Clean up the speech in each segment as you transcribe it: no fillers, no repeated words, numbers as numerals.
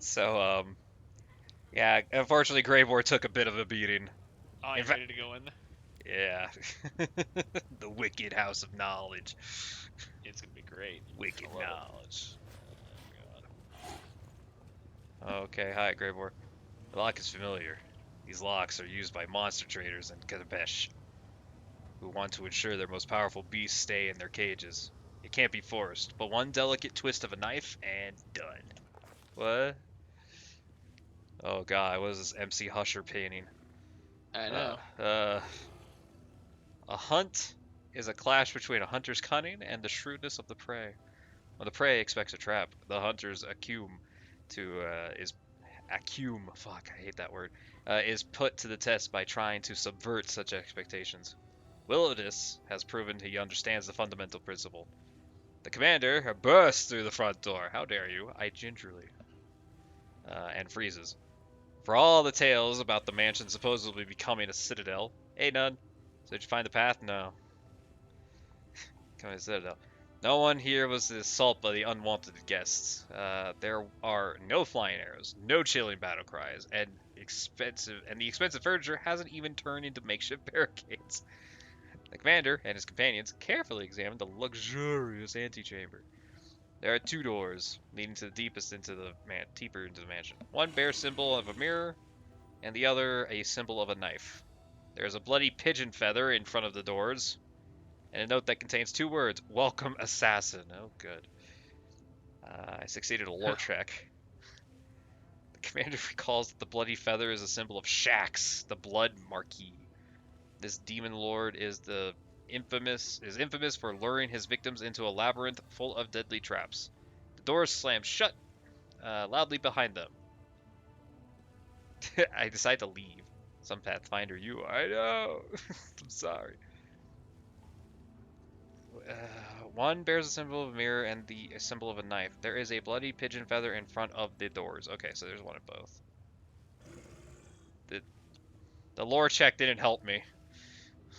So, yeah, unfortunately, Greybor took a bit of a beating. I In am fact, ready to go in. yeah. The wicked house of knowledge. It's gonna be great. Wicked Hello. knowledge. Oh, okay, hi, Greybor. The lock is familiar. These locks are used by monster traders in Kadabesh, who want to ensure their most powerful beasts stay in their cages. It can't be forced, but one delicate twist of a knife and done. What? Oh god, what is this MC Husher painting? I Uh, know. uh, a hunt is a clash between a hunter's cunning and the shrewdness of the prey. When the prey expects a trap, the hunter's acumen is acumen. Fuck, I hate that word. Is put to the test by trying to subvert such expectations. Willowdis has proven he understands the fundamental principle. The commander bursts through the front door. How dare you? I gingerly. And freezes. For all the tales about the mansion supposedly becoming a citadel, ain't none. So did you find the path? No. Becoming a citadel. No one here was assaulted by the unwanted guests. There are no flying arrows, no chilling battle cries, and the expensive furniture hasn't even turned into makeshift barricades. The commander and his companions carefully examined the luxurious antechamber. There are two doors leading to the deeper into the mansion. One bears symbol of a mirror, and the other a symbol of a knife. There is a bloody pigeon feather in front of the doors, and a note that contains two words: "Welcome, assassin." Oh, good. I succeeded a lore check. The commander recalls that the bloody feather is a symbol of Shax, the blood marquis. This demon lord is infamous for luring his victims into a labyrinth full of deadly traps. The doors slam shut loudly behind them. I decide to leave. Some Pathfinder you are. I know. I'm sorry. One bears a symbol of a mirror and the symbol of a knife. There is a bloody pigeon feather in front of the doors. Okay, so there's one of both. The the lore check didn't help me.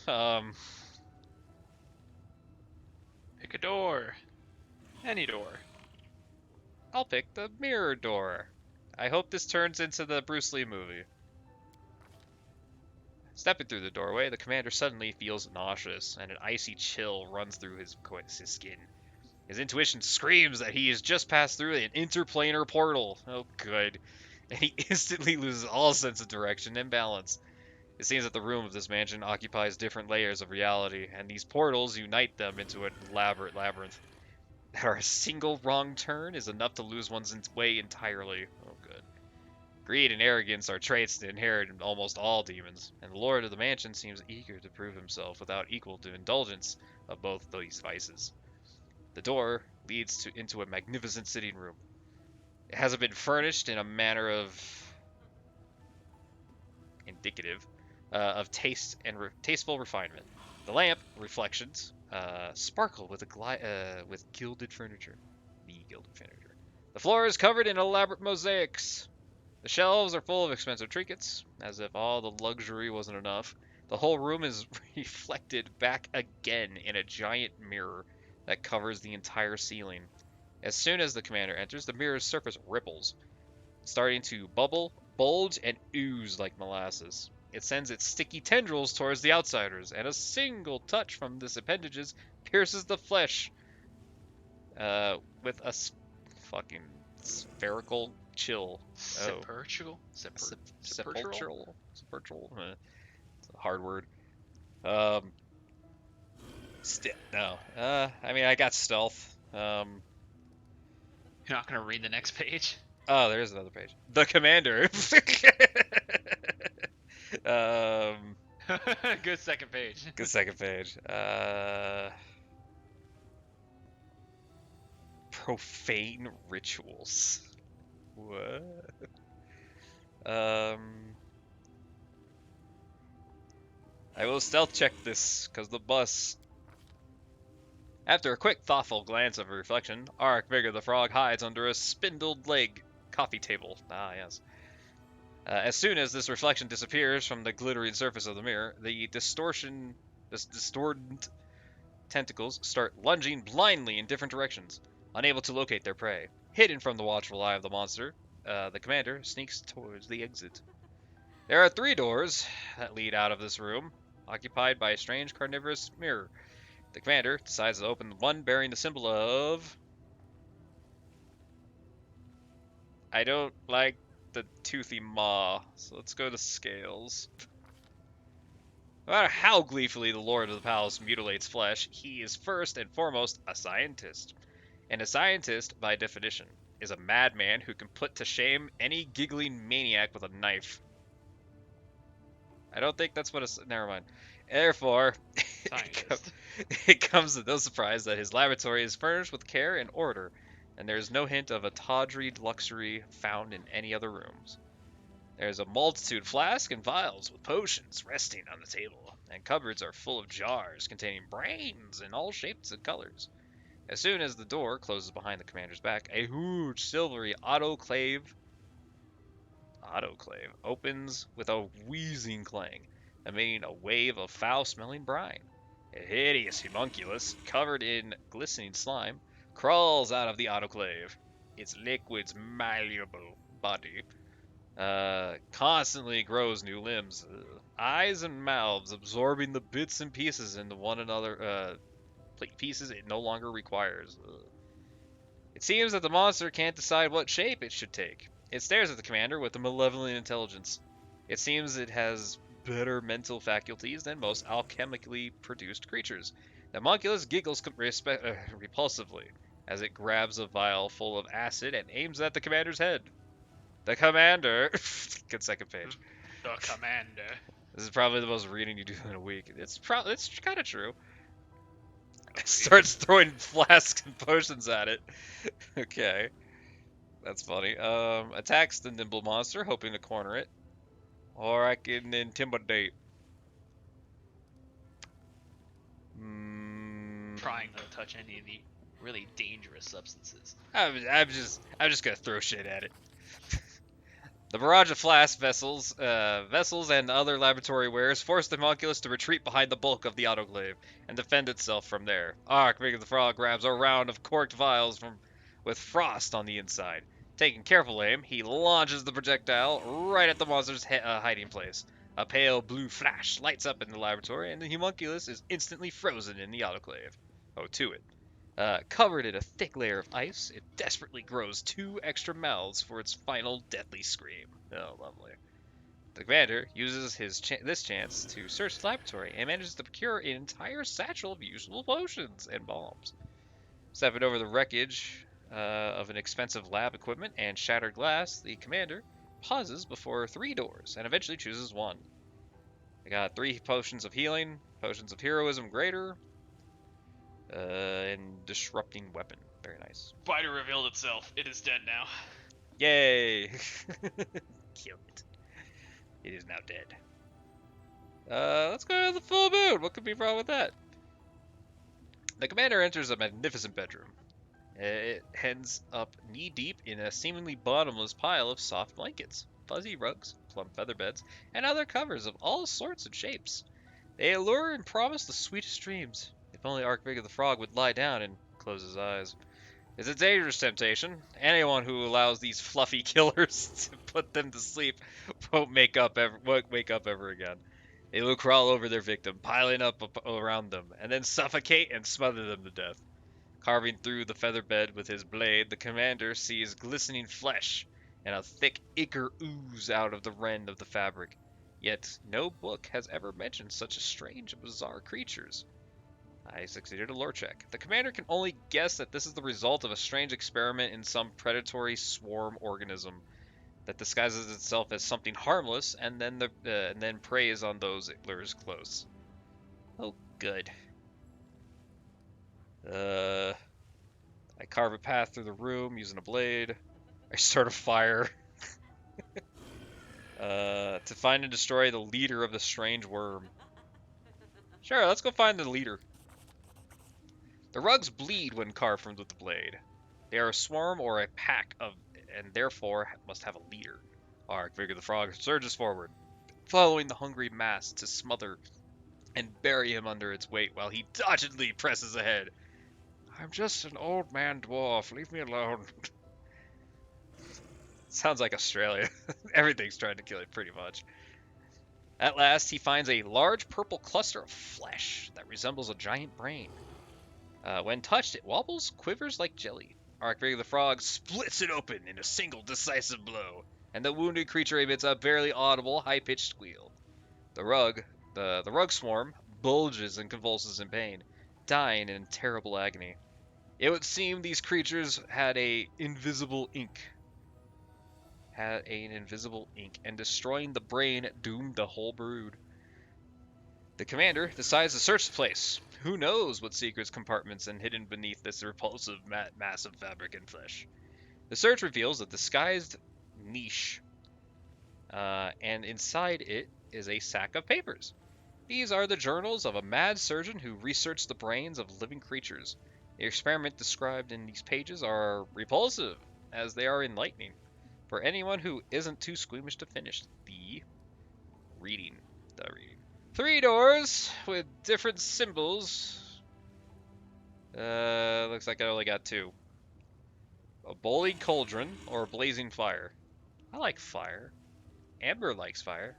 Um, Pick a door. Any door. I'll pick the mirror door. I hope this turns into the Bruce Lee movie. Stepping through the doorway, the commander suddenly feels nauseous, and an icy chill runs through his skin. His intuition screams that he has just passed through an interplanar portal. Oh, good. And he instantly loses all sense of direction and balance. It seems that the room of this mansion occupies different layers of reality, and these portals unite them into an elaborate labyrinth. That a single wrong turn is enough to lose one's way entirely. Oh, good. Greed and arrogance are traits inherent in almost all demons, and the lord of the mansion seems eager to prove himself without equal to indulgence of both these vices. The door leads into a magnificent sitting room. It hasn't been furnished in a manner of indicative of taste and tasteful refinement. The lamp reflections sparkle with gilded furniture. The gilded furniture. The floor is covered in elaborate mosaics. The shelves are full of expensive trinkets, as if all the luxury wasn't enough. The whole room is reflected back again in a giant mirror that covers the entire ceiling. As soon as the commander enters, the mirror's surface ripples, starting to bubble, bulge, and ooze like molasses. It sends its sticky tendrils towards the outsiders, and a single touch from this appendages pierces the flesh with a fucking spherical chill. Oh, Sepulchral? sepulchral? Sepulchral? It's a hard word. Um, no. I mean, I got stealth. You're not gonna read the next page? Oh, there's another page. The commander. um, Good second page. good second page. Profane rituals. What? Um, I will stealth check this, cause the bus. After a quick, thoughtful glance of reflection, Arak Vigor the Frog hides under a spindled leg coffee table. Ah, yes. As soon as this reflection disappears from the glittering surface of the mirror, the distorted tentacles start lunging blindly in different directions, unable to locate their prey. Hidden from the watchful eye of the monster, the commander sneaks towards the exit. There are 3 doors that lead out of this room, occupied by a strange carnivorous mirror. The commander decides to open the one bearing the symbol of... I don't like the toothy maw, so let's go to scales. No matter how gleefully the Lord of the Palace mutilates flesh, he is first and foremost a scientist. And a scientist, by definition, is a madman who can put to shame any giggling maniac with a knife. I don't think that's what a... Never mind. Therefore, Scientist. it comes to no surprise that his laboratory is furnished with care and order, and there is no hint of a tawdry luxury found in any other rooms. There is a multitude of flasks and vials with potions resting on the table, and cupboards are full of jars containing brains in all shapes and colors. As soon as the door closes behind the commander's back, a huge silvery autoclave opens with a wheezing clang, emitting a wave of foul-smelling brine. A hideous homunculus, covered in glistening slime, crawls out of the autoclave, its liquid's malleable body constantly grows new limbs, eyes and mouths absorbing the bits and pieces into one another, pieces it no longer requires. It seems that the monster can't decide what shape it should take. It stares at the commander with a malevolent intelligence. It seems it has better mental faculties than most alchemically produced creatures. The homunculus giggles repulsively as it grabs a vial full of acid and aims at the commander's head. The commander... Good second page. The commander. This is probably the most reading you do in a week. It's kind of true. Starts throwing flasks and potions at it. Okay. That's funny. Attacks the nimble monster, hoping to corner it. Or I can intimidate. Trying not to touch any of the really dangerous substances. I'm just gonna throw shit at it. The barrage of flask vessels and other laboratory wares force the homunculus to retreat behind the bulk of the autoclave and defend itself from there. Big the Frog grabs a round of corked vials with frost on the inside. Taking careful aim, he launches the projectile right at the monster's hiding place. A pale blue flash lights up in the laboratory, and the homunculus is instantly frozen in the autoclave. To it. Covered in a thick layer of ice, it desperately grows 2 extra mouths for its final deadly scream. Oh, lovely. The commander uses this chance to search the laboratory and manages to procure an entire satchel of useful potions and bombs. Stepping over the wreckage of an expensive lab equipment and shattered glass, the commander pauses before 3 doors and eventually chooses one. I got 3 potions of healing, potions of heroism greater, and disrupting weapon. Very nice. Spider revealed itself. It is dead now. Yay! Kill it. It is now dead. Let's go to the full moon. What could be wrong with that? The commander enters a magnificent bedroom. It ends up knee-deep in a seemingly bottomless pile of soft blankets, fuzzy rugs, plump feather beds, and other covers of all sorts and shapes. They allure and promise the sweetest dreams. If only Archbishop the Frog would lie down and close his eyes. It's a dangerous temptation. Anyone who allows these fluffy killers to put them to sleep won't wake up ever again. They will crawl over their victim, piling up around them, and then suffocate and smother them to death. Carving through the feather bed with his blade, the commander sees glistening flesh and a thick ichor ooze out of the rend of the fabric. Yet no book has ever mentioned such strange and bizarre creatures. I succeeded a lore check. The commander can only guess that this is the result of a strange experiment in some predatory swarm organism that disguises itself as something harmless and then preys on those it lures close. Oh, good. I carve a path through the room using a blade. I start a fire. To find and destroy the leader of the strange worm. Sure, let's go find the leader. The rugs bleed when carved with the blade. They are a swarm or a pack of, and therefore must have a leader. Archbishop the Frog surges forward, following the hungry mass to smother and bury him under its weight while he doggedly presses ahead. I'm just an old man dwarf, leave me alone. Sounds like Australia. Everything's trying to kill it, pretty much. At last, he finds a large purple cluster of flesh that resembles a giant brain. When touched, it wobbles, quivers like jelly. Archbigger the Frog splits it open in a single decisive blow, and the wounded creature emits a barely audible, high-pitched squeal. The rug swarm bulges and convulses in pain, dying in terrible agony. It would seem these creatures had an invisible ink, and destroying the brain doomed the whole brood. The commander decides to search the place. Who knows what secrets, compartments, and hidden beneath this repulsive mass of fabric and flesh. The search reveals a disguised niche, and inside it is a sack of papers. These are the journals of a mad surgeon who researched the brains of living creatures. The experiment described in these pages are repulsive, as they are enlightening, for anyone who isn't too squeamish to finish the reading. 3 doors with different symbols. Looks like I only got 2. A boiling cauldron or a blazing fire. I like fire. Amber likes fire.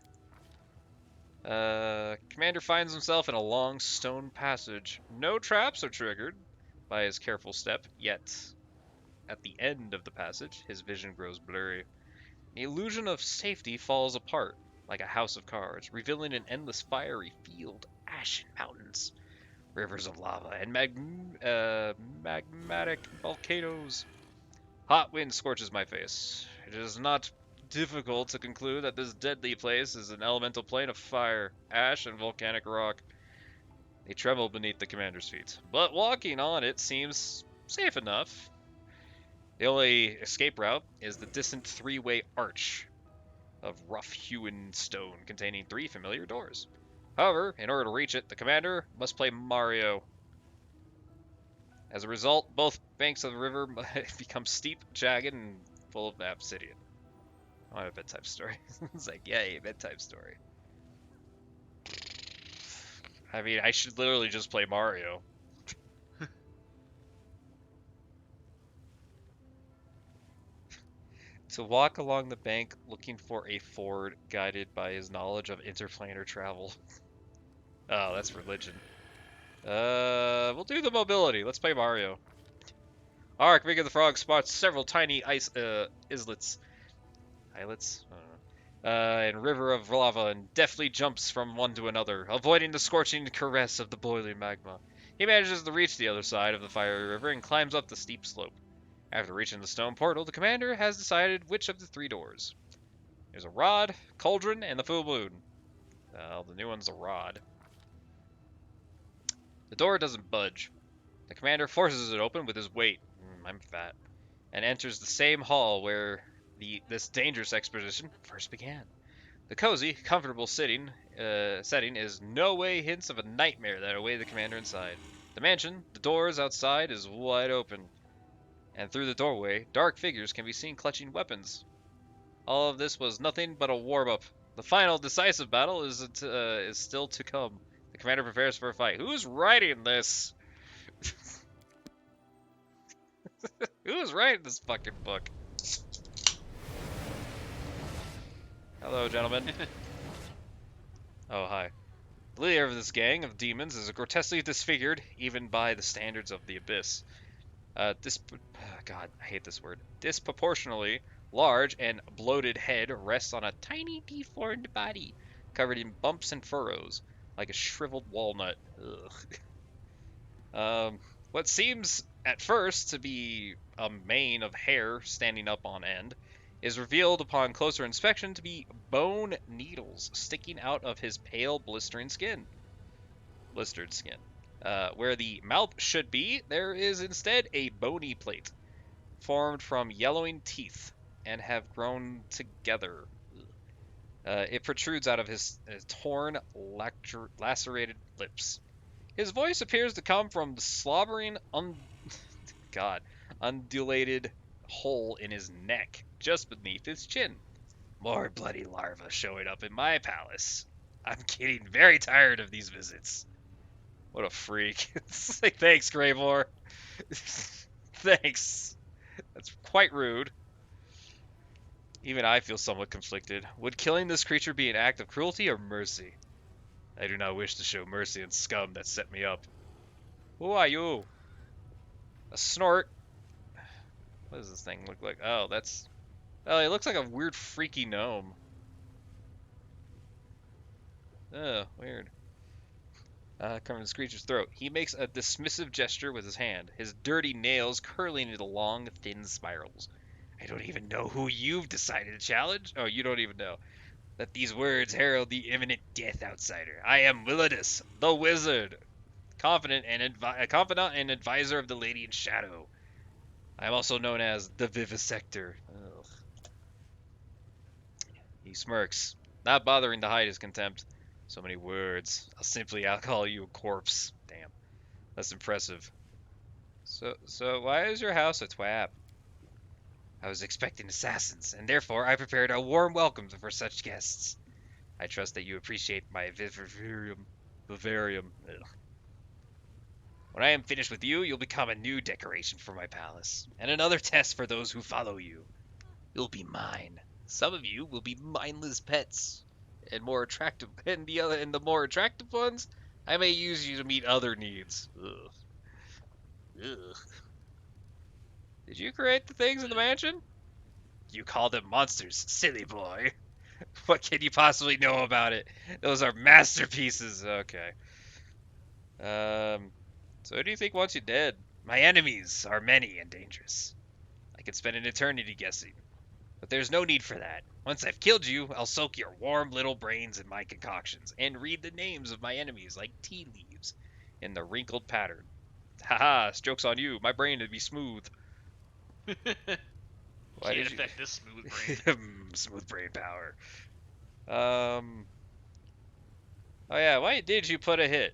Commander finds himself in a long stone passage. No traps are triggered by his careful step, yet at the end of the passage, his vision grows blurry. The illusion of safety falls apart like a house of cards, revealing an endless fiery field, ashen mountains, rivers of lava, and magmatic volcanoes. Hot wind scorches my face. It is not difficult to conclude that this deadly place is an elemental plane of fire, ash, and volcanic rock. They tremble beneath the commander's feet, but walking on it seems safe enough. The only escape route is the distant 3-way arch of rough-hewn stone containing 3 familiar doors. However, in order to reach it, the commander must play Mario. As a result, both banks of the river become steep, jagged, and full of obsidian. I have a bedtime story. It's like, yay, bedtime story. I mean, I should literally just play Mario. To walk along the bank looking for a ford, guided by his knowledge of interplanar travel. Oh, that's religion. We'll do the mobility. Let's play Mario. Archbigger the Frog spots several tiny islets. Islets? And river of lava, and deftly jumps from one to another, avoiding the scorching caress of the boiling magma. He manages to reach the other side of the fiery river and climbs up the steep slope. After reaching the stone portal, the commander has decided which of the 3 doors. There's a rod, cauldron, and the full moon. Well, the new one's a rod. The door doesn't budge. The commander forces it open with his weight. I'm fat. And enters the same hall where this dangerous expedition first began. The cozy, comfortable setting is no way hints of a nightmare that awaited the commander inside. The mansion, the doors outside, is wide open, and through the doorway, dark figures can be seen clutching weapons. All of this was nothing but a warm-up. The final decisive battle is still to come. The commander prepares for a fight. Who's writing this? Who's writing this fucking book? Hello, gentlemen. Oh, hi. The leader of this gang of demons is grotesquely disfigured, even by the standards of the Abyss. God, I hate this word. Disproportionately large and bloated head rests on a tiny deformed body, covered in bumps and furrows, like a shriveled walnut. What seems at first to be a mane of hair standing up on end is revealed upon closer inspection to be bone needles sticking out of his pale, blistered skin. Where the mouth should be, there is instead a bony plate, formed from yellowing teeth, and have grown together. It protrudes out of his torn, lacerated lips. His voice appears to come from the slobbering, undulated hole in his neck, just beneath his chin. More bloody larvae showing up in my palace. I'm getting very tired of these visits. What a freak. It's like, thanks, Graymore. Thanks. That's quite rude. Even I feel somewhat conflicted. Would killing this creature be an act of cruelty or mercy? I do not wish to show mercy on scum that set me up. Who are you? A snort? What does this thing look like? Oh, that's... Oh, it looks like a weird freaky gnome. Oh, weird. Covering the creature's throat. He makes a dismissive gesture with his hand, his dirty nails curling into long, thin spirals. I don't even know who you've decided to challenge. Oh, you don't even know. That these words herald the imminent death, outsider. I am Willidus, the wizard, confidant and advisor of the Lady in Shadow. I am also known as the Vivisector. Ugh. He smirks, not bothering to hide his contempt. So many words. I'll call you a corpse. Damn, that's impressive. So why is your house a twab? I was expecting assassins, and therefore I prepared a warm welcome for such guests. I trust that you appreciate my vivarium. Ugh. When I am finished with you, you'll become a new decoration for my palace, and another test for those who follow you. You'll be mine. Some of you will be mindless pets, and the more attractive ones, I may use you to meet other needs. Ugh. Ugh. Did you create the things in the mansion? You call them monsters, silly boy. What can you possibly know about it? Those are masterpieces. Okay. So who do you think wants you dead? My enemies are many and dangerous. I could spend an eternity guessing, but there's no need for that. Once I've killed you, I'll soak your warm little brains in my concoctions and read the names of my enemies like tea leaves in the wrinkled pattern. Haha, joke's on you. My brain would be smooth. Why Can't did affect this smooth you... brain. Smooth brain power. Oh yeah, why did you put a hit?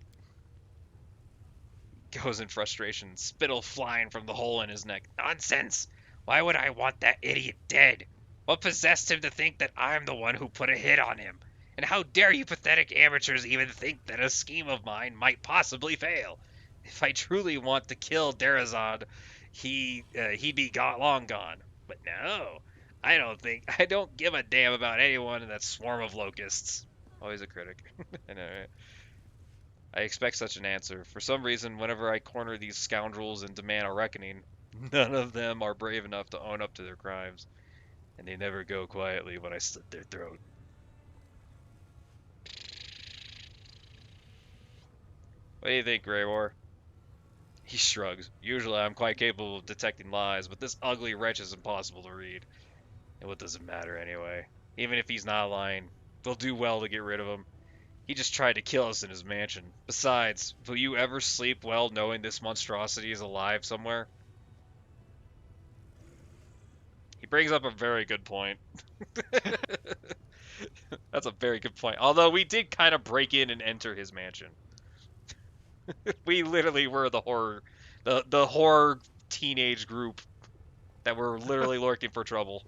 Goes in frustration, spittle flying from the hole in his neck. Nonsense! Why would I want that idiot dead? What possessed him to think that I'm the one who put a hit on him? And how dare you pathetic amateurs even think that a scheme of mine might possibly fail? If I truly want to kill Derazad, he'd be long gone. But no, I don't give a damn about anyone in that swarm of locusts. Always a critic. I know, right? I expect such an answer. For some reason, whenever I corner these scoundrels and demand a reckoning, none of them are brave enough to own up to their crimes, and they never go quietly when I slit their throat. What do you think, Grey War? He shrugs. Usually I'm quite capable of detecting lies, but this ugly wretch is impossible to read. And what does it matter anyway? Even if he's not lying, we'll do well to get rid of him. He just tried to kill us in his mansion. Besides, will you ever sleep well knowing this monstrosity is alive somewhere? He brings up a very good point. That's a very good point. Although we did kind of break in and enter his mansion. We literally were the horror teenage group that were literally lurking for trouble.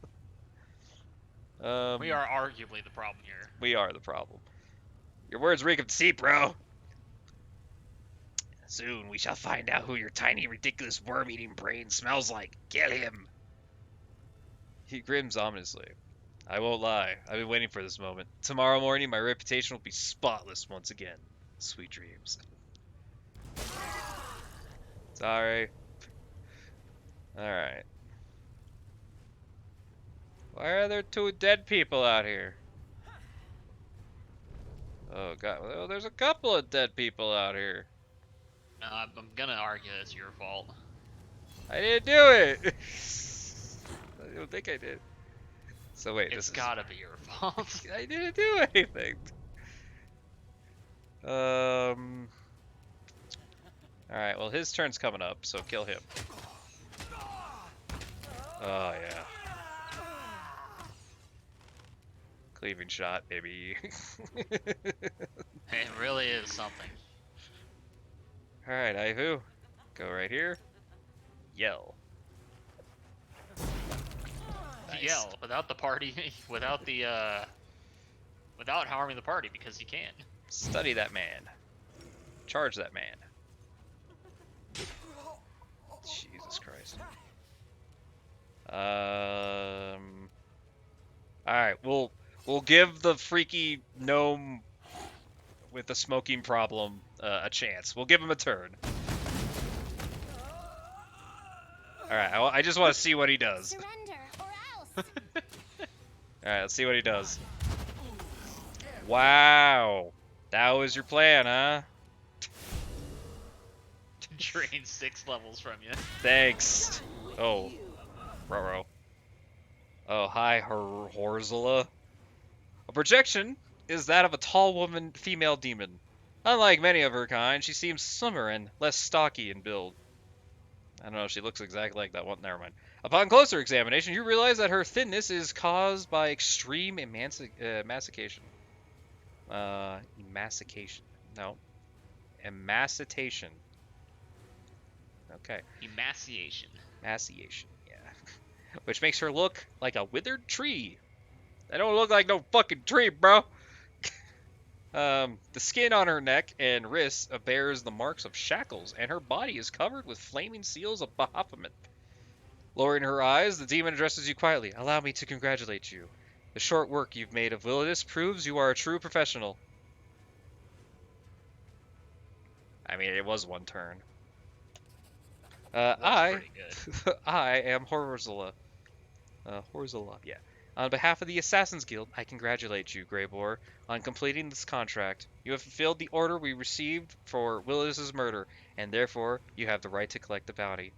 We are arguably the problem here. We are the problem. Your words reek of deceit, bro. Soon we shall find out who your tiny, ridiculous worm-eating brain smells like. Kill him. He grins ominously. I won't lie. I've been waiting for this moment. Tomorrow morning, my reputation will be spotless once again. Sweet dreams. Sorry. Alright. Why are there two dead people out here? Oh god, well, there's a couple of dead people out here. I'm gonna argue it's your fault. I didn't do it! I don't think I did. So wait, It's gotta be your fault. I didn't do anything. Alright, well his turn's coming up, so kill him. Oh yeah. Cleaving shot, baby. It really is something. Alright, Ihu. Go right here. Yell. Nice. Yell without the party, without harming the party, because you can. Study that man. Charge that man. Jesus Christ. All right, we'll give the freaky gnome with the smoking problem a chance. We'll give him a turn. All right, I just want to see what he does. Surrender or else. All right, let's see what he does. Wow, that was your plan, huh? Drain 6 levels from you. Thanks. Oh, ruh-roh. Oh, hi, Horzula. A projection is that of a tall woman, female demon. Unlike many of her kind, she seems slimmer and less stocky in build. I don't know if she looks exactly like that one. Never mind. Upon closer examination, you realize that her thinness is caused by extreme emaciation. Emaciation. No. Emacitation. Okay. Emaciation. Emaciation, yeah. Which makes her look like a withered tree. I don't look like no fucking tree, bro. The skin on her neck and wrists bears the marks of shackles, and her body is covered with flaming seals of Baphomet. Lowering her eyes, the demon addresses you quietly. Allow me to congratulate you. The short work you've made of Willidus proves you are a true professional. I mean, it was one turn. Pretty good. I am Horzula. Horzula, yeah. On behalf of the Assassin's Guild, I congratulate you, Greyboar, on completing this contract. You have fulfilled the order we received for Willidus' murder, and therefore you have the right to collect the bounty.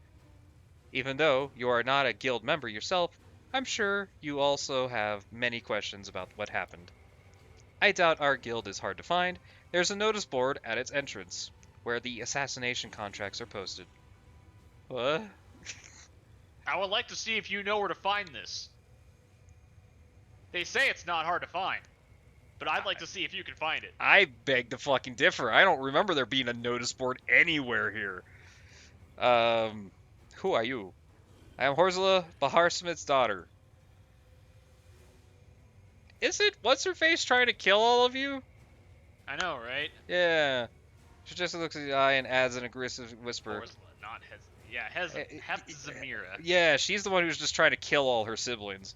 Even though you are not a guild member yourself, I'm sure you also have many questions about what happened. I doubt our guild is hard to find. There's a notice board at its entrance, where the assassination contracts are posted. What? I would like to see if you know where to find this. They say it's not hard to find, but I'd like to see if you can find it. I beg to fucking differ. I don't remember there being a notice board anywhere here. Who are you? I am Horzula, Baharsmith's daughter. Is it what's-her-face trying to kill all of you? I know, right? Yeah. She just looks at the eye and adds an aggressive whisper. Horzula, not Hez. Yeah, Hezamira. Yeah, she's the one who's just trying to kill all her siblings.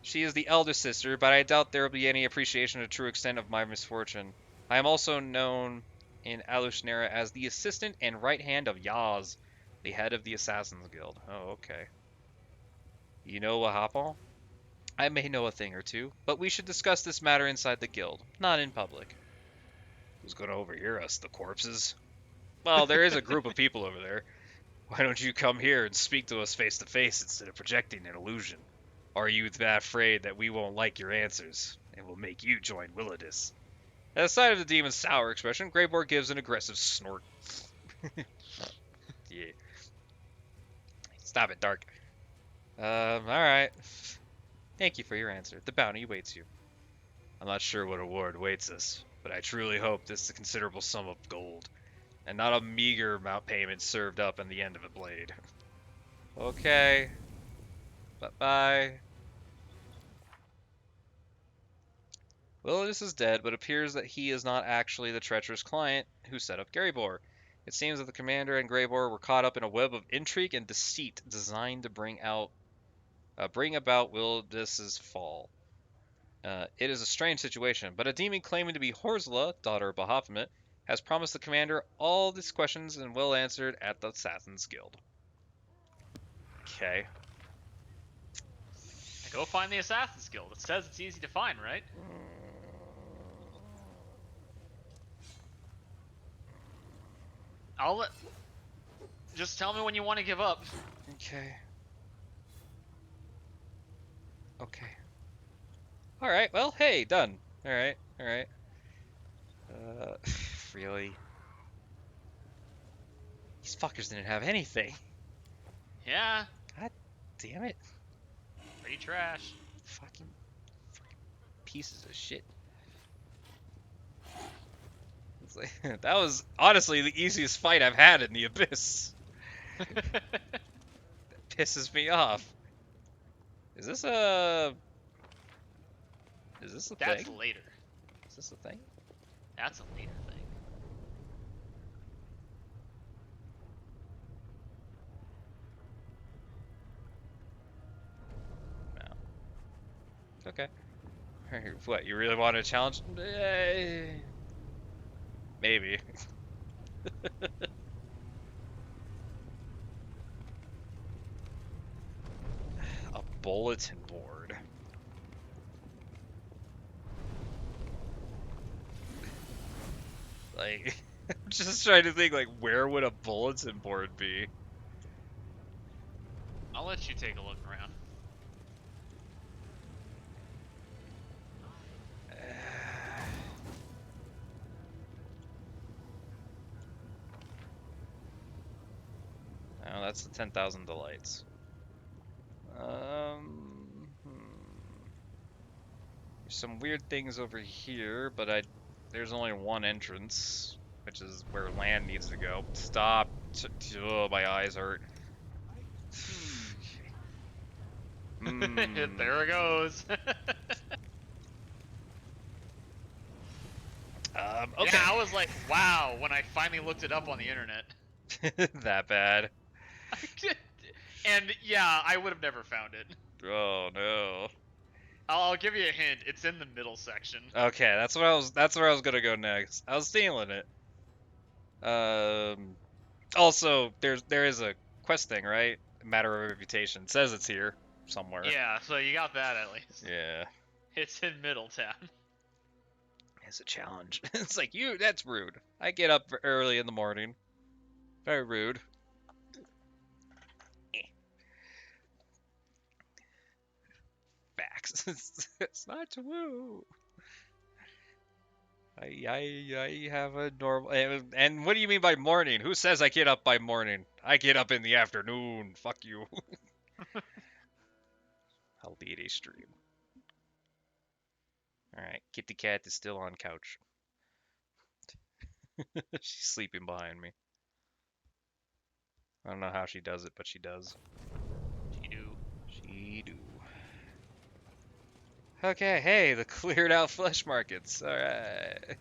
She is the elder sister, but I doubt there will be any appreciation of the true extent of my misfortune. I am also known in Alushnera as the assistant and right hand of Yaz, the head of the Assassin's Guild. Oh, okay. You know Wahapal? I may know a thing or two, but we should discuss this matter inside the guild, not in public. Who's going to overhear us, the corpses? Well, there is a group of people over there. Why don't you come here and speak to us face to face instead of projecting an illusion? Are you that afraid that we won't like your answers and will make you join Willidus? At the sight of the demon's sour expression, Greyboar gives an aggressive snort. Yeah. Stop it, Dark. Alright. Thank you for your answer. The bounty awaits you. I'm not sure what award awaits us, but I truly hope this is a considerable sum of gold, and not a meager amount payment served up in the end of a blade. Okay. Bye-bye. Willidus is dead, but appears that he is not actually the treacherous client who set up Greyboar. It seems that the commander and Greyboar were caught up in a web of intrigue and deceit designed to bring about Willidus's fall. It is a strange situation, but a demon claiming to be Horzula, daughter of Baphomet, has promised the commander all these questions and will answer it at the Assassin's Guild. Okay. Go find the Assassin's Guild. It says it's easy to find, right? Just tell me when you want to give up. Okay. Okay. Alright, well, hey, done. Alright, alright. Really? These fuckers didn't have anything. Yeah. God damn it. Pretty trash. Fucking pieces of shit. It's like, that was honestly the easiest fight I've had in the Abyss. That pisses me off. Is this a thing? That's later. Is this a thing? That's a later thing. Okay. What, you really want to challenge? Maybe. A bulletin board. Like, I'm just trying to think, like, where would a bulletin board be? I'll let you take a look around. Oh, that's the 10,000 delights. There's some weird things over here, but there's only one entrance, which is where land needs to go. Stop. Oh, my eyes hurt. There it goes. Okay. Yeah, I was like, wow, when I finally looked it up on the internet. That bad. And yeah, I would have never found it. Oh no. I'll give you a hint. It's in the middle section. Okay, that's where I was gonna go next. I was stealing it. Also, there is a quest thing, right? Matter of reputation. It says it's here somewhere. Yeah, so you got that at least. Yeah. It's in Middletown. It's a challenge. It's like, that's rude. I get up early in the morning. Very rude. Facts. It's not to woo. I have a normal. And what do you mean by morning? Who says I get up by morning? I get up in the afternoon. Fuck you. I'll lead a stream. Alright, Kitty Cat is still on couch. She's sleeping behind me. I don't know how she does it, but she does. She do. She do. Okay, hey, the cleared out flesh markets. Alright.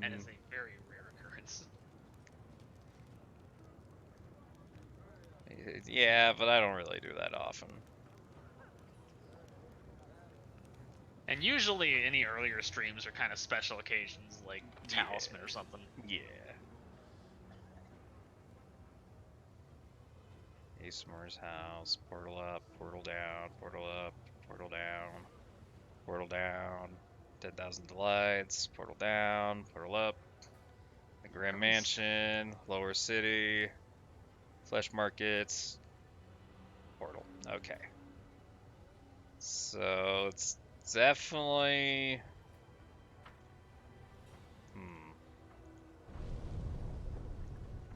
And it's a very rare occurrence. Yeah, but I don't really do that often. And usually any earlier streams are kind of special occasions, like Talisman or something. Yeah. Asmer's house, portal up, portal down, portal up, portal down, portal down, 10,000 delights, portal down, portal up, the Grand Mansion, Lower City, Flesh Markets, portal. Okay. So it's definitely.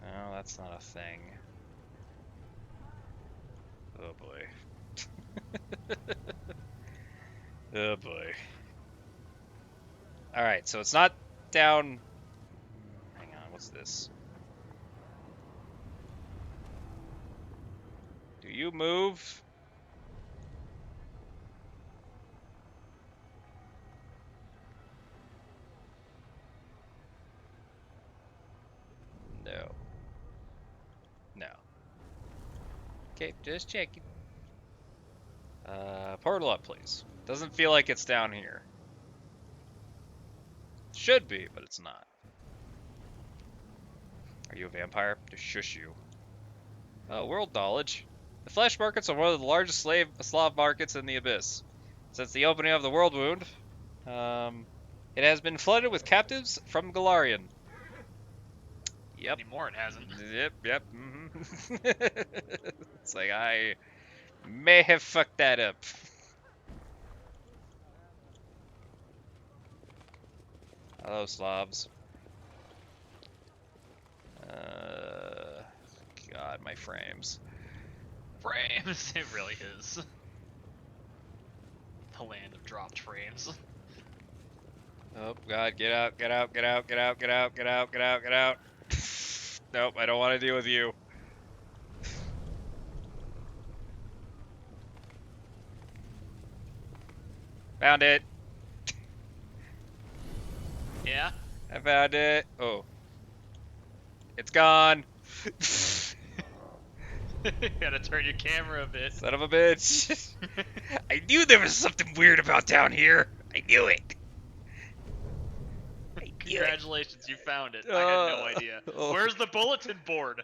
No, that's not a thing. Oh boy. Oh boy. Alright, so it's not down. Hang on, what's this? Do you move? No. No. Okay, just checking. Portal up, please. Doesn't feel like it's down here. Should be, but it's not. Are you a vampire? To shush you. World knowledge. The flesh markets are one of the largest Slav markets in the Abyss. Since the opening of the World Wound, it has been flooded with captives from Galarian. Yep. Anymore it hasn't. Yep. It's like, I may have fucked that up. Hello, Slavs. God, my frames. Frames! It really is. The land of dropped frames. Oh, God, get out, get out, get out, get out, get out, get out, get out, get out. Nope, I don't want to deal with you. Found it. Yeah? I found it. Oh. It's gone. Gotta turn your camera a bit. Son of a bitch. I knew there was something weird about down here. I knew it. I knew it. Congratulations, you found it. I had no idea. Oh. Where's the bulletin board?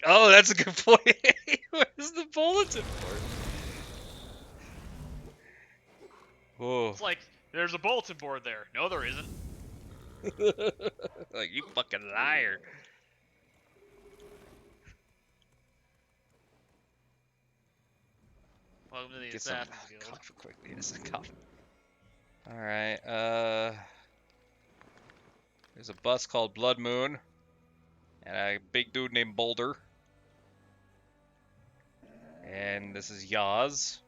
Oh, that's a good point. Where's the bulletin board? Oh. It's like, there's a bulletin board there. No, there isn't. Like, you fucking liar. Welcome to the Get some Assassin's Guild. coffee quickly. Yes, coffee. Alright, there's a bus called Blood Moon. And a big dude named Boulder. And this is Yaz.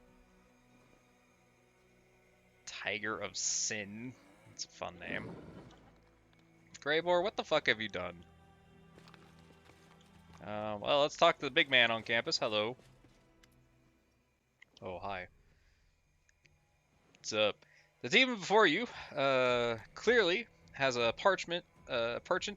Tiger of Sin. That's a fun name. Greybore, what the fuck have you done? Well, let's talk to the big man on campus. Hello. Oh, hi. What's up? The demon before you, clearly has a penchant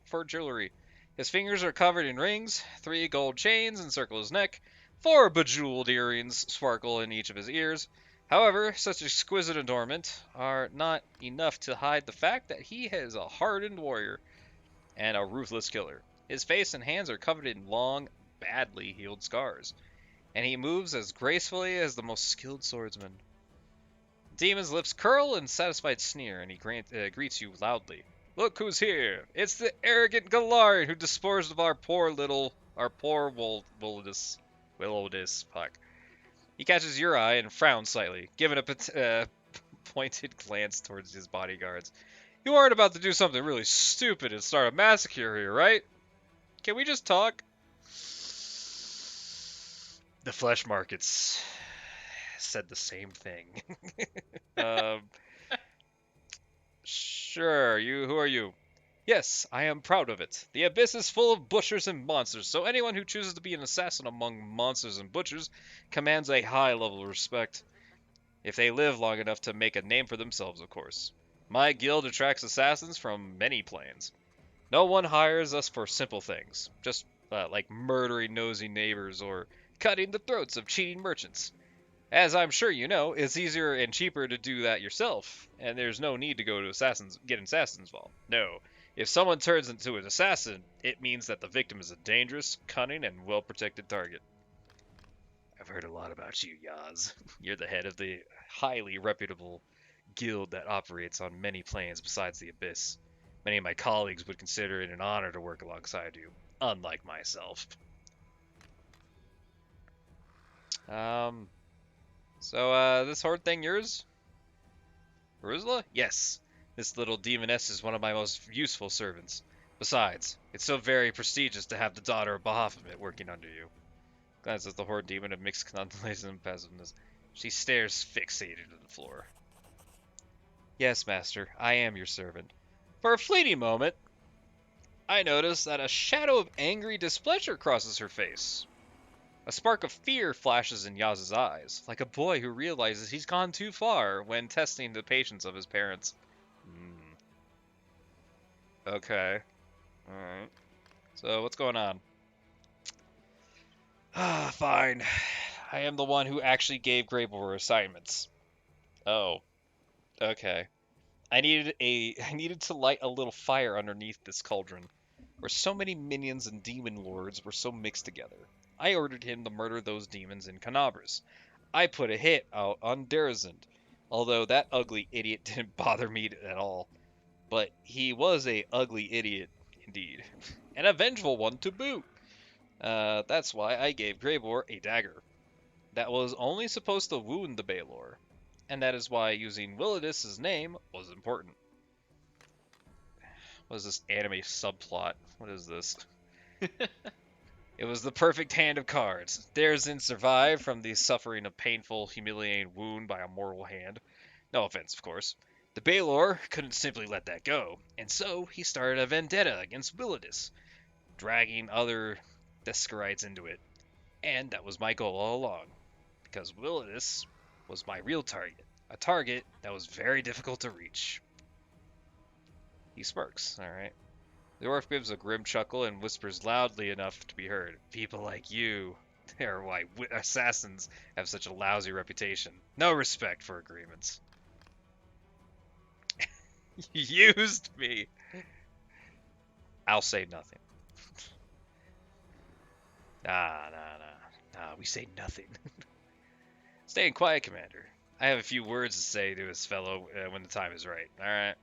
for jewelry. His fingers are covered in rings, 3 gold chains encircle his neck, 4 bejeweled earrings sparkle in each of his ears. However, such exquisite adornment are not enough to hide the fact that he is a hardened warrior and a ruthless killer. His face and hands are covered in long, badly healed scars, and he moves as gracefully as the most skilled swordsman. The demon's lips curl in satisfied sneer, and he greets you loudly. Look who's here! It's the arrogant Galarian who disposed of our poor Willowdis. Fuck. He catches your eye and frowns slightly, giving a pointed glance towards his bodyguards. You aren't about to do something really stupid and start a massacre here, right? Can we just talk? The flesh markets said the same thing. Sure, who are you? Yes, I am proud of it. The abyss is full of butchers and monsters, so anyone who chooses to be an assassin among monsters and butchers commands a high level of respect. If they live long enough to make a name for themselves, of course. My guild attracts assassins from many planes. No one hires us for simple things, just like murdering nosy neighbors or cutting the throats of cheating merchants. As I'm sure you know, it's easier and cheaper to do that yourself, and there's no need to go to get assassins involved. No, if someone turns into an assassin, it means that the victim is a dangerous, cunning, and well-protected target. I've heard a lot about you, Yaz. You're the head of the highly reputable guild that operates on many planes besides the Abyss. Many of my colleagues would consider it an honor to work alongside you, unlike myself. So, this horde thing yours? Ruzla? Yes. This little demoness is one of my most useful servants. Besides, it's so very prestigious to have the daughter of Baphomet working under you. Glances at the horde demon of mixed contemplation and passiveness. She stares fixated at the floor. Yes, master, I am your servant. For a fleeting moment, I notice that a shadow of angry displeasure crosses her face. A spark of fear flashes in Yaz's eyes, like a boy who realizes he's gone too far when testing the patience of his parents. Okay. Alright. So, what's going on? Fine. I am the one who actually gave Greybore assignments. Oh. Okay. I needed to light a little fire underneath this cauldron, where so many minions and demon lords were so mixed together. I ordered him to murder those demons in Canabras. I put a hit out on Derazend, although that ugly idiot didn't bother me at all. But he was a ugly idiot, indeed. And a vengeful one to boot. That's why I gave Greybore a dagger. That was only supposed to wound the Baelor. And that is why using Willowdis' name was important. What is this anime subplot? What is this? It was the perfect hand of cards. Derazend survived from the suffering of painful, humiliating wound by a mortal hand. No offense, of course. The Baelor couldn't simply let that go, and so he started a vendetta against Willowdis, dragging other Deskarites into it. And that was my goal all along, because Willowdis was my real target, a target that was very difficult to reach. He smirks, alright. The dwarf gives a grim chuckle and whispers loudly enough to be heard. People like you, they're why assassins have such a lousy reputation. No respect for agreements. You used me. I'll say nothing. Nah, we say nothing. Staying quiet, Commander. I have a few words to say to this fellow when the time is right. Alright.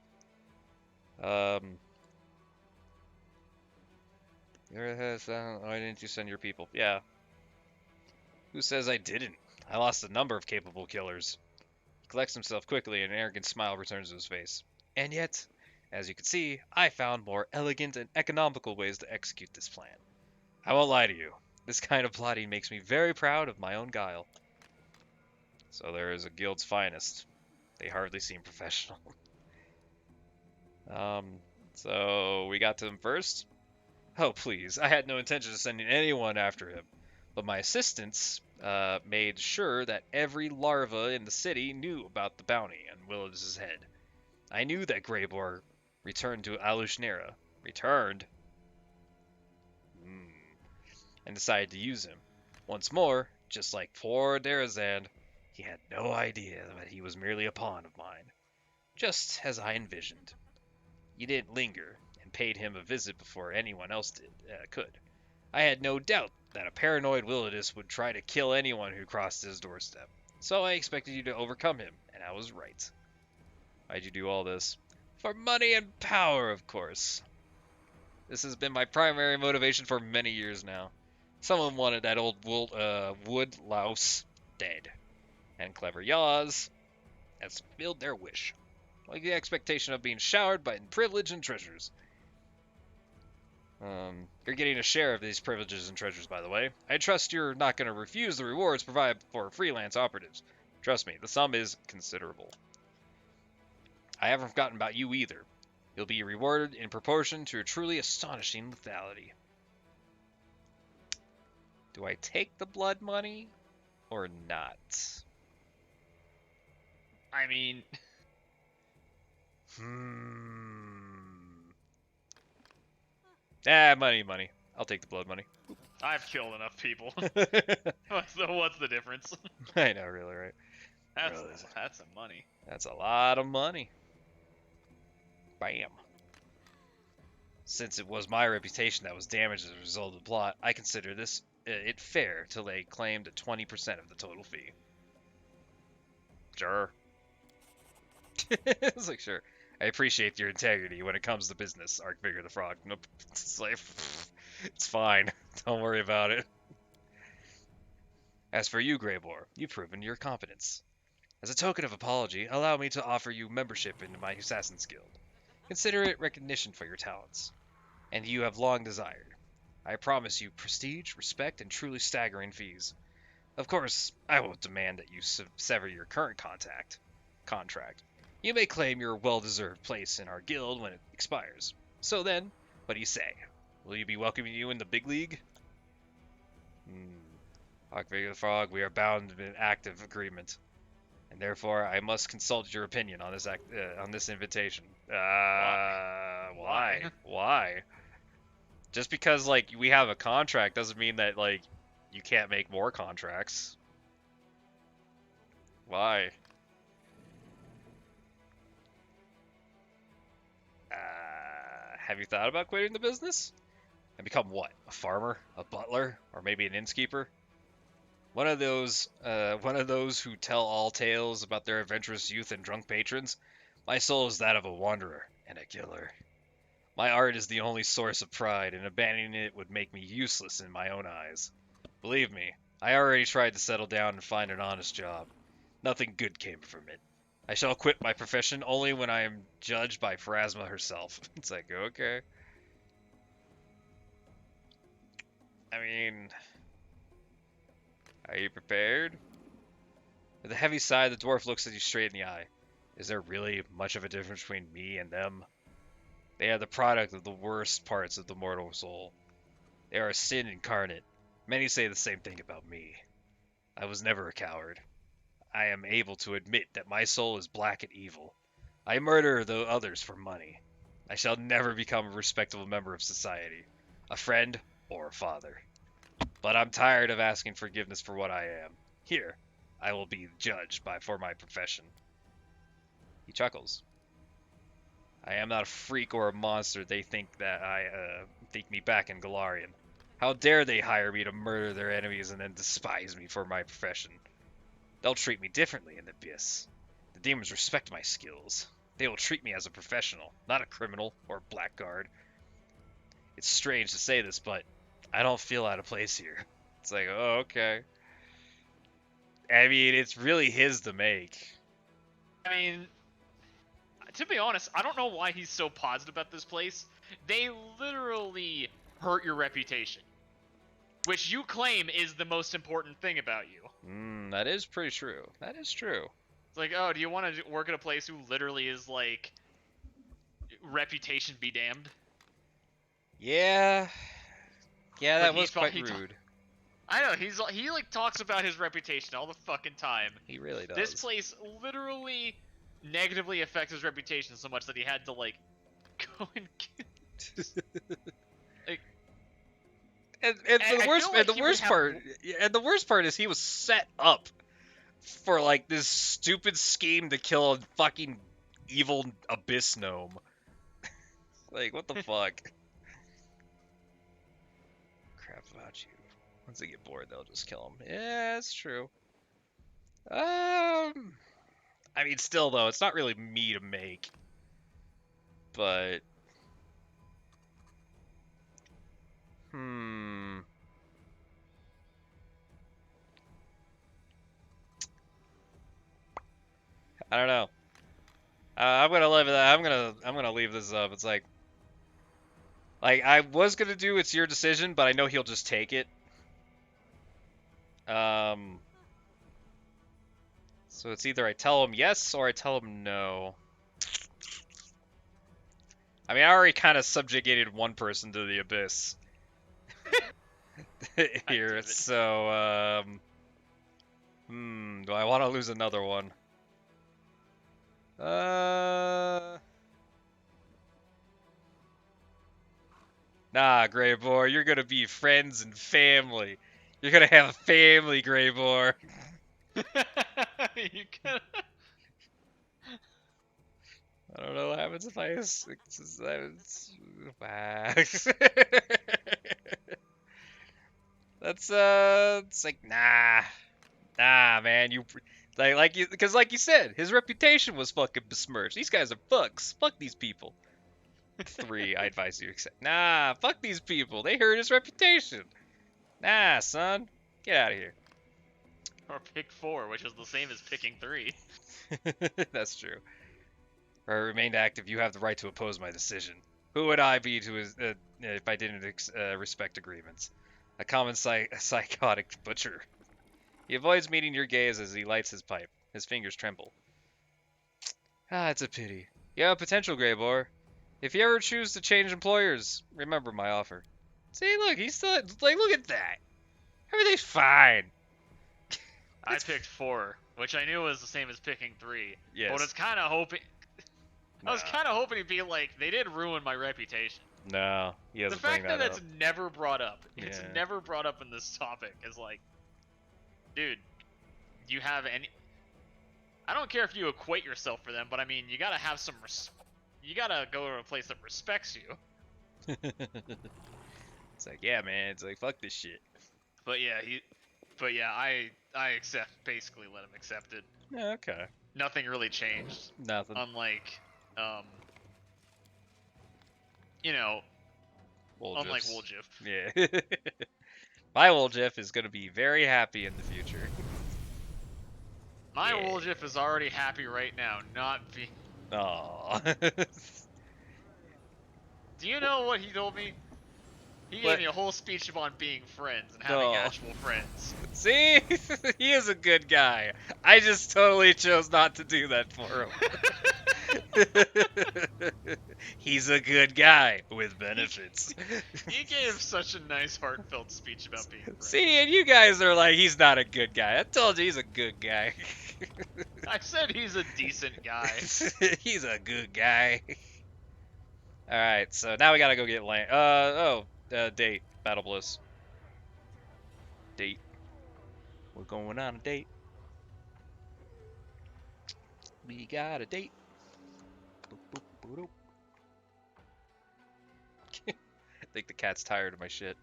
Why didn't you send your people? Yeah. Who says I didn't? I lost a number of capable killers. He collects himself quickly and an arrogant smile returns to his face. And yet, as you can see, I found more elegant and economical ways to execute this plan. I won't lie to you. This kind of plotting makes me very proud of my own guile. So there is a guild's finest. They hardly seem professional. So we got to him first. Oh, please. I had no intention of sending anyone after him. But my assistants made sure that every larva in the city knew about the bounty on Willis' head. I knew that Greybor returned to Alushnera. Returned? And decided to use him. Once more, just like poor Darazand, he had no idea that he was merely a pawn of mine. Just as I envisioned. You didn't linger, and paid him a visit before anyone else could. I had no doubt that a paranoid Willidus would try to kill anyone who crossed his doorstep. So I expected you to overcome him, and I was right. Why'd you do all this? For money and power, of course. This has been my primary motivation for many years now. Someone wanted that old wood louse dead, and clever Yaws has fulfilled their wish. Like the expectation of being showered by privilege and treasures. You're getting a share of these privileges and treasures, by the way. I trust you're not going to refuse the rewards provided for freelance operatives. Trust me, the sum is considerable. I haven't forgotten about you either. You'll be rewarded in proportion to your truly astonishing lethality. Do I take the blood money or not? I mean... Money. I'll take the blood money. I've killed enough people. What's the difference? I know, really, right? That's some money. That's a lot of money. Bam. Since it was my reputation that was damaged as a result of the plot, I consider it fair to lay claim to 20% of the total fee. Sure. It's like, sure. I appreciate your integrity when it comes to business, Archfigure the Frog. Nope. It's like, it's fine. Don't worry about it. As for you, Greybor, you've proven your competence. As a token of apology, allow me to offer you membership into my Assassin's Guild. Consider it recognition for your talents, and you have long desired. I promise you prestige, respect, and truly staggering fees. Of course, I won't demand that you sever your current contract. You may claim your well-deserved place in our guild when it expires. So then, what do you say? Will you be welcoming you in the big league? Archfigure the Frog, we are bound in an active agreement, and therefore I must consult your opinion on this invitation. Why? Why? Just because like we have a contract doesn't mean that like you can't make more contracts. Why? Have you thought about quitting the business? And become what? A farmer? A butler? Or maybe an innkeeper? One of those who tell all tales about their adventurous youth and drunk patrons? My soul is that of a wanderer and a killer. My art is the only source of pride, and abandoning it would make me useless in my own eyes. Believe me, I already tried to settle down and find an honest job. Nothing good came from it. I shall quit my profession only when I am judged by Pharasma herself. It's like, okay. I mean, are you prepared? With a heavy sigh, the dwarf looks at you straight in the eye. Is there really much of a difference between me and them? They are the product of the worst parts of the mortal soul. They are sin incarnate. Many say the same thing about me. I was never a coward. I am able to admit that my soul is black and evil. I murder the others for money. I shall never become a respectable member of society, a friend or a father. But I'm tired of asking forgiveness for what I am. Here, I will be judged for my profession. He chuckles. I am not a freak or a monster. They think that think me back in Galarian. How dare they hire me to murder their enemies and then despise me for my profession? They'll treat me differently in the Abyss. The demons respect my skills. They will treat me as a professional, not a criminal or blackguard. It's strange to say this, but I don't feel out of place here. It's like, oh, okay. I mean, it's really his to make. I mean, to be honest, I don't know why he's so positive about this place. They literally hurt your reputation, which you claim is the most important thing about you. That is pretty true. That is true. It's like, oh, do you want to work at a place who literally is like, reputation be damned? Yeah. Yeah, that Like, was quite rude. I know, he like talks about his reputation all the fucking time. He really does. This place literally negatively affects his reputation so much that he had to like go and like. And the worst part is he was set up for like this stupid scheme to kill a fucking evil abyss gnome. Like, what the fuck? Crap about you. Once they get bored, they'll just kill him. Yeah, that's true. I mean, still though, it's not really me to make. But I don't know. I'm gonna leave that. I'm gonna leave this up. It's like I was gonna do it's your decision, but I know he'll just take it. So it's either I tell him yes or I tell him no. I mean, I already kind of subjugated one person to the abyss here, so do I want to lose another one? Nah, Greybor, you're gonna be friends and family. You're gonna have a family, Greybor. You can. I don't know what happens if I 6 7. That's it's like nah, man. You because like you said, his reputation was fucking besmirched. These guys are fucks. Fuck these people. 3, I advise you accept. Nah, fuck these people. They hurt his reputation. Nah, son, get out of here. Or pick 4, which is the same as picking 3. That's true. Or I remained active. You have the right to oppose my decision. Who would I be if I didn't respect agreements? A common psychotic butcher. He avoids meeting your gaze as he lights his pipe. His fingers tremble. Ah, it's a pity. You have potential, Greybor. If you ever choose to change employers, remember my offer. See, look, he's still like, look at that. Everything's fine. I picked 4, which I knew was the same as picking 3. Yes. But I was kind of hoping. I was kind of hoping he'd be like, they did ruin my reputation. No, he doesn't. The fact bring that that it's up. never brought up, Yeah. it's never brought up in this topic, is like, dude, do you have any? I don't care if you equate yourself for them, but I mean, you gotta have some. You gotta go to a place that respects you. It's like, yeah, man. It's like, fuck this shit. But yeah, I accept. Basically, let him accept it. Yeah, okay. Nothing really changed. Nothing. Unlike, you know, unlike Woljif. Yeah. My Woljif is gonna be very happy in the future. My Woljif is already happy right now, not being. Aww. Do you know what he told me? He gave me a whole speech about being friends and having actual friends. See? He is a good guy. I just totally chose not to do that for him. He's a good guy with benefits. He gave such a nice, heartfelt speech about being friends. See, and you guys are like, he's not a good guy. I told you he's a good guy. I said he's a decent guy. He's a good guy. Alright, so now we gotta go get land. Date. Battle Bliss. Date. We're going on a date. We got a date. Boop, boop, boop, boop. I think the cat's tired of my shit.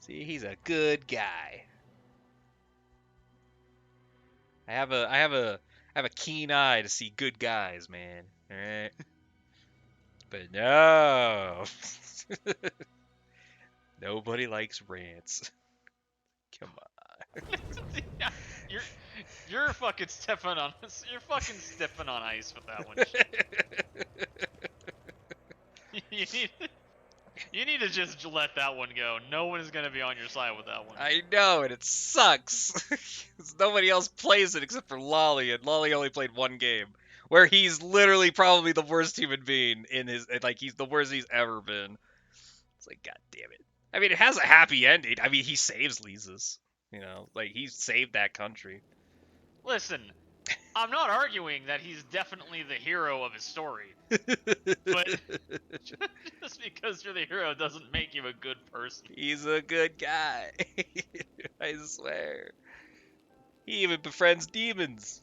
See, he's a good guy. I have a keen eye to see good guys, man. All right. But no. Nobody likes rants. Come on. Yeah, you're fucking stepping on you're fucking stepping on ice with that one. You need to just let that one go. No one is gonna be on your side with that one. I know, and it sucks. 'Cause nobody else plays it except for Lolly, and Lolly only played one game, where he's literally probably the worst human being in his, like, he's the worst he's ever been. It's like, god damn it. I mean, it has a happy ending. I mean, he saves Lisa's. You know, like, he saved that country. Listen, I'm not arguing that he's definitely the hero of his story. But just because you're the hero doesn't make you a good person. He's a good guy. I swear. He even befriends demons.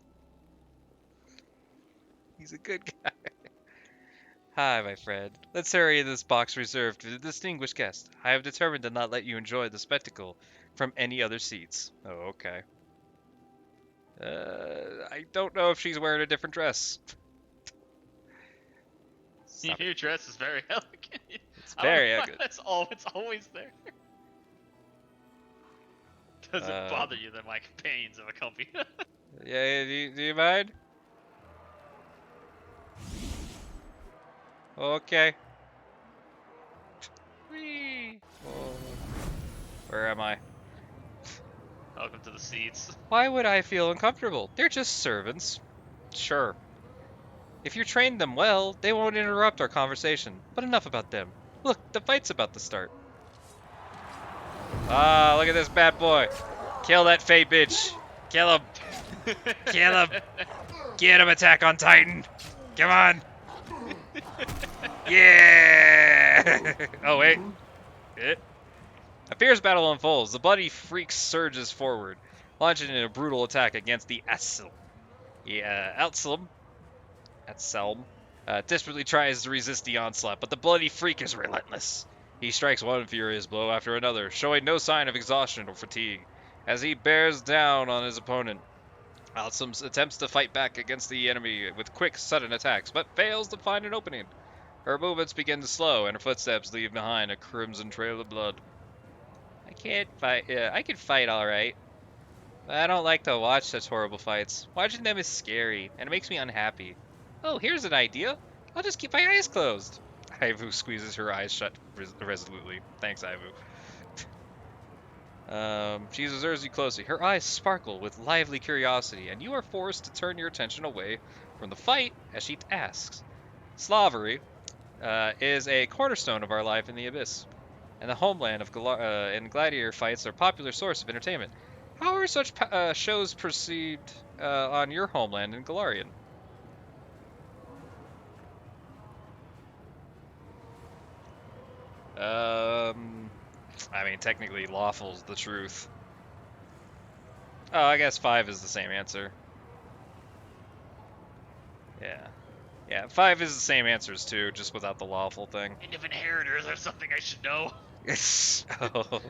He's a good guy. Hi, my friend. Let's hurry in this box reserved for the distinguished guest. I have determined to not let you enjoy the spectacle from any other seats. Oh, okay. I don't know if she's wearing a different dress. Your dress is very elegant. It's very elegant. It's always there. Does it bother you that my companions have accompanied? Yeah, do you mind? Okay. Whee! Oh. Where am I? Welcome to the seats. Why would I feel uncomfortable? They're just servants. Sure. If you train them well, they won't interrupt our conversation. But enough about them. Look, the fight's about to start. Ah, look at this bad boy. Kill that fate bitch. Kill him. Kill him. Get him, Attack on Titan. Come on. Yeah. Oh, wait. A fierce battle unfolds. The bloody freak surges forward, launching in a brutal attack against the Asylum. Atselm desperately tries to resist the onslaught, but the bloody freak is relentless. He strikes one furious blow after another, showing no sign of exhaustion or fatigue, as he bears down on his opponent. Atselm attempts to fight back against the enemy with quick, sudden attacks, but fails to find an opening. Her movements begin to slow, and her footsteps leave behind a crimson trail of blood. I can't fight. I can fight all right. But I don't like to watch such horrible fights. Watching them is scary, and it makes me unhappy. Oh, here's an idea. I'll just keep my eyes closed. Ivu squeezes her eyes shut resolutely. Thanks, Ivu. She observes you closely. Her eyes sparkle with lively curiosity, and you are forced to turn your attention away from the fight as she asks. Slavery is a cornerstone of our life in the Abyss, and the homeland of and gladiator fights are a popular source of entertainment. How are such shows perceived on your homeland in Golarion? I mean, technically, lawful's the truth. Oh, I guess 5 is the same answer. Yeah. Yeah, 5 is the same answer as 2, just without the lawful thing. End of inheritors, there's something I should know. Oh. What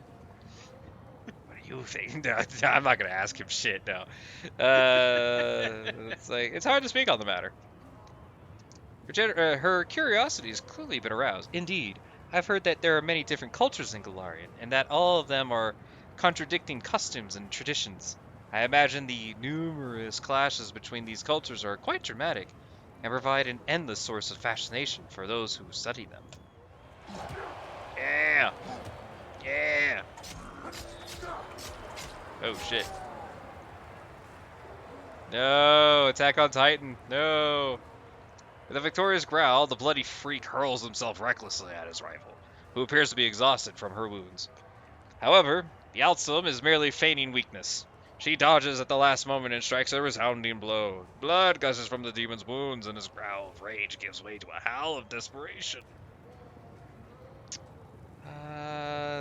do you think? No, I'm not gonna ask him shit, no. It's like, it's hard to speak on the matter. Her curiosity has clearly been aroused. Indeed, I've heard that there are many different cultures in Golarion, and that all of them are contradicting customs and traditions. I imagine the numerous clashes between these cultures are quite dramatic, and provide an endless source of fascination for those who study them. Yeah! Yeah! Oh shit. No! Attack on Titan! No! With a victorious growl, the bloody freak hurls himself recklessly at his rival, who appears to be exhausted from her wounds. However, the Altsum is merely feigning weakness. She dodges at the last moment and strikes a resounding blow. Blood gushes from the demon's wounds, and his growl of rage gives way to a howl of desperation.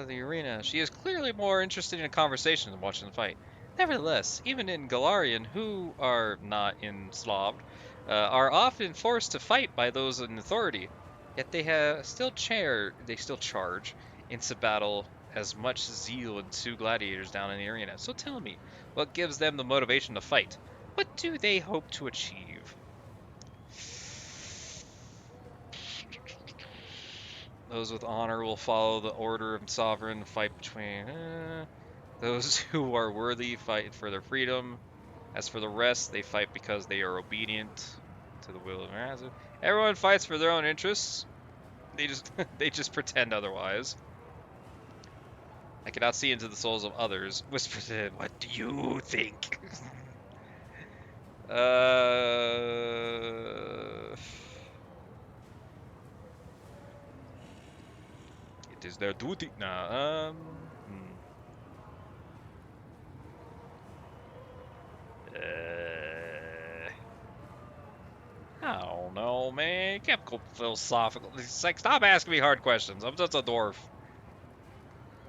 The arena. She is clearly more interested in a conversation than watching the fight. Nevertheless, even in Galarian, who are not in Slav, are often forced to fight by those in authority. Yet they still charge into battle as much zeal as two gladiators down in the arena. So tell me, what gives them the motivation to fight? What do they hope to achieve? Those with honor will follow the order of sovereign, fight between. Those who are worthy fight for their freedom. As for the rest, they fight because they are obedient to the will of Master. Everyone fights for their own interests. They just they just pretend otherwise. I cannot see into the souls of others. Whisper to him, what do you think? It is their duty. Nah, I don't know, man. You can't go philosophical. It's like, stop asking me hard questions. I'm just a dwarf.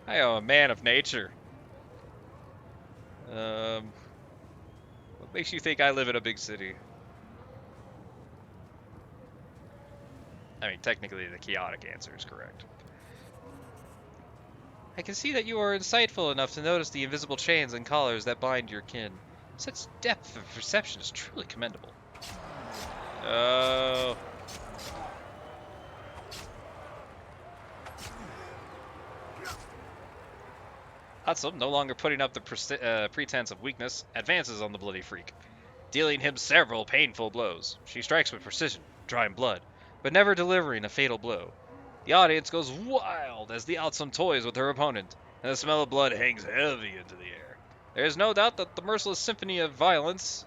I am a man of nature. What makes you think I live in a big city? I mean, technically, the chaotic answer is correct. I can see that you are insightful enough to notice the invisible chains and collars that bind your kin. Such depth of perception is truly commendable. Oh. Hatsum, no longer putting up the pretense of weakness, advances on the bloody freak, dealing him several painful blows. She strikes with precision, drawing blood, but never delivering a fatal blow. The audience goes wild as the Hatsum toys with her opponent, and the smell of blood hangs heavy into the air. There is no doubt that the merciless symphony of violence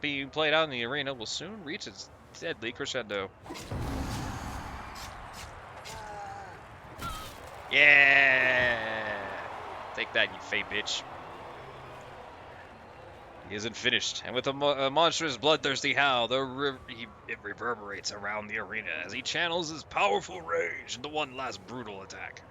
being played out in the arena will soon reach its deadly crescendo. Yeah! Take that, you fey bitch. He isn't finished, and with a monstrous, bloodthirsty howl, it reverberates around the arena as he channels his powerful rage into one last brutal attack.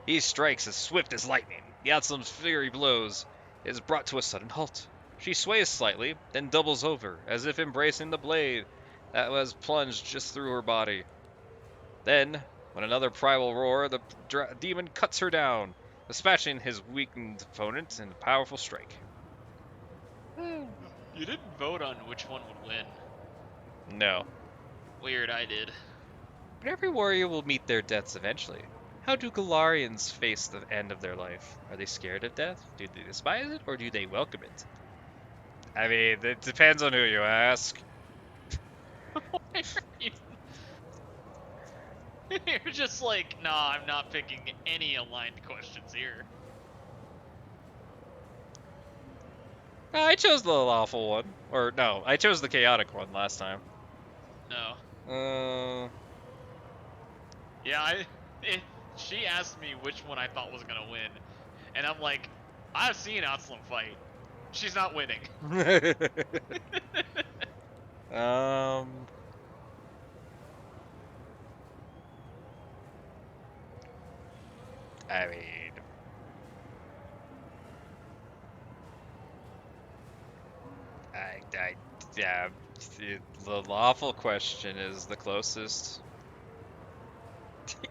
He strikes as swift as lightning. Yatsum's fury blows is brought to a sudden halt. She sways slightly, then doubles over, as if embracing the blade that was plunged just through her body. Then, with another primal roar, the demon cuts her down, dispatching his weakened opponent in a powerful strike. You didn't vote on which one would win. No. Weird, I did. But every warrior will meet their deaths eventually. How do Galarians face the end of their life? Are they scared of death? Do they despise it, or do they welcome it? I mean, it depends on who you ask. You're just like, nah, I'm not picking any aligned questions here. I chose the lawful one. Or, no, I chose the chaotic one last time. No. Yeah, she asked me which one I thought was gonna win, and I'm like, I've seen Absalom fight. She's not winning. I mean, yeah, the lawful question is the closest.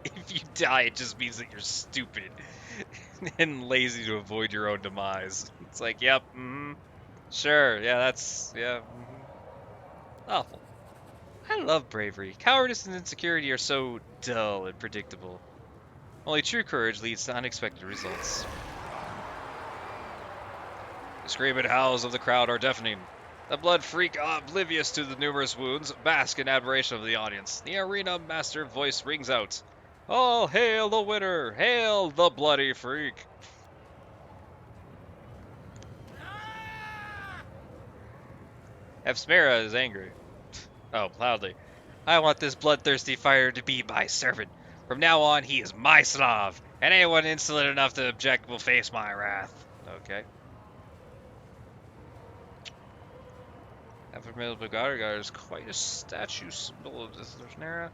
If you die, it just means that you're stupid and lazy to avoid your own demise. It's like, yep, sure, yeah, awful. I love bravery. Cowardice and insecurity are so dull and predictable. Only true courage leads to unexpected results. The screaming howls of the crowd are deafening. The blood freak, oblivious to the numerous wounds, bask in admiration of the audience. The arena master voice rings out, "All hail the winner! Hail the bloody freak!" Efsmera is angry. Oh, loudly. "I want this bloodthirsty fighter to be my servant. From now on, he is my Slav, and anyone insolent enough to object will face my wrath." Okay. After Guard is quite a statue symbol of this Nera.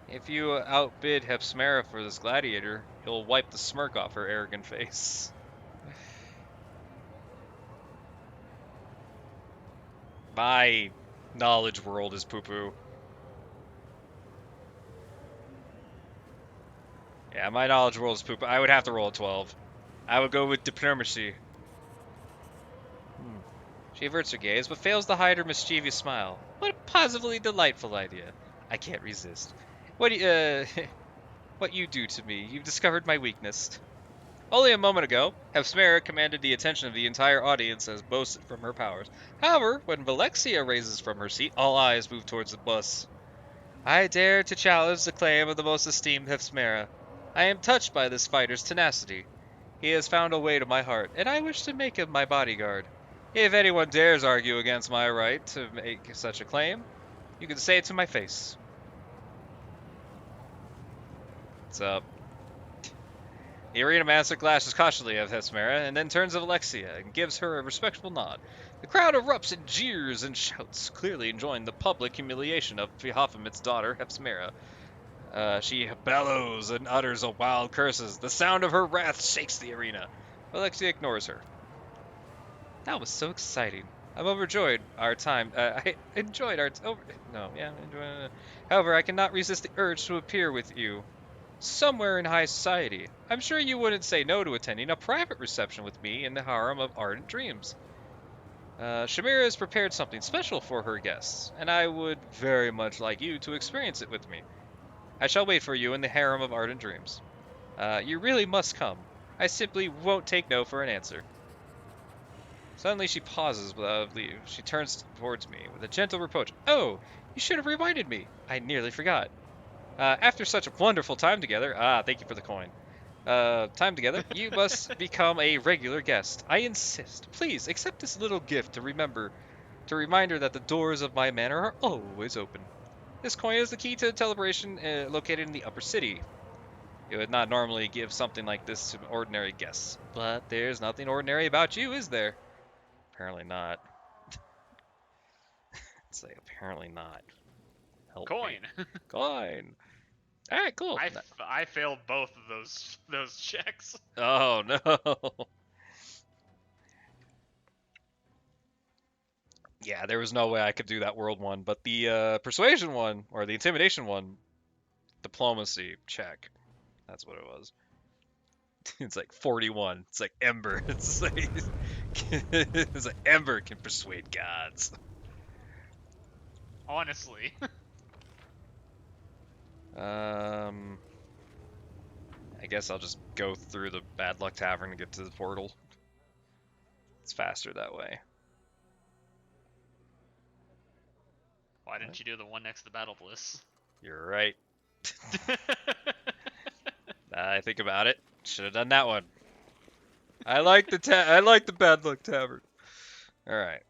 If you outbid Hepsmera for this gladiator, he'll wipe the smirk off her arrogant face. My knowledge world is poo-poo. Yeah, my knowledge world is poo-poo. I would have to roll a 12. I would go with diplomacy. She averts her gaze, but fails to hide her mischievous smile. What a positively delightful idea. I can't resist. What you do to me. You've discovered my weakness. Only a moment ago, Hepsmera commanded the attention of the entire audience as boasted from her powers. However, when Valexia raises from her seat, all eyes move towards the bus. I dare to challenge the claim of the most esteemed Hepsmera. I am touched by this fighter's tenacity. He has found a way to my heart, and I wish to make him my bodyguard. If anyone dares argue against my right to make such a claim, you can say it to my face. What's up? The arena master glances cautiously at Hepsmera and then turns to Alexia and gives her a respectful nod. The crowd erupts in jeers and shouts, clearly enjoying the public humiliation of Baphomet's daughter, Hepsmera. She bellows and utters a wild curses. The sound of her wrath shakes the arena. Alexia ignores her. That was so exciting. I'm overjoyed our time. I enjoyed our. However, I cannot resist the urge to appear with you somewhere in high society. I'm sure you wouldn't say no to attending a private reception with me in the harem of ardent dreams. Shamira has prepared something special for her guests, and I would very much like you to experience it with me. I shall wait for you in the harem of ardent dreams. You really must come. I simply won't take no for an answer. Suddenly she pauses without leave. She turns towards me with a gentle reproach. Oh, you should have reminded me. I nearly forgot. After such a wonderful time together, thank you for the coin. Time together, you must become a regular guest. I insist. Please accept this little gift to reminder that the doors of my manor are always open. This coin is the key to the celebration located in the upper city. You would not normally give something like this to ordinary guests, but there's nothing ordinary about you, is there? Apparently not. It's like, apparently not. Help Coin. Me. Coin. All right, cool. I failed both of those checks. Oh no. Yeah, there was no way I could do that world one, but the persuasion one or the intimidation one, diplomacy check. That's what it was. It's like 41. It's like Ember. It's like Ember can persuade gods. Honestly. I guess I'll just go through the Bad Luck Tavern to get to the portal. It's faster that way. Why didn't you do the one next to the Battle Bliss? You're right. I think about it. Should have done that one. I like the Bad Luck Tavern. All right.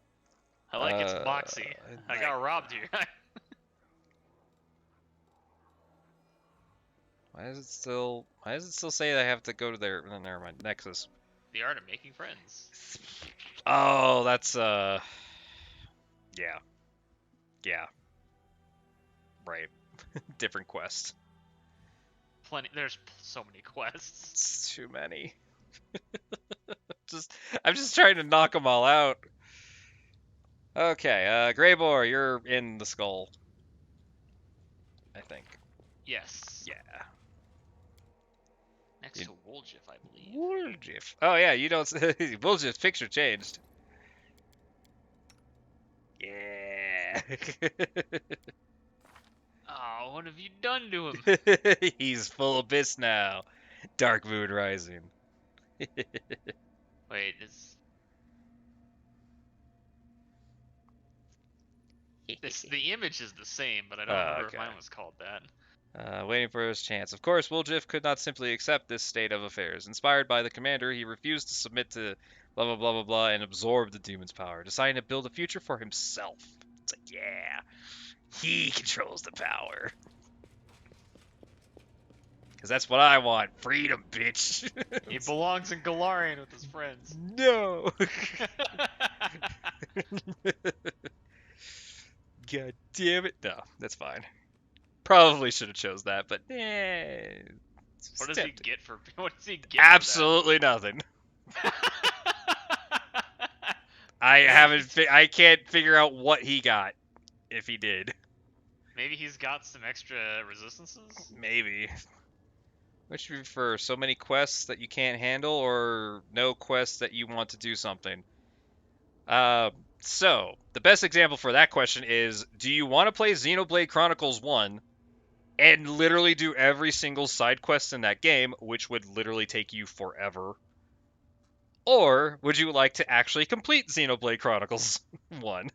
I like its boxy. I got robbed here. Why does it still say I have to go to their? Oh, never mind. Nexus. The art of making friends. Oh, that's yeah. Yeah. Right. Different quest. There's so many quests. It's too many. I'm just trying to knock them all out. Okay, Greybor, you're in the skull. I think. Yes. Yeah. Next to Woljif, I believe. Woljif. Oh yeah, you don't. Woljif's picture changed. Yeah. Oh, what have you done to him? He's full abyss now. Dark Moon Rising. Wait, the image is the same, but I don't remember if mine was called that. Waiting for his chance. Of course, Woljif could not simply accept this state of affairs. Inspired by the commander, he refused to submit to blah blah blah blah blah and absorb the demon's power, deciding to build a future for himself. It's like, yeah, he controls the power. Because that's what I want. Freedom, bitch. He belongs in Galarian with his friends. No. God damn it. No, that's fine. Probably should have chose that, but What does he get for? What does he get Absolutely nothing. for that? I can't figure out what he got, if he did. Maybe he's got some extra resistances. Maybe. Which do you prefer? So many quests that you can't handle, or no quests that you want to do something? So, the best example for that question is, do you want to play Xenoblade Chronicles 1 and literally do every single side quest in that game, which would literally take you forever? Or would you like to actually complete Xenoblade Chronicles 1?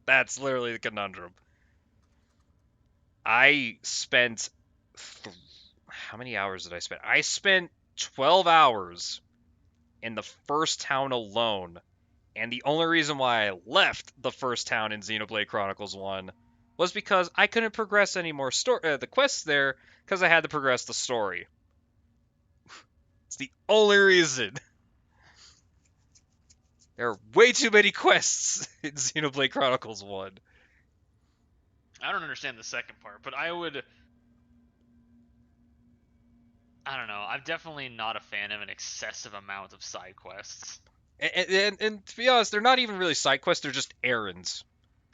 That's literally the conundrum. I spent... How many hours did I spend? I spent 12 hours in the first town alone. And the only reason why I left the first town in Xenoblade Chronicles 1 was because I couldn't progress any more the quests there because I had to progress the story. It's the only reason. There are way too many quests in Xenoblade Chronicles 1. I don't understand the second part, but I don't know. I'm definitely not a fan of an excessive amount of side quests. And to be honest, they're not even really side quests, they're just errands.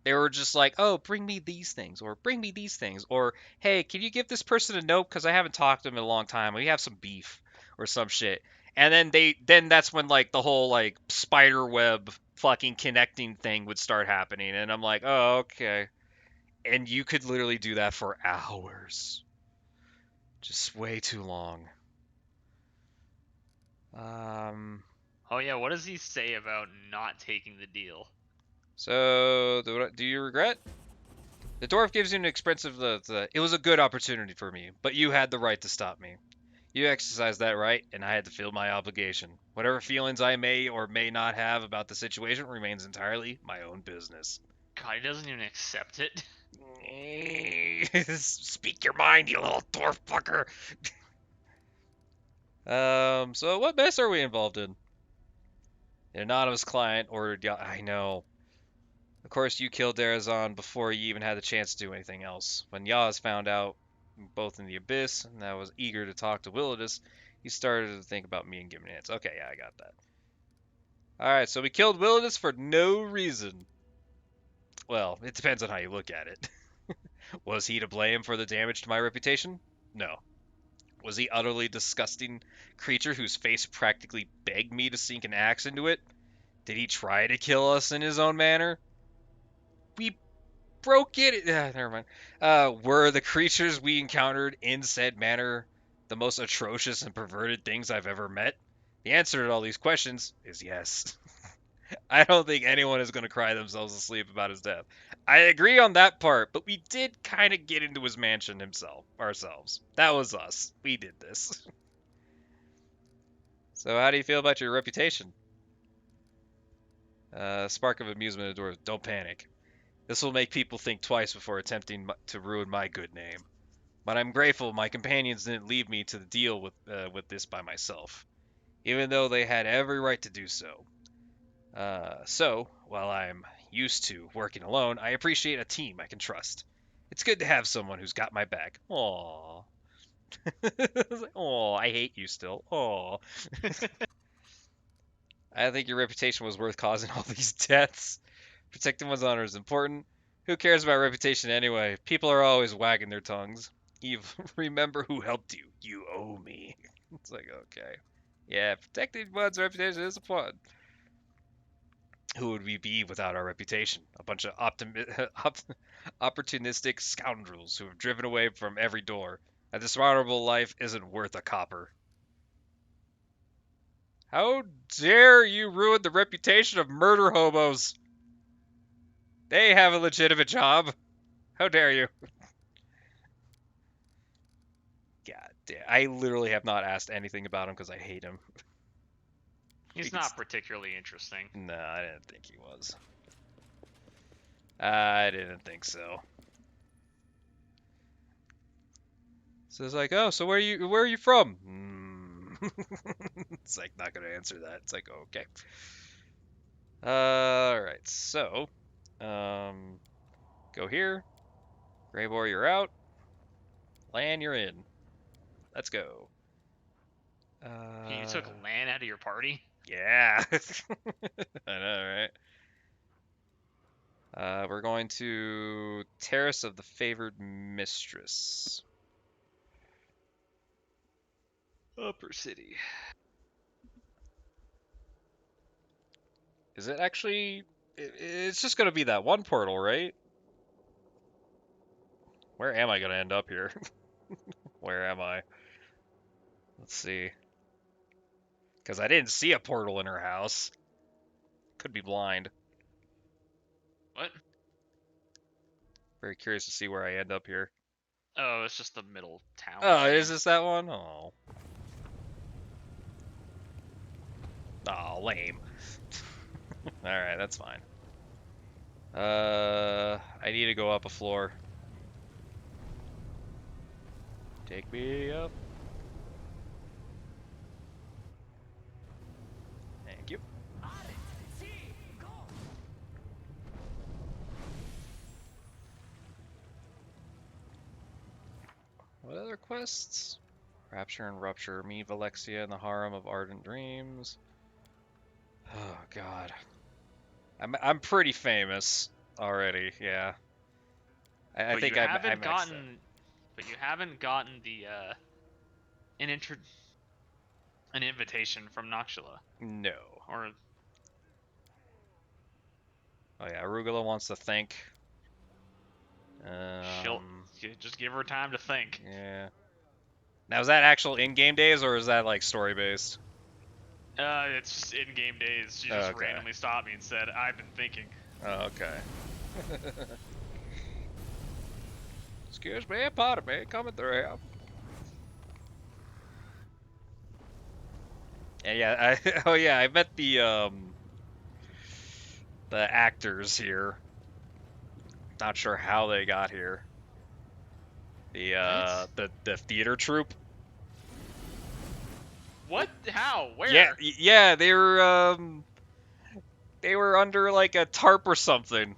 They were just like, oh, bring me these things, or bring me these things, or hey, can you give this person a note because I haven't talked to them in a long time. We have some beef or some shit. And then that's when like the whole like spider web fucking connecting thing would start happening, and I'm like, oh, okay. And you could literally do that for hours, just way too long. Oh yeah, what does he say about not taking the deal? So do you regret? The dwarf gives you an expensive it was a good opportunity for me, but you had the right to stop me. You exercised that right, and I had to feel my obligation. Whatever feelings I may or may not have about the situation remains entirely my own business. God, he doesn't even accept it. Speak your mind, you little dwarf fucker. So what mess are we involved in? An anonymous client ordered I know. Of course, you killed Darazan before you even had the chance to do anything else. When Yaz found out, both in the Abyss, and I was eager to talk to Willidus, he started to think about me and giving hints. Okay, yeah, I got that. Alright, so we killed Willidus for no reason. Well, it depends on how you look at it. Was he to blame for the damage to my reputation? No. Was he utterly disgusting creature whose face practically begged me to sink an axe into it? Did he try to kill us in his own manner? We broke it. Never mind. Were the creatures we encountered in said manner the most atrocious and perverted things I've ever met? The answer to all these questions is yes. I don't think anyone is going to cry themselves asleep about his death. I agree on that part, but we did kind of get into his mansion ourselves. That was us. We did this. So how do you feel about your reputation? Spark of amusement adores. Don't panic. This will make people think twice before attempting to ruin my good name. But I'm grateful my companions didn't leave me to deal with this by myself, even though they had every right to do so. So, while I'm used to working alone, I appreciate a team I can trust. It's good to have someone who's got my back. Aww. Aww, I hate you still. Aww. I think your reputation was worth causing all these deaths. Protecting one's honor is important. Who cares about reputation anyway? People are always wagging their tongues. Eve, remember who helped you. You owe me. It's like, okay. Yeah, protecting one's reputation is important. Who would we be without our reputation? A bunch of opportunistic scoundrels who have driven away from every door. A dishonorable life isn't worth a copper. How dare you ruin the reputation of murder hobos? They have a legitimate job. How dare you? God damn. I literally have not asked anything about him because I hate him. He's not particularly interesting. No, I didn't think he was. I didn't think so. So it's like, oh, so where are you from? It's like not gonna answer that. It's like, okay. Alright, so Go here. Grey Boar, you're out. Lan, you're in. Let's go. You took Lan out of your party? Yeah. I know, right? We're going to Terrace of the Favored Mistress. Upper City. Is it actually... It's just going to be that one portal, right? Where am I going to end up here? Where am I? Let's see. Because I didn't see a portal in her house. Could be blind. What? Very curious to see where I end up here. Oh, it's just the middle town. Oh, is thing. this that one? Oh. Oh, lame. Alright, that's fine. I need to go up a floor. Take me up. Thank you. What other quests? Rapture and Rupture. Meet Valexia in the Harem of Ardent Dreams. Oh, God. I'm pretty famous already, yeah. I But think you I haven't maxed gotten. it. But you haven't gotten the an an invitation from Noxula. No. Or Oh yeah, Arugula wants to think. she'll just give her time to think. Yeah. Now is that actual in-game days or is that like story-based? It's just in-game days. She Oh, just okay. randomly stopped me and said, "I've been thinking." Oh, okay. Excuse me, pardon me, coming through. And yeah, oh yeah, I met the actors here. Not sure how they got here. The theater troupe. What? How? Where? Yeah, they were under like a tarp or something.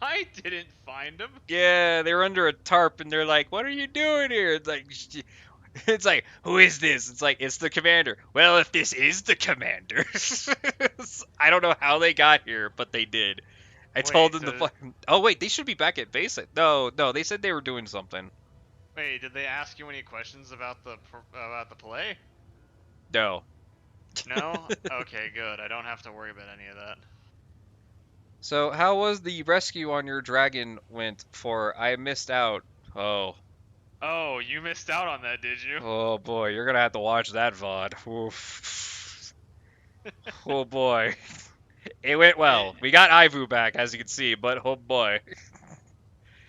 I didn't find them. Yeah, they were under a tarp and they're like, "What are you doing here?" It's like, "Who is this?" It's like, "It's the commander." Well, if this is the commander, I don't know how they got here, but they did. I told them to fucking. Oh wait, they should be back at base. No, they said they were doing something. Wait, did they ask you any questions about the play? No. No? Okay, good. I don't have to worry about any of that. So how was the rescue on your dragon went for? I missed out. Oh. Oh, you missed out on that, did you? Oh boy, you're gonna have to watch that VOD. Oof. Oh boy. It went well. We got Ivu back, as you can see, but oh boy.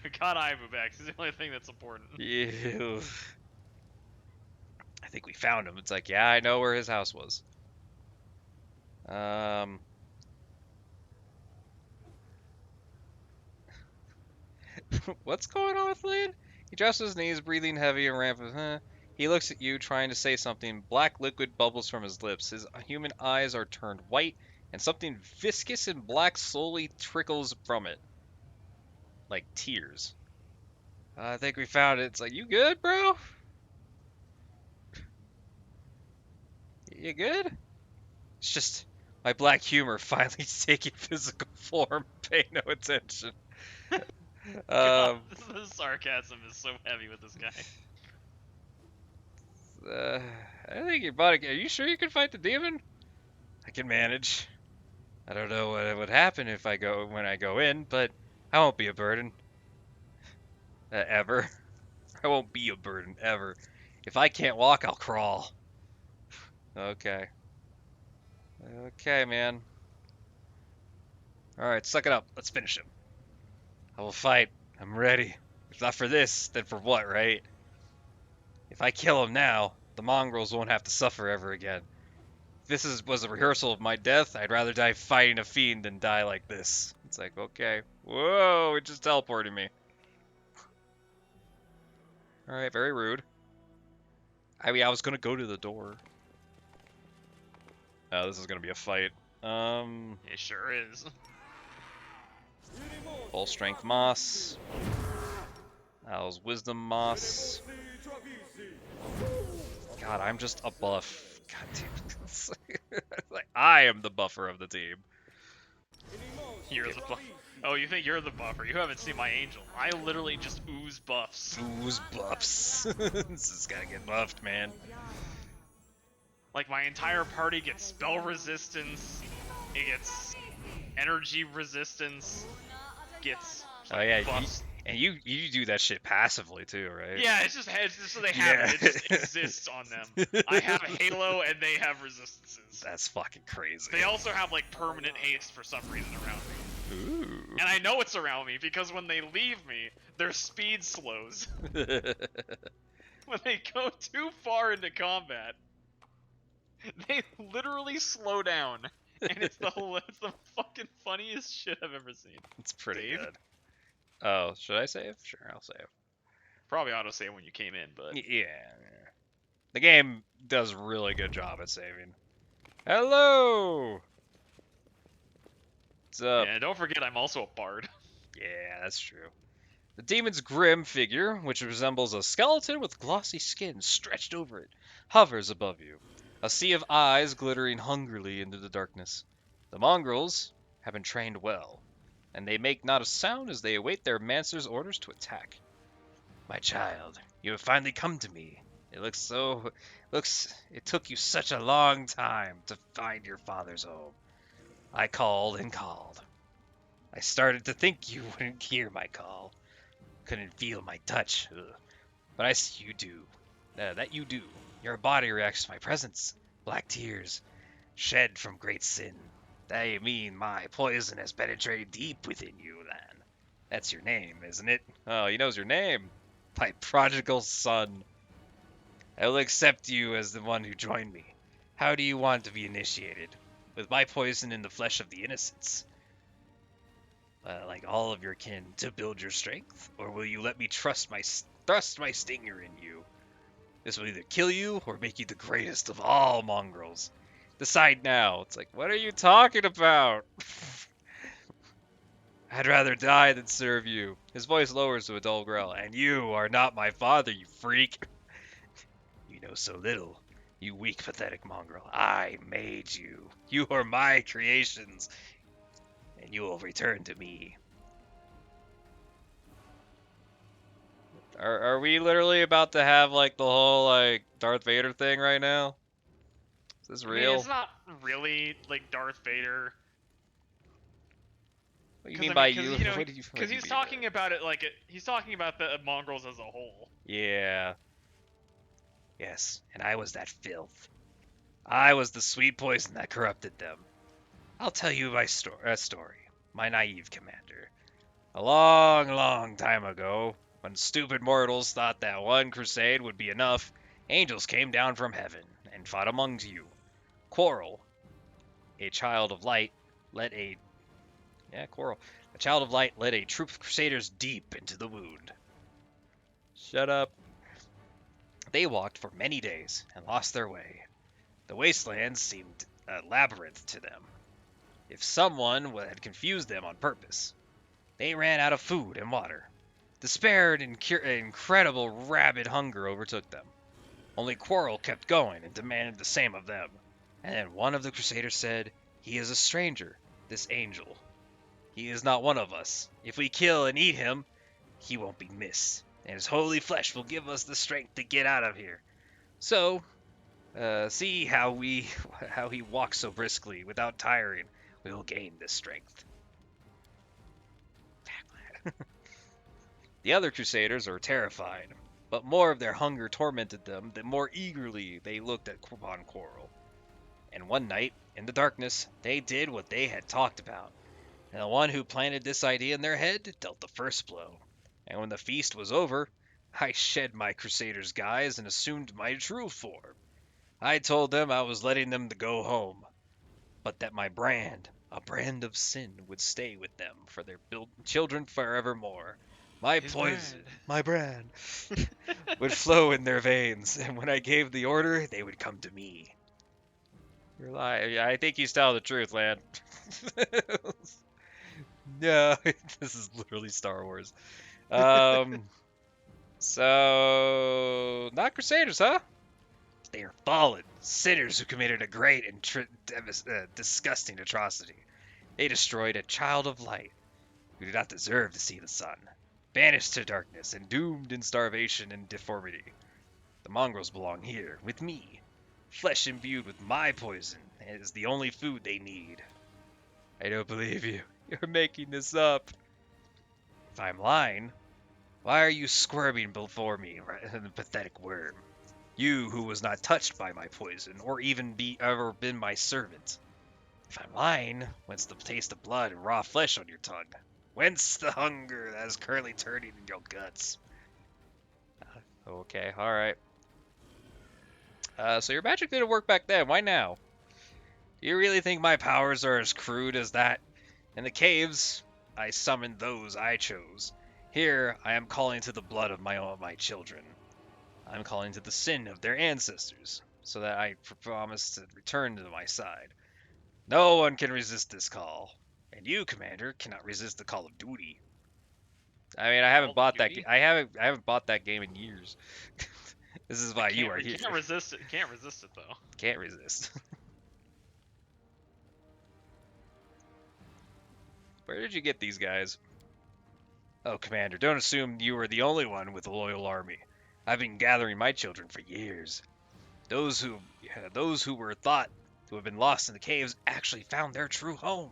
We got Ivu back. It's the only thing that's important. Ew. I think we found him. It's like, yeah, I know where his house was. What's going on with Lynn? He drops his knees, breathing heavy and rampant. He looks at you, trying to say something. Black liquid bubbles from his lips. His human eyes are turned white, and something viscous and black slowly trickles from it. Like tears. I think we found it. It's like, you good, bro? You good? It's just my black humor finally taking physical form. Pay no attention. God, the sarcasm is so heavy with this guy. I think your body. Are you sure you can fight the demon? I can manage. I don't know what would happen if when I go in, but I won't be a burden. Ever. I won't be a burden ever. If I can't walk, I'll crawl. Okay. Okay, man. Alright, suck it up. Let's finish him. I will fight. I'm ready. If not for this, then for what, right? If I kill him now, the mongrels won't have to suffer ever again. If this was a rehearsal of my death, I'd rather die fighting a fiend than die like this. It's like, okay. Whoa, it just teleported me. Alright, very rude. I mean, I was gonna go to the door. Oh, this is gonna be a fight. It sure is. Full strength moss. Al's wisdom moss. God, I'm just a buff. God damn it. Like, I am the buffer of the team. You're the buff. Oh, you think you're the buffer? You haven't seen my angel. I literally just ooze buffs. Ooze buffs. This is gotta get buffed, man. Like, my entire party gets spell resistance, it gets energy resistance, gets Oh like, yeah, buffs. and you do that shit passively too, right? Yeah, it's just so they have it. It just exists on them. I have Halo and they have resistances. That's fucking crazy. They also have like permanent haste for some reason around me. Ooh. And I know it's around me because when they leave me, their speed slows. When they go too far into combat, they literally slow down. And it's the fucking funniest shit I've ever seen. It's pretty Dave? good. Oh, should I save? Sure, I'll save. Probably autosave when you came in, but Yeah. The game does a really good job at saving. Hello! What's up? yeah, don't forget I'm also a bard. Yeah, that's true. The demon's grim figure, which resembles a skeleton with glossy skin stretched over it, hovers above you, a sea of eyes glittering hungrily into the darkness. The mongrels have been trained well, and they make not a sound as they await their master's orders to attack. My child, you have finally come to me. It took you such a long time to find your father's home. I called and called. I started to think you wouldn't hear my call. Couldn't feel my touch. Ugh. But I see you do. That you do. Your body reacts to my presence. Black tears, shed from great sin. They mean my poison has penetrated deep within you, then. That's your name, isn't it? Oh, he knows your name. My prodigal son. I will accept you as the one who joined me. How do you want to be initiated? With my poison in the flesh of the innocents? Like all of your kin, to build your strength? Or will you let me thrust my stinger in you? This will either kill you or make you the greatest of all mongrels. Decide now. It's like, what are you talking about? I'd rather die than serve you. His voice lowers to a dull growl. And you are not my father, you freak. You know so little, you weak, pathetic mongrel. I made you. You are my creations, and you will return to me. Are we literally about to have like the whole like Darth Vader thing right now? Is this I mean, real? it's not really like Darth Vader. What do you 'Cause, mean I by mean, 'cause, you? you know, What do you? because he's talking about it like he's talking about the mongrels as a whole. Yeah. Yes, and I was that filth. I was the sweet poison that corrupted them. I'll tell you my story. My naive commander. A long, long time ago, when stupid mortals thought that one crusade would be enough, angels came down from heaven and fought among you. Quarrel, a child of light, led a Quarrel, a child of light led a troop of crusaders deep into the wound. Shut up. They walked for many days and lost their way. The wasteland seemed a labyrinth to them. If someone had confused them on purpose, they ran out of food and water. Despair and incredible rabid hunger overtook them. Only Quarrel kept going and demanded the same of them. And then one of the Crusaders said, "He is a stranger, this angel. He is not one of us. If we kill and eat him, he won't be missed, and his holy flesh will give us the strength to get out of here. So, see how he walks so briskly without tiring. We will gain this strength." The other Crusaders are terrified, but more of their hunger tormented them, the more eagerly they looked upon Quarrel. And one night, in the darkness, they did what they had talked about, and the one who planted this idea in their head dealt the first blow. And when the feast was over, I shed my Crusader's guise and assumed my true form. I told them I was letting them to go home, but that my brand, a brand of sin, would stay with them for their children forevermore. My His poison, brand. my brand, would flow in their veins, and when I gave the order, they would come to me. You're lying. I think he's telling the truth, lad. No, this is literally Star Wars. Um, so not Crusaders, huh? They are fallen sinners who committed a great and disgusting atrocity. They destroyed a child of light who did not deserve to see the sun, banished to darkness and doomed in starvation and deformity. The mongrels belong here with me. Flesh imbued with my poison is the only food they need. I don't believe you. You're making this up. If I'm lying, why are you squirming before me, pathetic worm? You who was not touched by my poison, or even ever been my servant. If I'm lying, whence the taste of blood and raw flesh on your tongue? Whence the hunger that is currently turning in your guts? Okay, alright. So your magic didn't work back then, why now? Do you really think my powers are as crude as that? In the caves, I summoned those I chose. Here, I am calling to the blood of my children. I'm calling to the sin of their ancestors, so that I promise to return to my side. No one can resist this call, and you, Commander, cannot resist the call of duty. I mean, I Call haven't of bought that. Duty? I haven't bought that game in years. This is why you are here. Can't resist it. Can't resist it though. Can't resist. Where did you get these guys? Oh, Commander, don't assume you are the only one with a loyal army. I've been gathering my children for years. Those who were thought to have been lost in the caves actually found their true home.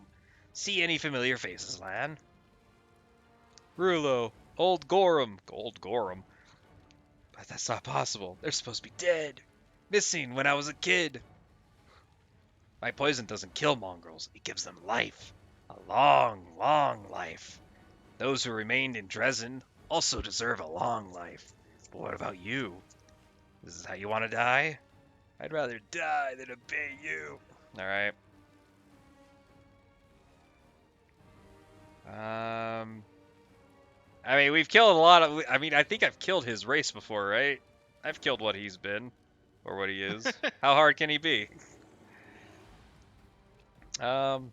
See any familiar faces, lad? Rulo, Old Gorham. Old Gorham? But that's not possible. They're supposed to be dead. Missing when I was a kid. My poison doesn't kill mongrels. It gives them life. A long, long life. Those who remained in Dresden also deserve a long life. But what about you? This is how you want to die? I'd rather die than obey you. Alright. I mean, we've killed a lot of... I mean, I think I've killed his race before, right? I've killed what he's been. Or what he is. How hard can he be? Land,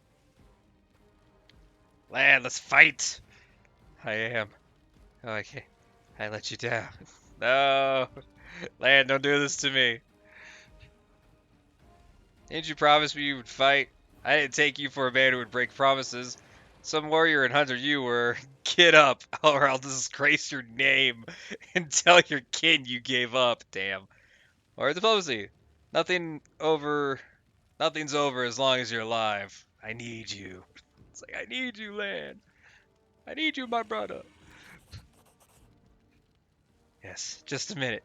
let's fight! I am. Oh, I can't. I let you down. No! Land, don't do this to me. Didn't you promise me you would fight? I didn't take you for a man who would break promises. Some warrior and hunter you were. Get up, or I'll disgrace your name and tell your kin you gave up. Damn. Or diplomacy. Nothing's over as long as you're alive. I need you. It's like, I need you, Lan. I need you, my brother. Yes, just a minute.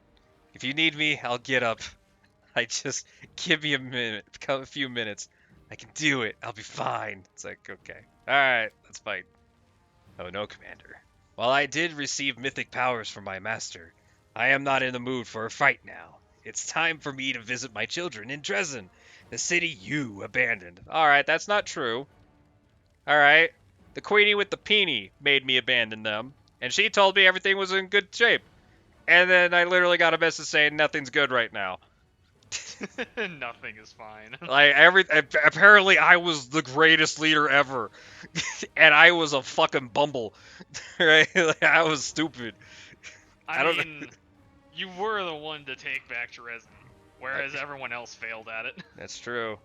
If you need me, I'll get up. Give me a minute, a few minutes. I can do it. I'll be fine. It's like, okay. Alright, let's fight. Oh no, Commander. While I did receive mythic powers from my master, I am not in the mood for a fight now. It's time for me to visit my children in Dresden, the city you abandoned. Alright, that's not true. Alright. The queenie with the peenie made me abandon them, and she told me everything was in good shape. And then I literally got a message saying nothing's good right now. Nothing is fine. Like apparently I was the greatest leader ever, and I was a fucking bumble, right? Like, I was stupid. I mean, you were the one to take back Dresden, whereas everyone else failed at it. That's true.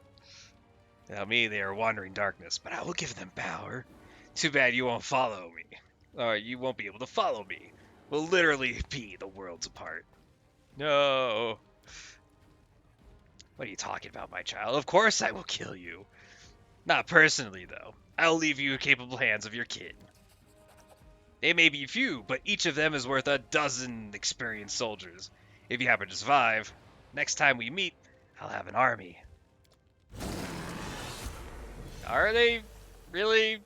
Now me, they are wandering darkness, but I will give them power. Too bad you won't follow me. Or you won't be able to follow me. We'll literally be the worlds apart. No. What are you talking about, my child? Of course I will kill you. Not personally, though. I'll leave you in capable hands of your kin. They may be few, but each of them is worth a dozen experienced soldiers. If you happen to survive, next time we meet, I'll have an army. Are they really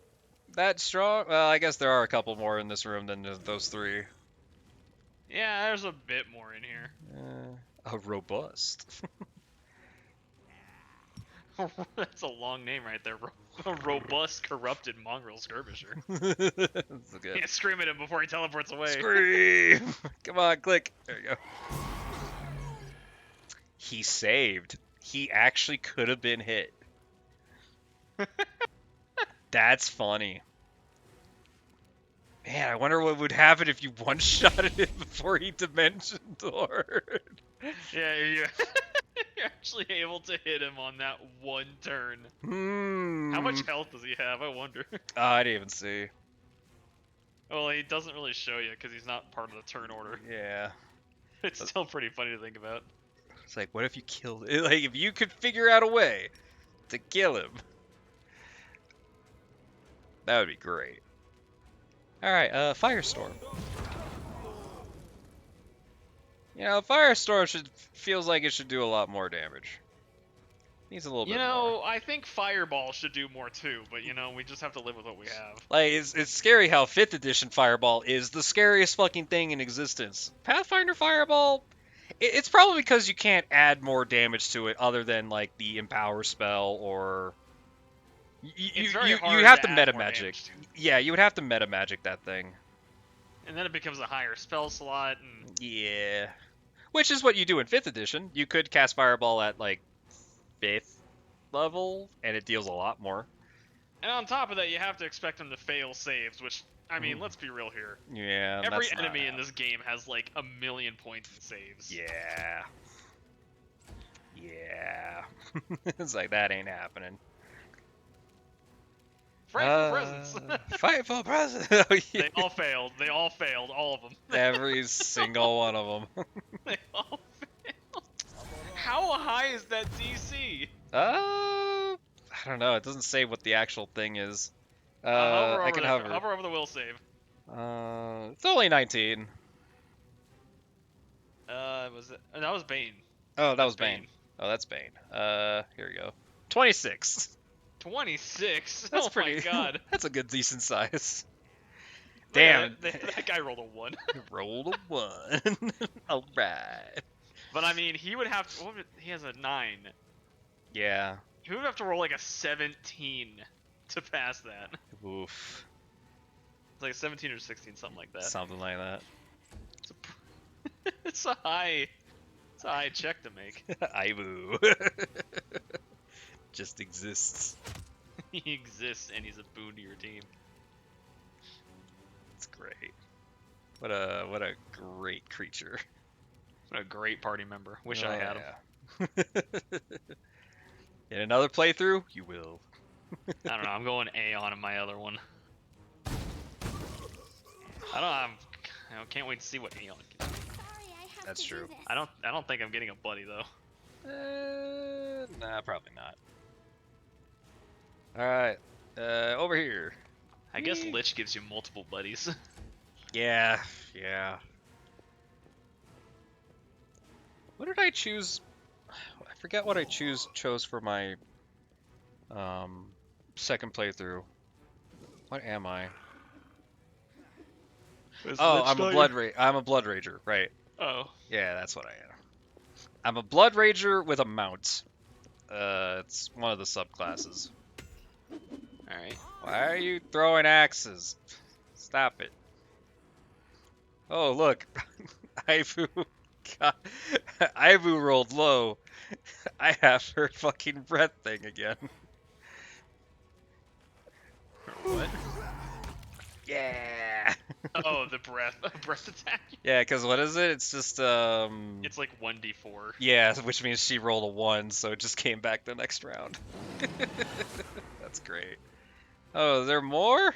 that strong? Well, I guess there are a couple more in this room than those three. Yeah, there's a bit more in here. A robust. That's a long name right there. A robust, corrupted mongrel skirmisher. That's good. Can't scream at him before he teleports away. Scream! Come on, click. There you go. He saved. He actually could have been hit. That's funny. Man, I wonder what would happen if you one-shotted him before he dimension doored. Yeah, you're actually able to hit him on that one turn. How much health does he have? I wonder. Oh, I didn't even see. Well, he doesn't really show you because he's not part of the turn order. Yeah. It's still pretty funny to think about. It's like, what if you killed it? Like, if you could figure out a way to kill him, that would be great. Alright, Firestorm. You know, Firestorm feels like it should do a lot more damage. Needs a little bit more. I think Fireball should do more too, but we just have to live with what we have. Like, it's scary how 5th edition Fireball is the scariest fucking thing in existence. Pathfinder Fireball, it's probably because you can't add more damage to it other than, like, the Empower spell or... You have to meta magic. Yeah, you would have to meta magic that thing. And then it becomes a higher spell slot. And... Yeah. Which is what you do in 5th edition. You could cast Fireball at, like, 5th level, and it deals a lot more. And on top of that, you have to expect them to fail saves, which, I mean, let's be real here. Yeah, every enemy in this game has, like, 1,000,000 points in saves. Yeah. Yeah. It's like, that ain't happening. Frightful presence. Frightful presence. Oh, yeah. They all failed. They all failed. All of them. Every single one of them. They all failed. How high is that DC? I don't know. It doesn't say what the actual thing is. I can hover. Hover over the will save. It's only 19. Was it? That was Bane. Oh, that was Bane. Oh, that's Bane. Here we go. 26. 26? That's oh pretty. My god. That's a good decent size. Damn. That guy rolled a 1. Rolled a 1. Alright. But I mean, he would have to, he has a 9. Yeah. He would have to roll like a 17 to pass that. Oof. It's like a 17 or 16, something like that. Something like that. It's a high check to make. Aibu. Just exists. He exists and he's a boon to your team. It's great. What a great creature. What a great party member. Wish I had him. In another playthrough, you will. I don't know. I'm going Aeon in my other one. I can't wait to see what Aeon can do. That's true. I don't think I'm getting a buddy though. Nah, probably not. All right, over here. I guess Lich gives you multiple buddies. Yeah. What did I choose? I forget what I chose for my second playthrough. What am I? Oh, I'm a blood rager, right? Oh. Yeah, that's what I am. I'm a blood rager with a mount. It's one of the subclasses. Alright. Why are you throwing axes? Stop it. Oh, look. Ivu. God. Ivu rolled low. I have her fucking breath thing again. What? Yeah. Oh, the breath attack. Yeah, because what is it? It's just It's like 1d4. Yeah, which means she rolled a 1, so it just came back the next round. That's great. Oh, is there more?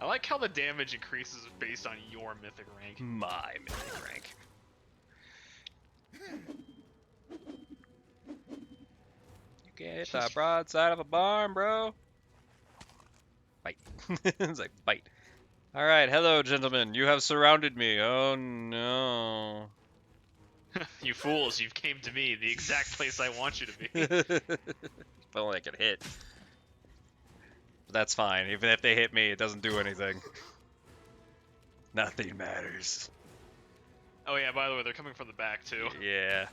I like how the damage increases based on your mythic rank. My mythic rank. You can't hit the broadside of a barn, bro. Bite. It's like, bite. Alright, hello, gentlemen. You have surrounded me. Oh, no. You fools, you've came to me, the exact place I want you to be. If only I could hit. But that's fine. Even if they hit me, it doesn't do anything. Nothing matters. Oh yeah, by the way, they're coming from the back, too. Yeah.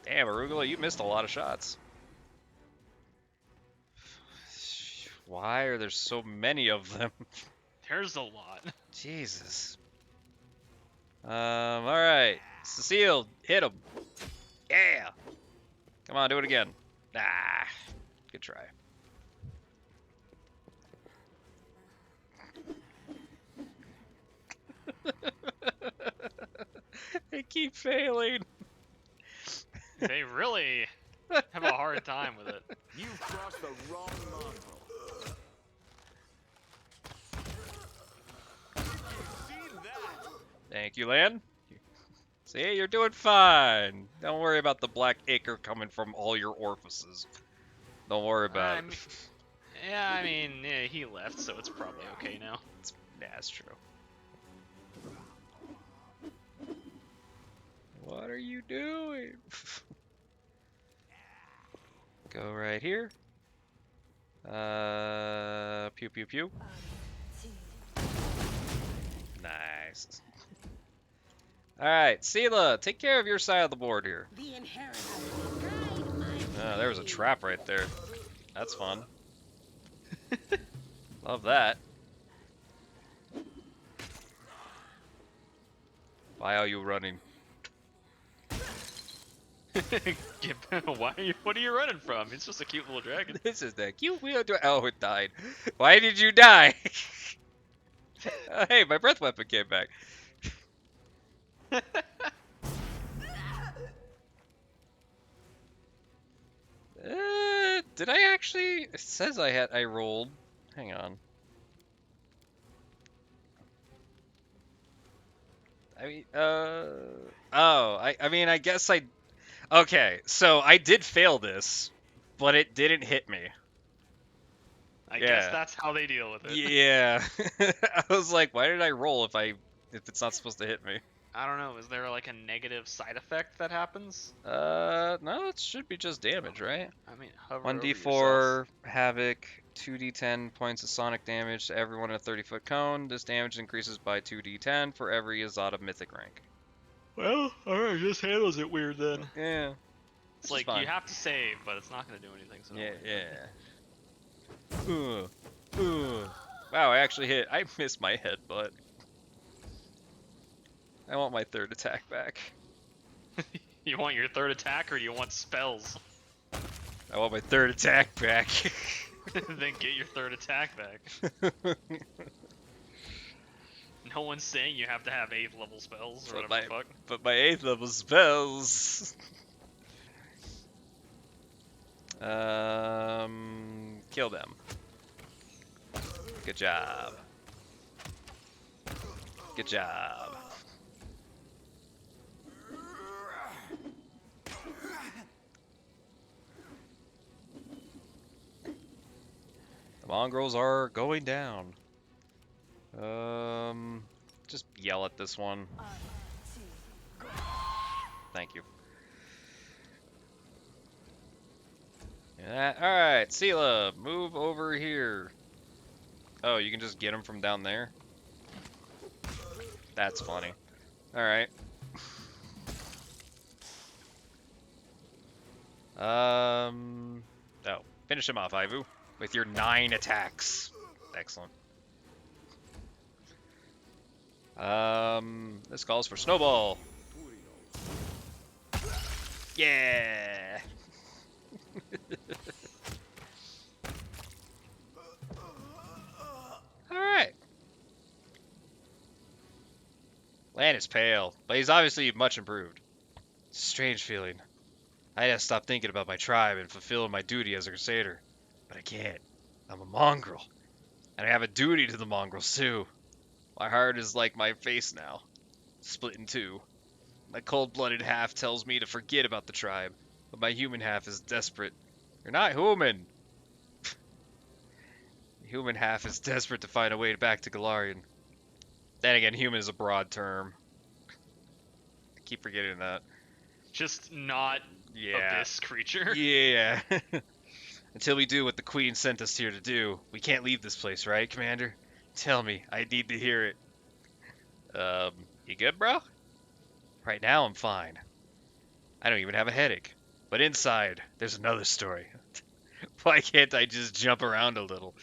Damn, Arugula, you missed a lot of shots. Why are there so many of them? There's a lot. Jesus. Alright. Cecile, hit him. Yeah! Come on, do it again. Ah. Good try. They keep failing. They really have a hard time with it. You've crossed the wrong mongrel. Seen that? Thank you, Lan. See, you're doing fine. Don't worry about the black ichor coming from all your orifices. Don't worry about it. Yeah, I mean, yeah, he left, so it's probably okay now. Yeah, that's true. What are you doing? Go right here. Pew pew pew. Nice. Alright, Sela, take care of your side of the board here. There was a trap right there. That's fun. Love that. Why are you running? What are you running from? It's just a cute little dragon. This is the cute wheel. Oh, it died. Why did you die? Hey, my breath weapon came back. Did I actually? It says I rolled. Hang on. I mean, I mean, I guess okay, so I did fail this, but it didn't hit me. I guess that's how they deal with it. Yeah. I was like, why did I roll if it's not supposed to hit me? I don't know, is there like a negative side effect that happens? No, it should be just damage, right? I mean, hover over 1d4 yourself. havoc, 2d10 points of sonic damage to everyone in a 30-foot cone. This damage increases by 2d10 for every Azad of mythic rank. Well, alright, just handles it weird then. Yeah. It's like, you have to save, but it's not gonna do anything, so... Yeah. Wow, I actually hit. I missed my headbutt. I want my third attack back. You want your third attack, or do you want spells? I want my third attack back. Then get your third attack back. No one's saying you have to have 8th level spells, or whatever the fuck. But my 8th level spells... Kill them. Good job. Good job. The mongrels are going down. Just yell at this one. Thank you. Yeah, alright, Sela, move over here. Oh, you can just get him from down there? That's funny. Alright. Oh, finish him off, Ivu, with your 9 attacks. Excellent. This calls for Snowball. Yeah! Alright. Lan is pale, but he's obviously much improved. It's a strange feeling. I had to stop thinking about my tribe and fulfill my duty as a crusader. But I can't. I'm a mongrel. And I have a duty to the mongrels too. My heart is like my face now. Split in two. My cold-blooded half tells me to forget about the tribe, but my human half is desperate. You're not human! The human half is desperate to find a way back to Galarian. Then again, human is a broad term. I keep forgetting that. Just not abyss creature. Yeah. Until we do what the Queen sent us here to do, we can't leave this place, right, Commander? Tell me, I need to hear it. You good, bro? Right now, I'm fine. I don't even have a headache. But inside, there's another story. Why can't I just jump around a little?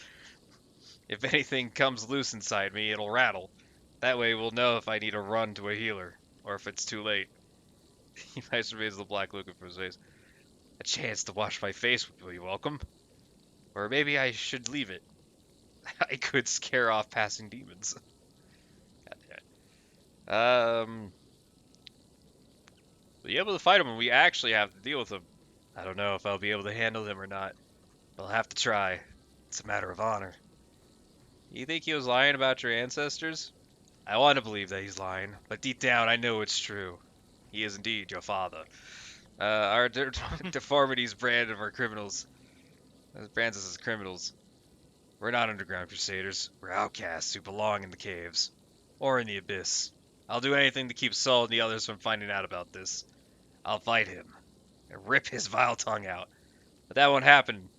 If anything comes loose inside me, it'll rattle. That way we'll know if I need to run to a healer, or if it's too late. He masturbates the black liquid from his face. A chance to wash my face will be welcome. Or maybe I should leave it. I could scare off passing demons. God damn it. Be able to fight him when we actually have to deal with him. I don't know if I'll be able to handle him or not. But I'll have to try. It's a matter of honor. You think he was lying about your ancestors? I want to believe that he's lying, but deep down I know it's true. He is indeed your father. Our deformities brand of our criminals. Brands us as criminals. We're not underground crusaders. We're outcasts who belong in the caves. Or in the abyss. I'll do anything to keep Saul and the others from finding out about this. I'll fight him. And rip his vile tongue out. But that won't happen.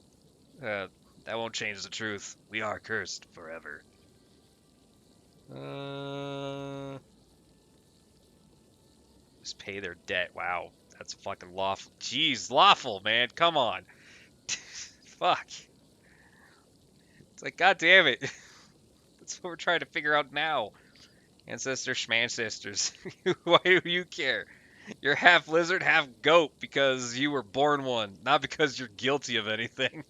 That won't change the truth. We are cursed forever. Just pay their debt. Wow. That's fucking lawful. Jeez, lawful, man. Come on. Fuck. It's like, god damn it. That's what we're trying to figure out now. Ancestor schmancestors. Why do you care? You're half lizard, half goat because you were born one, not because you're guilty of anything.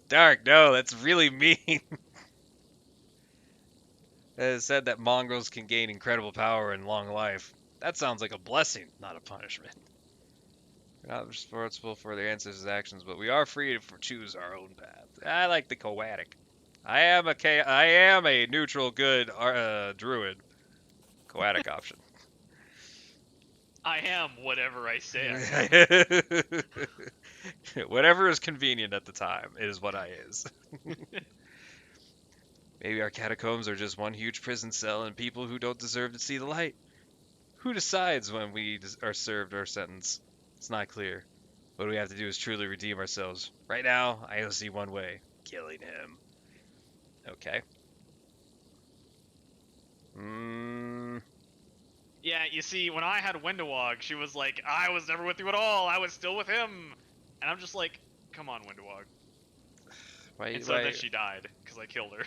Dark, no, that's really mean. It is said that mongrels can gain incredible power and long life. That sounds like a blessing, not a punishment. We're not responsible for their ancestors' actions, but we are free to choose our own path. I like the Coatic. I am a neutral good druid. Coatic option. I am whatever I say I am. Whatever is convenient at the time is what I is. Maybe our catacombs are just one huge prison cell and people who don't deserve to see the light. Who decides when we are served our sentence? It's not clear. What we have to do is truly redeem ourselves. Right now, I only see one way. Killing him. Okay. Yeah, you see, when I had Windowog, she was like, I was never with you at all, I was still with him. And I'm just like, come on, Windowog. And so then she died, because I killed her.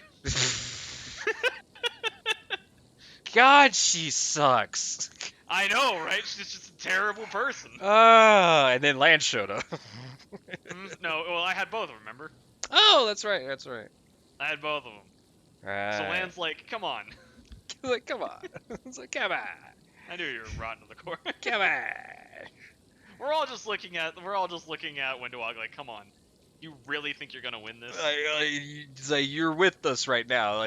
God, she sucks. I know, right? She's just a terrible person. And then Lance showed up. No, well, I had both, remember? Oh, that's right, that's right. I had both of them. Right. So Lan's like, come on. Like, come on. It's like, come on. I knew you were rotten to the core. Come on. We're all just looking at Windowog like, come on. You really think you're gonna win this? You're with us right now.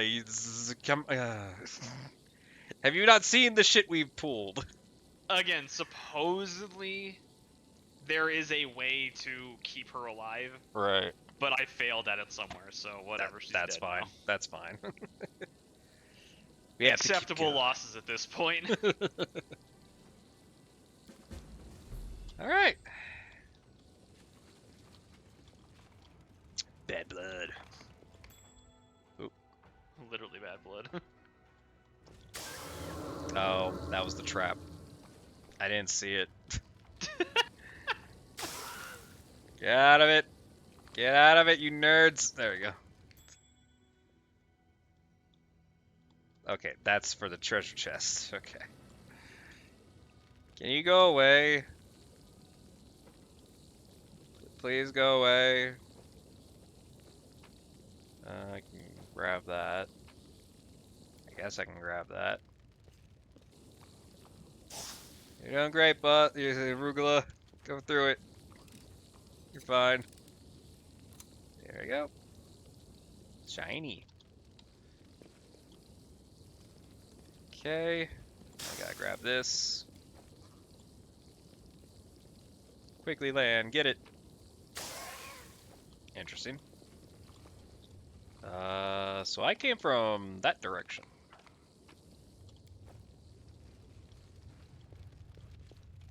Have you not seen the shit we've pulled? Again, supposedly there is a way to keep her alive. Right. But I failed at it somewhere, so whatever. That's dead fine. now. That's fine. Acceptable losses at this point. All right. Bad blood. Oop. Literally bad blood. Oh, that was the trap. I didn't see it. Get out of it. Get out of it, you nerds. There we go. Okay, that's for the treasure chest. Okay. Can you go away? Please go away. I can grab that. I guess I can grab that. You're doing great, bud. You're arugula. Go through it. You're fine. There we go. Shiny. Okay. I gotta grab this. Quickly land. Get it. Interesting. So I came from that direction.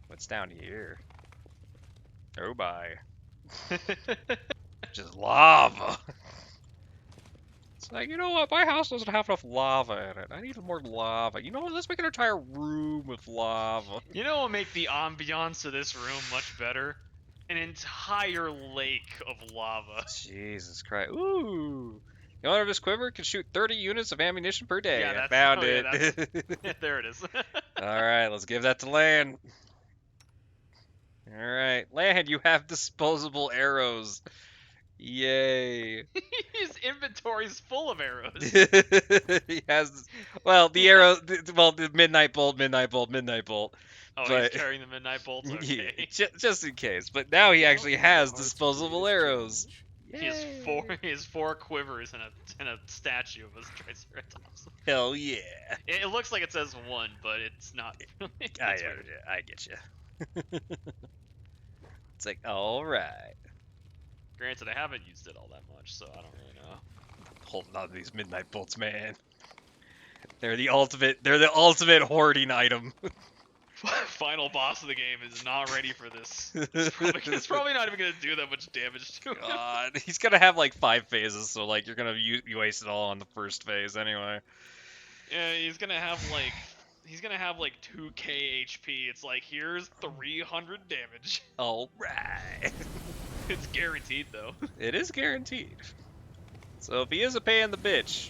What's down here? Oh, bye. Just lava. It's like, you know what? My house doesn't have enough lava in it. I need more lava. You know what? Let's make an entire room with lava. You know what will make the ambiance of this room much better? An entire lake of lava. Jesus Christ. Ooh. The owner of this quiver can shoot 30 units of ammunition per day. Yeah, I found it. Yeah, there it is. Alright, let's give that to Lan. Alright. Lan, you have disposable arrows. Yay. His inventory's full of arrows. He has, well, the arrow, well, the midnight bolt, midnight bolt, midnight bolt. Oh, he's But carrying the midnight bolts. yeah, Okay. just in case. But now he actually Welcome to the has heart's disposable greatest arrows. challenge. Yay. He has four quivers and a statue of a Triceratops. Hell yeah. It looks like it says one, but it's not. It's weird. I get you. It's like, all right. Granted, I haven't used it all that much, so I don't really know. Holding on to these midnight bolts, man. They're the ultimate hoarding item. Final boss of the game is not ready for this. It's probably not even gonna do that much damage to him. God, he's gonna have like 5 phases, so like you're gonna you waste it all on the first phase anyway. Yeah, he's gonna have like 2k HP. It's like, here's 300 damage. All right. It's guaranteed though. It is guaranteed. So if he is a pain in the bitch,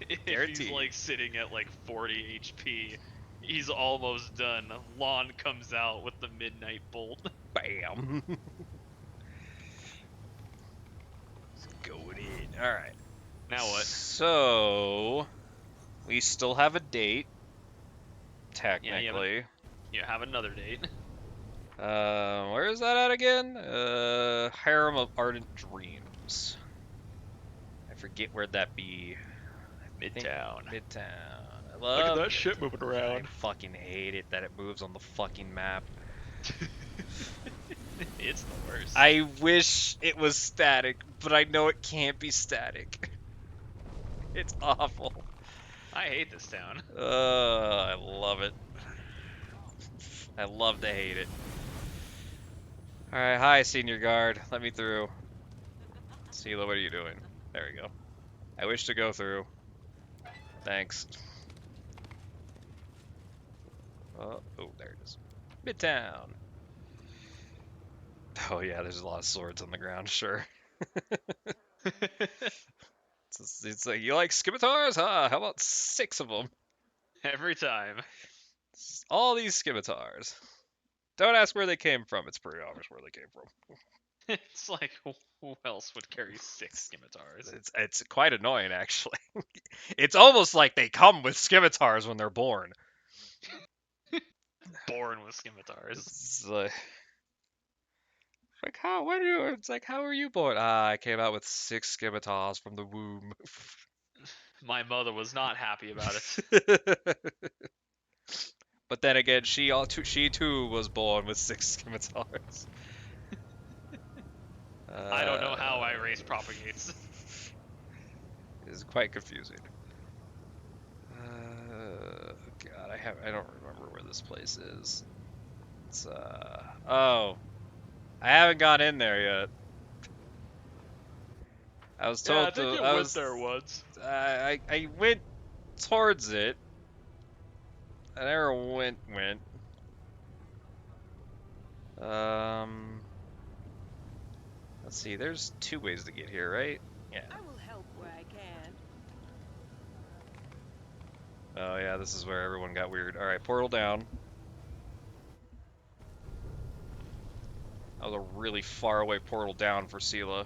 If guaranteed. he's like sitting at like 40 HP, he's almost done. Lon comes out with the midnight bolt. Bam. It's going in. All right. Now what? So we still have a date, technically. You have another date. Where is that at again? Harem of Ardent Dreams. I forget where'd that be. Midtown. Midtown. I Look love at that it. shit moving I around. fucking hate it that it moves on the fucking map. It's the worst. I wish it was static, but I know it can't be static. It's awful. I hate this town. I love it. I love to hate it. Alright, hi, senior guard. Let me through. Sela, what are you doing? There we go. I wish to go through. Thanks. Oh, there it is. Midtown. Oh yeah, there's a lot of swords on the ground, sure. It's like, you like scimitars? Huh? How about 6 of them? Every time. All these scimitars. Don't ask where they came from. It's pretty obvious where they came from. It's like, who else would carry 6 scimitars? It's quite annoying, actually. It's almost like they come with scimitars when they're born. Born with scimitars. It's like how? When you? It's like, how were you born? I came out with 6 scimitars from the womb. My mother was not happy about it. But then again, she too was born with 6 scimitars. I don't know how I race propagates. It's quite confusing. God, I don't remember where this place is. It's oh, I haven't got in there yet. I was told I think you went there once. I went towards it. I never went. Let's see. There's 2 ways to get here, right? Yeah. I will help where I can. Oh yeah, this is where everyone got weird. All right, portal down. That was a really far away portal down for Sela.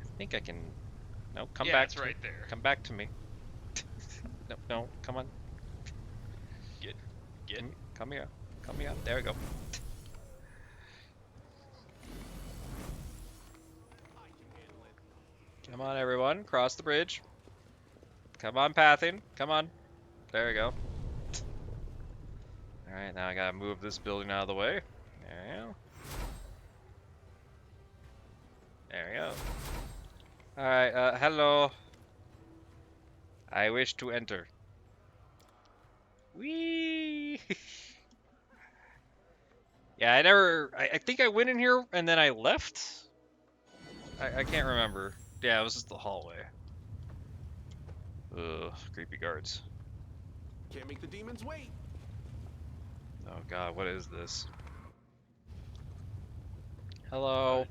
I think I can. No, come back. It's right there. Come back to me. No, come on. Get. Come here. Come here. There we go. Come on, everyone. Cross the bridge. Come on, pathing. Come on. There we go. Alright, now I gotta move this building out of the way. There we go. There we go. Alright, hello. I wish to enter. Whee! Yeah, I think I went in here and then I left? I can't remember. Yeah, it was just the hallway. Ugh, creepy guards. Can't make the demons wait. Oh god, what is this? Hello.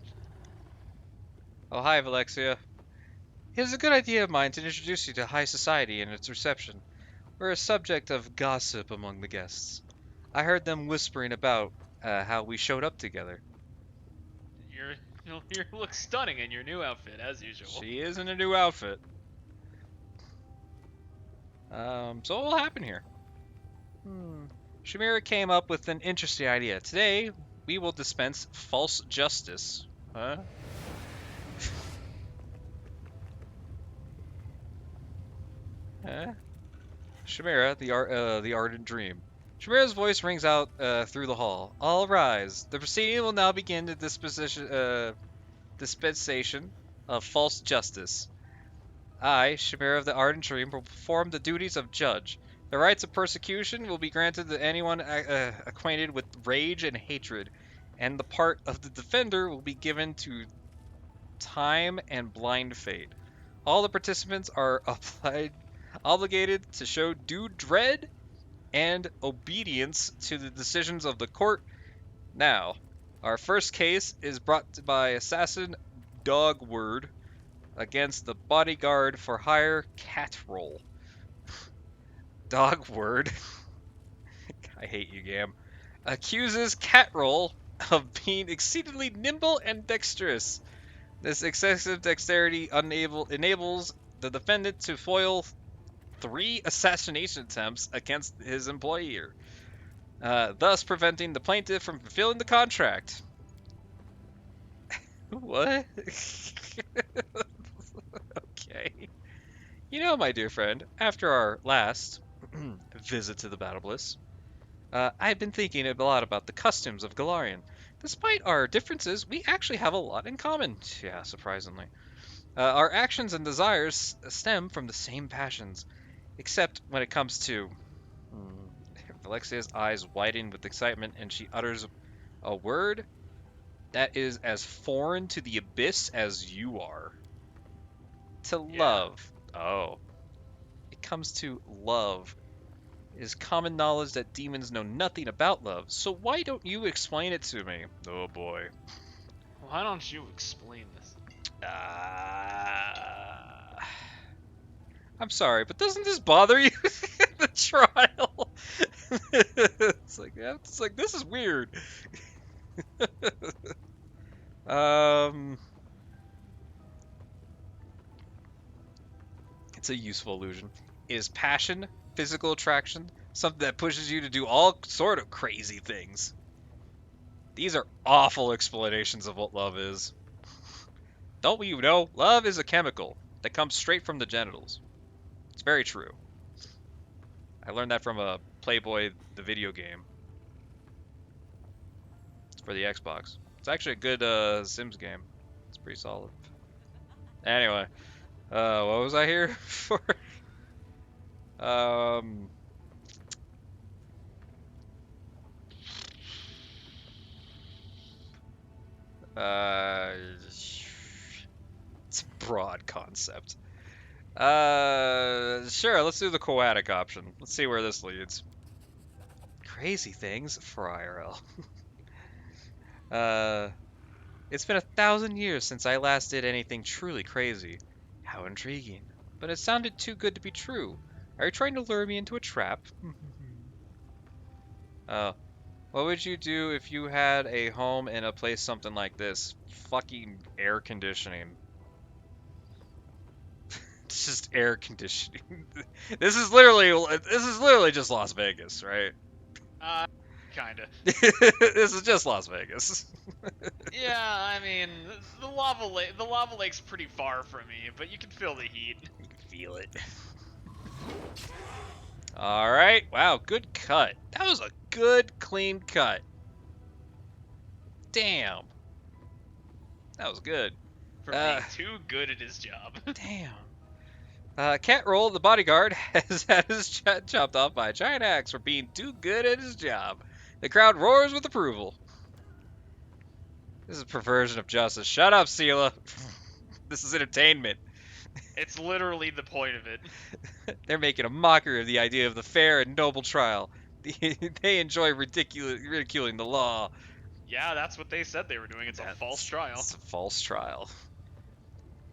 Oh, hi, Valexia. It is a good idea of mine to introduce you to high society and its reception. We're a subject of gossip among the guests. I heard them whispering about how we showed up together. You look stunning in your new outfit, as usual. She is in a new outfit. So what will happen here? Shamira came up with an interesting idea. Today, we will dispense false justice. Huh? Huh? Shamira, the ardent dream. Shamira's voice rings out through the hall. All rise. The proceeding will now begin the dispensation of false justice. I, Shamira of the ardent dream, will perform the duties of judge. The rights of persecution will be granted to anyone acquainted with rage and hatred, and the part of the defender will be given to time and blind fate. All the participants are obligated to show due dread and obedience to the decisions of the court. Now, our first case is brought by assassin Dogword against the bodyguard for hire Catroll. Dogword, I hate you, Gam, accuses Catroll of being exceedingly nimble and dexterous. This excessive dexterity enables the defendant to foil 3 assassination attempts against his employer, thus preventing the plaintiff from fulfilling the contract. What? Okay. You know, my dear friend, after our last visit to the Battle Bliss, I've been thinking a lot about the customs of Galarian. Despite our differences, we actually have a lot in common. Yeah, surprisingly. Our actions and desires stem from the same passions, except when it comes to... Alexia's eyes widen with excitement, and she utters a word that is as foreign to the abyss as you are. To love. Oh. It comes to love. It is common knowledge that demons know nothing about love, so why don't you explain it to me? Oh boy. Why don't you explain this? I'm sorry, but doesn't this bother you? The trial. It's like this is weird. It's a useful illusion. Is passion, physical attraction, something that pushes you to do all sort of crazy things? These are awful explanations of what love is. Don't you know? Love is a chemical that comes straight from the genitals. It's very true. I learned that from a Playboy, the video game. It's for the Xbox. It's actually a good Sims game. It's pretty solid. Anyway, what was I here for? It's a broad concept. Sure, let's do the Coatic option. Let's see where this leads. Crazy things for IRL. It's been 1,000 years since I last did anything truly crazy. How intriguing. But it sounded too good to be true. Are you trying to lure me into a trap? What would you do if you had a home in a place something like this? Fucking air conditioning. It's just air conditioning. This is literally just Las Vegas, right? Kinda. This is just Las Vegas. Yeah, I mean, the lava lake's pretty far from me, but you can feel the heat. You can feel it. All right. Wow, good cut. That was a good, clean cut. Damn. That was good. For being too good at his job. Damn. Catroll, the bodyguard, has had his chat chopped off by a giant axe for being too good at his job. The crowd roars with approval. This is a perversion of justice. Shut up, Sela. This is entertainment. It's literally the point of it. They're making a mockery of the idea of the fair and noble trial. They enjoy ridiculing the law. Yeah, that's what they said they were doing. It's a false trial. It's a false trial.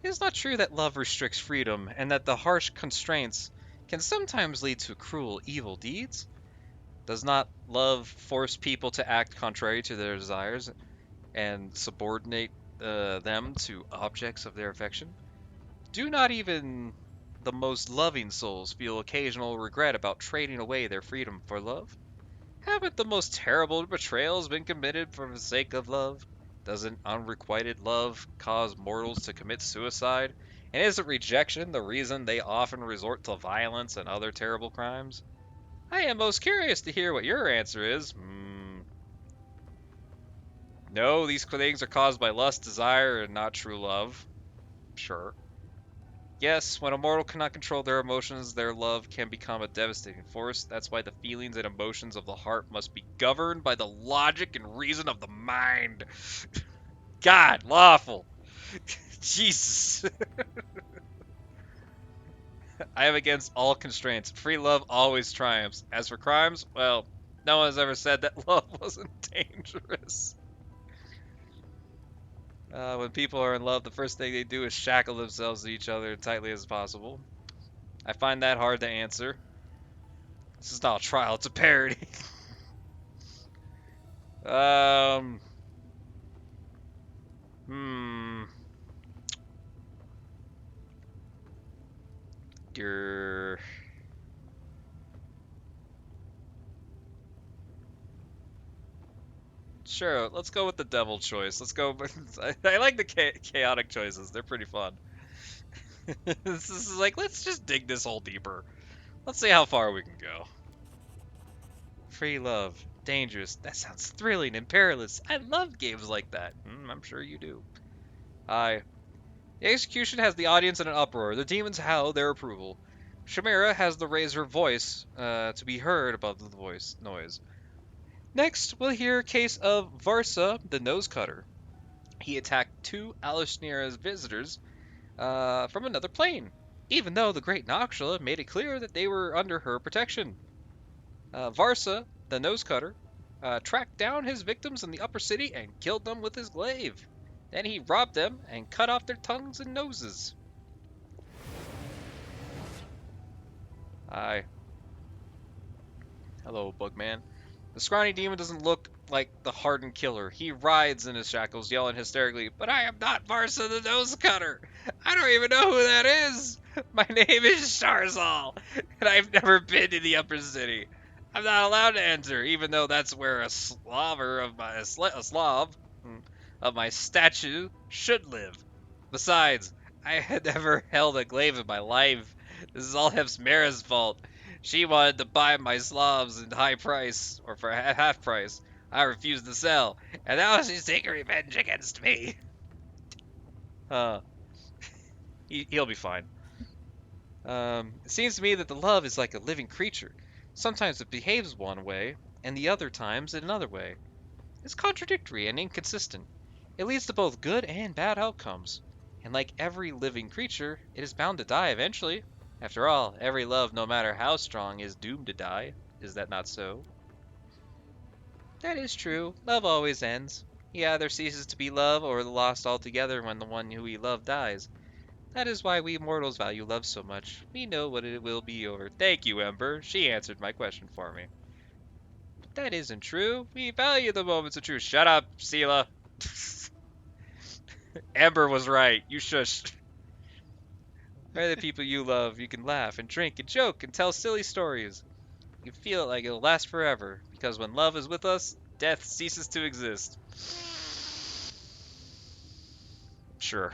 It is not true that love restricts freedom, and that the harsh constraints can sometimes lead to cruel, evil deeds. Does not love force people to act contrary to their desires and subordinate them to objects of their affection? Do not even the most loving souls feel occasional regret about trading away their freedom for love? Haven't the most terrible betrayals been committed for the sake of love? Doesn't unrequited love cause mortals to commit suicide? And isn't rejection the reason they often resort to violence and other terrible crimes? I am most curious to hear what your answer is. No, these things are caused by lust, desire, and not true love. Sure. Yes, when a mortal cannot control their emotions, their love can become a devastating force. That's why the feelings and emotions of the heart must be governed by the logic and reason of the mind. God, lawful. Jesus. I am against all constraints. Free love always triumphs. As for crimes, well, no one has ever said that love wasn't dangerous. When people are in love, the first thing they do is shackle themselves to each other as tightly as possible. I find that hard to answer. This is not a trial, it's a parody. um. Hmm. Your. Sure, let's go with the devil choice. Let's go. I like the chaotic choices. They're pretty fun. This is like, let's just dig this hole deeper. Let's see how far we can go. Free love. Dangerous. That sounds thrilling and perilous. I love games like that. I'm sure you do. The execution has the audience in an uproar. The demons howl their approval. Chimera has to raise her voice to be heard above the voice noise. Next, we'll hear a case of Varsa, the nose cutter. He attacked two Alishneera's visitors from another plane, even though the Great Noxula made it clear that they were under her protection. Varsa, the nose cutter, tracked down his victims in the upper city and killed them with his glaive. Then he robbed them and cut off their tongues and noses. Hi. Hello, Bugman. The scrawny demon doesn't look like the hardened killer. He writhes in his shackles, yelling hysterically, "But I am not Varsa the Nose Cutter! I don't even know who that is! My name is Sharzal, and I've never been to the upper city. I'm not allowed to enter, even though that's where a Slav of my statue should live. Besides, I had never held a glaive in my life. This is all Hepsmera's fault. She wanted to buy my Slavs at high price, or for half price. I refused to sell, and now she's taking revenge against me." Uh, he'll be fine. It seems to me that the love is like a living creature. Sometimes it behaves one way, and the other times in another way. It's contradictory and inconsistent. It leads to both good and bad outcomes. And like every living creature, it is bound to die eventually. After all, every love, no matter how strong, is doomed to die. Is that not so? That is true. Love always ends. He either ceases to be love or lost altogether when the one who we love dies. That is why we mortals value love so much. We know what it will be over. Thank you, Ember. She answered my question for me. But that isn't true. We value the moments of truth. Shut up, Sela. Ember was right. You shush. Where are the people you love? You can laugh and drink and joke and tell silly stories. You feel like it'll last forever, because when love is with us, death ceases to exist. Sure.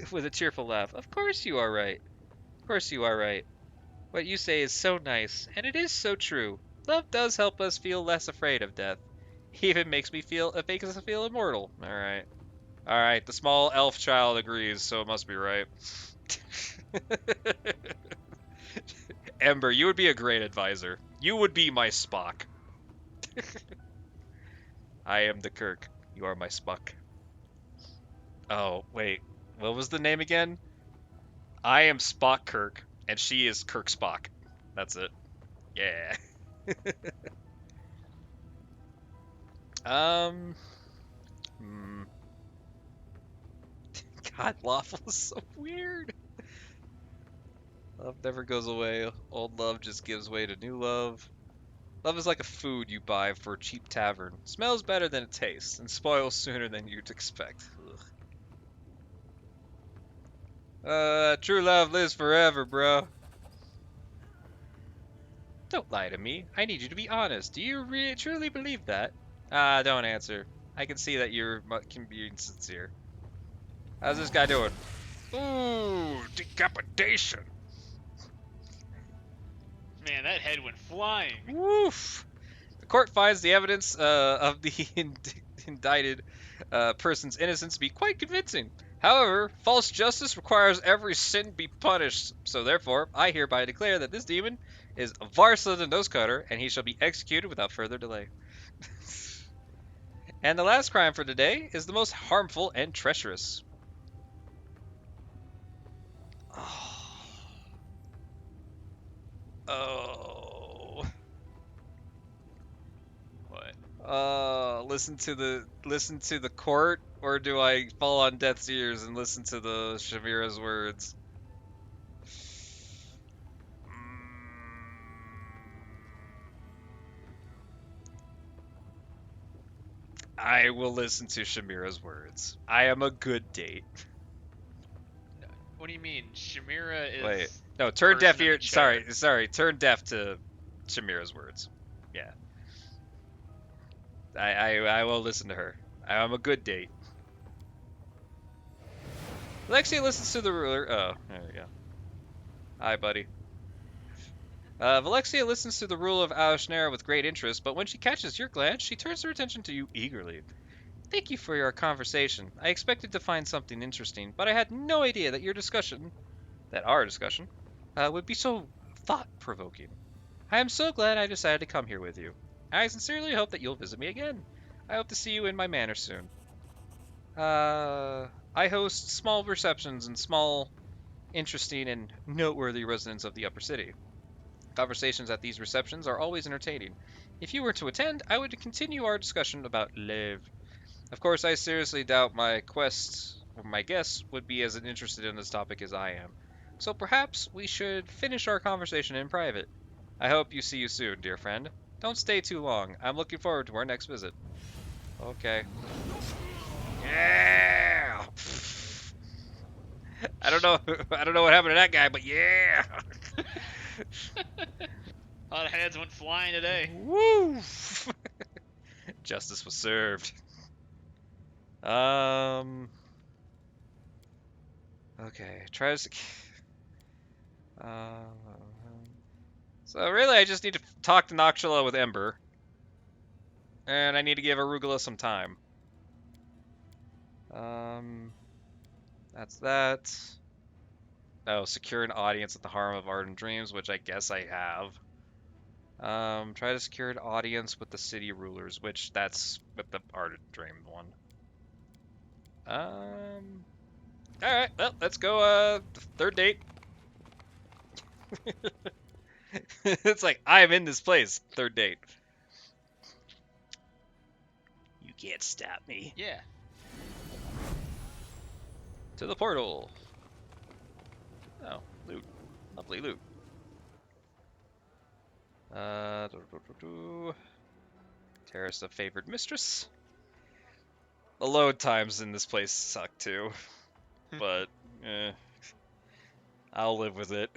With a cheerful laugh. Of course you are right. Of course you are right. What you say is so nice, and it is so true. Love does help us feel less afraid of death. It even makes us feel immortal. Alright. Alright, the small elf child agrees, so it must be right. Ember, you would be a great advisor. You would be my Spock. I am the Kirk. You are my Spock. Oh, wait. What was the name again? I am Spock Kirk, and she is Kirk Spock. That's it. Yeah. um. Hmm. God, lawful is so weird. Love never goes away. Old love just gives way to new love. Love is like a food you buy for a cheap tavern. Smells better than it tastes, and spoils sooner than you'd expect. Ugh. True love lives forever, bro. Don't lie to me. I need you to be honest. Do you truly believe that? Don't answer. I can see that you're being sincere. How's this guy doing? Ooh, decapitation. Man, that head went flying. Woof. The court finds the evidence of the indicted person's innocence to be quite convincing. However, false justice requires every sin be punished. So therefore, I hereby declare that this demon is Varsa the Nose Cutter, and he shall be executed without further delay. And the last crime for today is the most harmful and treacherous. Oh. What? Listen to the court, or do I fall on deaf's ears and listen to the Shamira's words? I will listen to Shamira's words. I am a good date. What do you mean? Shamira is. Wait, no, the turn deaf person in ear. the chair. Sorry, turn deaf to Shamira's words. Yeah. I will listen to her. I am a good date. Alexia listens to the ruler. Oh, there we go. Hi, buddy. Valexia listens to the rule of Aoshnera with great interest, but when she catches your glance, she turns her attention to you eagerly. Thank you for your conversation. I expected to find something interesting, but I had no idea that our discussion, would be so thought-provoking. I am so glad I decided to come here with you. I sincerely hope that you'll visit me again. I hope to see you in my manor soon. I host small receptions in small, interesting, and noteworthy residents of the upper city. Conversations at these receptions are always entertaining. If you were to attend, I would continue our discussion about love. Of course, I seriously doubt my guests would be as interested in this topic as I am. So perhaps we should finish our conversation in private. I hope you see you soon, dear friend. Don't stay too long. I'm looking forward to our next visit. Okay. Yeah. I don't know what happened to that guy, but yeah. A lot of heads went flying today. Woo! Justice was served. Okay, try to. So really, I just need to talk to Noxula with Ember, and I need to give Arugula some time. That's that. Oh, secure an audience at the Harem of Ardent Dreams, which I guess I have. Try to secure an audience with the city rulers, which that's with the Ardent Dream one. Alright, well, let's go, third date. It's like, I am in this place. Third date. You can't stop me. Yeah. To the portal. Oh, loot. Lovely loot. Terrace of Favored Mistress. The load times in this place suck too. But, I'll live with it.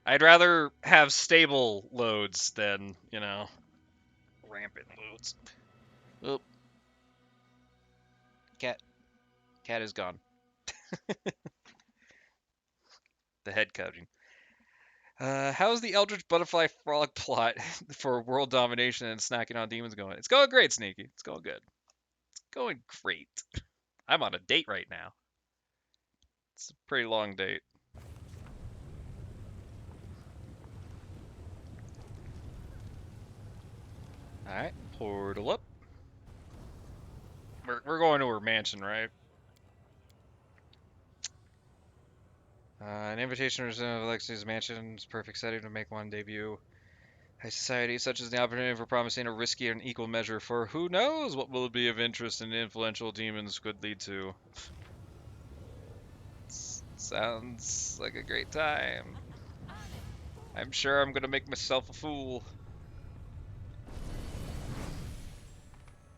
I'd rather have stable loads than, rampant loads. Oh. Cat is gone. The head coaching. How's the Eldritch Butterfly Frog plot for world domination and snacking on demons going? It's going great, Sneaky. It's going good. It's going great. I'm on a date right now. It's a pretty long date. Alright, portal up. We're going to her mansion, right? An invitation to Alexia's mansion is a perfect setting to make one debut. High society, such as the opportunity for promising a risky and equal measure for who knows what will be of interest and influential demons could lead to. Sounds like a great time. I'm sure I'm gonna make myself a fool.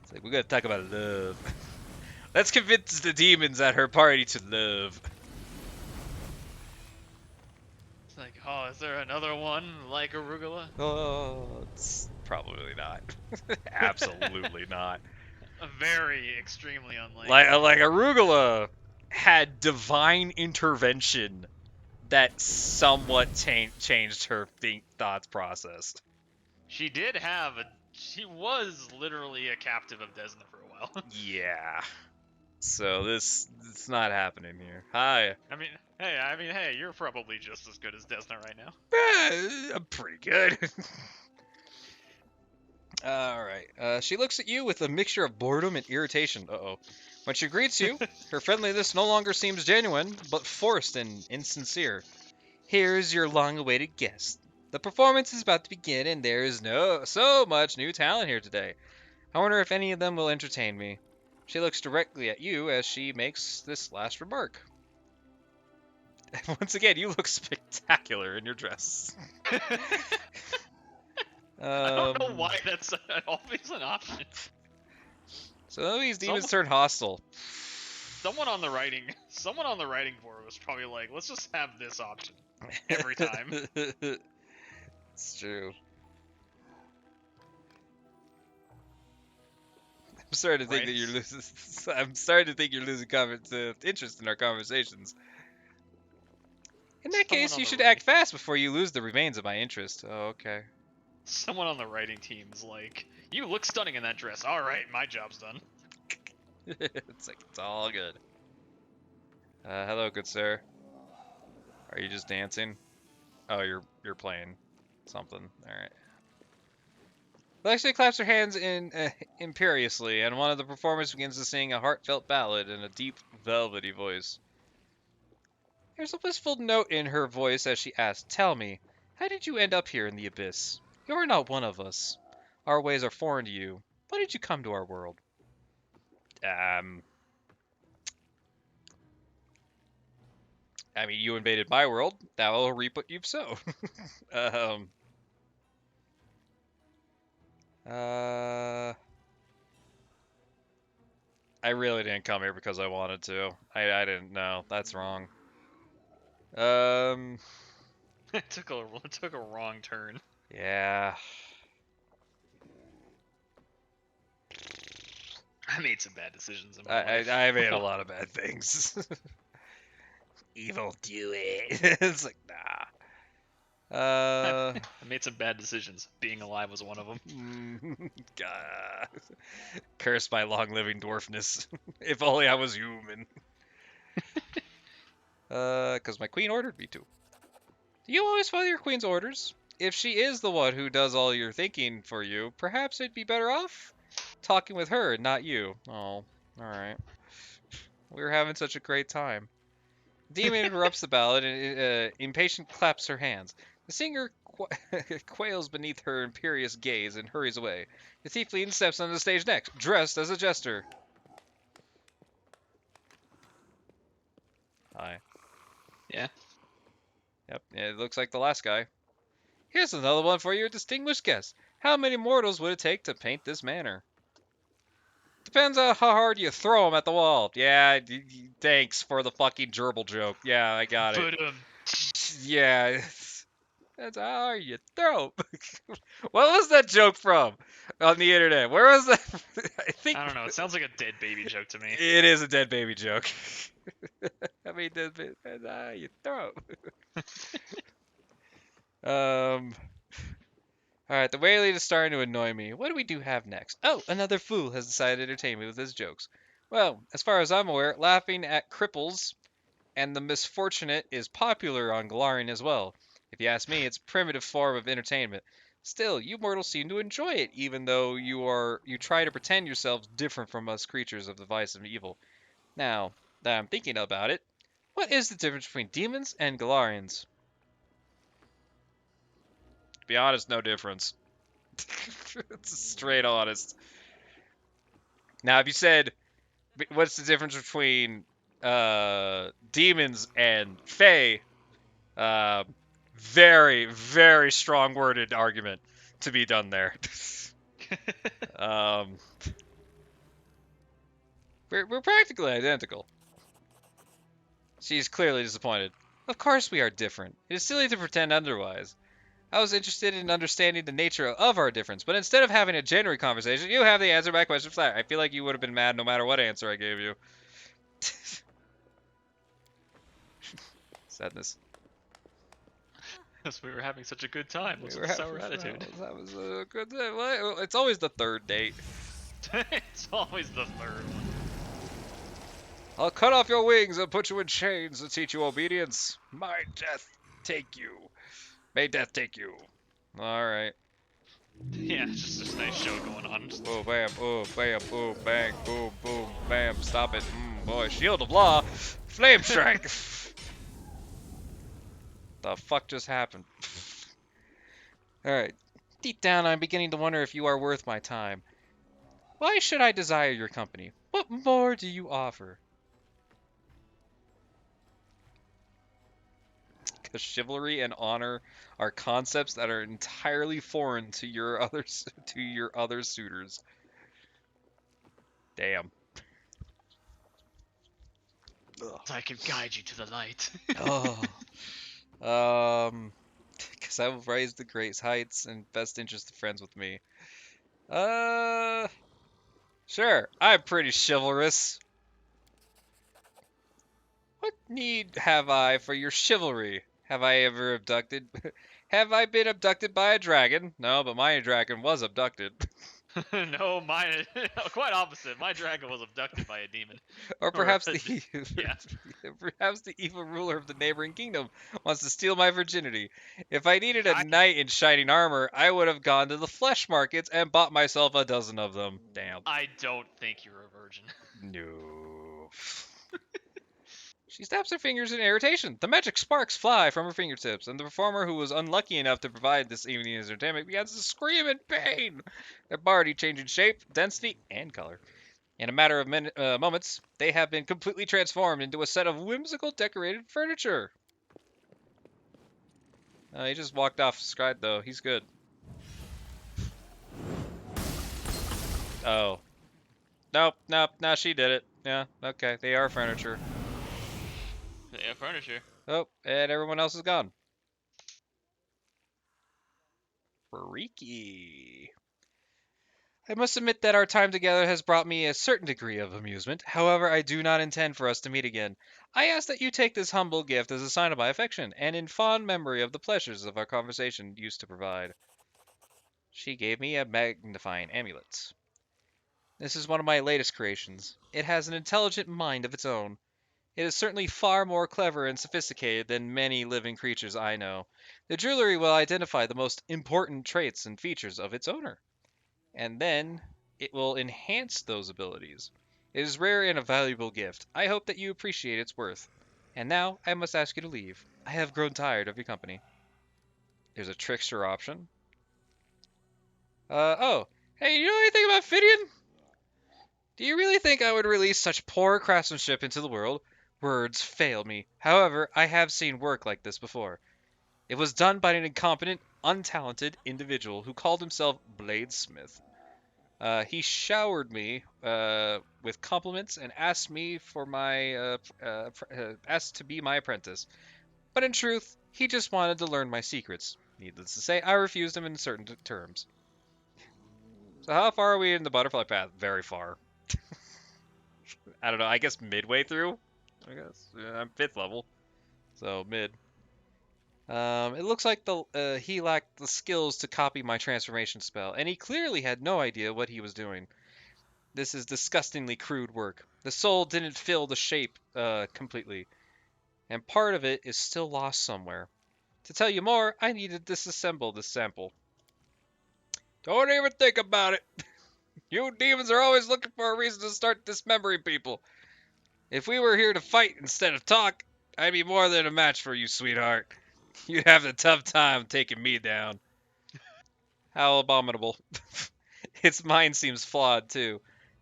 It's like, we gotta talk about love. Let's convince the demons at her party to love. It's like, oh, is there another one like arugula? Oh, it's probably not. Absolutely not. Very extremely unlikely. Like Arugula had divine intervention that somewhat changed her thoughts process. She did have a. She was literally a captive of Desna for a while. Yeah. So it's not happening here. Hi. hey, you're probably just as good as Desna right now. I'm pretty good. Alright. She looks at you with a mixture of boredom and irritation. Uh-oh. When she greets you, her friendliness no longer seems genuine, but forced and insincere. Here's your long-awaited guest. The performance is about to begin, and there is so much new talent here today. I wonder if any of them will entertain me. She looks directly at you as she makes this last remark. Once again, you look spectacular in your dress. I don't know why that's always an option. So these demons turn hostile. Someone on the writing board was probably like, let's just have this option every time. It's true. I'm starting to think that you're losing. I'm starting to think you're losing interest in our conversations. In that case, you should act fast before you lose the remains of my interest. Oh, okay. Someone on the writing team is like, you look stunning in that dress. All right, my job's done. It's like, it's all good. Hello, good sir. Are you just dancing? Oh, you're playing something. All right. Alexia claps her hands imperiously, and one of the performers begins to sing a heartfelt ballad in a deep, velvety voice. There's a wistful note in her voice as she asks, "Tell me, how did you end up here in the abyss? You're not one of us. Our ways are foreign to you. Why did you come to our world?" I mean, you invaded my world. Thou will reap what you've sown. I really didn't come here because I wanted to. I didn't know. That's wrong. It took a wrong turn. Yeah. I made some bad decisions in my life. I made a lot of bad things. Evil, do it. It's like, nah. I made some bad decisions. Being alive was one of them. God. Curse my long-living dwarfness. If only I was human. Because my queen ordered me to. Do you always follow your queen's orders? If she is the one who does all your thinking for you, perhaps it'd be better off talking with her and not you. Oh, alright. We were having such a great time. The demon interrupts the ballad and impatient claps her hands. The singer quails beneath her imperious gaze and hurries away. The tiefling steps on the stage next, dressed as a jester. Hi. Yeah. Yep, it looks like the last guy. Here's another one for your distinguished guest. How many mortals would it take to paint this manor? Depends on how hard you throw him at the wall. Yeah, thanks for the fucking gerbil joke. Yeah, I got it. Yeah, that's how hard you throw. What was that joke from on the internet? Where was that? I don't know. It sounds like a dead baby joke to me. It is a dead baby joke. I mean, that's how you throw. Alright, the waylead is starting to annoy me. What do we have next? Oh, another fool has decided to entertain me with his jokes. Well, as far as I'm aware, laughing at cripples and the misfortunate is popular on Galarian as well. If you ask me, it's a primitive form of entertainment. Still, you mortals seem to enjoy it, even though you try to pretend yourselves different from us creatures of the vice and evil. Now, that I'm thinking about it, what is the difference between demons and Galarians? To be honest, no difference. It's straight honest. Now, if you said, what's the difference between demons and fae? very, very strong worded argument to be done there. um, we're practically identical. She's clearly disappointed. Of course we are different. It is silly to pretend otherwise. I was interested in understanding the nature of our difference, but instead of having a genuine conversation, you have the answer to my question flat. I feel like you would have been mad no matter what answer I gave you. Sadness. Because we were having such a good time. What's We with were the sour having attitude? That was a good day. Well, it's always the third date. It's always the third one. I'll cut off your wings and put you in chains to teach you obedience. My death take you. May death take you. Alright. Yeah, it's just this nice show going on. Oh, bam, oh, bam, boom, bang, boom, boom, bam. Stop it. Boy, shield of law. Flame strike. The fuck just happened? Alright. Deep down, I'm beginning to wonder if you are worth my time. Why should I desire your company? What more do you offer? Because chivalry and honor are concepts that are entirely foreign to your other suitors. Damn. Ugh. I can guide you to the light. Oh. Because I will raise the great heights and best interest of friends with me. Sure. I'm pretty chivalrous. What need have I for your chivalry? Have I ever abducted? Have I been abducted by a dragon? No, but my dragon was abducted. No, mine. Quite opposite. My dragon was abducted by a demon. Or Or perhaps a- the yeah. perhaps the evil ruler of the neighboring kingdom wants to steal my virginity. If I needed a I- knight in shining armor, I would have gone to the flesh markets and bought myself a dozen of them. Damn. I don't think you're a virgin. No. She snaps her fingers in irritation. The magic sparks fly from her fingertips, and the performer who was unlucky enough to provide this evening's entertainment begins to scream in pain. Their body changing shape, density, and color. In a matter of moments, they have been completely transformed into a set of whimsical decorated furniture. He just walked off stride, though. He's good. Oh. Nope, nope, no, she did it. Yeah, okay, they are furniture. Yeah, furniture. Oh, and everyone else is gone. Freaky. I must admit that our time together has brought me a certain degree of amusement. However, I do not intend for us to meet again. I ask that you take this humble gift as a sign of my affection, and in fond memory of the pleasures of our conversation used to provide. She gave me a magnifying amulet. This is one of my latest creations. It has an intelligent mind of its own. It is certainly far more clever and sophisticated than many living creatures I know. The jewelry will identify the most important traits and features of its owner, and then it will enhance those abilities. It is rare and a valuable gift. I hope that you appreciate its worth. And now I must ask you to leave. I have grown tired of your company. There's a trickster option. Oh. Hey, you know anything about Fidian? Do you really think I would release such poor craftsmanship into the world? Words fail me. However, I have seen work like this before. It was done by an incompetent, untalented individual who called himself Bladesmith. He showered me with compliments and asked me for asked to be my apprentice. But in truth, he just wanted to learn my secrets. Needless to say, I refused him in certain terms. So how far are we in the butterfly path? Very far. I don't know. I guess midway through. I guess I'm 5th level, so mid. It looks like he lacked the skills to copy my transformation spell, and he clearly had no idea what he was doing. This is disgustingly crude work. The soul didn't fill the shape completely, and part of it is still lost somewhere. To tell you more, I need to disassemble this sample. Don't even think about it. You demons are always looking for a reason to start dismembering people. If we were here to fight instead of talk, I'd be more than a match for you, sweetheart. You'd have a tough time taking me down. How abominable. Its mind seems flawed, too.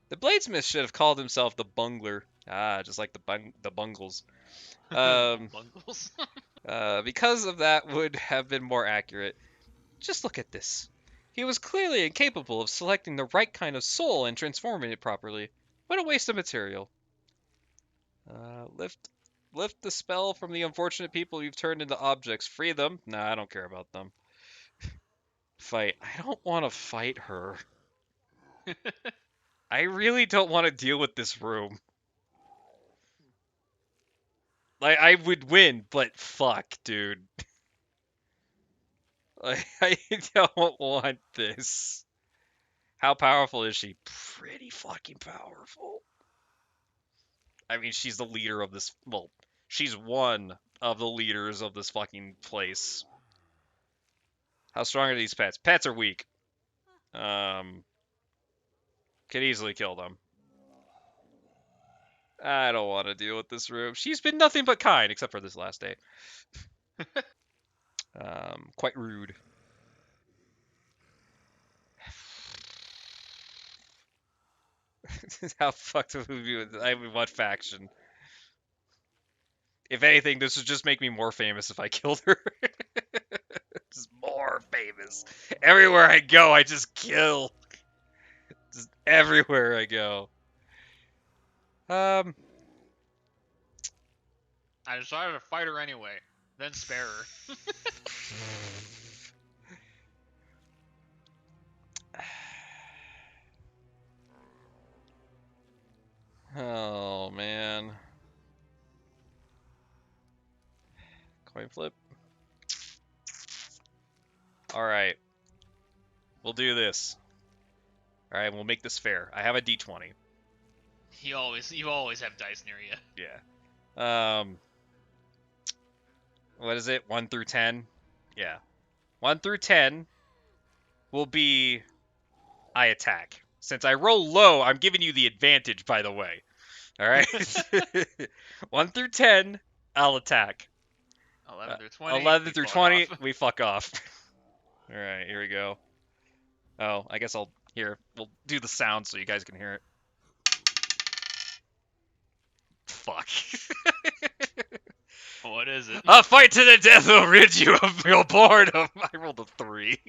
The bladesmith should have called himself the bungler. Ah, just like the bungles. Um, Bungles. Because of that would have been more accurate. Just look at this. He was clearly incapable of selecting the right kind of soul and transforming it properly. What a waste of material. Lift the spell from the unfortunate people you've turned into objects. Free them. Nah, I don't care about them. Fight. I don't want to fight her. I really don't want to deal with this room. Like, I would win, but fuck, dude. Like, I don't want this. How powerful is she? Pretty fucking powerful. I mean, she's the leader of this. Well, she's one of the leaders of this fucking place. How strong are these pets? Pets are weak. Could easily kill them. I don't want to deal with this room. She's been nothing but kind, except for this last day. Quite rude. How fucked would we be with I mean, what faction? If anything, this would just make me more famous if I killed her. Just more famous. Everywhere I go, I just kill. Just everywhere I go. I decided to fight her anyway, then spare her. Oh, man. Coin flip. Alright. We'll do this. Alright, we'll make this fair. I have a d20. You always have dice near you. Yeah. What is it? 1 through 10? Yeah. 1 through 10 will be I attack. Since I roll low, I'm giving you the advantage, by the way. Alright? 1 through 10, I'll attack. 11 through 20. 11 through 20, off. we fuck off. Alright, here we go. Oh, I guess we'll do the sound so you guys can hear it. Fuck. What is it? A fight to the death will rid you of your boredom. I rolled a 3.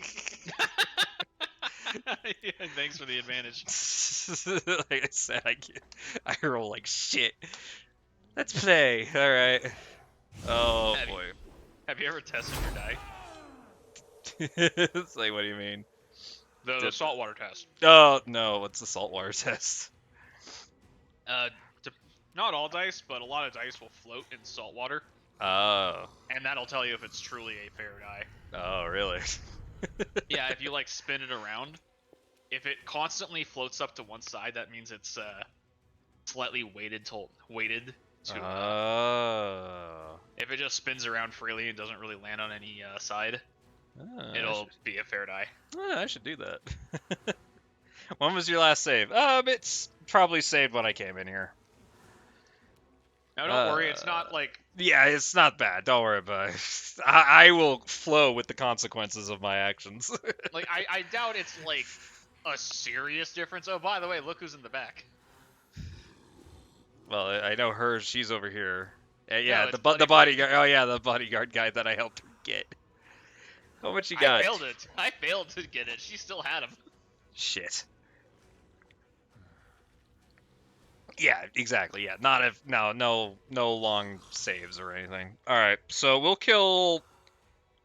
Yeah, thanks for the advantage. Like I said, I roll like shit. Let's play. All right. Oh boy. Have you ever tested your die? It's like, what do you mean? The saltwater test. Oh no, what's the saltwater test? Not all dice, but a lot of dice will float in salt water. Oh. And that'll tell you if it's truly a fair die. Oh, really? Yeah, if you like spin it around, if it constantly floats up to one side, that means it's slightly weighted to. Oh. If it just spins around freely and doesn't really land on any side, Oh, it'll be a fair die. I should do that. When was your last save? It's probably saved when I came in here. Now don't worry, it's not like. Yeah, it's not bad. Don't worry about it. I will flow with the consequences of my actions. Like, I doubt it's like a serious difference. Oh, by the way, look who's in the back. Well, I know her. She's over here. Yeah, No, the it's bodyguard. Oh yeah, the bodyguard guy that I helped her get. How much you got? I failed to get it. She still had him. Shit. Yeah, exactly. Yeah, no long saves or anything. All right, so we'll kill.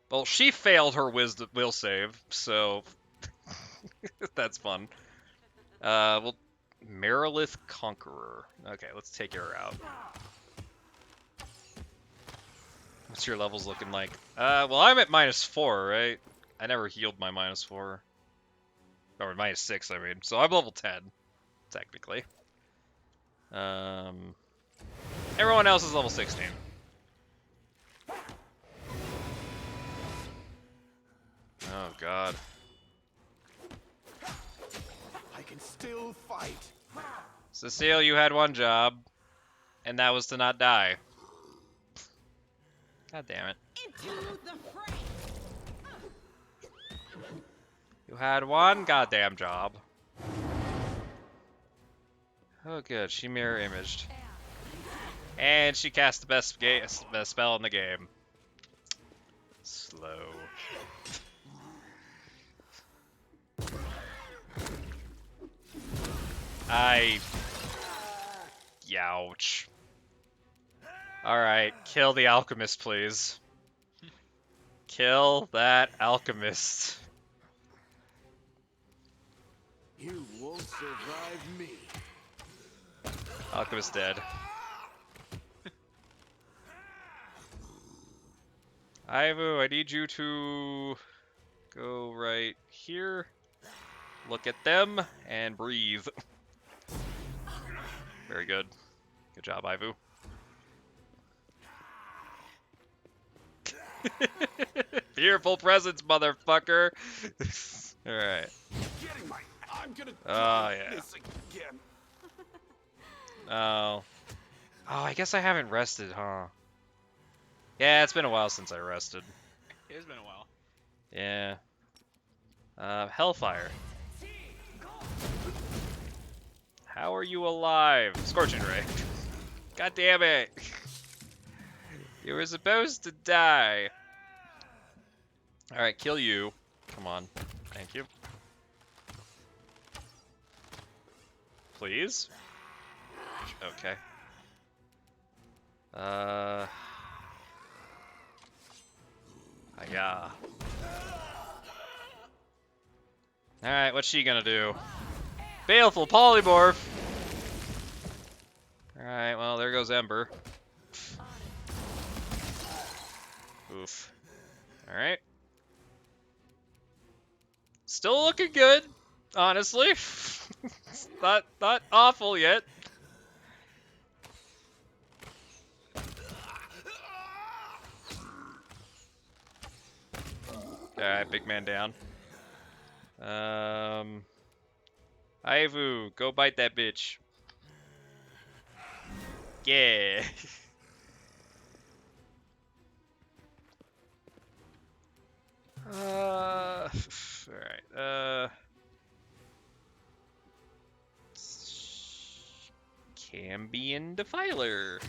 Well, she failed her will save, so that's fun. We'll Marilith Conqueror. Okay, let's take her out. What's your levels looking like? Well, I'm at -4, right? I never healed my -4. Or -6, I mean. So I'm level 10, technically. Everyone else is level 16. Oh, God. I can still fight. Cecile, you had one job, and that was to not die. God damn it. Into the fray. You had one goddamn job. Oh, good. She mirror imaged. And she cast the best spell in the game. slow. Youch. Alright, kill the alchemist, please. Kill that alchemist. You won't survive me. Alchemist dead. Ivu, I need you to go right here. Look at them and breathe. Very good. Good job, Ivu. Fearful presence, motherfucker. Alright. I'm gonna Oh, yeah. this again. Oh. Oh, I guess I haven't rested, huh? Yeah, it's been a while since I rested. It's been a while. Yeah. Hellfire. How are you alive? Scorching Ray. God damn it. You were supposed to die. Alright, kill you. Come on. Thank you. Please? Okay. Yeah. Alright, what's she gonna do? Baleful polymorph! Alright, well, there goes Ember. Oof. Alright. Still looking good, honestly. not awful yet. Alright, big man down. Ivu, go bite that bitch. Yeah. Alright, Cambion Defiler.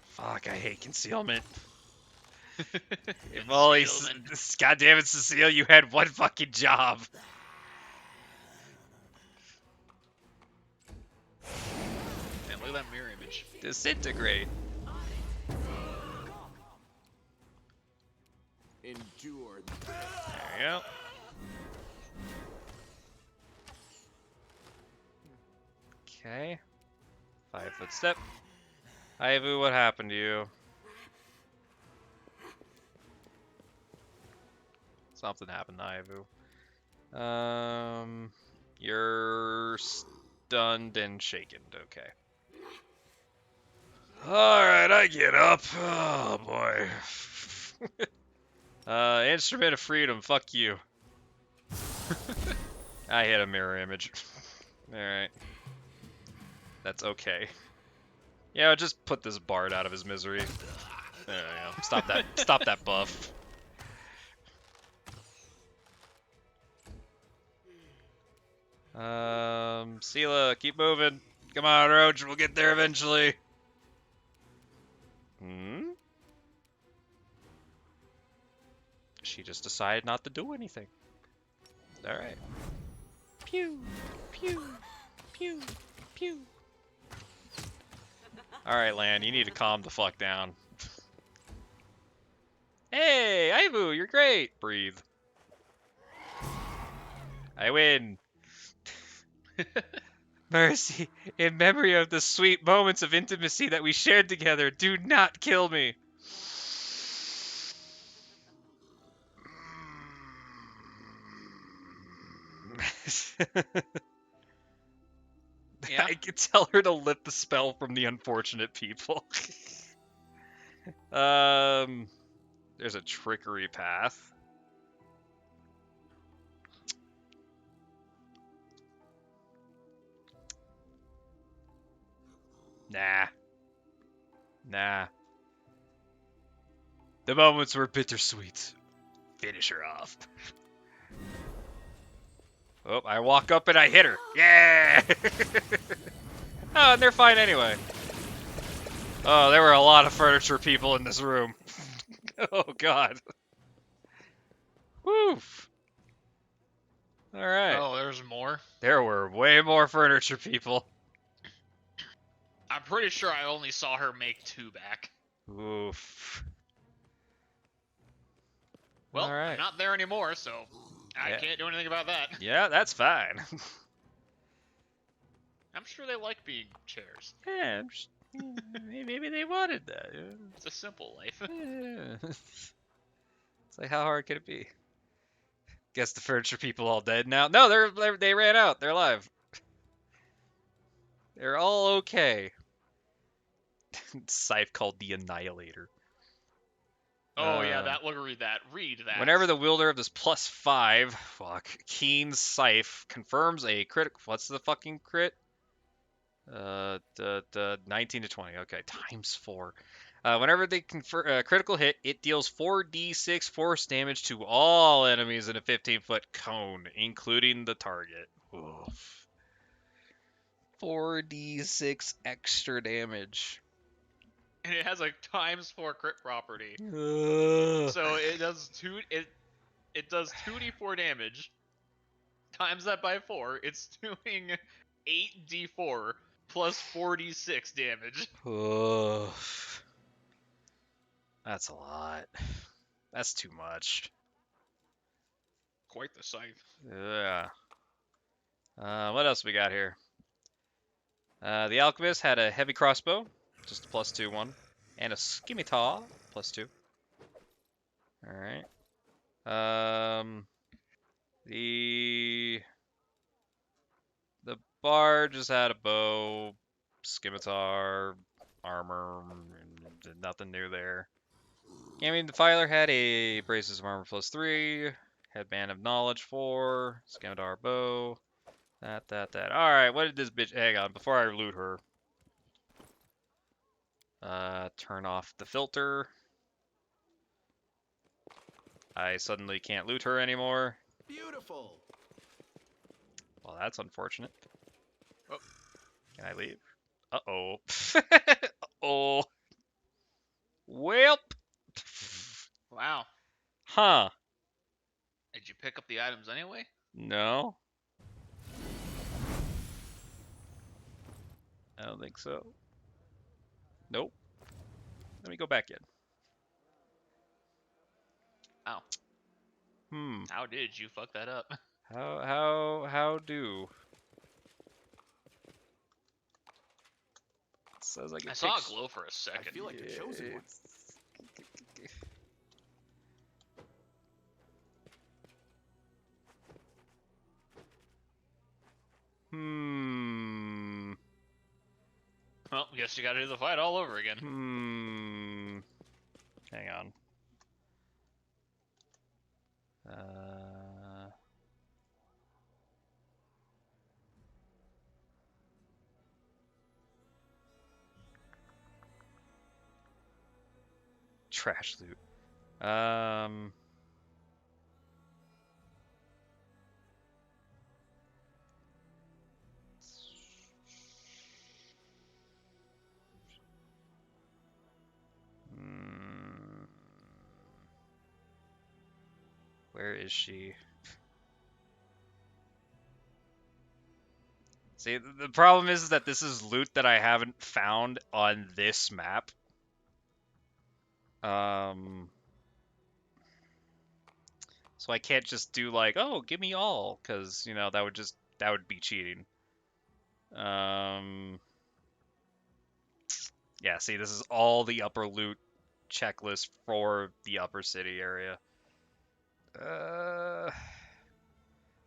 Fuck, I hate concealment. If only, goddammit, Cecile, you had one fucking job. Man, look at that mirror image. Disintegrate. Endure. There you go. Okay. 5-foot step. Ivu, what happened to you? Something happened to Ivu. You're stunned and shaken. Okay. Alright, I get up. Oh, boy. Instrument of freedom. Fuck you. I hit a mirror image. Alright. That's okay. Yeah, I'll just put this bard out of his misery. There we go. Stop that buff. Sela, keep moving. Come on, Roach, we'll get there eventually. She just decided not to do anything. Alright. Pew, pew, pew, pew. Alright, Lan, you need to calm the fuck down. Hey, Ivu, you're great. Breathe. I win. Mercy, in memory of the sweet moments of intimacy that we shared together, do not kill me. Yeah. I can tell her to lift the spell from the unfortunate people. There's a trickery path. Nah. The moments were bittersweet. Finish her off. Oh, I walk up and I hit her. Yeah! Oh, and they're fine anyway. Oh, there were a lot of furniture people in this room. Oh god. Woof. All right. Oh, there's more. There were way more furniture people. I'm pretty sure I only saw her make 2 back. Oof. Well, All right. I'm not there anymore, so I Yeah. can't do anything about that. Yeah, that's fine. I'm sure they like being chairs. Yeah, maybe they wanted that. It's a simple life. Yeah. It's like, how hard could it be? Guess the furniture people all dead now. No, they ran out. They're alive. They're all okay. Scythe called the Annihilator. Oh yeah, that. Look, read that. Read that. Whenever the wielder of this +5, keen scythe confirms a crit. What's the fucking crit? 19 to 20. Okay, times 4. Whenever they confer critical hit, it deals 4d6 force damage to all enemies in a 15-foot cone, including the target. Oof. 4d6 extra damage. And it has a ×4 crit property. Ugh. So it does it does 2d4 damage. Times that by 4, it's doing 8d4 plus 4d6 damage. Ugh. That's a lot. That's too much. Quite the scythe. Yeah. What else we got here? The alchemist had a heavy crossbow, just a +2 one, and a scimitar, +2. All right. The bard just had a bow, scimitar, armor, nothing new there. I mean, the filer had a braces of armor +3, headband of knowledge 4, scimitar bow, that. All right, what did this bitch? Hang on, before I loot her. Turn off the filter. I suddenly can't loot her anymore. Beautiful. Well, that's unfortunate. Oh. Can I leave? Uh-oh. Uh-oh. Welp. Wow. Huh. Did you pick up the items anyway? No. I don't think so. Nope. Let me go back in. Ow. How did you fuck that up? How do? It says I I get saw it glow for a second. I feel like the chosen one. Well, guess you gotta do the fight all over again. Hang on. Trash loot. Where is she? See, the problem is that this is loot that I haven't found on this map. So I can't just do like, oh, give me all, because, you know, that would be cheating. Yeah, see, this is all the upper loot checklist for the upper city area.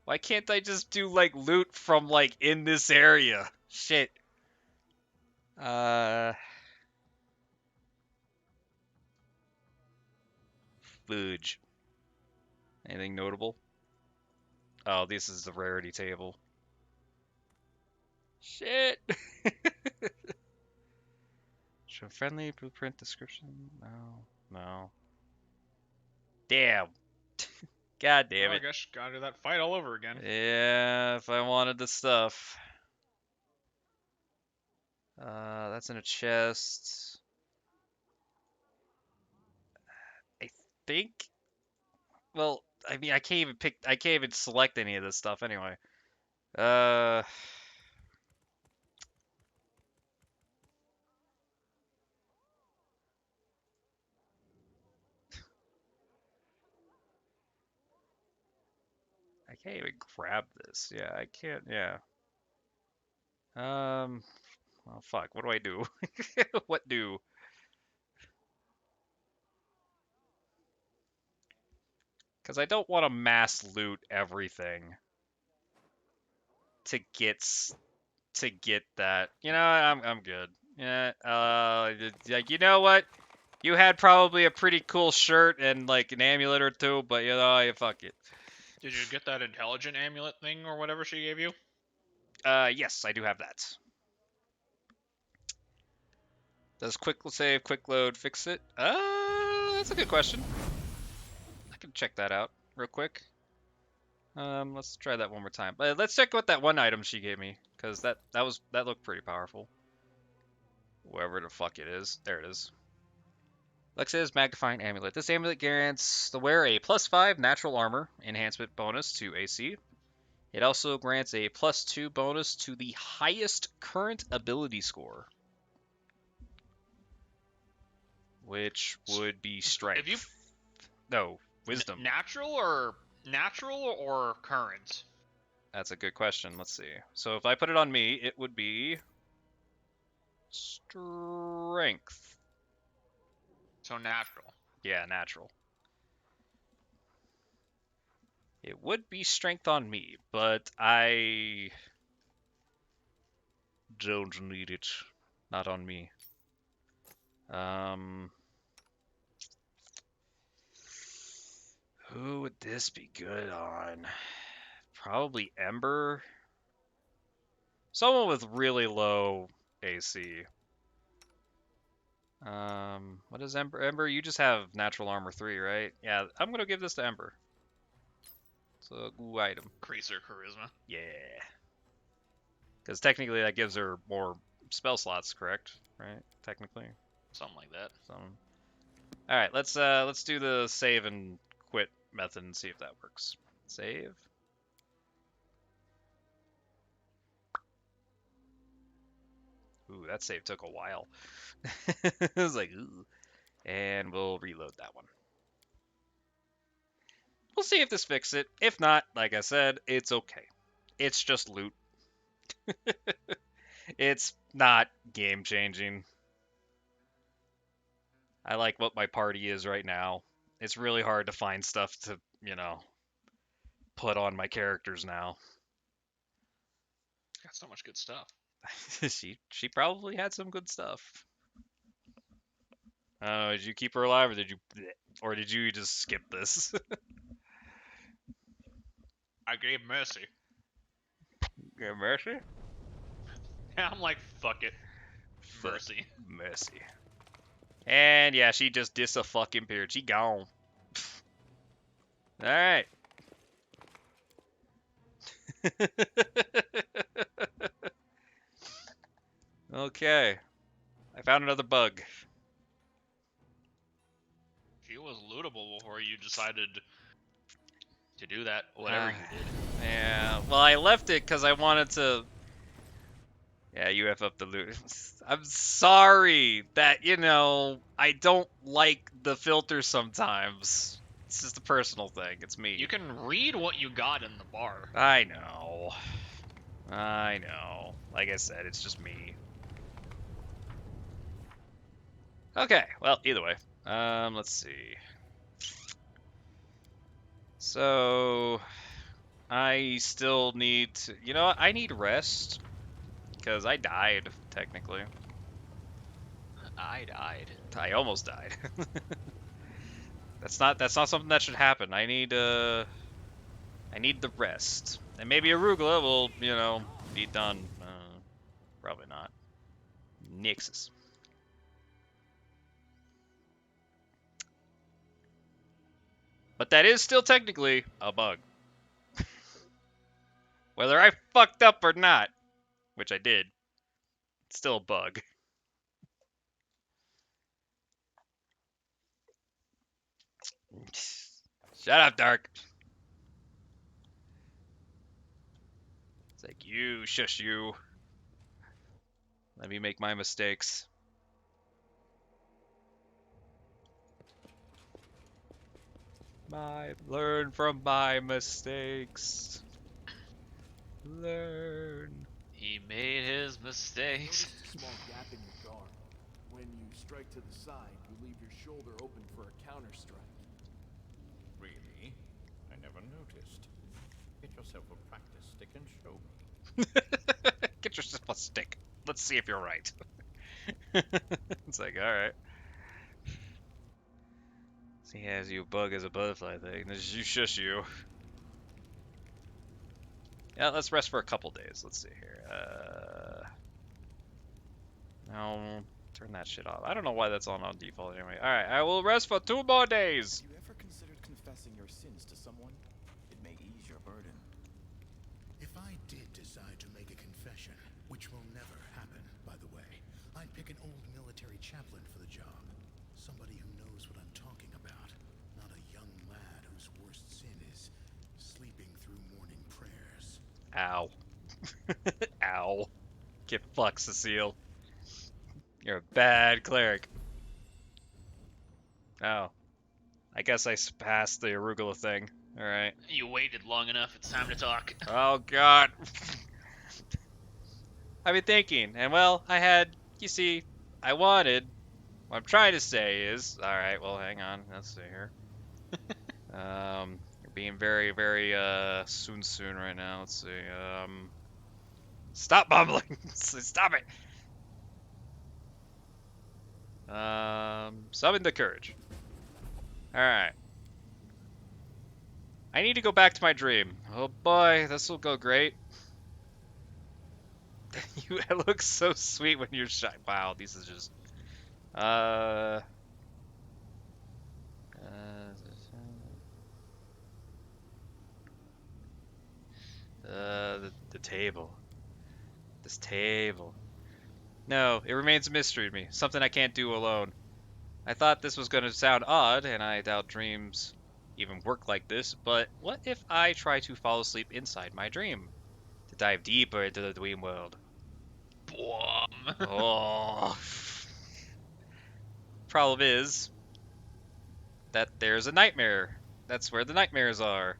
Why can't I just do like loot from like in this area? Shit. Fudge. Anything notable? Oh, this is the rarity table. Shit. Show friendly blueprint description? No. Damn. God damn Well, it. I guess you gotta do that fight all over again. Yeah, if I wanted the stuff. That's in a chest. think. Well, I mean, I can't even select any of this stuff anyway. Uh, I can't even grab this. Yeah, I can't. Yeah. Well, fuck. What do I do? What do? Because I don't want to mass loot everything to get that. You know, I'm good. Yeah. Like, you know what? You had probably a pretty cool shirt and like an amulet or two, but you know, you fuck it. Did you get that intelligent amulet thing or whatever she gave you? Yes, I do have that. Does quick save, quick load fix it? That's a good question. I can check that out real quick. Let's try that one more time. But let's check what that one item she gave me, because that looked pretty powerful. Whoever the fuck it is, there it is. Lex's Magnifying Amulet. This amulet grants the wearer a +5 natural armor enhancement bonus to AC. It also grants a +2 bonus to the highest current ability score, which would be strength. If you No, wisdom. natural or current? That's a good question. Let's see. So if I put it on me, it would be strength. So natural. Yeah, natural. It would be strength on me, but I don't need it. Not on me. Who would this be good on? Probably Ember. Someone with really low AC. What is Ember? Ember, you just have natural armor 3, right? Yeah, I'm gonna give this to Ember. It's a good item. Increase her charisma. Yeah. Because technically that gives her more spell slots, correct? Right? Technically. Something like that. All right, let's do the save and quit method and see if that works. Save. Ooh, that save took a while. It was like, ooh. And we'll reload that one. We'll see if this fixes it. If not, like I said, it's okay. It's just loot. It's not game changing. I like what my party is right now. It's really hard to find stuff to, you know, put on my characters now. Got so much good stuff. She probably had some good stuff. I don't know, did you keep her alive or did you just skip this? I gave mercy. Yeah, mercy? I'm like, fuck it. Mercy. Mercy. And yeah, she just fucking appeared. She gone. Alright. Okay. I found another bug. She was lootable before you decided to do that, whatever you did. Yeah, well, I left it because I wanted to. Yeah, you have up the loot. I'm sorry that, you know, I don't like the filter sometimes. It's just a personal thing. It's me. You can read what you got in the bar. I know. I know. Like I said, it's just me. Okay, well, either way. Let's see. So, I still need to, you know what? I need rest because I died technically. I died. I almost died. That's not something that should happen. I need the rest. And maybe arugula will, you know, be done. Probably not. Nixus. But that is still technically a bug. Whether I fucked up or not, which I did, it's still a bug. Shut up, Dark. It's like, you, shush you. Let me make my mistakes. Learn from my mistakes. Learn. He made his mistakes. Notice a small gap in your guard. When you strike to the side, you leave your shoulder open for a counter strike. Really? I never noticed. Get yourself a practice stick and show me. Get yourself a stick. Let's see if you're right. It's like, alright. He has you bug as a butterfly thing. You shush you. Yeah, let's rest for a couple days. Let's see here. No, turn that shit off. I don't know why that's on default anyway. Alright, I will rest for 2 more days. You ever considered confessing your sins to someone? It may ease your burden. If I did decide to make a confession, which will never happen, by the way, I'd pick an old military chaplain for the job. Somebody who knows what I'm talking about. Not a young lad whose worst sin is sleeping through morning prayers. Ow. Ow. Get fucked, Cecile. You're a bad cleric. Oh. I guess I passed the arugula thing. Alright. You waited long enough. It's time to talk. Oh god. I've been thinking, and well, I had, you see, what I'm trying to say is, alright, well, hang on, let's see here. You're being very, very, soon right now, let's see, stop bumbling! Stop it! Summon the courage. Alright. I need to go back to my dream. Oh boy, this will go great. You look so sweet when you're shy. Wow, this is just... the table. This table. No, it remains a mystery to me. Something I can't do alone. I thought this was going to sound odd, and I doubt dreams even work like this, but what if I try to fall asleep inside my dream? To dive deeper into the dream world. Boom. Oh. Problem is that there's a nightmare. That's where the nightmares are.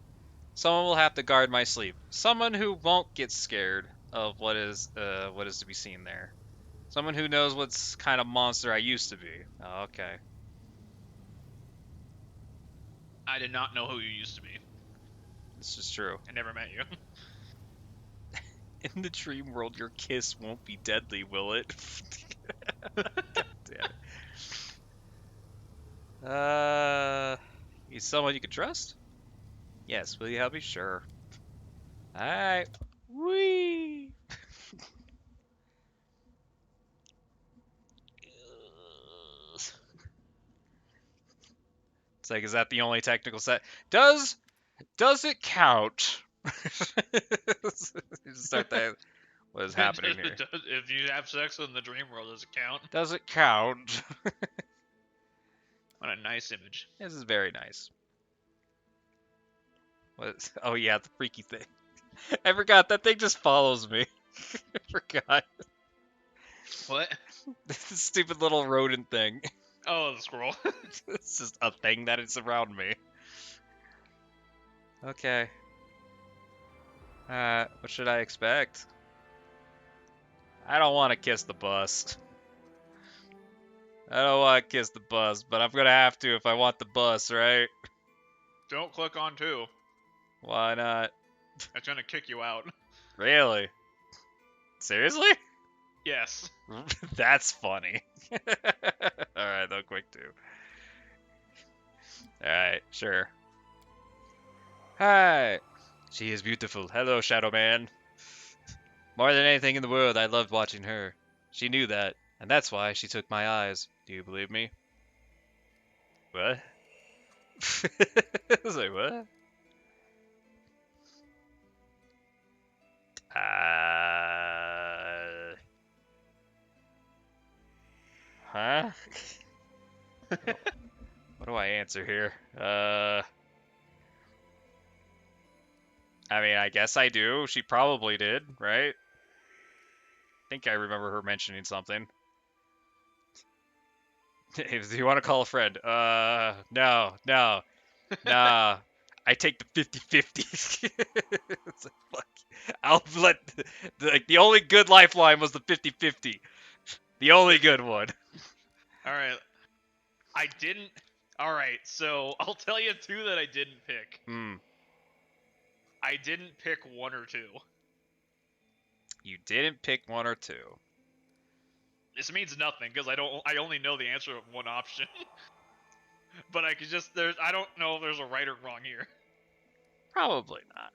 Someone will have to guard my sleep. Someone who won't get scared of what is to be seen there. Someone who knows what's kind of monster I used to be. Oh, okay. I did not know who you used to be. This is true. I never met you. In the dream world, your kiss won't be deadly, will it? God damn it. He's someone you can trust? Yes, will you help me? Sure. Alright. Whee! It's like, is that the only technical set? Does it count? You start that. What is happening here? If you have sex in the dream world, does it count? Does it count? What a nice image. This is very nice. What? Oh yeah, the freaky thing. I forgot that thing just follows me. I forgot. What? This stupid little rodent thing. Oh, the squirrel. It's just a thing that is around me. Okay. What should I expect? I don't want to kiss the bus. I don't want to kiss the bus, but I'm gonna have to if I want the bus, right? Don't click on 2. Why not? It's gonna kick you out. Really? Seriously? Yes. That's funny. Alright, though, quick too. Alright, sure. Hi. She is beautiful. Hello, Shadow Man. More than anything in the world, I loved watching her. She knew that, and that's why she took my eyes. Do you believe me? What? I was like, what? Huh? What do I answer here? I mean, I guess I do. She probably did, right? I think I remember her mentioning something. If you want to call a friend, no, no, nah. I take the 50-50. It's like, fuck. I'll let like the only good lifeline was the 50-50. The only good one. All right. I didn't. All right, so I'll tell you two that I didn't pick. Hmm. I didn't pick one or two. You didn't pick one or two. This means nothing because I only know the answer of one option. But I could just I don't know if there's a right or wrong here. Probably not.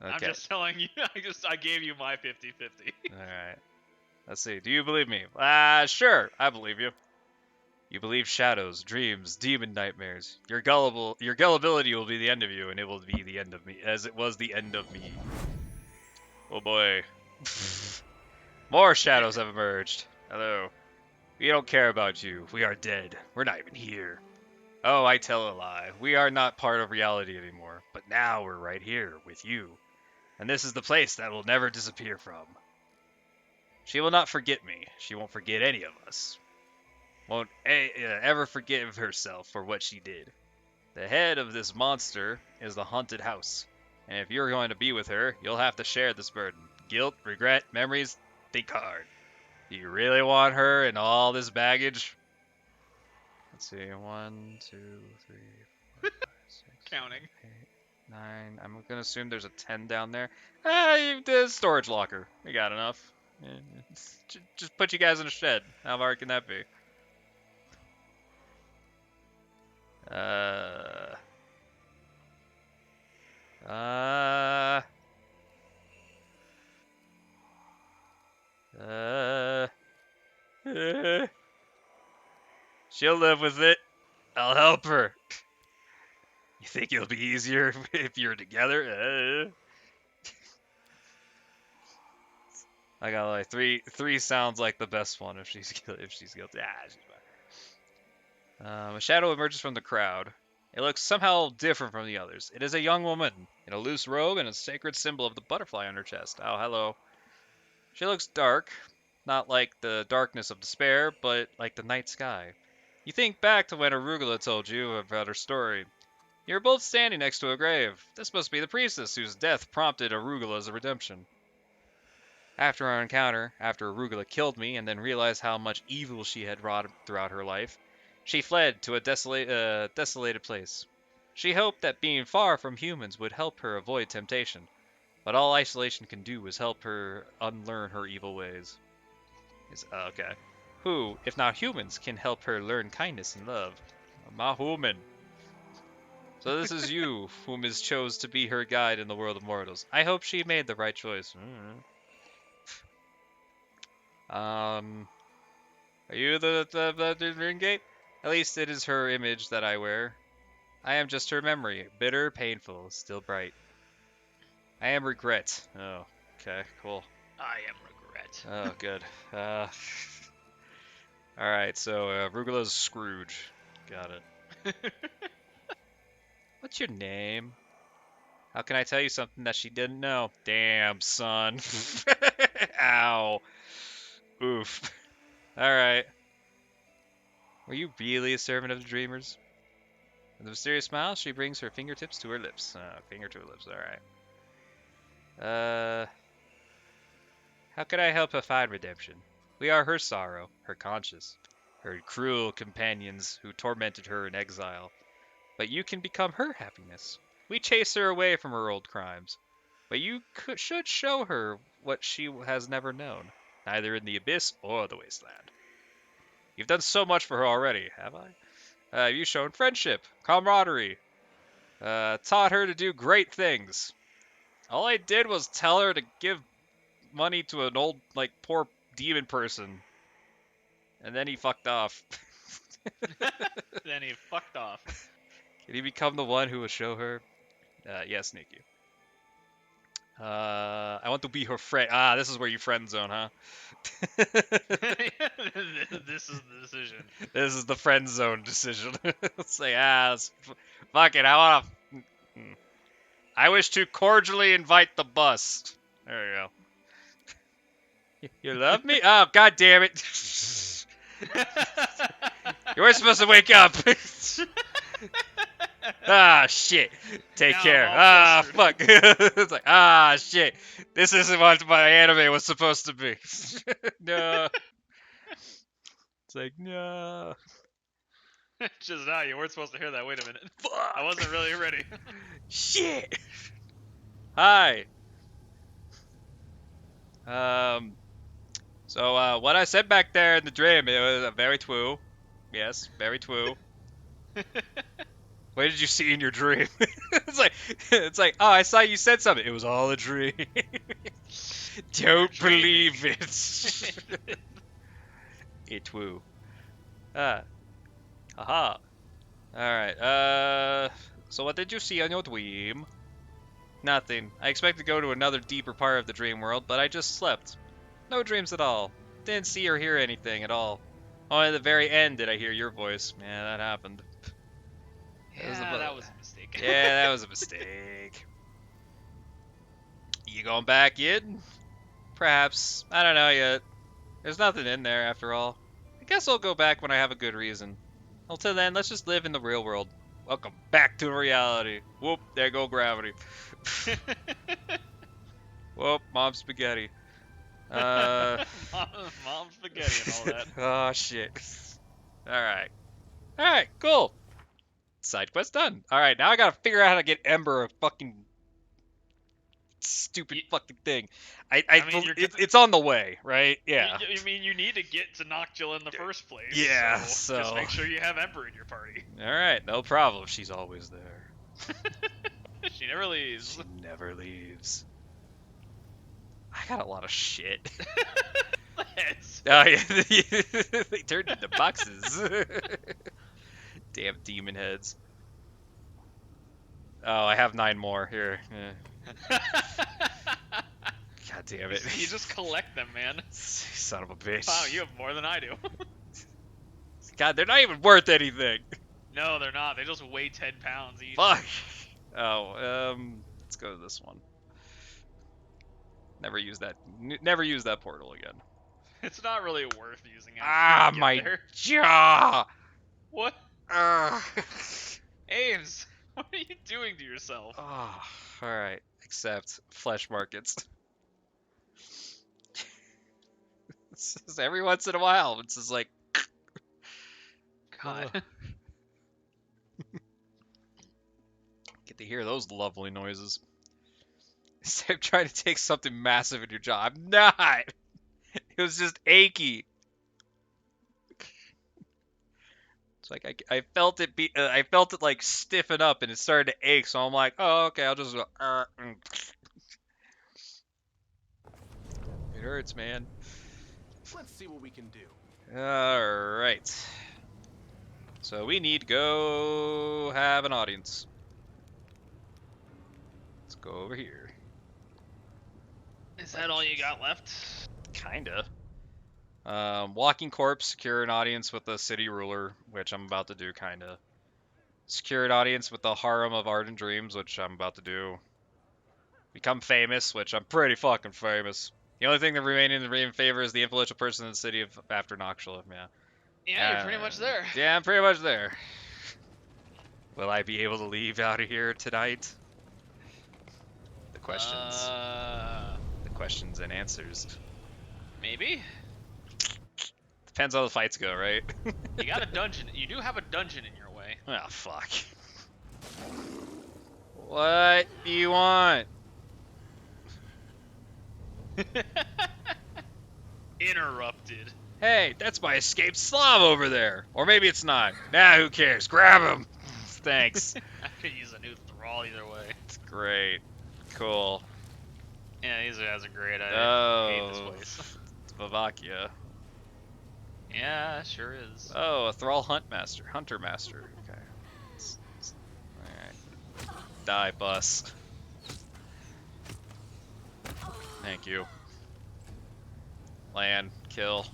I'm Okay. just telling you. I gave you my 50-50. All right. Let's see. Do you believe me? Sure. I believe you. You believe shadows, dreams, demon nightmares. Your gullibility will be the end of you, and it will be the end of me, as it was the end of me. Oh boy. More shadows have emerged. Hello. We don't care about you. We are dead. We're not even here. Oh, I tell a lie. We are not part of reality anymore. But now we're right here with you. And this is the place that will never disappear from. She will not forget me. She won't forget any of us. Won't ever forgive herself for what she did. The head of this monster is the haunted house. And if you're going to be with her, you'll have to share this burden. Guilt, regret, memories, think hard. Do you really want her and all this baggage? Let's see, 1, 2, 3, 4, 5, 6, Counting. 7, 8, 9. I'm gonna assume there's a 10 down there. The storage locker. We got enough. Just put you guys in a shed. How hard can that be? Uh. She'll live with it. I'll help her. You think it'll be easier if you're together? I got like three sounds like the best one if she's guilty. She's fine. A shadow emerges from the crowd. It looks somehow different from the others. It is a young woman in a loose robe and a sacred symbol of the butterfly on her chest. Oh, hello. She looks dark, not like the darkness of despair, but like the night sky. You think back to when Arugula told you about her story. You're both standing next to a grave. This must be the priestess whose death prompted Arugula's redemption. After our encounter, after Arugula killed me and then realized how much evil she had wrought throughout her life, she fled to a desolated place. She hoped that being far from humans would help her avoid temptation, but all isolation can do is help her unlearn her evil ways. Okay. Who, if not humans, can help her learn kindness and love? Mahuman. So this is you, whom is chose to be her guide in the world of mortals. I hope she made the right choice. Are you the ring gate? At least it is her image that I wear. I am just her memory, bitter, painful, still bright. I am regret. Oh, okay, cool. I am regret. Oh, good. Alright, so Rugula's Scrooge. Got it. What's your name? How can I tell you something that she didn't know? Damn, son. Ow. Oof. Alright. Were you really a servant of the dreamers? With a mysterious smile, she brings her fingertips to her lips. Finger to her lips, alright. How can I help her find redemption? We are her sorrow, her conscience, her cruel companions who tormented her in exile. But you can become her happiness. We chase her away from her old crimes. But you should show her what she has never known, neither in the abyss or the wasteland. You've done so much for her already, have I? You've shown friendship, camaraderie, taught her to do great things. All I did was tell her to give money to an old, poor demon person. And then he fucked off. Then he fucked off. Can he become the one who will show her? Yes, Nikki. I want to be her friend. This is where you friend zone, huh? This is the decision. This is the friend zone decision. Say, fuck it, I wanna... I wish to cordially invite the bus. There you go. You love me? Oh, god damn it. You weren't supposed to wake up. Ah, shit. Take Now I'm care. all Ah, flustered. fuck. It's like, ah, shit. This isn't what my anime was supposed to be. No. It's like, no. Just now, you weren't supposed to hear that. Wait a minute. Fuck. I wasn't really ready. Shit. Hi. So, what I said back there in the dream, it was very true. Yes, very true. What did you see in your dream? it's like, oh, I saw you said something. It was all a dream. Don't believe it. It woo. Haha. Alright, so what did you see on your dream? Nothing. I expect to go to another deeper part of the dream world, but I just slept. No dreams at all. Didn't see or hear anything at all. Only at the very end did I hear your voice. Yeah, that happened. Yeah, that was a mistake. Yeah, that was a mistake. You going back yet? Perhaps. I don't know yet. There's nothing in there after all. I guess I'll go back when I have a good reason. Until then, let's just live in the real world. Welcome back to reality. Whoop, there go gravity. Whoop, mom spaghetti. Mom spaghetti and all that. Oh, shit. Alright. Alright, cool. Side quest done. Alright, now I gotta figure out how to get Ember a fucking stupid fucking thing. I mean, it's on the way, right? Yeah. You mean you need to get to Noctula in the first place? Yeah, so just make sure you have Ember in your party. Alright, no problem. She's always there. She never leaves. She never leaves. I got a lot of shit. Heads. Oh yeah, they turned into boxes. Damn demon heads. Oh, I have 9 more here. Yeah. God damn it. You just collect them, man. Son of a bitch. Wow, you have more than I do. God, they're not even worth anything. No, they're not. They just weigh 10 pounds each. Fuck. Oh, let's go to this one. Never use that portal again. It's not really worth using. Ah, my jaw. What? Ugh. Ames, what are you doing to yourself? Oh, alright. Except flesh markets. It's just every once in a while, it's just like... God. Get to hear those lovely noises. Instead of trying to take something massive in your jaw. I'm not! It was just achy. It's like I felt it I felt it like stiffen up and it started to ache, so I'm like, oh okay, I'll just go. It hurts, man. Let's see what we can do. All right. So we need to go have an audience. Let's go over here. Is that all you got left? Kinda. Walking corpse, secure an audience with the city ruler, which I'm about to do, kinda. Secure an audience with the harem of ardent dreams, which I'm about to do. Become famous, which I'm pretty fucking famous. The only thing that remaining in favor is the influential person in the city of after Noctula, yeah. Yeah, you're pretty much there. Yeah, I'm pretty much there. Will I be able to leave out of here tonight? The questions. The questions and answers. Maybe. Depends how the fights go, right? You got a dungeon. You do have a dungeon in your way. Oh, fuck. What do you want? Interrupted. Hey, that's my escaped Slav over there. Or maybe it's not. Nah, who cares? Grab him. Thanks. I could use a new thrall either way. It's great. Cool. Yeah, these guys are great. I hate this place. It's Bavakia. Yeah, sure is. Oh, a thrall hunter master. Okay. Alright. Die, bus. Thank you. Land, kill.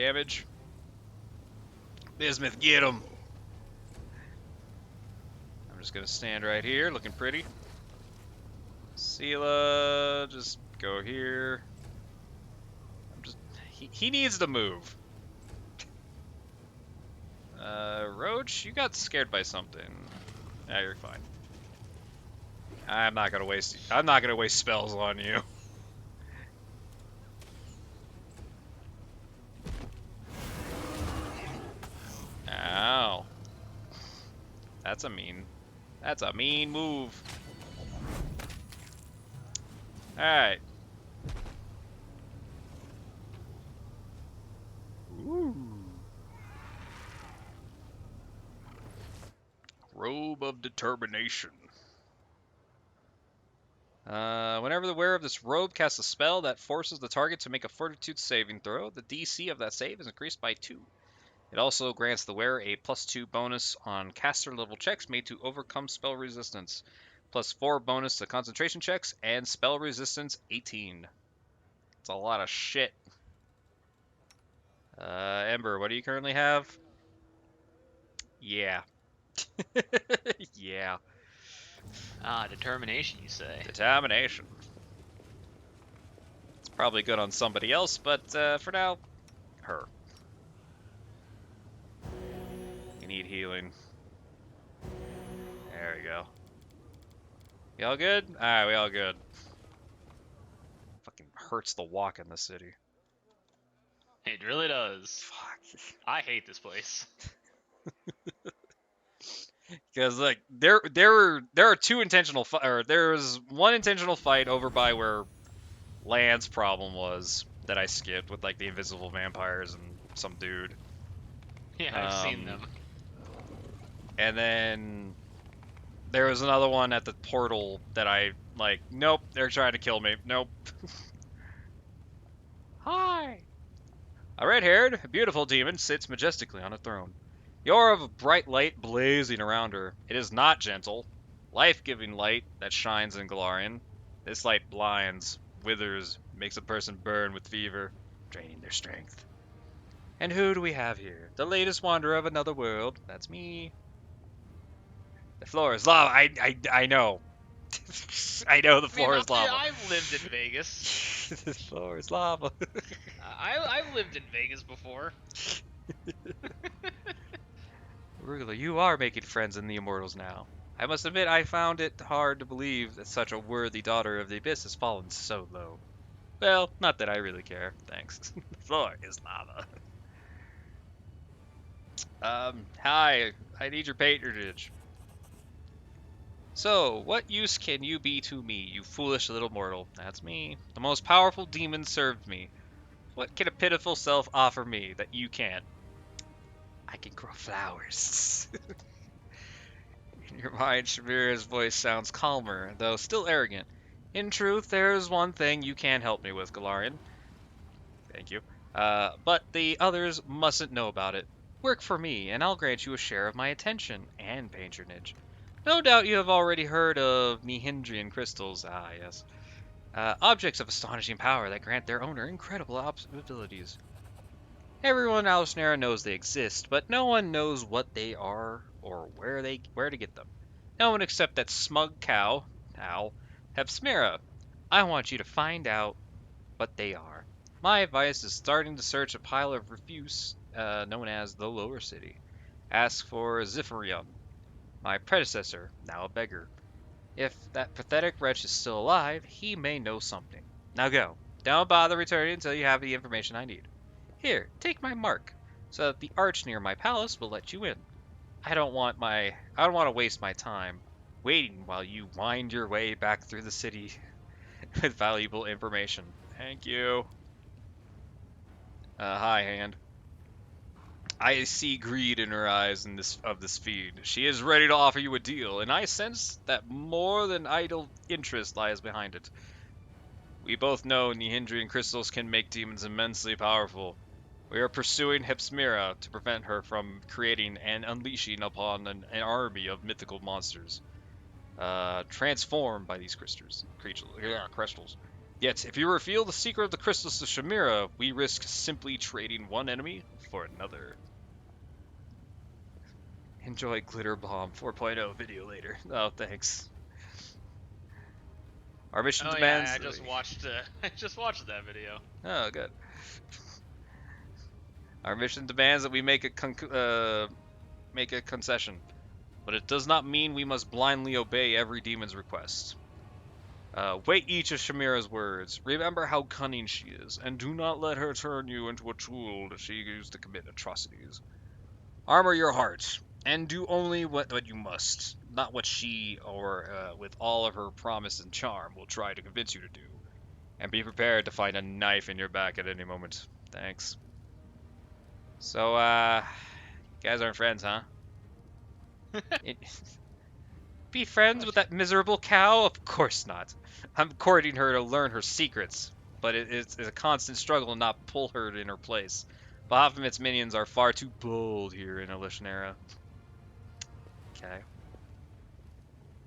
damage. Bismuth, get him! I'm just gonna stand right here, looking pretty. Sela, just go here. He needs to move. Roach, you got scared by something. Yeah, you're fine. I'm not gonna waste spells on you. Ow. That's a mean move. Alright. Ooh. Robe of Determination. Whenever the wearer of this robe casts a spell that forces the target to make a fortitude saving throw, the DC of that save is increased by 2. It also grants the wearer a +2 bonus on caster level checks made to overcome spell resistance, +4 bonus to concentration checks, and spell resistance 18. It's a lot of shit. Ember, what do you currently have? Yeah. Yeah. Ah, determination, you say? Determination. It's probably good on somebody else, but for now, her. You need healing. There we go. You all good? Alright, we all good. Fucking hurts to walk in this city. It really does. Fuck. I hate this place. Because like there are two intentional or there was one intentional fight over by where Land's problem was that I skipped with like the invisible vampires and some dude. Yeah, I've seen them. And then there was another one at the portal that I like. Nope, they're trying to kill me. Nope. Hi. A red-haired, beautiful demon sits majestically on a throne. The aura of a bright light blazing around her. It is not gentle, life-giving light that shines in Galarian. This light blinds, withers, makes a person burn with fever, draining their strength. And who do we have here? The latest wanderer of another world. That's me. The floor is lava. I know. I know the floor is lava. I've lived in Vegas. The floor is lava. I've lived in Vegas before. Rugula, you are making friends in the Immortals now. I must admit, I found it hard to believe that such a worthy daughter of the Abyss has fallen so low. Well, not that I really care. Thanks. The floor is lava. Hi. I need your patronage. So, what use can you be to me, you foolish little mortal? That's me. The most powerful demon served me. What can a pitiful self offer me that you can't? I can grow flowers. In your mind, Shamira's voice sounds calmer, though still arrogant. In truth, there is one thing you can help me with, Galarian. Thank you. But the others mustn't know about it. Work for me, and I'll grant you a share of my attention and patronage. No doubt you have already heard of Nihindrian crystals. Ah, yes. Objects of astonishing power that grant their owner incredible abilities. Everyone in Alsnera knows they exist, but no one knows what they are or where to get them. No one except that smug cow, Hepsmira. I want you to find out what they are. My advice is starting to search a pile of refuse known as the Lower City. Ask for Zifarium, my predecessor, now a beggar. If that pathetic wretch is still alive, he may know something. Now go. Don't bother returning until you have the information I need. Here, take my mark, so that the arch near my palace will let you in. I don't want to waste my time waiting while you wind your way back through the city with valuable information. Thank you. Hi, Hand. I see greed in her eyes of this feed. She is ready to offer you a deal, and I sense that more than idle interest lies behind it. We both know Nihindrian crystals can make demons immensely powerful. We are pursuing Hepsmira to prevent her from creating and unleashing upon an army of mythical monsters, transformed by these crystals. Yet, if you reveal the secret of the crystals to Shamira, we risk simply trading one enemy for another. Enjoy Glitter Bomb 4.0 video later. Oh, thanks. Our mission Oh demands... yeah, I just watched. I just watched that video. Oh, good. Our mission demands that we make a concession, but it does not mean we must blindly obey every demon's request. Weigh each of Shamira's words. Remember how cunning she is, and do not let her turn you into a tool that she used to commit atrocities. Armor your heart, and do only what you must, not what she, or with all of her promise and charm, will try to convince you to do. And be prepared to find a knife in your back at any moment. Thanks. So, you guys aren't friends, huh? Be friends with that miserable cow? Of course not. I'm courting her to learn her secrets, but it's a constant struggle to not pull her in her place. Baphomet's minions are far too bold here in Elishnera. Okay.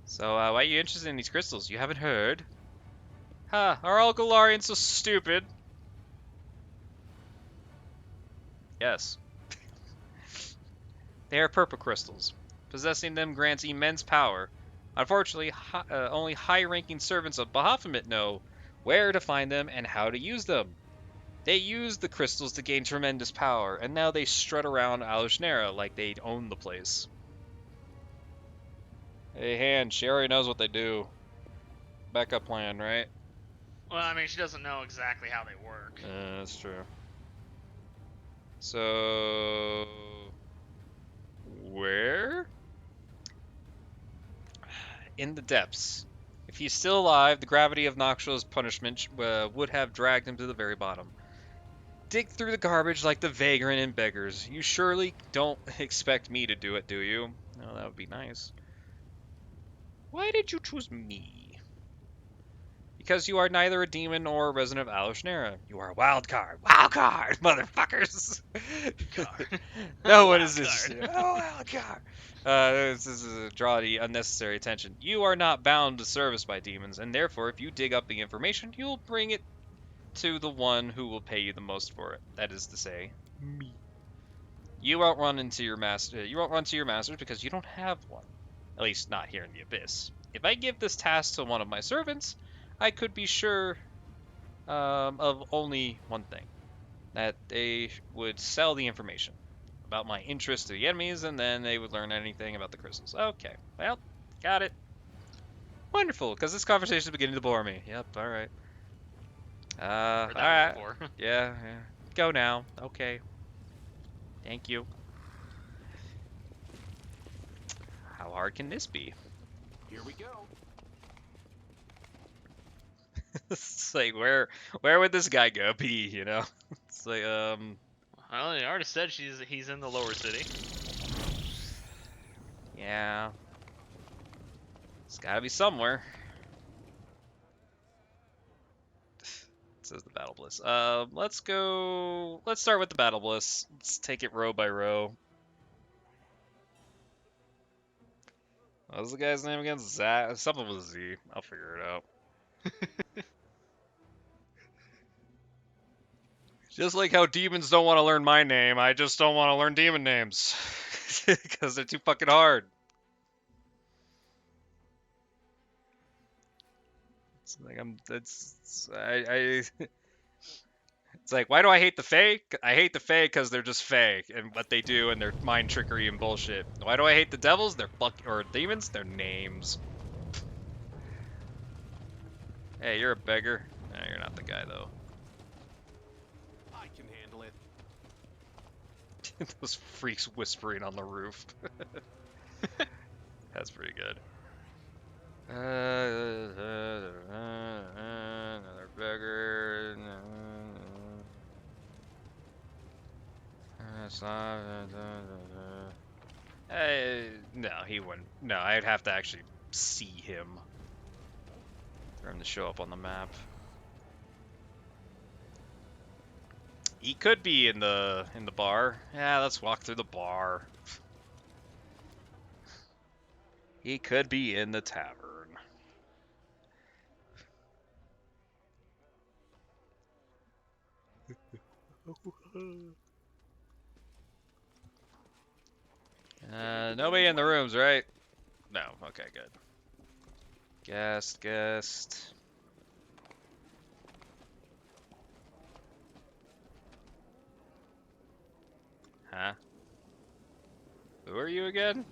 So, why are you interested in these crystals? You haven't heard? Huh, are all Galarians so stupid? Yes. They are purple crystals. Possessing them grants immense power. Unfortunately, only high-ranking servants of Baphomet know where to find them and how to use them. They used the crystals to gain tremendous power, and now they strut around Alushnera like they own the place. Hey, Han, she already knows what they do. Backup plan, right? Well, I mean, she doesn't know exactly how they work. That's true. So... where? In the depths. If he's still alive, the gravity of Noxio's punishment would have dragged him to the very bottom. Dig through the garbage like the vagrant and beggars. You surely don't expect me to do it, do you? Oh, that would be nice. Why did you choose me? Because you are neither a demon nor a resident of Alushnera. You are a wild card. Wild card, motherfuckers! No, what is this? Oh, wild card! This is to draw the unnecessary attention. You are not bound to service by demons, and therefore, if you dig up the information, you'll bring it to the one who will pay you the most for it. That is to say, me. You won't run into your master. You won't run to your masters because you don't have one. At least not here in the Abyss. If I give this task to one of my servants, I could be sure of only one thing. That they would sell the information about my interest to the enemies, and then they would learn anything about the crystals. Okay, well, got it. Wonderful, because this conversation is beginning to bore me. Yep, alright. Heard that Alright. before. Yeah. Go now. Okay. Thank you. How hard can this be? Here we go. It's like, where would this guy go be, you know? It's like, Well, the artist said he's in the lower city. yeah. It's gotta be somewhere. It says the Battle Bliss. Let's start with the Battle Bliss. Let's take it row by row. What was the guy's name again? Something with a Z. I'll figure it out. Just like how demons don't want to learn my name, I just don't want to learn demon names. Because they're too fucking hard. It's like it's like, why do I hate the Fae? I hate the Fae because they're just Fae and what they do and their mind trickery and bullshit. Why do I hate the devils? Or demons? They're names. Hey, you're a beggar. No, you're not the guy though. I can handle it. Those freaks whispering on the roof. That's pretty good. Another beggar. No, he wouldn't. No, I'd have to actually see him for him to show up on the map. He could be in the bar. Yeah, let's walk through the bar. He could be in the tavern. Nobody in the rooms, right? No. Okay, good. Guest. Huh? Who are you again?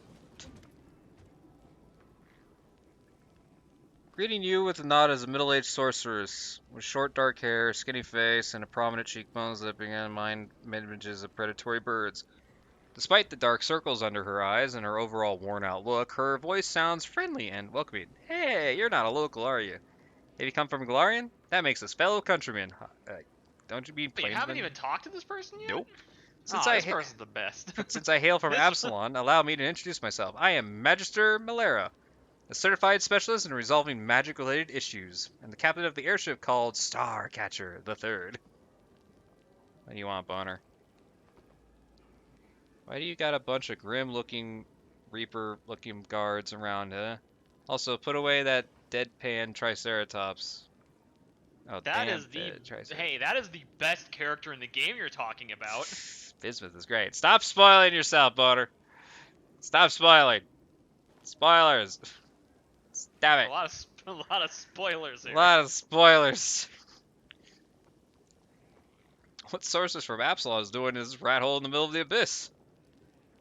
Greeting you with a nod as a middle-aged sorceress with short dark hair, skinny face, and a prominent cheekbones that began mind images of predatory birds. Despite the dark circles under her eyes and her overall worn-out look, her voice sounds friendly and welcoming. Hey, you're not a local, are you? Have you come from Galarian? That makes us fellow countrymen. Don't you mean Wait, you haven't plainsmen? even talked to this person yet? Nope. Oh, this person's the best. Since I hail from This- Absalon, allow me to introduce myself. I am Magister Malera, a certified specialist in resolving magic-related issues, and the captain of the airship called Starcatcher the Third. What do you want, Bonner? Why do you got a bunch of grim-looking, Reaper-looking guards around, huh? Also, put away that deadpan Triceratops. Oh, That damn is the Triceratops. hey, that is the best character in the game you're talking about. Bismuth is great. Stop spoiling yourself, Bonner. Stop spoiling. Spoilers. Stop it. A lot of spoilers A here. lot of spoilers. What Sorceress from Absalon is doing in this rat hole in the middle of the abyss?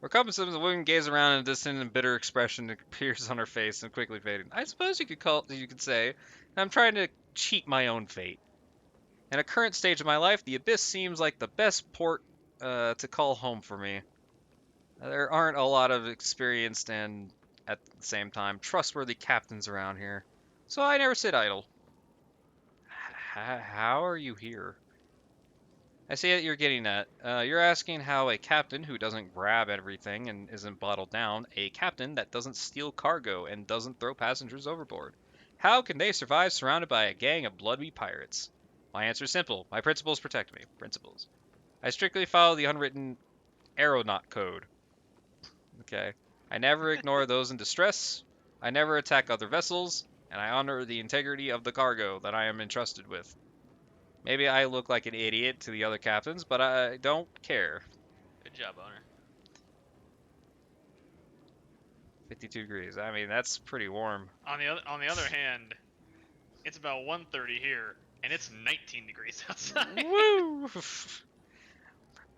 Recompense, the woman gazes around and a distant and bitter expression appears on her face and quickly fading. I suppose you could say, I'm trying to cheat my own fate. In a current stage of my life, the abyss seems like the best port to call home for me. There aren't a lot of experienced and, at the same time, trustworthy captains around here, so I never sit idle. How are you here? I see that you're getting at. You're asking how a captain who doesn't grab everything and isn't bottled down, a captain that doesn't steal cargo and doesn't throw passengers overboard, how can they survive surrounded by a gang of bloody pirates? My answer is simple. My principles protect me. Principles. I strictly follow the unwritten aeronaut code. Okay. I never ignore those in distress. I never attack other vessels, and I honor the integrity of the cargo that I am entrusted with. Maybe I look like an idiot to the other captains, but I don't care. Good job, owner. 52 degrees. I mean, that's pretty warm. On the other hand, it's about 1:30 here, and it's 19 degrees outside. Woo!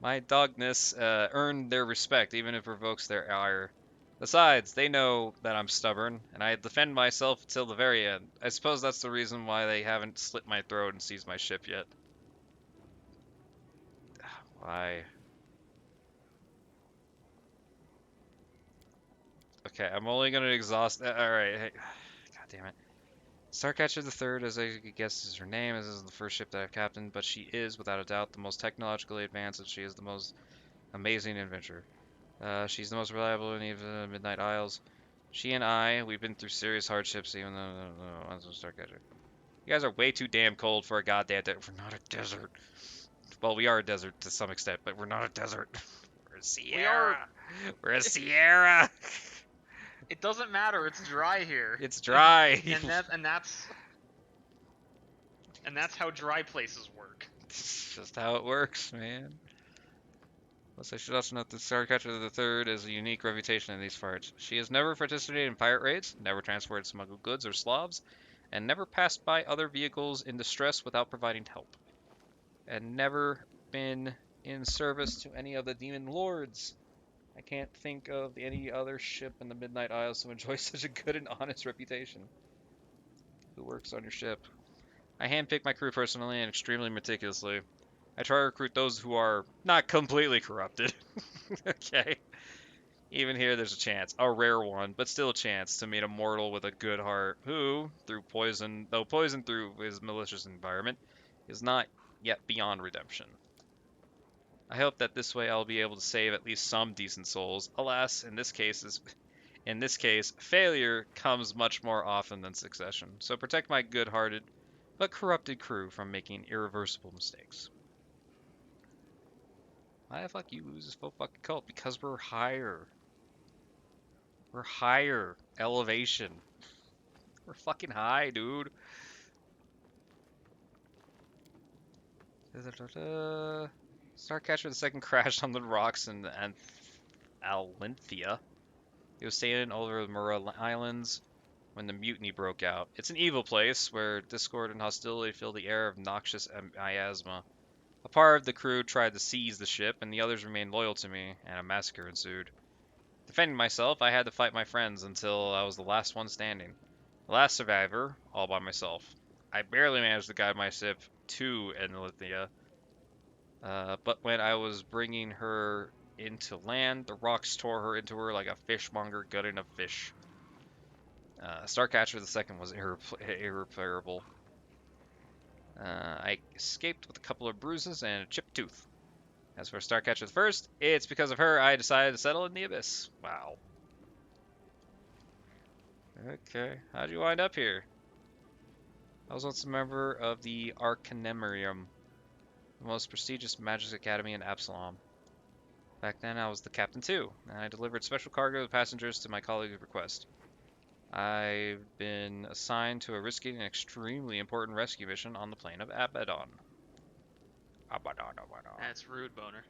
My dogness earned their respect, even if it provokes their ire. Besides, they know that I'm stubborn, and I defend myself till the very end. I suppose that's the reason why they haven't slit my throat and seized my ship yet. Why? Okay, I'm only gonna exhaust. Alright, hey. God damn it. Starcatcher the Third, as I guess is her name, this is the first ship that I've captained, but she is, without a doubt, the most technologically advanced, and she is the most amazing adventurer. She's the most reliable in even the Midnight Isles. She and I, we've been through serious hardships, even though I'm Starcatcher. You guys are way too damn cold for a goddamn desert. We're not a desert. Well, we are a desert to some extent, but we're not a desert. We're a Sierra. We're a Sierra. It doesn't matter. It's dry here. It's dry. and that's how dry places work. It's just how it works, man. Plus, I should also note that Starcatcher the Third has a unique reputation in these parts. She has never participated in pirate raids, never transported smuggled goods or Slavs, and never passed by other vehicles in distress without providing help. And never been in service to any of the demon lords. I can't think of any other ship in the Midnight Isles who enjoys such a good and honest reputation. Who works on your ship? I handpick my crew personally and extremely meticulously. I try to recruit those who are not completely corrupted. Okay. Even here there's a chance, a rare one, but still a chance to meet a mortal with a good heart who, though poisoned through his malicious environment, is not yet beyond redemption. I hope that this way I'll be able to save at least some decent souls. Alas, in this case, failure comes much more often than succession. So protect my good-hearted but corrupted crew from making irreversible mistakes. Why the fuck you lose this full fucking cult? Because we're higher. We're higher elevation. We're fucking high, dude. Starcatcher II crashed on the rocks in Alinthia. He was sailing over the Mura Islands when the mutiny broke out. It's an evil place where discord and hostility fill the air of noxious miasma. A part of the crew tried to seize the ship, and the others remained loyal to me, and a massacre ensued. Defending myself, I had to fight my friends until I was the last one standing. The last survivor, all by myself. I barely managed to guide my ship to Annihilator, but when I was bringing her into land, the rocks tore her into her like a fishmonger gutting a fish. Starcatcher II was irreparable. I escaped with a couple of bruises and a chipped tooth. As for Starcatcher I, it's because of her I decided to settle in the Abyss. Wow. Okay, how'd you wind up here? I was once a member of the Arcanumerium, the most prestigious magic academy in Absalom. Back then I was the captain too, and I delivered special cargo to passengers to my colleague's request. I've been assigned to a risky and extremely important rescue mission on the plain of Abaddon. Abaddon. That's rude, Boner.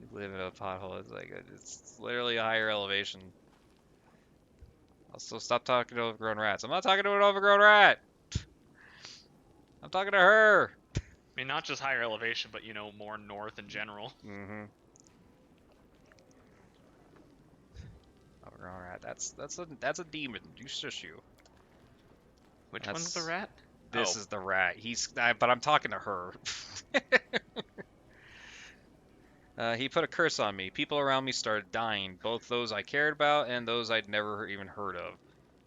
You live in a pothole, it's literally a higher elevation. Also, stop talking to overgrown rats. I'm not talking to an overgrown rat! I'm talking to her! I mean, not just higher elevation, but, you know, more north in general. Mm-hmm. Overgrown rat. That's a demon. You shush you. Which one's the rat? This Oh. is the rat. But I'm talking to her. He put a curse on me. People around me started dying, both those I cared about and those I'd never even heard of.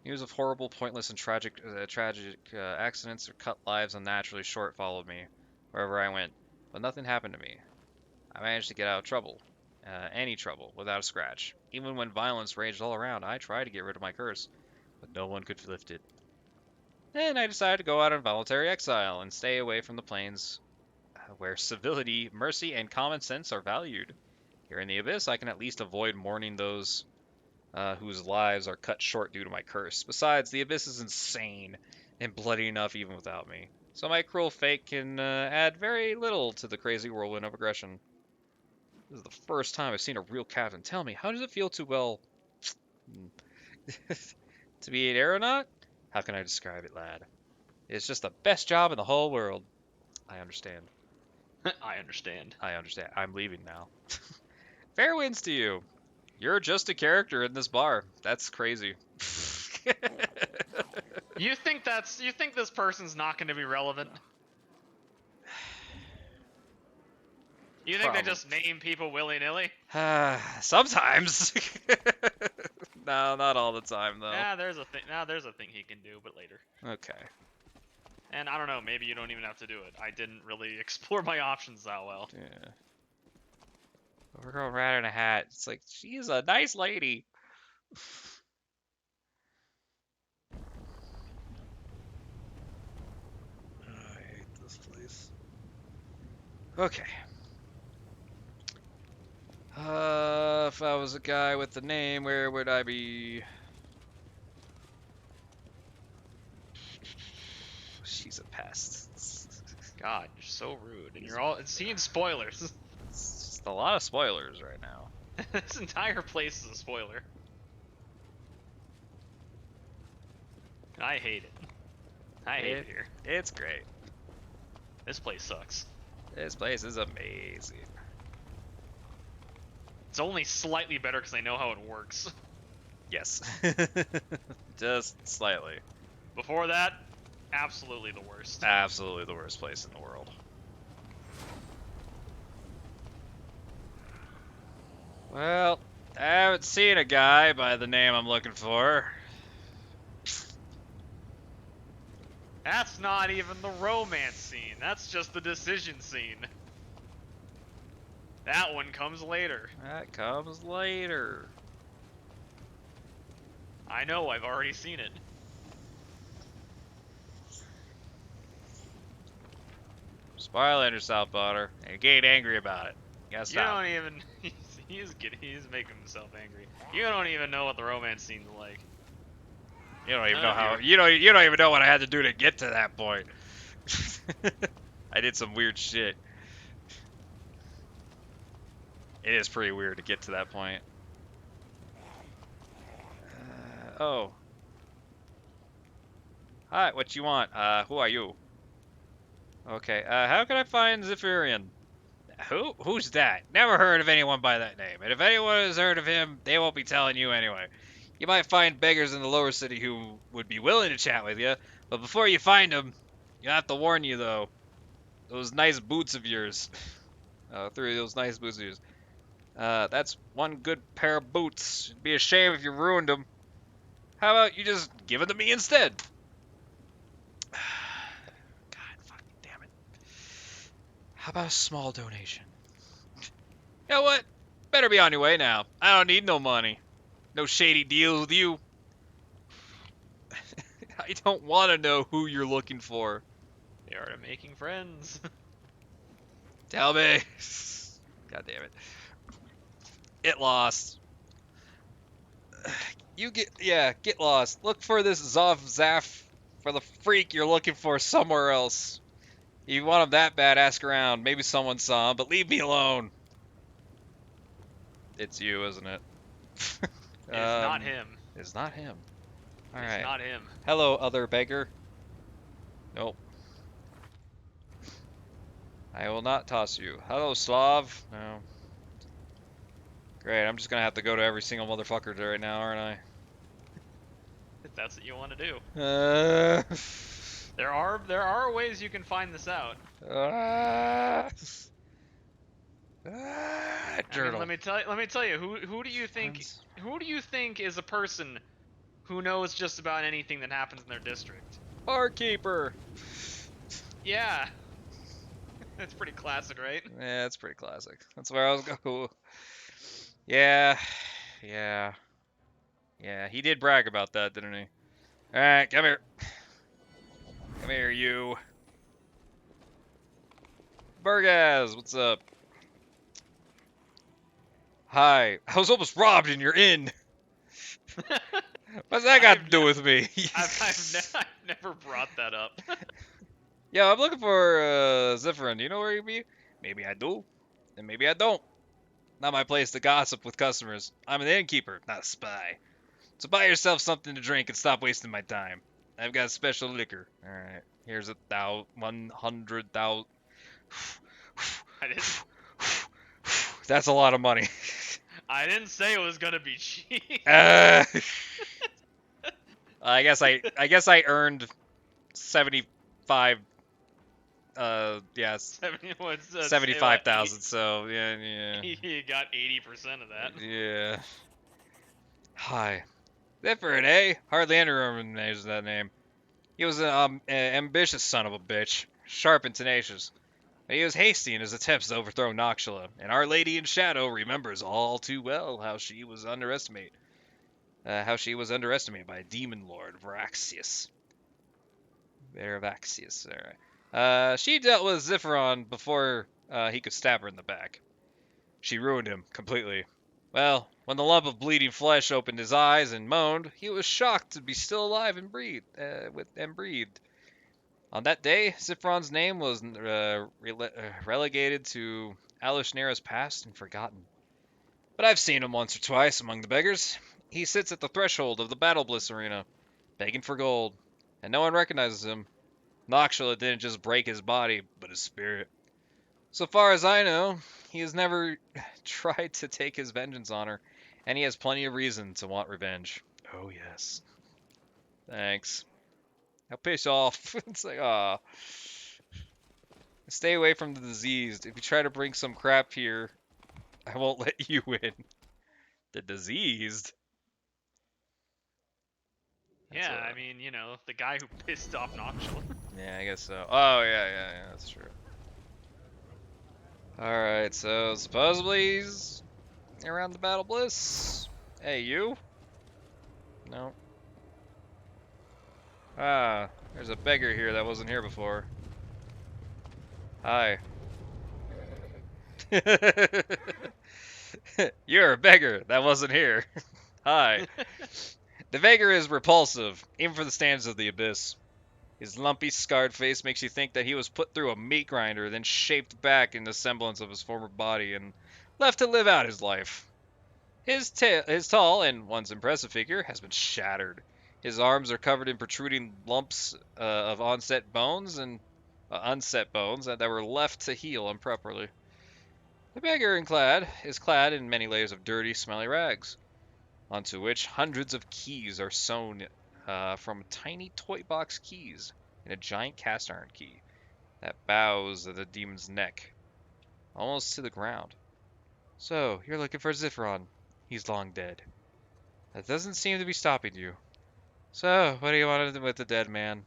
News of horrible, pointless, and tragic accidents or cut lives unnaturally short followed me wherever I went, but nothing happened to me. I managed to get out of trouble, any trouble, without a scratch. Even when violence raged all around, I tried to get rid of my curse, but no one could lift it. Then I decided to go out on voluntary exile and stay away from the plains where civility, mercy, and common sense are valued. Here in the Abyss, I can at least avoid mourning those whose lives are cut short due to my curse. Besides, the Abyss is insane and bloody enough even without me. So my cruel fate can add very little to the crazy whirlwind of aggression. This is the first time I've seen a real captain. Tell me, how does it feel to, well, to be an aeronaut? How can I describe it, lad? It's just the best job in the whole world. I understand. I understand. I understand. I'm leaving now. Fair winds to you. You're just a character in this bar. That's crazy. You think this person's not going to be relevant? You think they just name people willy-nilly? Sometimes. No, not all the time though. Yeah, there's a thing. Now there's a thing he can do, but later. Okay. And I don't know, maybe you don't even have to do it. I didn't really explore my options that well. Yeah. Overgrown rat in a hat. It's like, she's a nice lady. I hate this place. Okay. If I was a guy with the name, where would I be? She's a pest. God, you're so rude, and you're all seeing spoilers. It's just a lot of spoilers right now. This entire place is a spoiler. I hate it. I hate it here. It's great. This place sucks. This place is amazing. It's only slightly better because I know how it works. Yes. Just slightly. Before that, absolutely the worst. Absolutely the worst place in the world. Well, I haven't seen a guy by the name I'm looking for. That's not even the romance scene. That's just the decision scene. That one comes later. That comes later. I know, I've already seen it. Spoiling yourself, Butter, and you're getting angry about it. You gotta You stop. don't even... He's making himself angry. You don't even know what the romance scene's like. You don't even None know of how. you. You don't even know what I had to do to get to that point. I did some weird shit. It is pretty weird to get to that point. Oh. Hi, what you want? Who are you? Okay, how can I find Zephyrian? Who's that? Never heard of anyone by that name. And if anyone has heard of him, they won't be telling you anyway. You might find beggars in the lower city who would be willing to chat with you, but before you find them, you have to warn you though. Those nice boots of yours. Three of those nice boots of yours. That's one good pair of boots. It'd be a shame if you ruined them. How about you just give it to me instead? God fucking damn it. How about a small donation? You know what? Better be on your way now. I don't need no money. No shady deals with you. I don't want to know who you're looking for. The art of making friends. Tell me. God damn it. Get lost. Get lost. Look for this Zaf for the freak you're looking for somewhere else. If you want him that bad, ask around. Maybe someone saw him, but leave me alone. It's you, isn't it? It's not him. It's not him. All It's right. not him. Hello, other beggar. Nope. I will not toss you. Hello, Slav. No. Great, I'm just gonna have to go to every single motherfucker right now, aren't If that's what you want to do. I? There are ways you can find this out. I mean, Journal. let me tell you. Who do you think is a person who knows just about anything that happens in their district? Barkeeper. Yeah. That's pretty classic, right? Yeah, it's pretty classic. That's where I was going. Yeah. He did brag about that, didn't he? All right, come here. Come here, you. Burgaz, what's up? Hi. I was almost robbed and you're in. What's that got to do with me? I've never brought that up. Yeah, I'm looking for Zephyrin. Do you know where he'd be? Maybe I do, and maybe I don't. Not my place to gossip with customers. I'm an innkeeper, not a spy. So buy yourself something to drink and stop wasting my time. I've got special liquor. All right, here's 100,000. I didn't. That's a lot of money. I didn't say it was gonna be cheap. I guess I earned 75. Yes. 75,000. So yeah. You got 80% of that. Yeah. Hi. Zephyrin, eh? Hardly anyone knows that name. He was an ambitious son of a bitch, sharp and tenacious. But he was hasty in his attempts to overthrow Noxula, and Our Lady in Shadow remembers all too well how she was underestimated by Demon Lord Varaxius. Varaxius, alright. She dealt with Zephyron before he could stab her in the back. She ruined him completely. Well, when the lump of bleeding flesh opened his eyes and moaned, he was shocked to be still alive and breathed. On that day, Zephyron's name was relegated to Alushnera's past and forgotten. But I've seen him once or twice among the beggars. He sits at the threshold of the Battle Bliss arena, begging for gold, and no one recognizes him. Noxula didn't just break his body, but his spirit. So far as I know, he has never tried to take his vengeance on her, and he has plenty of reason to want revenge. Oh yes. Thanks. Now piss off. It's like, ah. Stay away from the diseased. If you try to bring some crap here, I won't let you in. The diseased? Yeah, I mean, the guy who pissed off Noxula. Yeah, I guess so. Oh, yeah, that's true. Alright, so supposedly he's around the Battle Bliss. Hey, you? No. Ah, there's a beggar here that wasn't here before. Hi. You're a beggar that wasn't here. Hi. The beggar is repulsive, even for the standards of the Abyss. His lumpy, scarred face makes you think that he was put through a meat grinder, then shaped back into semblance of his former body and left to live out his life. His tall and once impressive figure has been shattered. His arms are covered in protruding lumps of unset bones that were left to heal improperly. The beggar is clad in many layers of dirty, smelly rags, onto which hundreds of keys are sewn from tiny toy box keys in a giant cast iron key that bows at the demon's neck, almost to the ground. So, you're looking for Zifron. He's long dead. That doesn't seem to be stopping you. So, what do you want to do with the dead man?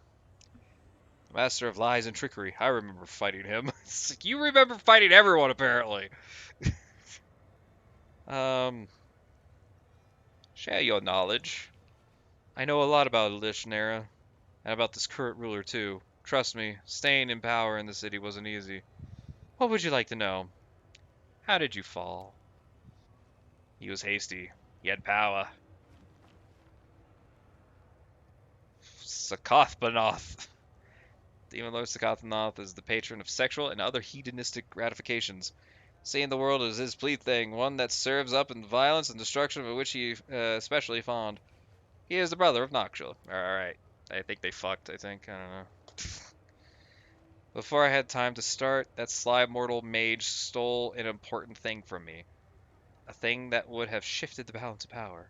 Master of lies and trickery. I remember fighting him. You remember fighting everyone, apparently. Share your knowledge. I know a lot about Lishnera, and about this current ruler, too. Trust me, staying in power in the city wasn't easy. What would you like to know? How did you fall? He was hasty. He had power. Sakothbanoth. Demon Lord Sakothbanoth is the patron of sexual and other hedonistic gratifications. Seeing the world is his plaything, one that serves up in the violence and destruction of which he especially fond. He is the brother of Noxul. Alright. I think they fucked, I don't know. Before I had time to start, that sly mortal mage stole an important thing from me. A thing that would have shifted the balance of power.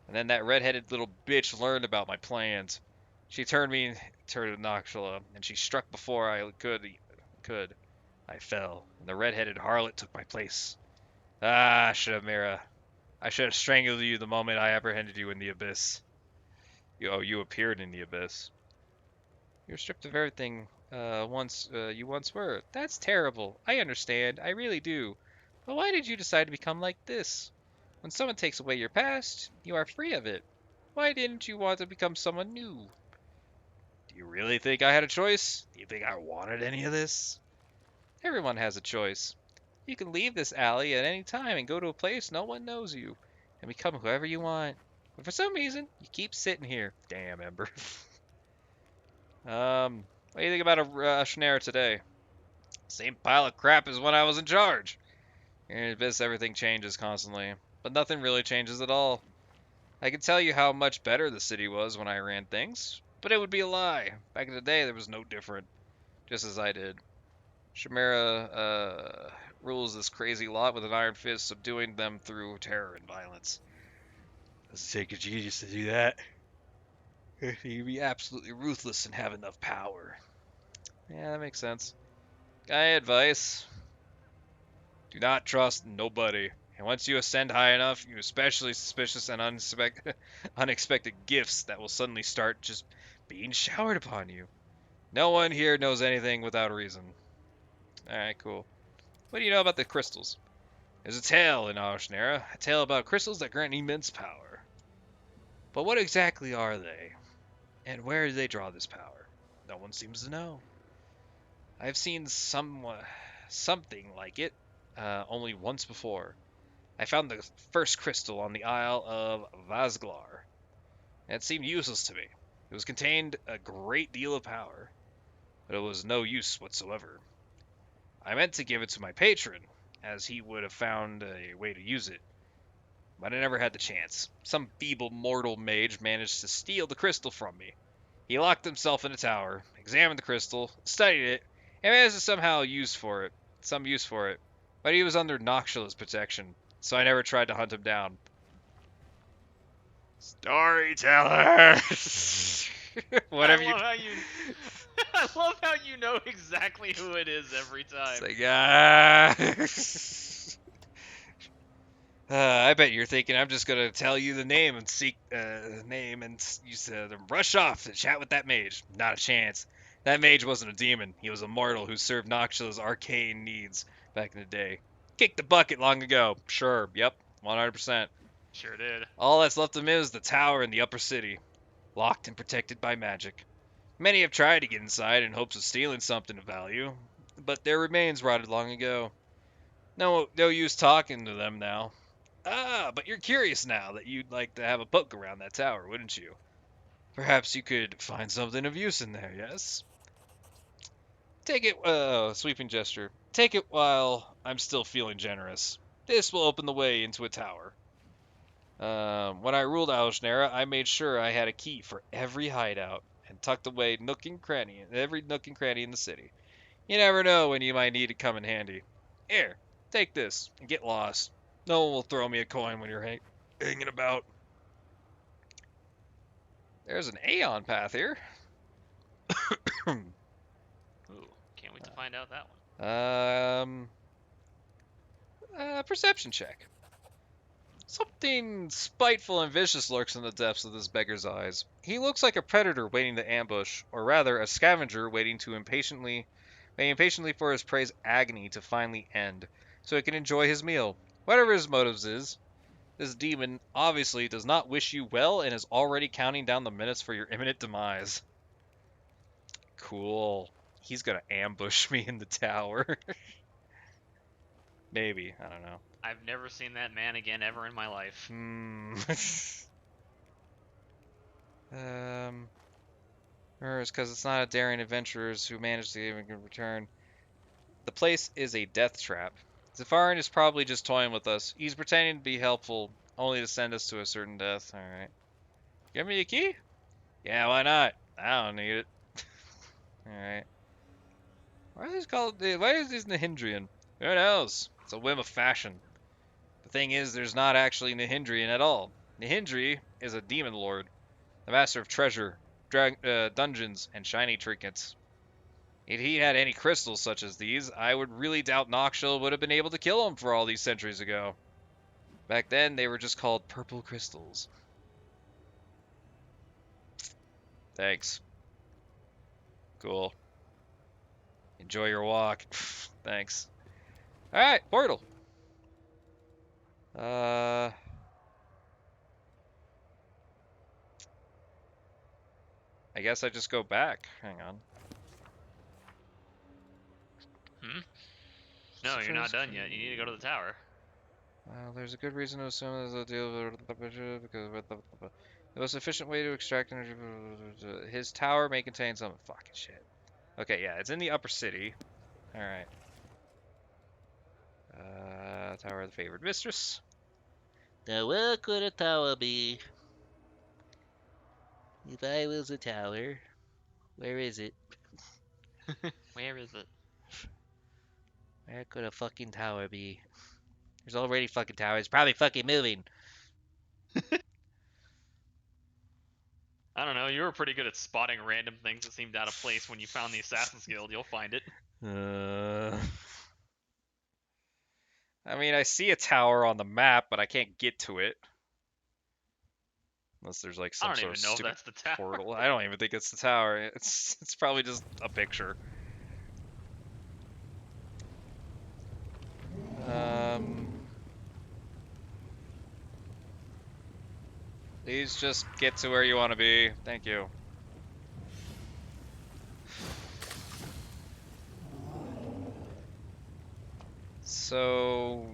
And then that red-headed little bitch learned about my plans. She turned Noxula, and she struck before I could. I fell, and the red-headed harlot took my place. Ah, Shamira. I should have strangled you the moment I apprehended you in the abyss. You appeared in the abyss. You're stripped of everything you once were. That's terrible. I understand. I really do. But why did you decide to become like this? When someone takes away your past, you are free of it. Why didn't you want to become someone new? Do you really think I had a choice? Do you think I wanted any of this? Everyone has a choice. You can leave this alley at any time and go to a place no one knows you, and become whoever you want. But for some reason, you keep sitting here. Damn, Ember. What do you think about a Schnare today? Same pile of crap as when I was in charge. In Abyss, everything changes constantly, but nothing really changes at all. I can tell you how much better the city was when I ran things, but it would be a lie. Back in the day, there was no different, just as I did. Chimera rules this crazy lot with an iron fist, subduing them through terror and violence. Doesn't take a genius to do that. You'd be absolutely ruthless and have enough power. Yeah, that makes sense. Guy advice: do not trust nobody. And once you ascend high enough, you especially suspicious and unexpected gifts that will suddenly start just being showered upon you. No one here knows anything without a reason. Alright, cool. What do you know about the crystals? There's a tale in Arshnera, a tale about crystals that grant immense power. But what exactly are they? And where do they draw this power? No one seems to know. I've seen something like it only once before. I found the first crystal on the Isle of Vazglar, and it seemed useless to me. It was contained a great deal of power, but it was no use whatsoever. I meant to give it to my patron, as he would have found a way to use it, but I never had the chance. Some feeble mortal mage managed to steal the crystal from me. He locked himself in a tower, examined the crystal, studied it, and managed to somehow some use for it, but he was under Noxula's protection, so I never tried to hunt him down. Storyteller! Whatever you... I love how you know exactly who it is every time. It's like, I bet you're thinking I'm just gonna tell you the name and seek the name and you said rush off to chat with that mage. Not a chance. That mage wasn't a demon. He was a mortal who served Noxula's arcane needs back in the day. Kicked the bucket long ago. Sure. Yep. 100%. Sure did. All that's left of him is the tower in the upper city, locked and protected by magic. Many have tried to get inside in hopes of stealing something of value, but their remains rotted long ago. No use talking to them now. Ah, but you're curious now that you'd like to have a poke around that tower, wouldn't you? Perhaps you could find something of use in there, yes? Take it, sweeping gesture. Take it while I'm still feeling generous. This will open the way into a tower. When I ruled Aoshnera, I made sure I had a key for every hideout and tucked away every nook and cranny in the city. You never know when you might need it come in handy. Here, take this and get lost. No one will throw me a coin when you're hanging about. There's an Aeon path here. Ooh, can't wait to find out that one. Perception check. Something spiteful and vicious lurks in the depths of this beggar's eyes. He looks like a predator waiting to ambush, or rather, a scavenger waiting impatiently for his prey's agony to finally end, so he can enjoy his meal. Whatever his motives is, this demon obviously does not wish you well and is already counting down the minutes for your imminent demise. Cool. He's gonna ambush me in the tower. Maybe. I don't know. I've never seen that man again ever in my life. It's because it's not a daring adventurers who manage to even return. The place is a death trap. Zafarin is probably just toying with us. He's pretending to be helpful, only to send us to a certain death. Alright. Give me a key? Yeah, why not? I don't need it. Alright. Why is this Nahindrian? Who knows? It's a whim of fashion. The thing is, there's not actually Nahindrian at all. Nahindri is a demon lord, the master of treasure, dungeons, and shiny trinkets. If he had any crystals such as these, I would really doubt Noxshell would have been able to kill him for all these centuries ago. Back then, they were just called purple crystals. Thanks. Cool. Enjoy your walk. Thanks. Alright, portal. I guess I just go back. Hang on. No, you're not done yet. You need to go to the tower. Well, there's a good reason to assume there's a deal because the most efficient way to extract energy. His tower may contain some fucking shit. Okay, yeah, it's in the upper city. All right. Tower of the favored mistress. Now, where could a tower be? If I was a tower, where is it? Where is it? Where could a fucking tower be? There's already fucking towers. It's probably fucking moving. I don't know. You were pretty good at spotting random things that seemed out of place when you found the Assassin's Guild. You'll find it. I mean, I see a tower on the map, but I can't get to it. Unless there's like some I don't sort of even know if stupid that's the tower. portal. I don't even think it's the tower. It's probably just a picture. Please just get to where you want to be. Thank you. So...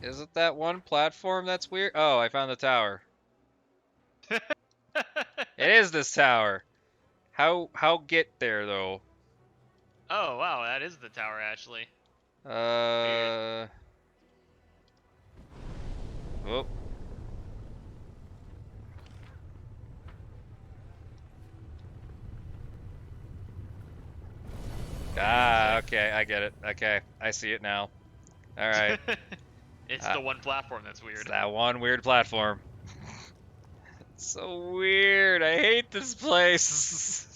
is it that one platform that's weird? Oh, I found the tower. It is this tower. How get there though? Oh, wow. That is the tower, actually. Oh. Ah, okay, I get it. Okay, I see it now. Alright. It's the one platform that's weird. It's that one weird platform. It's so weird. I hate this place.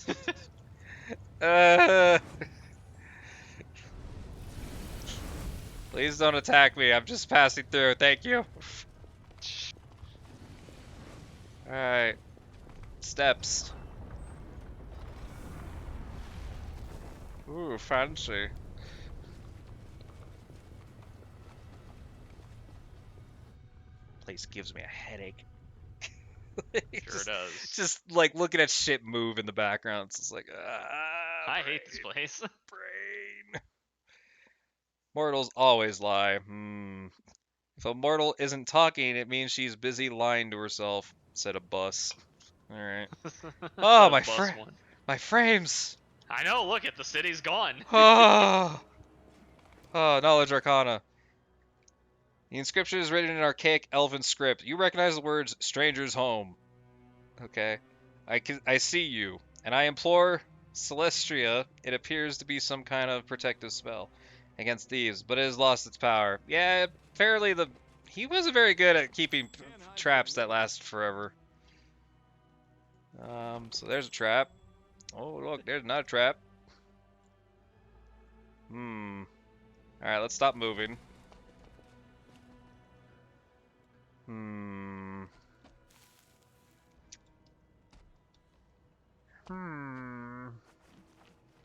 Please don't attack me. I'm just passing through. Thank you. Alright. Steps. Ooh, fancy. Place gives me a headache. Sure does. Just like looking at shit move in the background. It's just like, I hate this place. Brain. Mortals always lie. If a mortal isn't talking, it means she's busy lying to herself, said a bus. Alright. Oh, The bus one. my frames! I know. Look at the city's gone. Oh, oh, knowledge arcana. The inscription is written in archaic elven script. You recognize the words "stranger's home." Okay. I see you, and I implore Celestia. It appears to be some kind of protective spell against thieves, but it has lost its power. Yeah, apparently he wasn't very good at keeping traps that last forever. So there's a trap. Oh, look, there's not a trap. Alright, let's stop moving.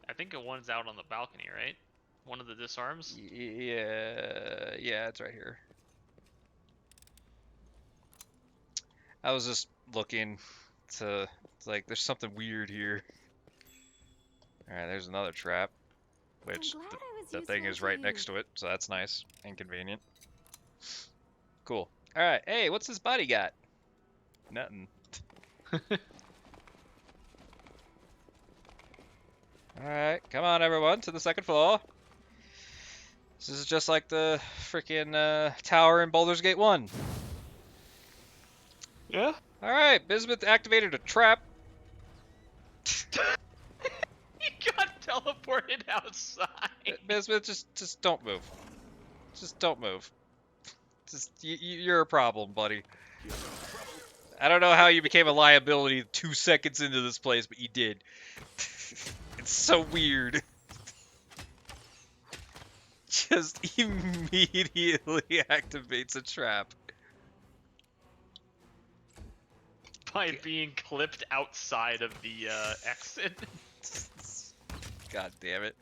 I think one's out on the balcony, right? One of the disarms. Yeah, it's right here. I was just looking to, like, there's something weird here. Alright, there's another trap, which the thing is right next to it, so that's nice and convenient. Cool. Alright, hey, what's this body got? Nothing. Alright, come on everyone, to the second floor. This is just like the freaking tower in Baldur's Gate 1. Yeah. Alright, Bismuth activated a trap. He got teleported outside. Bismuth, just don't move. Just don't move. Just, you're a problem, buddy. I don't know how you became a liability 2 seconds into this place, but you did. It's so weird. Just immediately activates a trap. By being clipped outside of the exit. God damn it.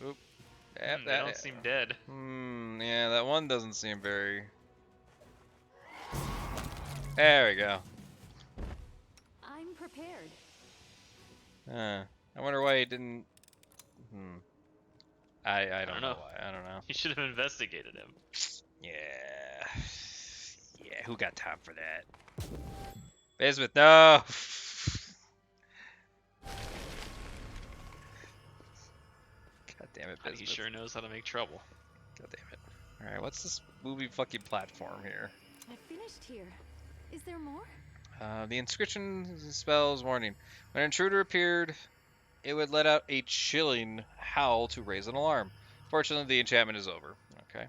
Oop. They don't seem dead. Yeah, that one doesn't seem very... There we go. I'm prepared. I wonder why he didn't... I don't know why. I don't know. You should have investigated him. Yeah. Yeah, who got time for that? Bismuth, no! God damn it, Bismuth. He sure knows how to make trouble. God damn it. Alright, what's this movie fucking platform here? I finished here. Is there more? The inscription spells warning. When an intruder appeared, it would let out a chilling howl to raise an alarm. Fortunately, the enchantment is over. Okay.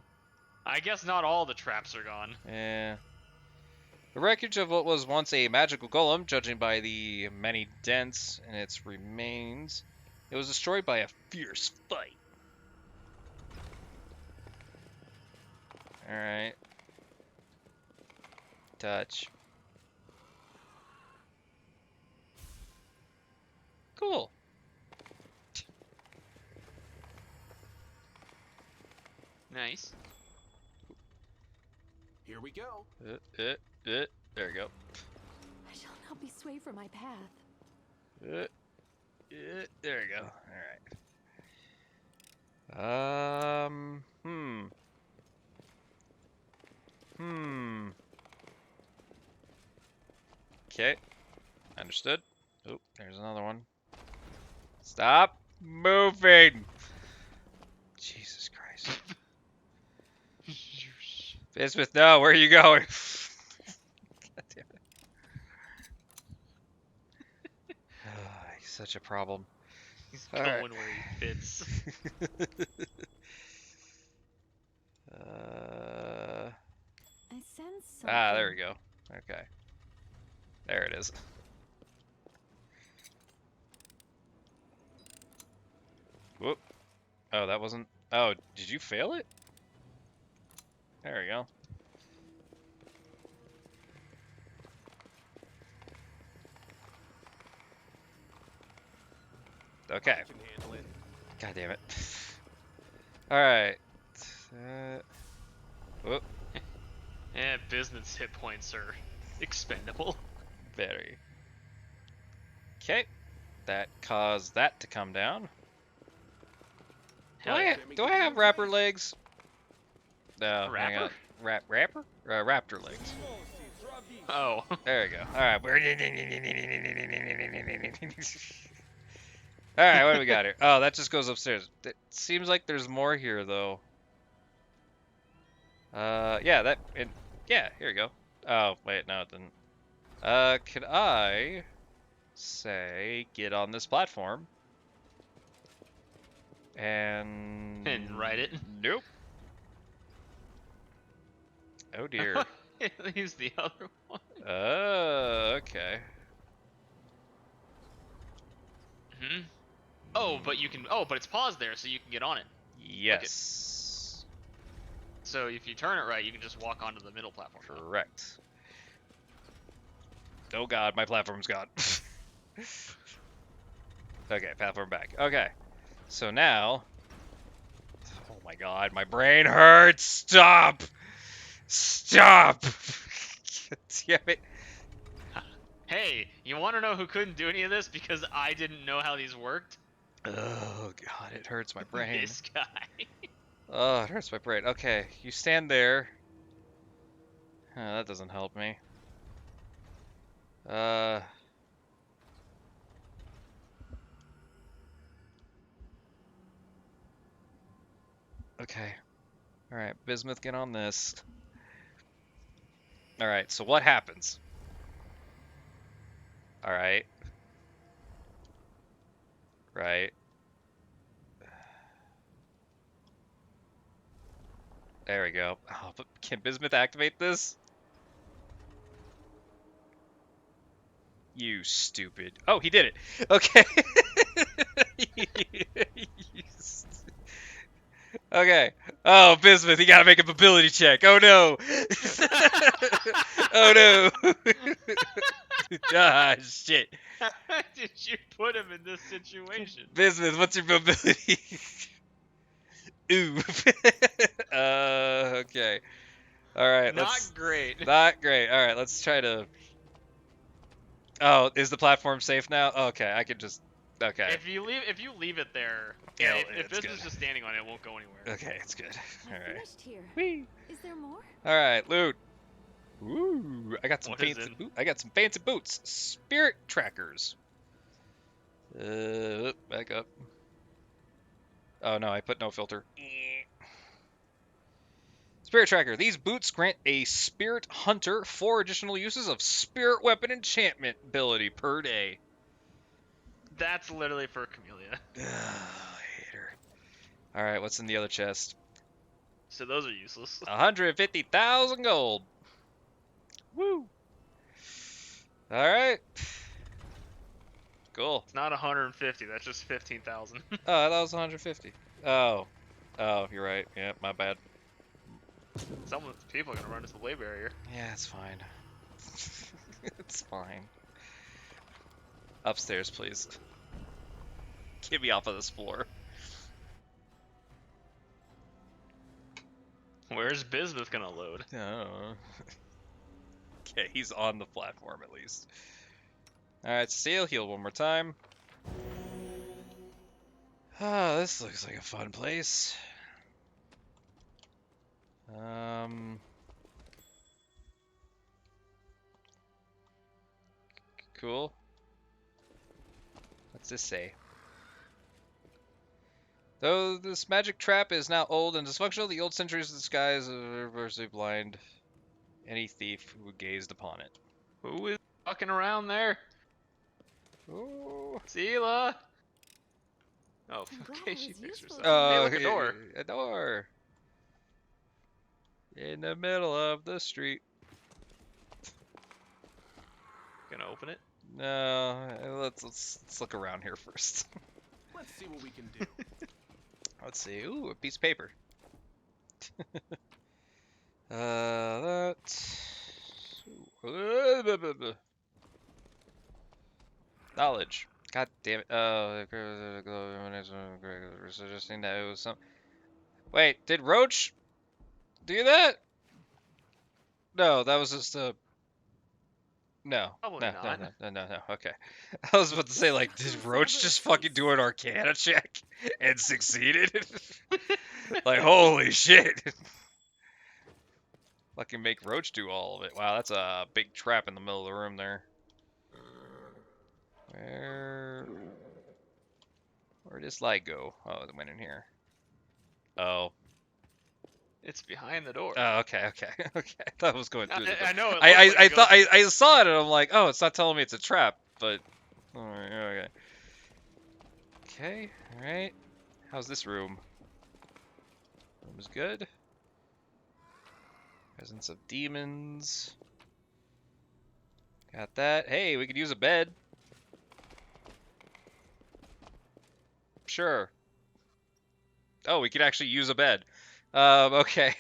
I guess not all the traps are gone. Yeah. The wreckage of what was once a magical golem, judging by the many dents in its remains, it was destroyed by a fierce fight. Alright. Touch. Cool. Nice. Here we go. There we go. I shall not be swayed from my path. There we go. Alright. Okay. Understood. Oh, there's another one. Stop moving! Jesus Christ. Bismuth, no, where are you going? God damn it. Oh, he's such a problem. He's All going right. where he fits. I sense something. Ah, there we go. Okay. There it is. Whoop. Oh, that wasn't... Oh, did you fail it? There we go. Okay. I can handle it. God damn it. Alright. Whoop. Yeah, business hit points are expendable. Very. Okay. That caused that to come down. Hell yeah. Do I have rapper legs? No, hang Rapper? on. Rapper? Raptor legs. Oh. There we go. Alright. Alright, what do we got here? Oh, that just goes upstairs. It seems like there's more here, though. Yeah, yeah, here we go. Oh, wait, no, it didn't. Could I say get on this platform and Ride it? Nope. Oh dear. He's the other one. Okay. Hmm. Oh, but you can. Oh, but it's paused there, so you can get on it. Yes. So if you turn it right, you can just walk onto the middle platform. Correct. Oh god, my platform's gone. Okay, platform back. Okay. So now. Oh my god, my brain hurts! Stop! Stop! Damn it. Hey, you want to know who couldn't do any of this because I didn't know how these worked? Oh god, it hurts my brain. This guy. Oh, it hurts my brain. Okay, you stand there. That doesn't help me. Okay. Alright, Bismuth, get on this. Alright, so what happens? Alright. Right. There we go. Oh, but can Bismuth activate this? You stupid. Oh, he did it. Okay. Okay. Oh, Bismuth, you gotta make a mobility check. Oh no. Oh no. Ah, shit. How did you put him in this situation? Bismuth, what's your mobility? Ooh. Okay. Alright, Not let's... great. Not great. Alright, let's try to... Oh, is the platform safe now? Okay, I could just... Okay. If you leave it there, Yeah, if it's this is good. just standing on it, it won't go anywhere. Okay, it's good. I Alright. finished here. Whee! Is there more? Alright, loot. Ooh, I got some What is fancy it? I got some fancy boots. Spirit trackers. Back up. Oh no, I put no filter. Spirit tracker. These boots grant a spirit hunter 4 additional uses of spirit weapon enchantment ability per day. That's literally for Camellia. I hate her. Alright, what's in the other chest? So those are useless. 150,000 gold. Woo! Alright. Cool. It's not 150. That's just 15,000. Oh, that was 150. Oh. Oh, you're right. Yeah, my bad. Some people are gonna run into the way barrier. Yeah, it's fine. It's fine. Upstairs, please. Get me off of this floor. Where's Bismuth gonna load? Oh. Okay, he's on the platform at least. Alright, sail heal one more time. Ah, this looks like a fun place. Cool. What's this say? Though this magic trap is now old and dysfunctional, the old centuries of the skies are reversely blind any thief who gazed upon it. Who is walking around there? Ooh. Sela! Oh, I'm glad okay, it she was fixed useful herself. to Hey, look, a door. A door. In the middle of the street. Gonna open it? No, let's look around here first. Let's see what we can do. Let's see. Ooh, a piece of paper. That's knowledge. God damn it. Oh, suggesting that it was some. Wait, did Roach do that? No, that was just a. No. Probably No, not. no. Okay. I was about to say, like, did Roach just fucking do an Arcana check and succeeded? Like, holy shit. Fucking make Roach do all of it. Wow, that's a big trap in the middle of the room there. Where'd this light go? Oh, it went in here. Oh. It's behind the door. Oh, okay. Okay. I thought it was going through the door. I know. It looks I like it thought goes- I saw it and I'm like, oh, it's not telling me it's a trap, but okay. Okay, alright. How's this room? Room is good. Presence of demons. Got that. Hey, we could use a bed. Sure. Oh, we could actually use a bed. Okay.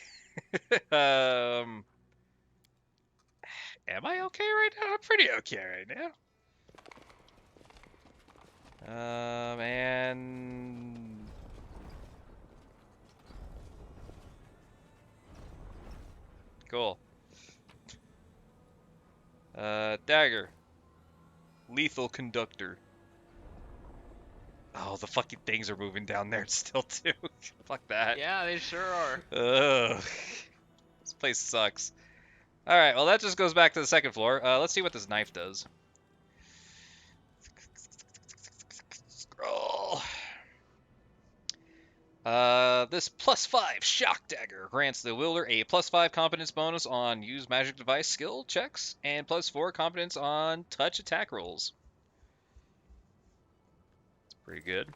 Am I okay right now? I'm pretty okay right now. And cool. Dagger. Lethal conductor. Oh, the fucking things are moving down there still too. Fuck that. Yeah, they sure are. Ugh. This place sucks. Alright, well that just goes back to the second floor. Let's see what this knife does. Scroll. This +5 shock dagger grants the wielder a +5 competence bonus on use magic device skill checks and +4 competence on touch attack rolls. It's pretty good.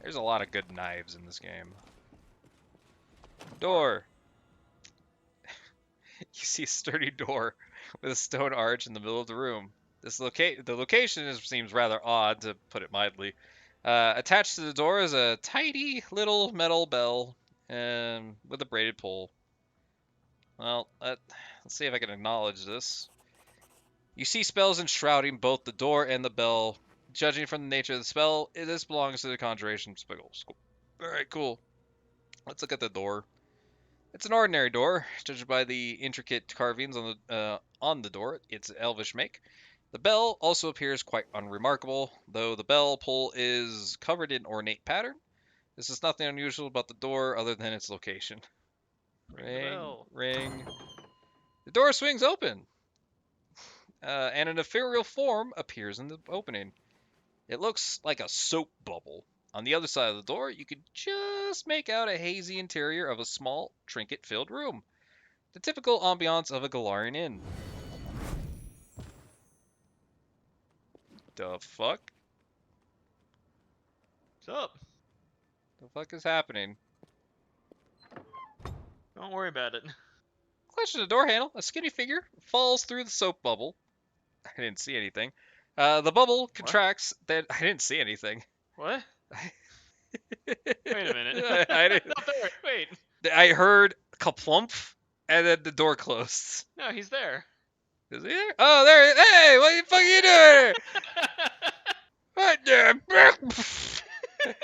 There's a lot of good knives in this game. Door. You see a sturdy door with a stone arch in the middle of the room. The location seems rather odd, to put it mildly. Attached to the door is a tidy little metal bell with a braided pole. Well, let's see if I can acknowledge this. You see spells enshrouding both the door and the bell. Judging from the nature of the spell, this belongs to the conjuration spell. Alright, cool. Let's look at the door. It's an ordinary door, judged by the intricate carvings on the door. It's elvish make. The bell also appears quite unremarkable, though the bell pull is covered in ornate pattern. This is nothing unusual about the door other than its location. Ring. The door swings open, and an ethereal form appears in the opening. It looks like a soap bubble. On the other side of the door, you can just make out a hazy interior of a small, trinket-filled room. The typical ambiance of a Galarian inn. The fuck? What's up? The fuck is happening? Don't worry about it. Clutch to the door handle. A skinny figure falls through the soap bubble. I didn't see anything. The bubble contracts. I didn't see anything. What? Wait a minute. I didn't. Not there. Wait. I heard kaplump, and then the door closed. No, he's there. Is he there? Oh, there. Hey, what the fuck are you doing? What the?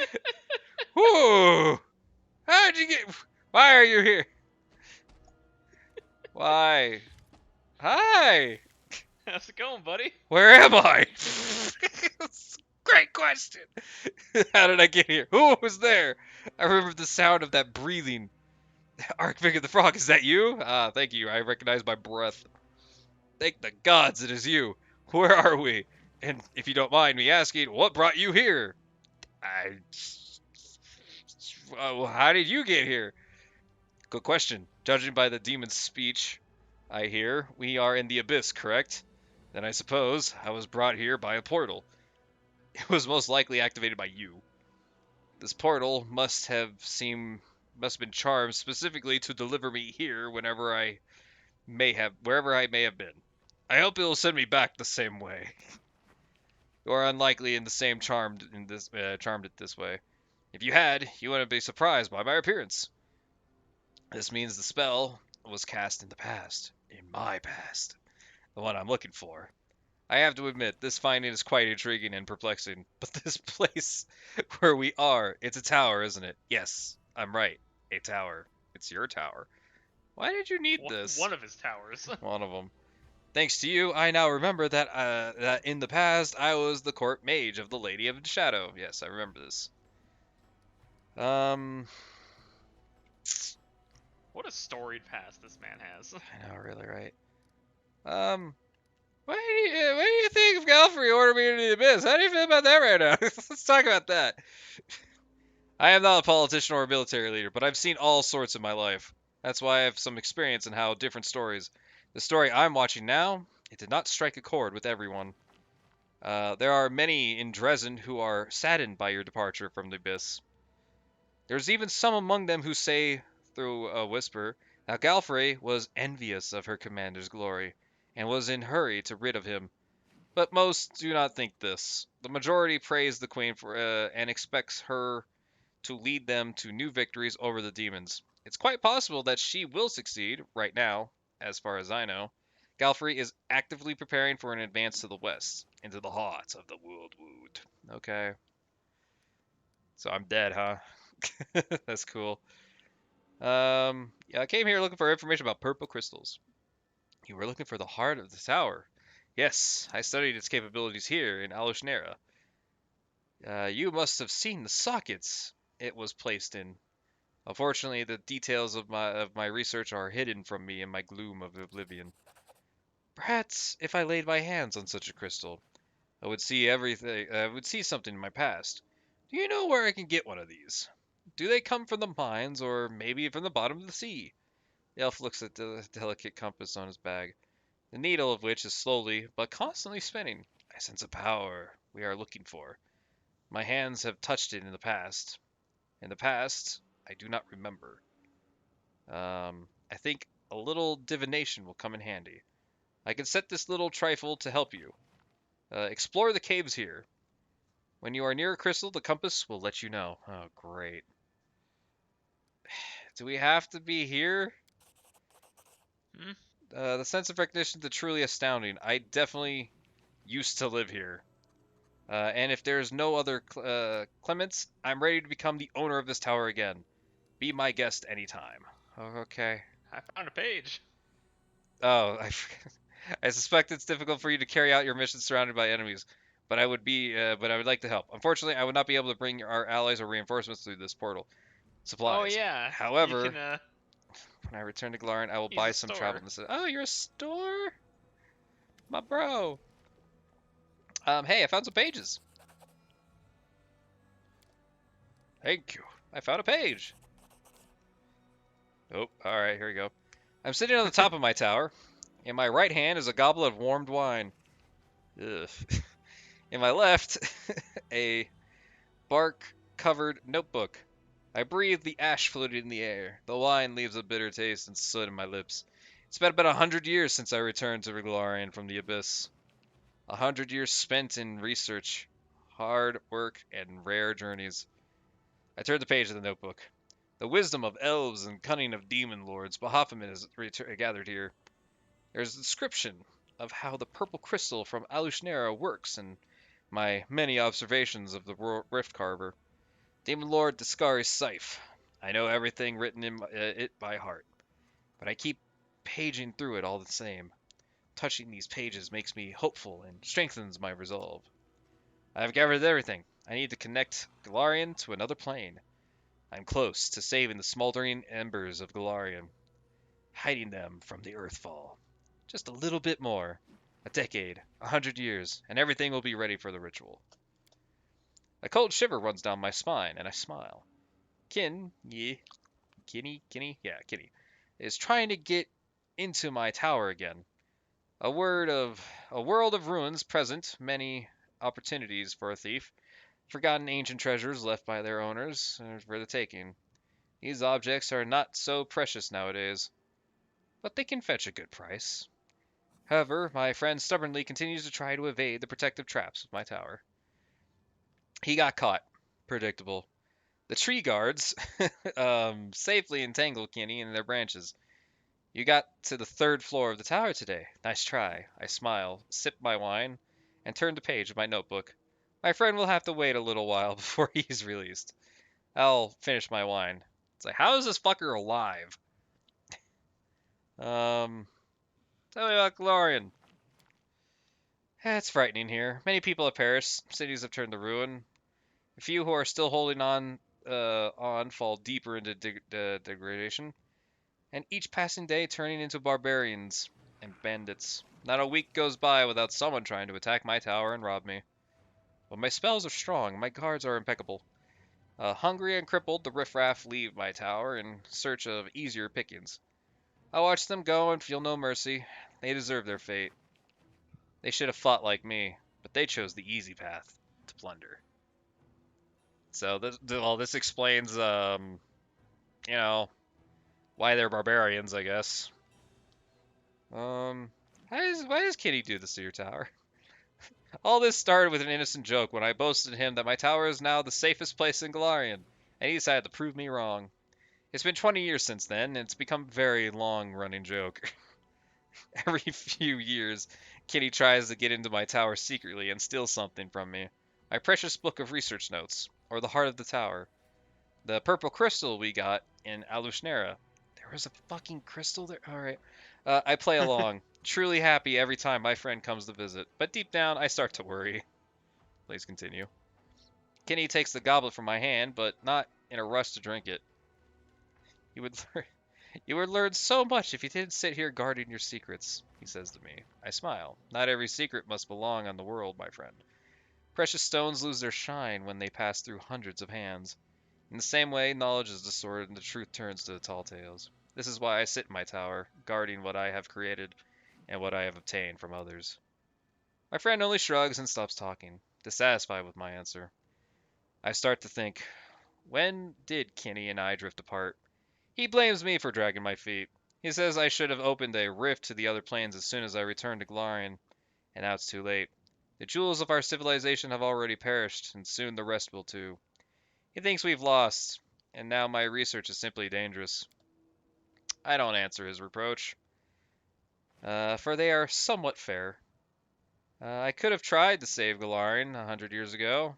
Whoa! How'd you get? Why are you here? Why? Hi. How's it going, buddy? Where am I? Great question. How did I get here? Who was there? I remember the sound of that breathing. Archfinger the Frog, is that you? Ah, thank you. I recognize my breath. Thank the gods it is you. Where are we? And if you don't mind me asking, what brought you here? How did you get here? Good question. Judging by the demon's speech, I hear we are in the abyss, correct? Then I suppose I was brought here by a portal. It was most likely activated by you. This portal must have been charmed specifically to deliver me here wherever I may have been. I hope it will send me back the same way. You are unlikely in the same charmed it this way. If you had, you wouldn't be surprised by my appearance. This means the spell was cast in the past. In my past. The one I'm looking for. I have to admit, this finding is quite intriguing and perplexing. But this place where we are, it's a tower, isn't it? Yes, I'm right. A tower. It's your tower. Why did you need this? One of his towers. One of them. Thanks to you, I now remember that in the past, I was the court mage of the Lady of the Shadow. Yes, I remember this. What a a storied past this man has. I know, really, right? What do you think of Galfrey ordering me into the abyss? How do you feel about that right now? Let's talk about that. I am not a politician or a military leader, but I've seen all sorts in my life. That's why I have some experience in how different stories. The story I'm watching now, it did not strike a chord with everyone. There are many in Dresden who are saddened by your departure from the abyss. There's even some among them who say, through a whisper, that Galfrey was envious of her commander's glory, and was in hurry to rid of him. But most do not think this. The majority praise the queen for and expects her to lead them to new victories over the demons. It's quite possible that she will succeed right now, as far as I know. Galfrey is actively preparing for an advance to the west, into the heart of the world wood. Okay. So I'm dead, huh? That's cool. Yeah, I came here looking for information about purple crystals. You were looking for the heart of the tower. Yes, I studied its capabilities here in Alushnera. You must have seen the sockets it was placed in. Unfortunately, the details of my research are hidden from me in my gloom of oblivion. Perhaps if I laid my hands on such a crystal, I would see everything. I would see something in my past. Do you know where I can get one of these? Do they come from the mines, or maybe from the bottom of the sea? The elf looks at the delicate compass on his bag, the needle of which is slowly but constantly spinning. I sense a power we are looking for. My hands have touched it in the past. In the past, I do not remember. I think a little divination will come in handy. I can set this little trifle to help you. Explore the caves here. When you are near a crystal, the compass will let you know. Oh, great. Do we have to be here? Hmm? The sense of recognition is truly astounding. I definitely used to live here. And if there's no other Clements, I'm ready to become the owner of this tower again. Be my guest anytime. Okay. I found a page. Oh, I suspect it's difficult for you to carry out your mission surrounded by enemies, but I would like to help. Unfortunately, I would not be able to bring our allies or reinforcements through this portal. Oh Supplies. yeah. You However, can when I return to Glarian, I will use buy a some travel store. necessities. Oh, you're a store, my bro. Hey, I found some pages. Thank you. I found a page. Oh, all right, here we go. I'm sitting on the top of my tower. In my right hand is a goblet of warmed wine. Ugh. In my left, a bark-covered notebook. I breathe the ash floating in the air. The wine leaves a bitter taste and soot in my lips. It's been about 100 years since I returned to Riglarian from the Abyss. 100 years spent in research, hard work, and rare journeys. I turned the page of the notebook. The wisdom of elves and cunning of demon lords Bahamut is gathered here. There's a description of how the purple crystal from Alushnera works and my many observations of the Rift Carver. Demon Lord Discari's Scythe. I know everything written in it by heart, but I keep paging through it all the same. Touching these pages makes me hopeful and strengthens my resolve. I have gathered everything. I need to connect Galarian to another plane. I'm close to saving the smoldering embers of Galarian, hiding them from the Earthfall. Just a little bit more. A decade, 100 years, and everything will be ready for the ritual. A cold shiver runs down my spine, and I smile. Kinny, is trying to get into my tower again. A world of ruins present many opportunities for a thief. Forgotten ancient treasures left by their owners for the taking. These objects are not so precious nowadays, but they can fetch a good price. However, my friend stubbornly continues to try to evade the protective traps of my tower. He got caught. Predictable. The tree guards safely entangled Kenny in their branches. You got to the third floor of the tower today. Nice try. I smile, sip my wine, and turn the page of my notebook. My friend will have to wait a little while before he's released. I'll finish my wine. It's like, how is this fucker alive? Tell me about Glorian. It's frightening here. Many people have perished. Cities have turned to ruin. A few who are still holding on fall deeper into degradation. and each passing day turning into barbarians and bandits. Not a week goes by without someone trying to attack my tower and rob me. But my spells are strong, my guards are impeccable. Hungry and crippled, the riffraff leave my tower in search of easier pickings. I watch them go and feel no mercy. They deserve their fate. They should have fought like me, but they chose the easy path to plunder. So this explains, you know, why they're barbarians, I guess. Why does Kitty do this to your tower? All this started with an innocent joke when I boasted him that my tower is now the safest place in Golarion, and he decided to prove me wrong. It's been 20 years since then, and it's become a very long-running joke. Every few years, Kitty tries to get into my tower secretly and steal something from me. My precious book of research notes, or the heart of the tower. The purple crystal we got in Alushnera. There was a fucking crystal there? Alright. I play along, truly happy every time my friend comes to visit, but deep down I start to worry. Please continue. Kenny takes the goblet from my hand, but not in a rush to drink it. You would learn so much if you didn't sit here guarding your secrets, he says to me. I smile. Not every secret must belong on the world, my friend. Precious stones lose their shine when they pass through hundreds of hands. In the same way, knowledge is distorted and the truth turns to the tall tales. This is why I sit in my tower, guarding what I have created and what I have obtained from others. My friend only shrugs and stops talking, dissatisfied with my answer. I start to think, when did Kinney and I drift apart? He blames me for dragging my feet. He says I should have opened a rift to the other planes as soon as I returned to Glarion, and now it's too late. The jewels of our civilization have already perished, and soon the rest will too. He thinks we've lost, and now my research is simply dangerous. I don't answer his reproach, for they are somewhat fair. I could have tried to save Golarion 100 years ago,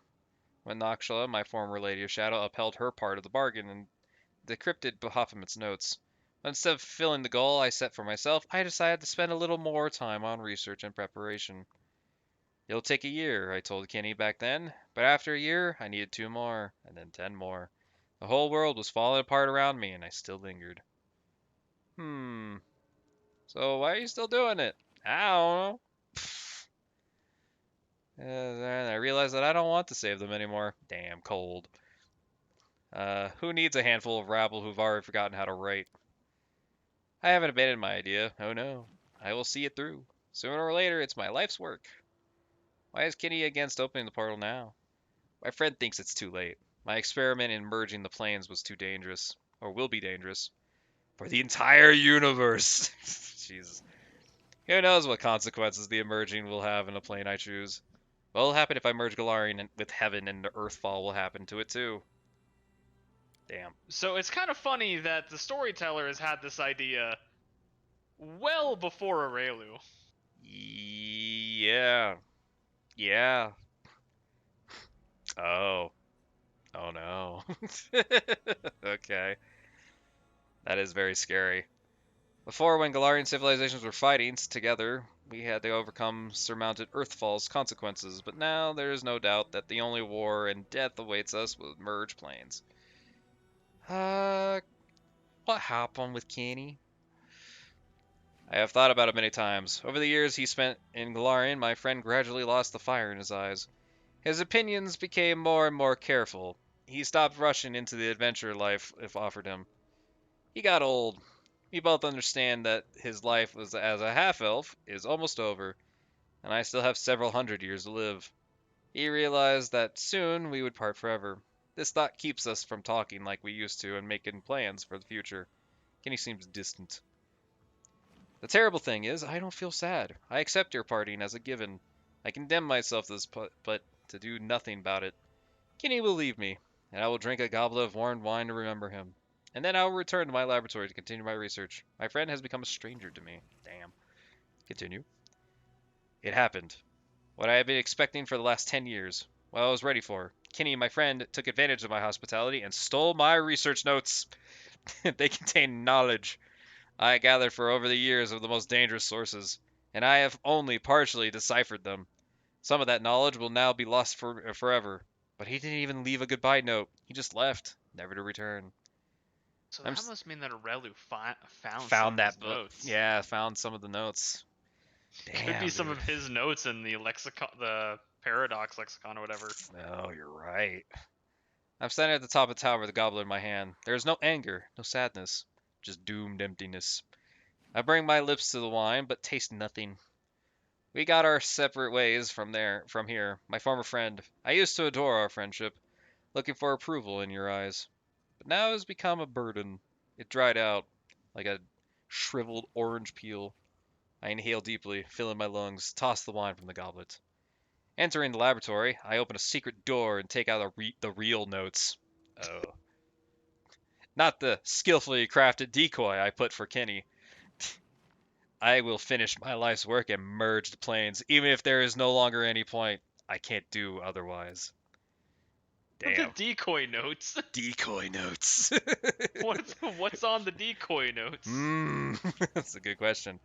when Noxla, my former Lady of Shadow, upheld her part of the bargain and decrypted Baphomet's notes. But instead of fulfilling the goal I set for myself, I decided to spend a little more time on research and preparation. It'll take a year, I told Kenny back then, but after a year, I needed 2 more, and then 10 more. The whole world was falling apart around me, and I still lingered. So why are you still doing it? I don't know. And I realized that I don't want to save them anymore. Damn cold. Who needs a handful of rabble who've already forgotten how to write? I haven't abandoned my idea. Oh no. I will see it through. Sooner or later, it's my life's work. Why is Kitty against opening the portal now? My friend thinks it's too late. My experiment in merging the planes was too dangerous. Or will be dangerous. For the entire universe. Jesus. Who knows what consequences the emerging will have in a plane I choose. What will happen if I merge Golarion with Heaven and the Earthfall will happen to it too? Damn. So it's kind of funny that the storyteller has had this idea well before Aurelu. Yeah. Yeah. Oh. Oh no. Okay. That is very scary. Before, when Galarian civilizations were fighting together, we had to overcome surmounted Earthfall's consequences, but now there is no doubt that the only war and death awaits us with merge planes. What happened with Kenny? I have thought about it many times. Over the years he spent in Galarian, my friend gradually lost the fire in his eyes. His opinions became more and more careful. He stopped rushing into the adventure life if offered him. He got old. We both understand that his life as a half-elf is almost over, and I still have several hundred years to live. He realized that soon we would part forever. This thought keeps us from talking like we used to and making plans for the future. Kenny seems distant. The terrible thing is, I don't feel sad. I accept your parting as a given. I condemn myself to this, but to do nothing about it. Kenny will leave me, and I will drink a goblet of warm wine to remember him. And then I will return to my laboratory to continue my research. My friend has become a stranger to me. Damn. Continue. It happened. What I had been expecting for the last 10 years. What I was ready for. Kenny, my friend, took advantage of my hospitality and stole my research notes. They contain knowledge I gathered for over the years of the most dangerous sources, and I have only partially deciphered them. Some of that knowledge will now be lost forever. But he didn't even leave a goodbye note. He just left, never to return. So I'm that s- must mean that Aurelu found some found of that his book. notes. Yeah, found some of the notes. Could be Damn, some dude. of his notes in the lexicon, the paradox lexicon or whatever. Oh, you're right. I'm standing at the top of the tower with a goblet in my hand. There is no anger, no sadness, just doomed emptiness. I bring my lips to the wine, but taste nothing. We got our separate ways from here. My former friend. I used to adore our friendship, looking for approval in your eyes. But now it has become a burden. It dried out like a shriveled orange peel. I inhale deeply, fill in my lungs, toss the wine from the goblet. Entering the laboratory, I open a secret door and take out the real notes. Oh. Not the skillfully crafted decoy I put for Kenny. I will finish my life's work and merge the planes, even if there is no longer any point. I can't do otherwise. The Damn. decoy notes. Decoy notes. What's on the decoy notes? That's a good question.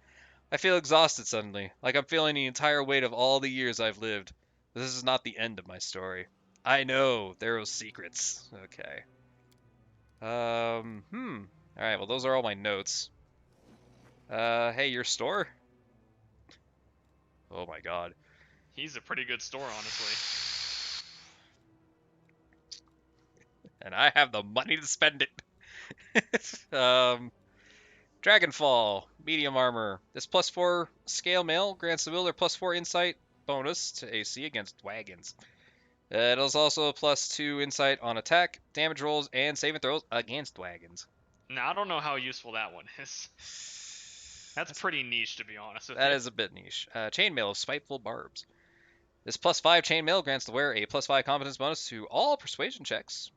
I feel exhausted suddenly, like I'm feeling the entire weight of all the years I've lived. This is not the end of my story. I know there are secrets. Okay. All right. Well, those are all my notes. Hey, your store? Oh my God. He's a pretty good store, honestly. And I have the money to spend it. Dragonfall, medium armor. This +4 scale mail grants the wielder +4 insight bonus to AC against wagons. It is also a +2 insight on attack, damage rolls, and saving throws against wagons. Now I don't know how useful that one is. That's pretty niche, to be honest with That you. is a bit niche. Chainmail of Spiteful Barbs. This +5 chainmail grants the wearer a +5 competence bonus to all persuasion checks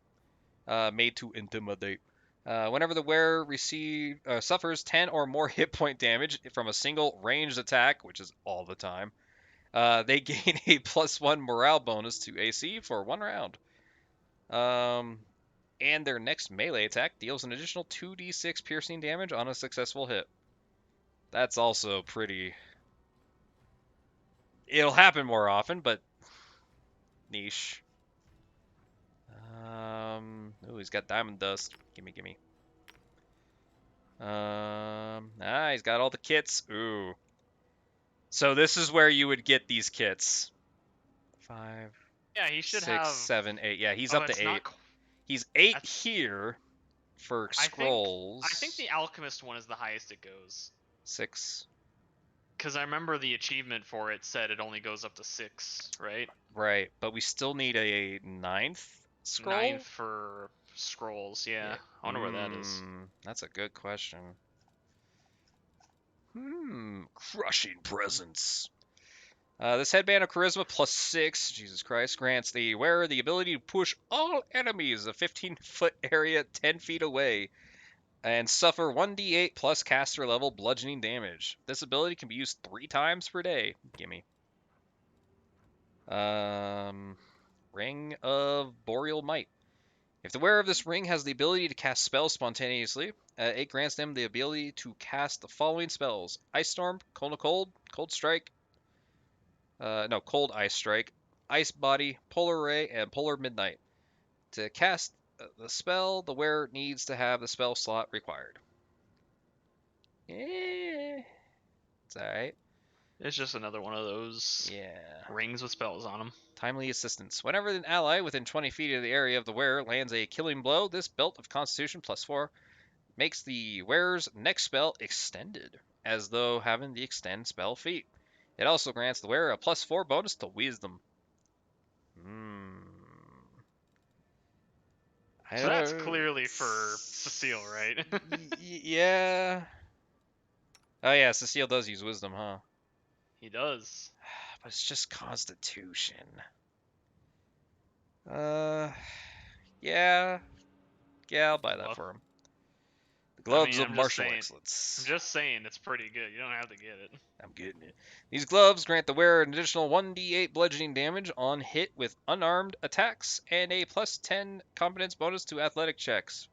made to intimidate. Whenever the wearer suffers 10 or more hit point damage from a single ranged attack, which is all the time, they gain a +1 morale bonus to AC for 1 round. And their next melee attack deals an additional 2d6 piercing damage on a successful hit. That's also pretty... It'll happen more often, but niche. Ooh, he's got diamond dust. Gimme, gimme. He's got all the kits. Ooh. So this is where you would get these kits. 5, Yeah, he should 6, have. 7, 8. Yeah, he's Oh, up to it's 8. not. He's 8 That's- here for I think. scrolls. I think the alchemist one is the highest it goes. 6. Because I remember the achievement for it said it only goes up to 6, right? Right, but we still need a 9th scroll? 9 for scrolls, yeah. I wonder where that is. That's a good question. Crushing presence. This headband of charisma +6, Jesus Christ, grants the wearer the ability to push all enemies a 15-foot area 10 feet away and suffer 1d8 plus caster level bludgeoning damage. This ability can be used 3 times per day. Gimme. Ring of Boreal Might. If the wearer of this ring has the ability to cast spells spontaneously, it grants them the ability to cast the following spells: Ice Storm, Cold Cold Strike, Cold Ice Strike, Ice Body, Polar Ray, and Polar Midnight. To cast the spell, the wearer needs to have the spell slot required. It's alright. It's just another one of those rings with spells on them. Timely assistance. Whenever an ally within 20 feet of the area of the wearer lands a killing blow, this belt of Constitution +4 makes the wearer's next spell extended, as though having the extend spell feat. It also grants the wearer a +4 bonus to Wisdom. So that's clearly for Cecile, right? Yeah. Oh yeah, Cecile does use Wisdom, huh? He does. But it's just Constitution. Yeah. Yeah, I'll buy that for him. The gloves of martial excellence. I'm just saying, it's pretty good. You don't have to get it. I'm getting it. These gloves grant the wearer an additional 1d8 bludgeoning damage on hit with unarmed attacks and a +10 competence bonus to athletic checks.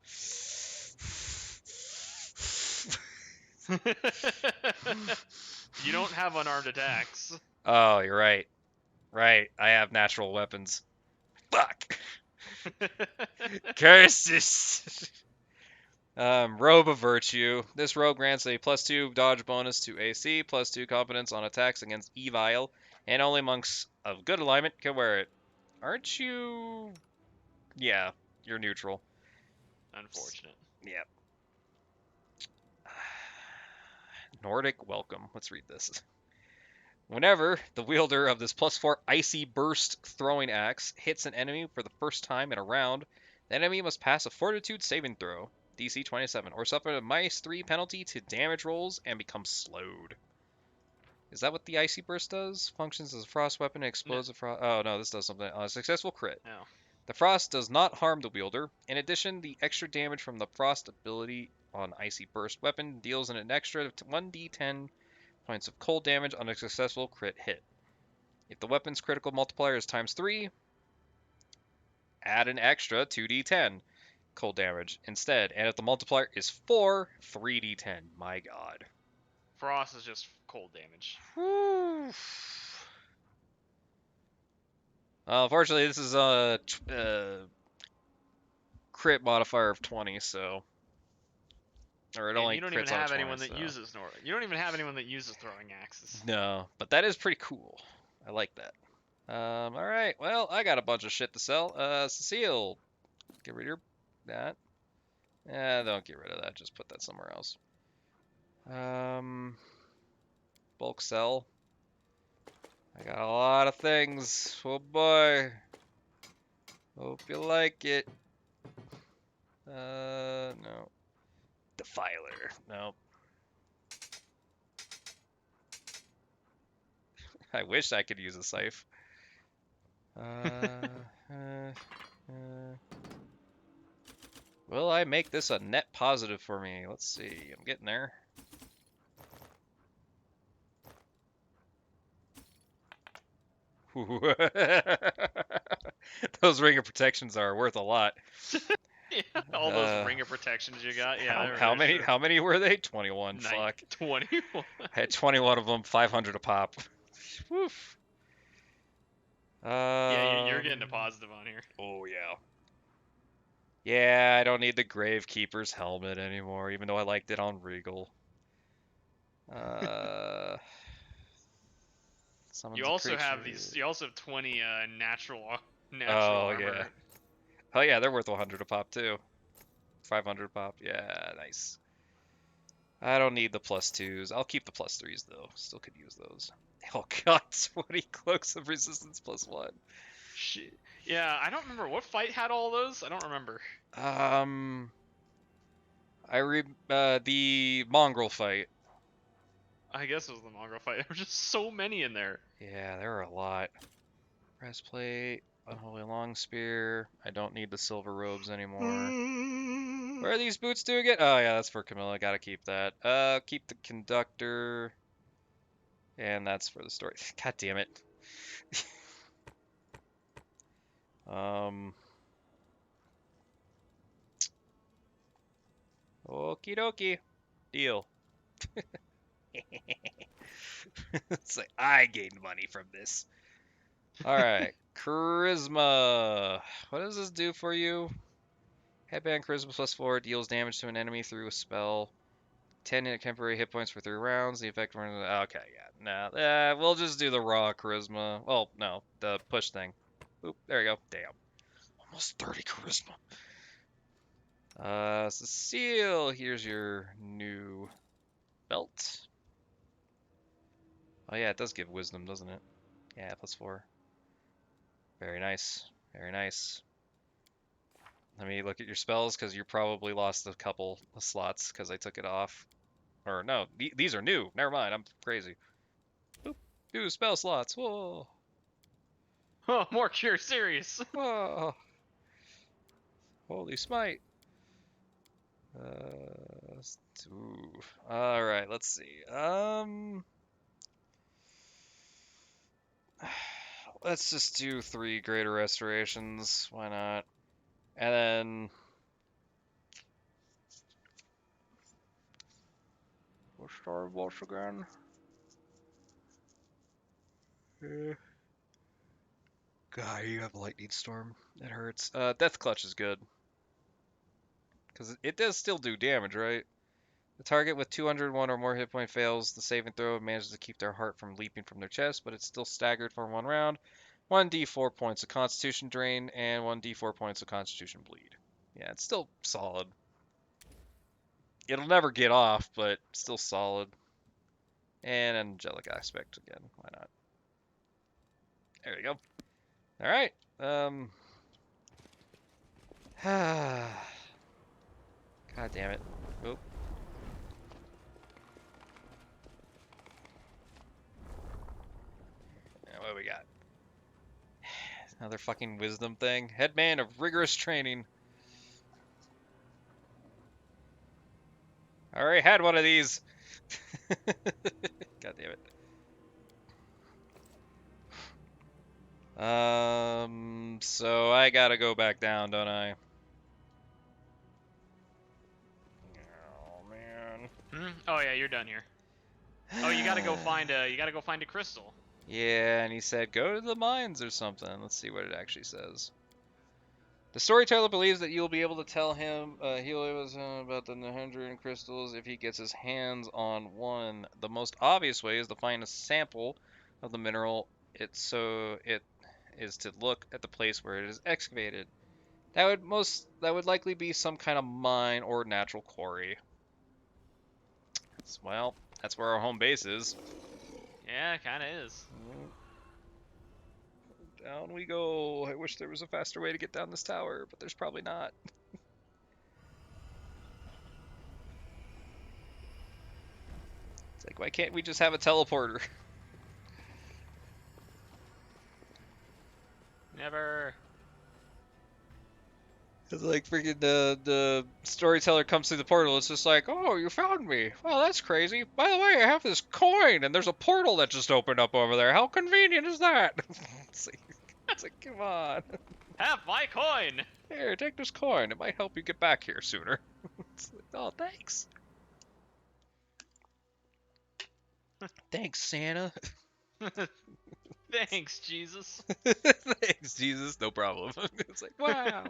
You don't have unarmed attacks. Oh, you're right. Right, I have natural weapons. Fuck! Curses! Robe of Virtue. This robe grants a +2 dodge bonus to AC, +2 confidence on attacks against Evil, and only monks of good alignment can wear it. Aren't you? Yeah, you're neutral. Unfortunate. Yeah. Nordic Welcome. Let's read this. Whenever the wielder of this +4 Icy Burst throwing axe hits an enemy for the first time in a round, the enemy must pass a Fortitude saving throw, DC 27, or suffer a -3 penalty to damage rolls and become slowed. Is that what the Icy Burst does? Functions as a frost weapon and explodes a frost. Oh no, this does something. A successful crit. No. The frost does not harm the wielder. In addition, the extra damage from the frost ability on Icy Burst weapon deals an extra 1d10 points of cold damage on a successful crit hit. If the weapon's critical multiplier is ×3, add an extra 2d10 cold damage instead. And if the multiplier is 4, 3d10. My god. Frost is just cold damage. Whew. Unfortunately, this is a crit modifier of 20, so. Or it And only you don't even crits on a have 20, anyone that so. uses You don't even have anyone that uses throwing axes. No, but that is pretty cool. I like that. Alright, well, I got a bunch of shit to sell. Cecile, get rid of that. Don't get rid of that, just put that somewhere else. Bulk sell. I got a lot of things. Oh boy. Hope you like it. No. Defiler. No. I wish I could use a scythe. Will I make this a net positive for me? Let's see. I'm getting there. Those ring of protections are worth a lot. Yeah, all those ring of protections you got. Yeah, How many? How many were they? 21. Fuck. 21. I had 21 of them. 500 a pop. Woof. Yeah, you're getting a positive on here. Oh yeah. Yeah, I don't need the Gravekeeper's helmet anymore, even though I liked it on Regal. You also have these. You also have 20 natural Oh armor. yeah. Oh yeah, they're worth 100 a pop too. 500 a pop. Yeah, nice. I don't need the +2s. I'll keep the +3s though. Still could use those. Oh god, 20 cloaks of resistance +1. Shit. Yeah, I don't remember what fight had all those. I don't remember. The mongrel fight. I guess it was the mongrel fight. There were just so many in there. Yeah, there are a lot. Breastplate, unholy long spear. I don't need the silver robes anymore. Where are these boots do again? Oh yeah, that's for Camilla. Gotta keep that. Keep the conductor. And that's for the story. God damn it. Okie dokie. Deal. It's like, I gained money from this. Alright. Charisma. What does this do for you? Headband Charisma +4 deals damage to an enemy through a spell. 10 temporary hit points for 3 rounds. The effect. Okay, yeah. No, we'll just do the raw Charisma. Well, no, the push thing. Oop, there you go. Damn. Almost 30 Charisma. Cecile, here's your new belt. Oh yeah, it does give wisdom, doesn't it? Yeah, +4. Very nice. Very nice. Let me look at your spells, because you probably lost a couple of slots, because I took it off. Or no, these are new. Never mind, I'm crazy. Boop. New spell slots. Whoa. Oh, more cure serious. Whoa. Holy smite. Alright, let's see. Let's just do 3 greater restorations. Why not? And then what's Star Wars again? God, you have Lightning Storm. It hurts. Death Clutch is good. Because it does still do damage, right? The target with 201 or more hit point fails the saving throw and manages to keep their heart from leaping from their chest, but it's still staggered for 1 round. 1d4 points of Constitution drain and 1d4 points of Constitution bleed. Yeah, it's still solid. It'll never get off, but still solid. And angelic aspect again. Why not? There we go. All right. God damn it. Oop. What do we got? Another fucking wisdom thing. Headman of rigorous training. I already had one of these. God damn it. So I gotta go back down, don't I? Oh man. Oh yeah, you're done here. Oh, you gotta go find a crystal. Yeah, and he said go to the mines or something. Let's see what it actually says. The storyteller believes that you'll be able to tell him about the 100 crystals if he gets his hands on one. The most obvious way is to find a sample of the mineral. It is to look at the place where it is excavated. That would likely be some kind of mine or natural quarry. That's where our home base is. Yeah, it kinda is. Down we go. I wish there was a faster way to get down this tower, but there's probably not. It's like, why can't we just have a teleporter? Never. It's like freaking the storyteller comes through the portal. It's just like, oh, you found me. Well, that's crazy. By the way, I have this coin, and there's a portal that just opened up over there. How convenient is that? It's like, come on. Have my coin! Here, take this coin. It might help you get back here sooner. It's like, oh, thanks. Thanks, Santa. Thanks, Jesus. Thanks, Jesus. No problem. It's like, wow.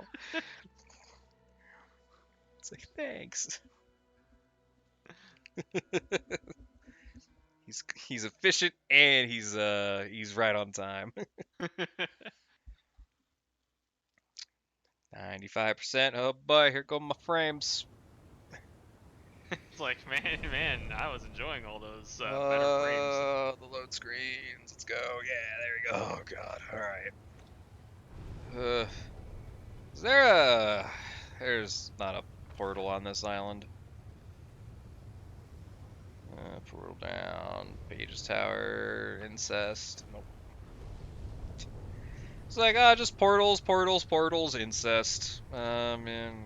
It's like, thanks. He's efficient and he's right on time. 95%. Oh boy, here go my frames. It's like, man, I was enjoying all those better frames. The load screens. Let's go. Yeah, there we go. Oh god. All right. Is there a? There's not a portal on this island. Portal down. Pages Tower. Incest. Nope. It's like, just portals, portals, portals, incest. And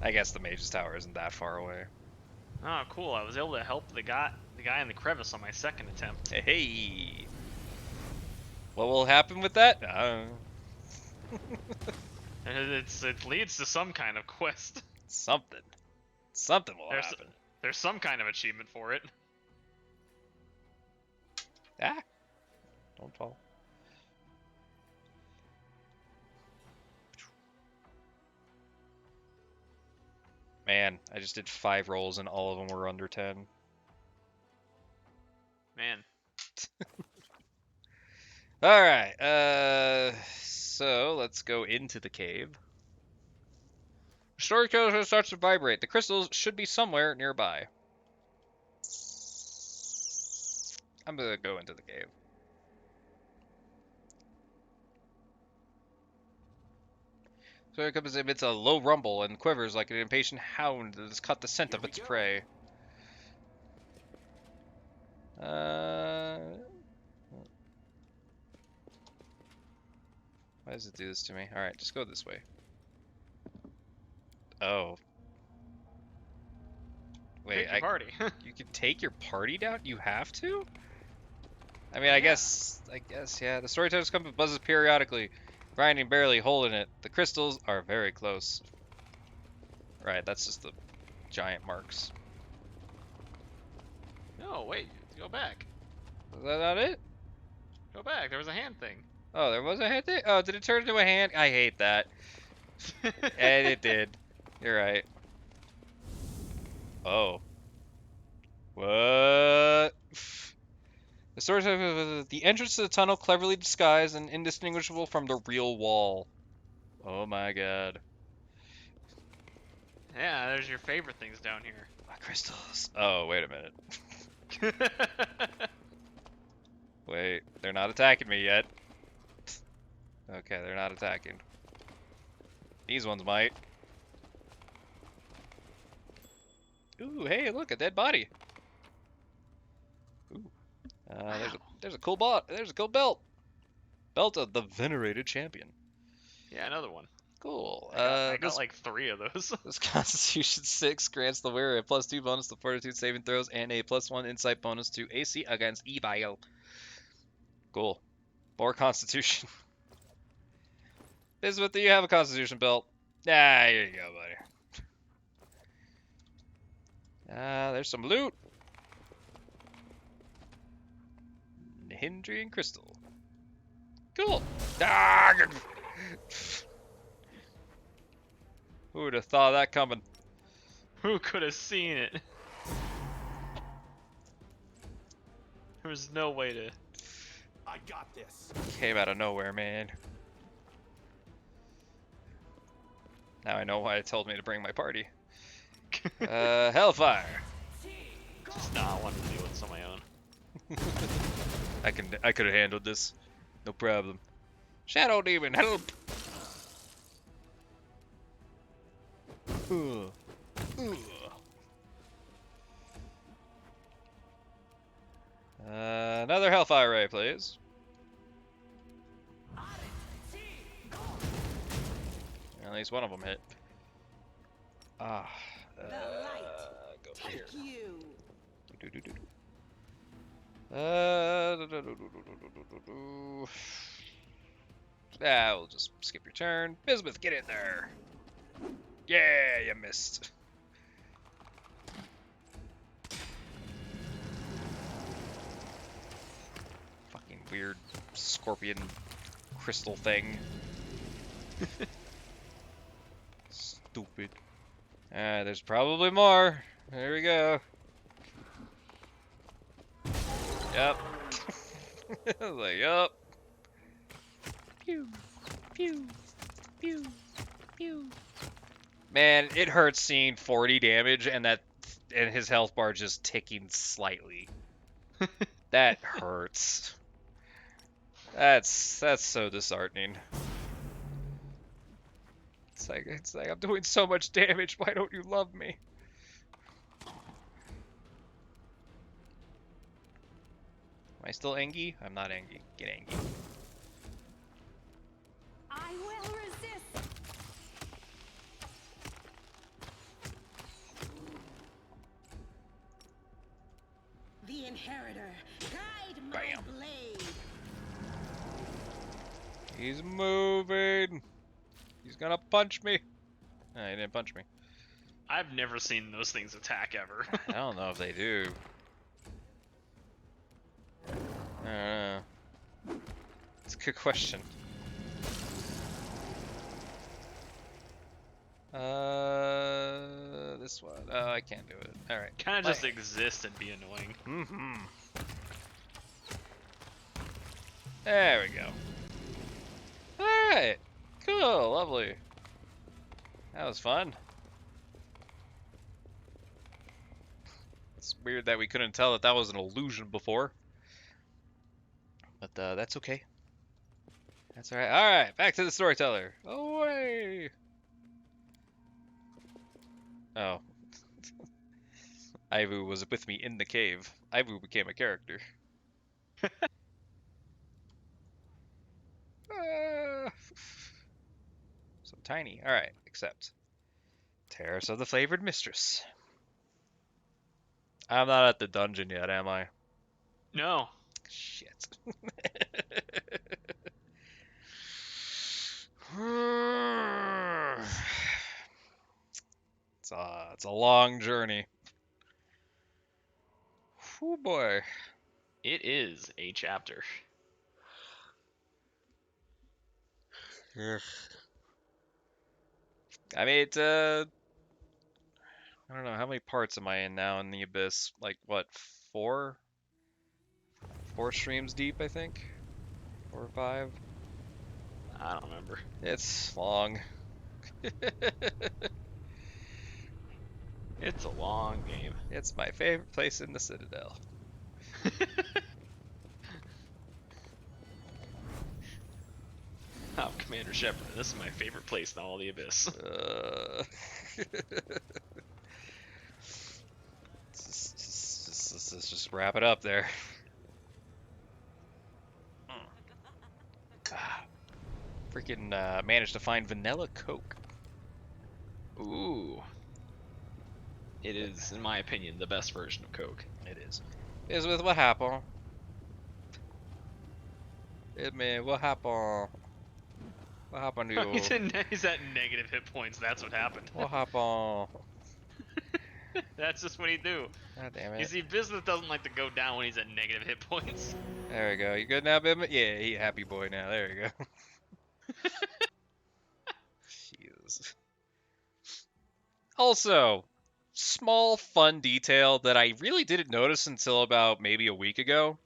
I guess the Mage's Tower isn't that far away. Oh, cool! I was able to help the guy in the crevice on my second attempt. Hey. What will happen with that? It leads to some kind of quest. Something will happen. There's some kind of achievement for it. Ah! Don't fall. Man, I just did 5 rolls and all of them were under 10. Man. Alright, so let's go into the cave. Storyteller starts to vibrate. The crystals should be somewhere nearby. I'm gonna go into the cave. So it comes emits a low rumble and quivers like an impatient hound that has caught the scent of its prey. Why does it do this to me? Alright, just go this way. Oh. Wait, Take your party. You can take your party down? You have to? I mean, yeah. I guess, yeah. The storyteller's compass buzzes periodically, grinding barely, holding it. The crystals are very close. Right, that's just the giant marks. No, wait, go back. Was that not it? Go back, there was a hand thing. Oh, there was a head there? Oh, did it turn into a hand? I hate that. And it did. You're right. Oh. What? The source of the entrance to the tunnel cleverly disguised and indistinguishable from the real wall. Oh my god. Yeah, there's your favorite things down here. My crystals. Oh, wait a minute. Wait, they're not attacking me yet. Okay, they're not attacking. These ones might. Ooh, hey, look, a dead body. Ooh. Wow. There's a cool there's a cool belt. Belt of the venerated champion. Yeah, another one. Cool. I got like 3 of those. This Constitution 6 grants the wearer a +2 bonus to Fortitude saving throws and a +1 insight bonus to AC against evil. Cool. More Constitution. Bismuth, do you have a Constitution belt? Ah, here you go, buddy. There's some loot. Hindrian crystal. Cool. Ah! Who would have thought of that coming? Who could have seen it? There was no way to. I got this. Came out of nowhere, man. Now I know why it told me to bring my party. Hellfire. Just not wanting to deal with this on my own. I could have handled this. No problem. Shadow Demon, help! Ugh. Ugh. Another Hellfire Ray, please. At least one of them hit. Ah. The light Go take here. you. We'll just skip your turn. Bismuth, get in there. Yeah, you missed. Fucking weird scorpion crystal thing. Stupid. There's probably more. There we go. Yep. I was like, yup. Pew, pew, pew, pew. Man, it hurts seeing 40 damage and his health bar just ticking slightly. That hurts. That's so disheartening. It's like I'm doing so much damage. Why don't you love me? Am I still angry? I'm not angry. Get angry. I will resist. The Inheritor, guide my Bam. blade. He's moving. He's gonna punch me. No, he didn't punch me. I've never seen those things attack ever. I don't know if they do. I don't know. It's a good question. This one. Oh, I can't do it. All right. Kind of just exist and be annoying. Mm-hmm. There we go. All right. Cool. Lovely. That was fun. It's weird that we couldn't tell that was an illusion before. But that's okay. That's alright. Alright, back to the storyteller. Away! Oh. Ivu was with me in the cave. Ivu became a character. So tiny. Alright, accept. Terrace of the Flavored Mistress. I'm not at the dungeon yet, am I? No. Shit. It's a long journey. Oh boy. It is a chapter. Ugh. I mean, I don't know, how many parts am I in now in the Abyss? Like, what, four? Four streams deep, I think? 4 or 5? I don't remember. It's long. It's a long game. It's my favorite place in the Citadel. I'm Commander Shepard. This is my favorite place in all the Abyss. Let's just wrap it up there. Freaking managed to find vanilla Coke. Ooh. It is, in my opinion, the best version of Coke. It is. Is with what happened? Man, what happened? What happened to you? He's at negative hit points. That's what happened. What happened? That's just what he do. God damn You it. see, business doesn't like to go down when he's at negative hit points. There we go. You good now, Bim? Yeah, he a happy boy now. There you go. Jesus. Also, small fun detail that I really didn't notice until about maybe a week ago.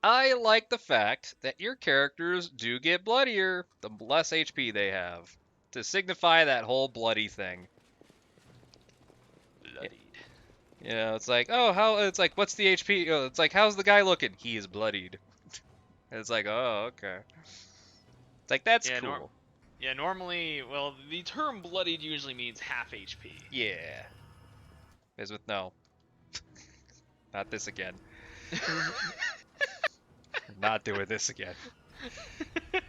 I like the fact that your characters do get bloodier the less HP they have, to signify that whole bloody thing. Bloodied. You know, it's like, oh, it's like, what's the HP? It's like, how's the guy looking? He is bloodied. And it's like, oh, okay. It's like, that's Yeah, cool. Yeah, normally, well, the term bloodied usually means half HP. Yeah. Is with no. Not this again. Not doing this again.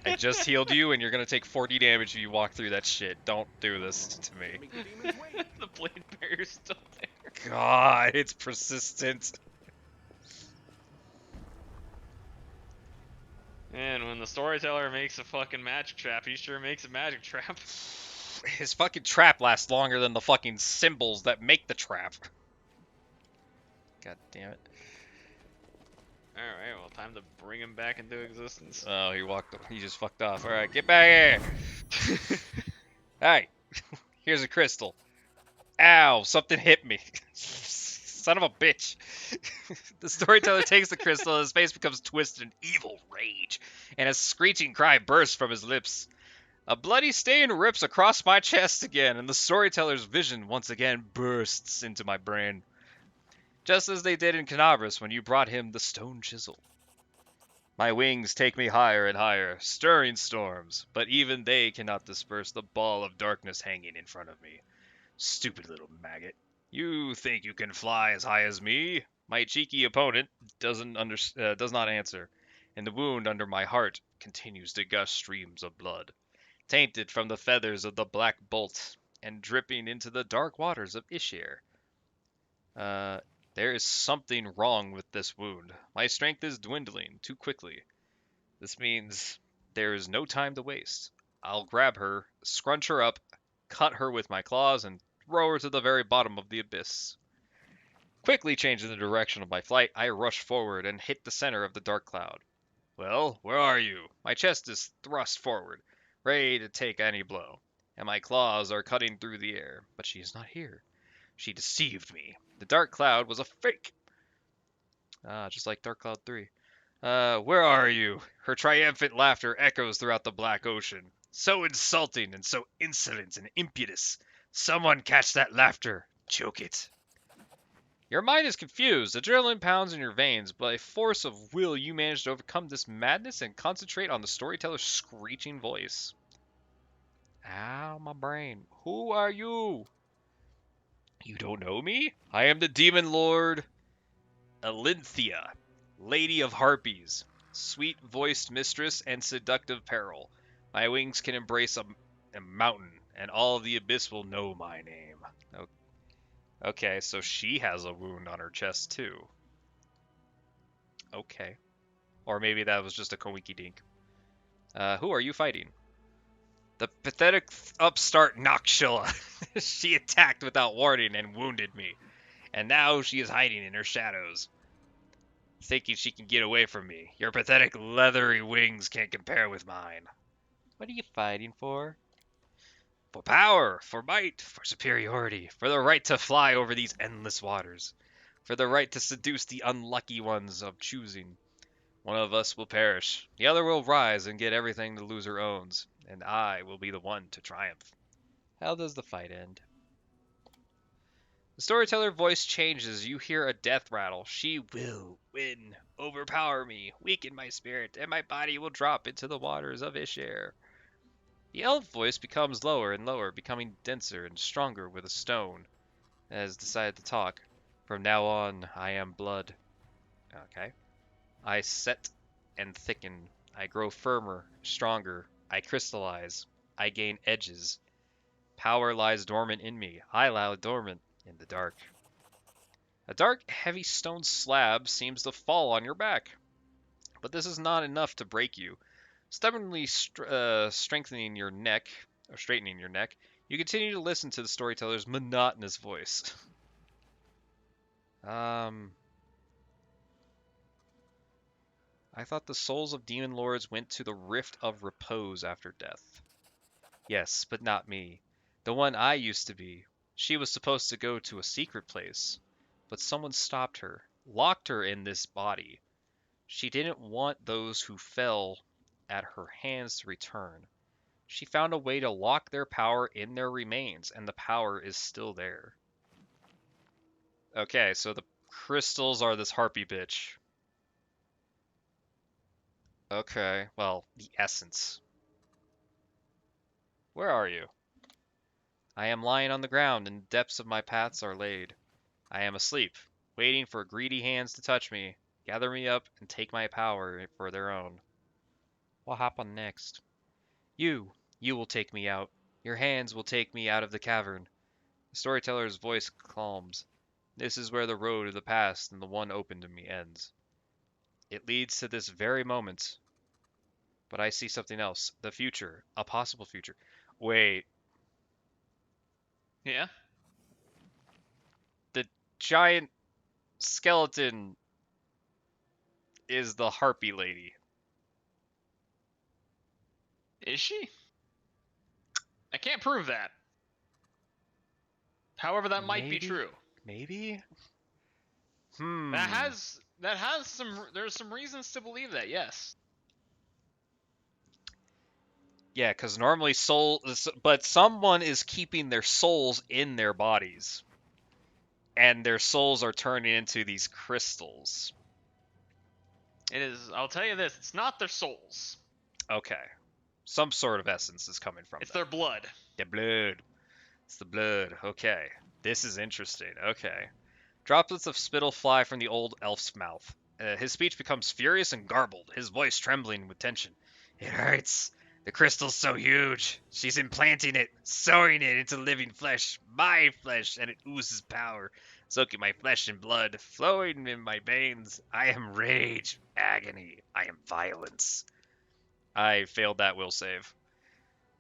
I just healed you, and you're gonna take 40 damage if you walk through that shit. Don't do this to me. Make the demons wait. The blade barrier's still there. God, it's persistent. And when the storyteller makes a fucking magic trap, he sure makes a magic trap. His fucking trap lasts longer than the fucking symbols that make the trap. God damn it. Alright, well, time to bring him back into existence. Oh, he just fucked off. Alright, get back here. Alright. Here's a crystal. Ow, something hit me. Son of a bitch. The storyteller takes the crystal and his face becomes twisted in evil rage, and a screeching cry bursts from his lips. A bloody stain rips across my chest again, and the storyteller's vision once again bursts into my brain. Just as they did in Canabras when you brought him the stone chisel. My wings take me higher and higher, stirring storms, but even they cannot disperse the ball of darkness hanging in front of me. Stupid little maggot. You think you can fly as high as me? My cheeky opponent does not answer, and the wound under my heart continues to gush streams of blood, tainted from the feathers of the black bolt and dripping into the dark waters of Ishir. There is something wrong with this wound. My strength is dwindling too quickly. This means there is no time to waste. I'll grab her, scrunch her up, cut her with my claws, and throw her to the very bottom of the abyss. Quickly changing the direction of my flight, I rush forward and hit the center of the dark cloud. Well, where are you? My chest is thrust forward, ready to take any blow, and my claws are cutting through the air, but she is not here. She deceived me. The dark cloud was a fake. Just like Dark Cloud 3. Where are you? Her triumphant laughter echoes throughout the black ocean. So insulting and so insolent and impetuous. Someone catch that laughter. Choke it. Your mind is confused. Adrenaline pounds in your veins. By force of will, you manage to overcome this madness and concentrate on the storyteller's screeching voice. Ow, my brain. Who are you? You don't know me? I am the demon lord Alinthia, Lady of Harpies, sweet-voiced mistress and seductive peril. My wings can embrace a mountain, and all of the abyss will know my name. Okay, so she has a wound on her chest too. Okay. Or maybe that was just a coinky dink. Who are you fighting? The pathetic upstart Noxilla. She attacked without warning and wounded me. And now she is hiding in her shadows, thinking she can get away from me. Your pathetic leathery wings can't compare with mine. What are you fighting for? For power, for might, for superiority, for the right to fly over these endless waters, for the right to seduce the unlucky ones of choosing. One of us will perish, the other will rise and get everything the loser owns, and I will be the one to triumph. How does the fight end? The storyteller voice changes. You hear a death rattle. She will win, overpower me, weaken my spirit, and my body will drop into the waters of Ishar. The elf voice becomes lower and lower, becoming denser and stronger with a stone. It has decided to talk. From now on, I am blood. Okay. I set and thicken. I grow firmer, stronger. I crystallize. I gain edges. Power lies dormant in me. I lie dormant in the dark. A dark, heavy stone slab seems to fall on your back. But this is not enough to break you. Stubbornly strengthening your neck, or straightening your neck, you continue to listen to the storyteller's monotonous voice. I thought the souls of demon lords went to the Rift of Repose after death. Yes, but not me. The one I used to be. She was supposed to go to a secret place, but someone stopped her, locked her in this body. She didn't want those who fell at her hands to return. She found a way to lock their power in their remains, and the power is still there. Okay, so the crystals are this harpy bitch. Okay, well, the essence. Where are you? I am lying on the ground, and the depths of my paths are laid. I am asleep, waiting for greedy hands to touch me, gather me up, and take my power for their own. What happened next? You will take me out. Your hands will take me out of the cavern. The storyteller's voice calms. This is where the road of the past and the one open to me ends. It leads to this very moment. But I see something else. The future. A possible future. Wait. Yeah. The giant skeleton is the harpy lady. Is she? I can't prove that. However, that might be Maybe? true. Maybe? That has some. There's some reasons to believe that. Yes. Yeah, because normally but someone is keeping their souls in their bodies. And their souls are turning into these crystals. It is. I'll tell you this. It's not their souls. Okay. Some sort of essence is coming from It's them. their blood. The blood. It's the blood. Okay. This is interesting. Okay. Droplets of spittle fly from the old elf's mouth. His speech becomes furious and garbled, his voice trembling with tension. It hurts. The crystal's so huge. She's implanting it, sewing it into living flesh, my flesh, and it oozes power, soaking my flesh and blood, flowing in my veins. I am rage, agony. I am violence. I failed that will save.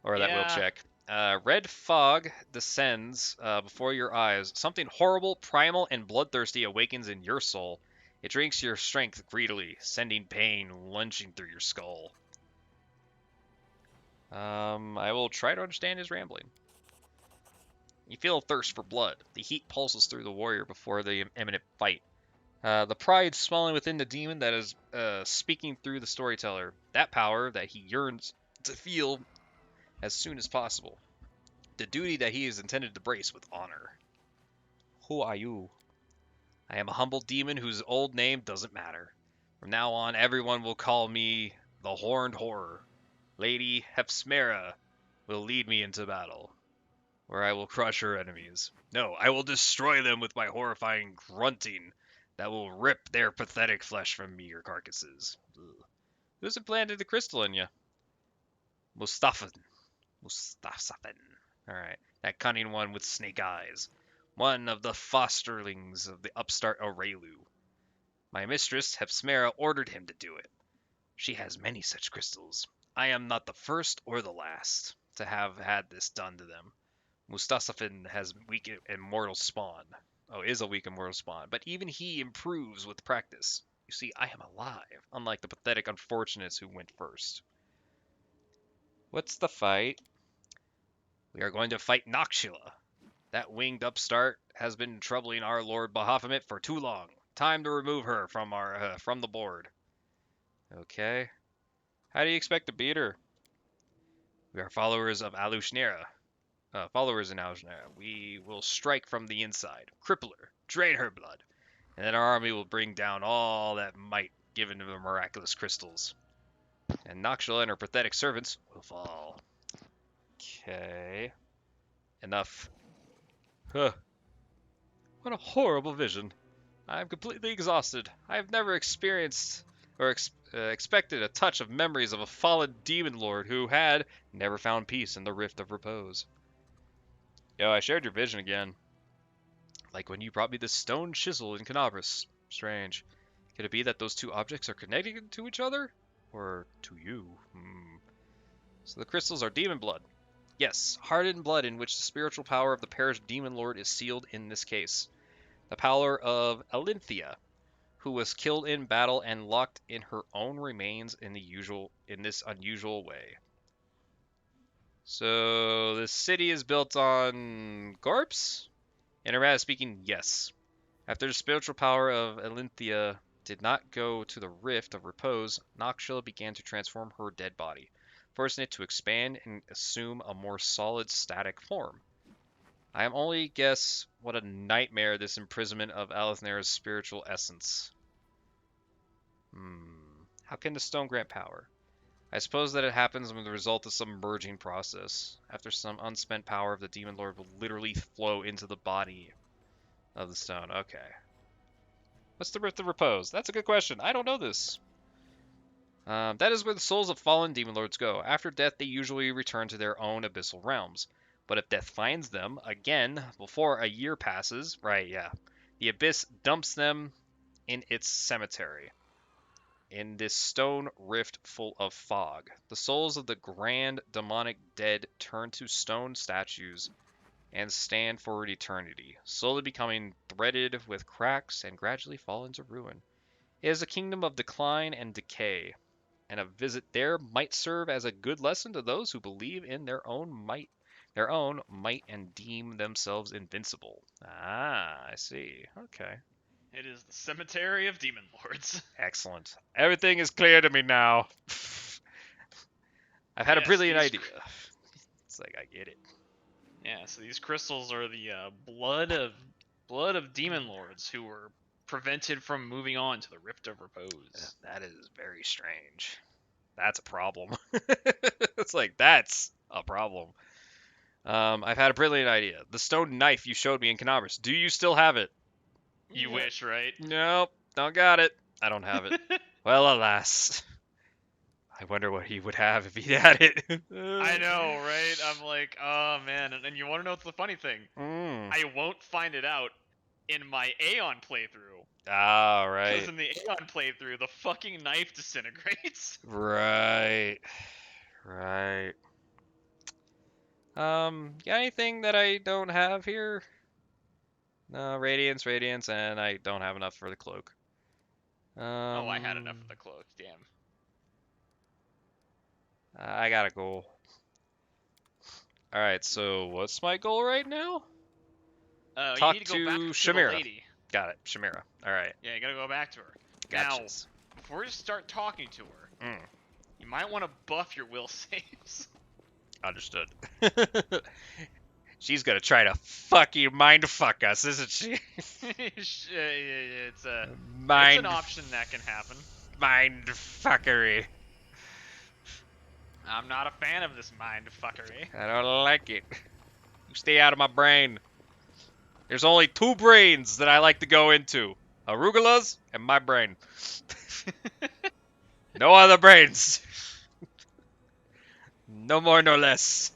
Or that will Yeah. check. Red fog descends before your eyes. Something horrible, primal, and bloodthirsty awakens in your soul. It drinks your strength greedily, sending pain lunging through your skull. I will try to understand his rambling. You feel a thirst for blood. The heat pulses through the warrior before the imminent fight. The pride swelling within the demon that is speaking through the storyteller. That power that he yearns to feel as soon as possible. The duty that he is intended to brace with honor. Who are you? I am a humble demon whose old name doesn't matter. From now on, everyone will call me the Horned Horror. Lady Hepsmera will lead me into battle, where I will crush her enemies. No, I will destroy them with my horrifying grunting that will rip their pathetic flesh from meager carcasses. Ugh. Who's implanted the crystal in you? Mustafan. Alright, that cunning one with snake eyes. One of the fosterlings of the upstart Aurelu. My mistress, Hepsmera, ordered him to do it. She has many such crystals. I am not the first or the last to have had this done to them. Mustafan has weak and mortal spawn. Oh, is a weak and mortal spawn. But even he improves with practice. You see, I am alive, unlike the pathetic unfortunates who went first. What's the fight? We are going to fight Noxula. That winged upstart has been troubling our Lord Baphomet for too long. Time to remove her from the board. Okay. How do you expect to beat her? We are followers of Alushnera. Followers in Alushnera. We will strike from the inside, cripple her, drain her blood, and then our army will bring down all that might given to the miraculous crystals. And Noxula and her pathetic servants will fall. Okay. Enough. Huh. What a horrible vision. I am completely exhausted. I have never experienced or expected a touch of memories of a fallen demon lord who had never found peace in the Rift of Repose. Yo, I shared your vision again. Like when you brought me the stone chisel in Canabras. Strange. Could it be that those two objects are connected to each other? Or to you? So the crystals are demon blood. Yes, hardened blood in which the spiritual power of the perished demon lord is sealed in this case. The power of Alinthia, who was killed in battle and locked in her own remains in this unusual way. So the city is built on corpse? In a manner of speaking, yes. After the spiritual power of Alinthia did not go to the Rift of Repose, Noxula began to transform her dead body, forcing it to expand and assume a more solid, static form. I am only guess what a nightmare this imprisonment of Alethnera's spiritual essence. How can the stone grant power? I suppose that it happens as the result of some merging process. After some unspent power of the Demon Lord will literally flow into the body of the stone. Okay. What's the Rift of Repose? That's a good question. I don't know this. That is where the souls of fallen Demon Lords go. After death, they usually return to their own abyssal realms. But if death finds them, again, before a year passes, right, yeah, the abyss dumps them in its cemetery. In this stone rift full of fog, the souls of the grand demonic dead turn to stone statues and stand for an eternity, slowly becoming threaded with cracks and gradually fall into ruin. It is a kingdom of decline and decay, and a visit there might serve as a good lesson to those who believe in their own might and deem themselves invincible. Ah, I see. Okay. It is the cemetery of demon lords. Excellent. Everything is clear to me now. I've had a brilliant idea. It's like, I get it. Yeah, so these crystals are the blood of demon lords who were prevented from moving on to the Rift of Repose. That is very strange. That's a problem. It's like, that's a problem. I've had a brilliant idea. The stone knife you showed me in Canabras. Do you still have it? You wish, right? Nope, don't got it. I don't have it. Well, alas. I wonder what he would have if he had it. I know, right? I'm like, oh man. And you want to know what's the funny thing? I won't find it out in my Aeon playthrough. Ah, right. Because in the Aeon playthrough, the fucking knife disintegrates. Right. Got anything that I don't have here? No, radiance, and I don't have enough for the cloak. Oh, I had enough of the cloak, damn. I got a goal. Alright, so what's my goal right now? Talk you need to go back to Shamira. the lady. Got it, Shamira. Alright. Yeah, you gotta go back to her. Gotcha. Now, before you start talking to her, you might want to buff your will saves. Understood. She's gonna try to fucking mindfuck us, isn't she? It's an option that can happen. Mindfuckery. I'm not a fan of this mindfuckery. I don't like it. You stay out of my brain. There's only two brains that I like to go into. Arugula's and my brain. No other brains. No more, no less.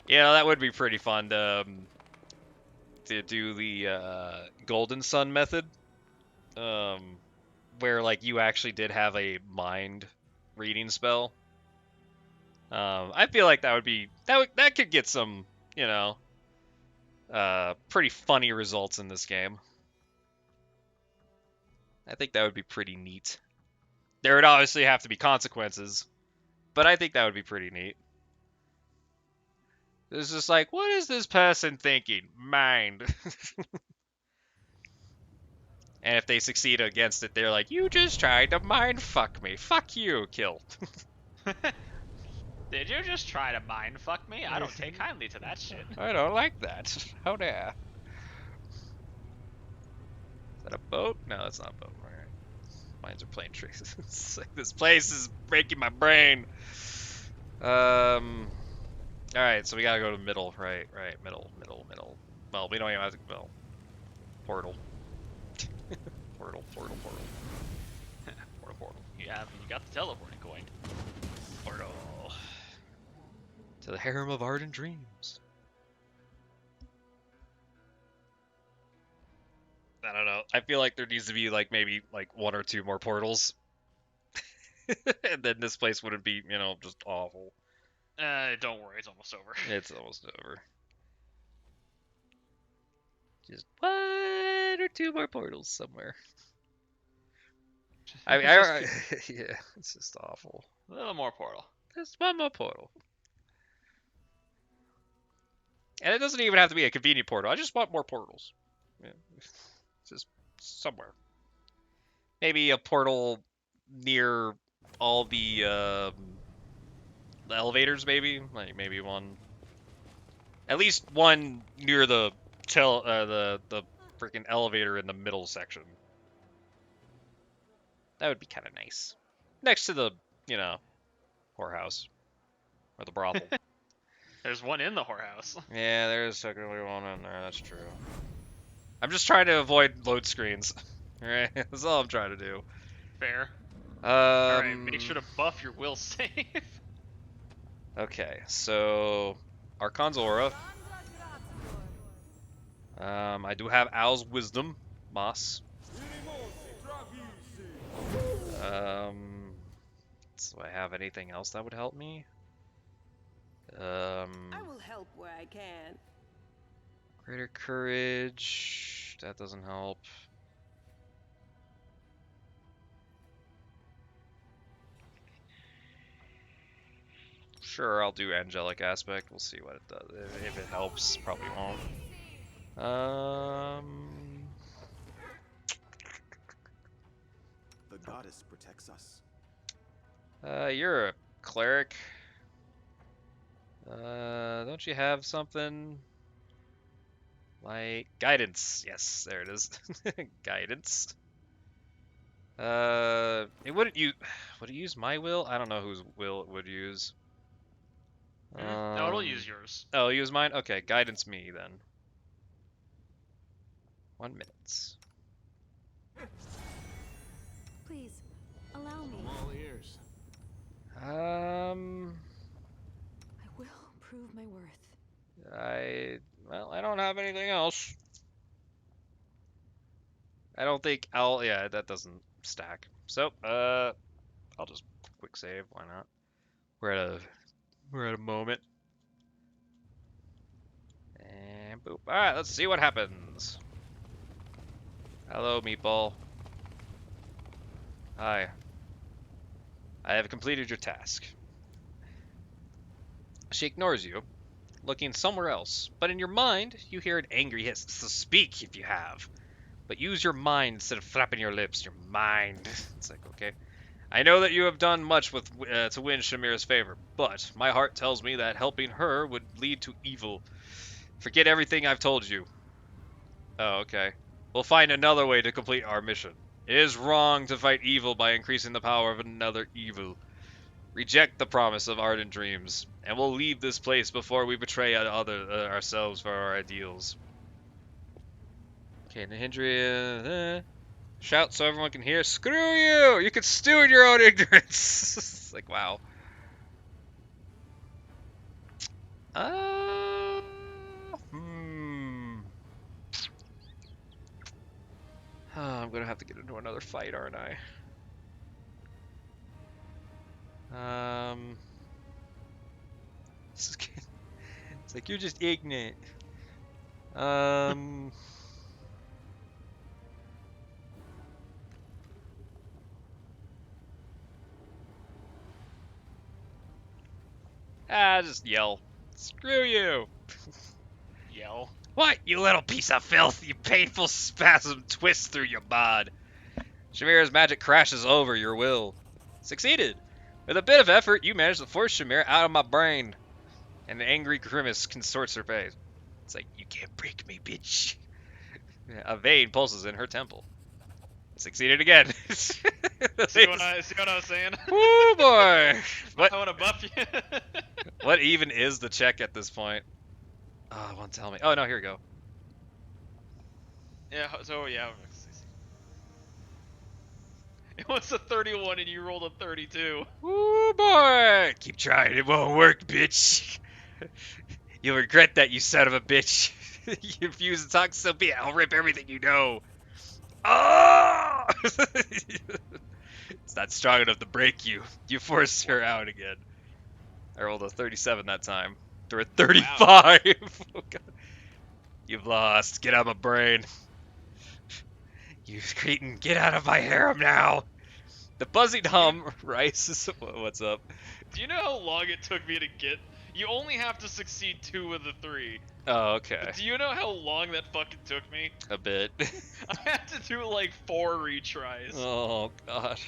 Yeah, that would be pretty fun to do the Golden Sun method. Where like you actually did have a mind reading spell. I feel like that would be that could get some, you know, pretty funny results in this game. I think that would be pretty neat. There would obviously have to be consequences, but I think that would be pretty neat. It's just like, what is this person thinking? Mind. And if they succeed against it, they're like, you just tried to mind fuck me. Fuck you, kill. Did you just try to mind fuck me? I don't take kindly to that shit. I don't like that. How dare. Is that a boat? No, that's not a boat. Alright. Mines are plane tricks. It's like, this place is breaking my brain. Alright, so we gotta go to the middle. Right, middle. Well, we don't even have to go. Portal. Portal. You got the teleporting coin. Portal. To the harem of ardent dreams. I don't know. I feel like there needs to be like maybe like 1 or 2 more portals. And then this place wouldn't be, just awful. Don't worry, it's almost over. It's almost over. Just 1 or 2 more portals somewhere. I mean, yeah, it's just awful. A little more portal. Just 1 more portal. And it doesn't even have to be a convenient portal. I just want more portals. Yeah. Just somewhere. Maybe a portal near all the elevators, maybe. Like maybe one. At least one near the freaking elevator in the middle section. That would be kind of nice. Next to the, whorehouse or the brothel. There's one in the whorehouse. Yeah, there's technically one in there. That's true. I'm just trying to avoid load screens. Alright, that's all I'm trying to do. Fair. Alright, make sure to buff your will save. Okay, so Archon's Aura. I do have Owl's Wisdom, Moss. Do I have anything else that would help me? I will help where I can. Greater Courage. That doesn't help. Sure, I'll do Angelic Aspect. We'll see what it does. If it helps, probably won't. The goddess protects us. You're a cleric. Don't you have something like guidance? Yes, there it is. Guidance. It wouldn't use. Would it use my will? I don't know whose will it would use. No, it'll use yours. Oh, use mine? Okay, guidance me then. 1 minute. Please, allow me. I'm all ears. I will prove my worth. I don't have anything else. I don't think yeah, that doesn't stack. So, I'll just quick save, why not? We're at a moment. And boop. Alright, let's see what happens. Hello, Meatball. Hi. I have completed your task. She ignores you, looking somewhere else, but in your mind, you hear an angry hiss. So speak if you have. But use your mind instead of flapping your lips. Your mind. It's like, okay. I know that you have done much to win Shamira's favor, but my heart tells me that helping her would lead to evil. Forget everything I've told you. Oh, okay. We'll find another way to complete our mission. It is wrong to fight evil by increasing the power of another evil. Reject the promise of ardent dreams, and we'll leave this place before we betray ourselves for our ideals. Okay, Nahindria, shout so everyone can hear. Screw you! You can stew in your own ignorance. It's like, wow. I'm gonna have to get into another fight, aren't I? It's like you're just ignorant. Just yell. Screw you. Yell. What, you little piece of filth? You painful spasm twists through your bod. Shamira's magic crashes over your will. Succeeded. With a bit of effort, you manage to force Shamira out of my brain. And an angry grimace contorts her face. It's like, you can't break me, bitch. A vein pulses in her temple. Succeeded again. See what I was saying? Woo, boy. What? I want to buff you. What even is the check at this point? Oh, it won't tell me. Oh, no, here we go. Yeah, so yeah. It was a 31 and you rolled a 32. Woo, boy. Keep trying. It won't work, bitch. You'll regret that, you son of a bitch. You refuse to talk, so be it. I'll rip everything you know. Oh! It's not strong enough to break you. You forced her out again. I rolled a 37 that time. They're at 35. Wow. Oh, God. You've lost. Get out of my brain. You cretin, get out of my harem now. The buzzing hum rises. What's up? Do you know how long it took me to get? You only have to succeed 2 of the 3. Oh, okay. But do you know how long that fucking took me? A bit. I had to do like 4 retries. Oh, God.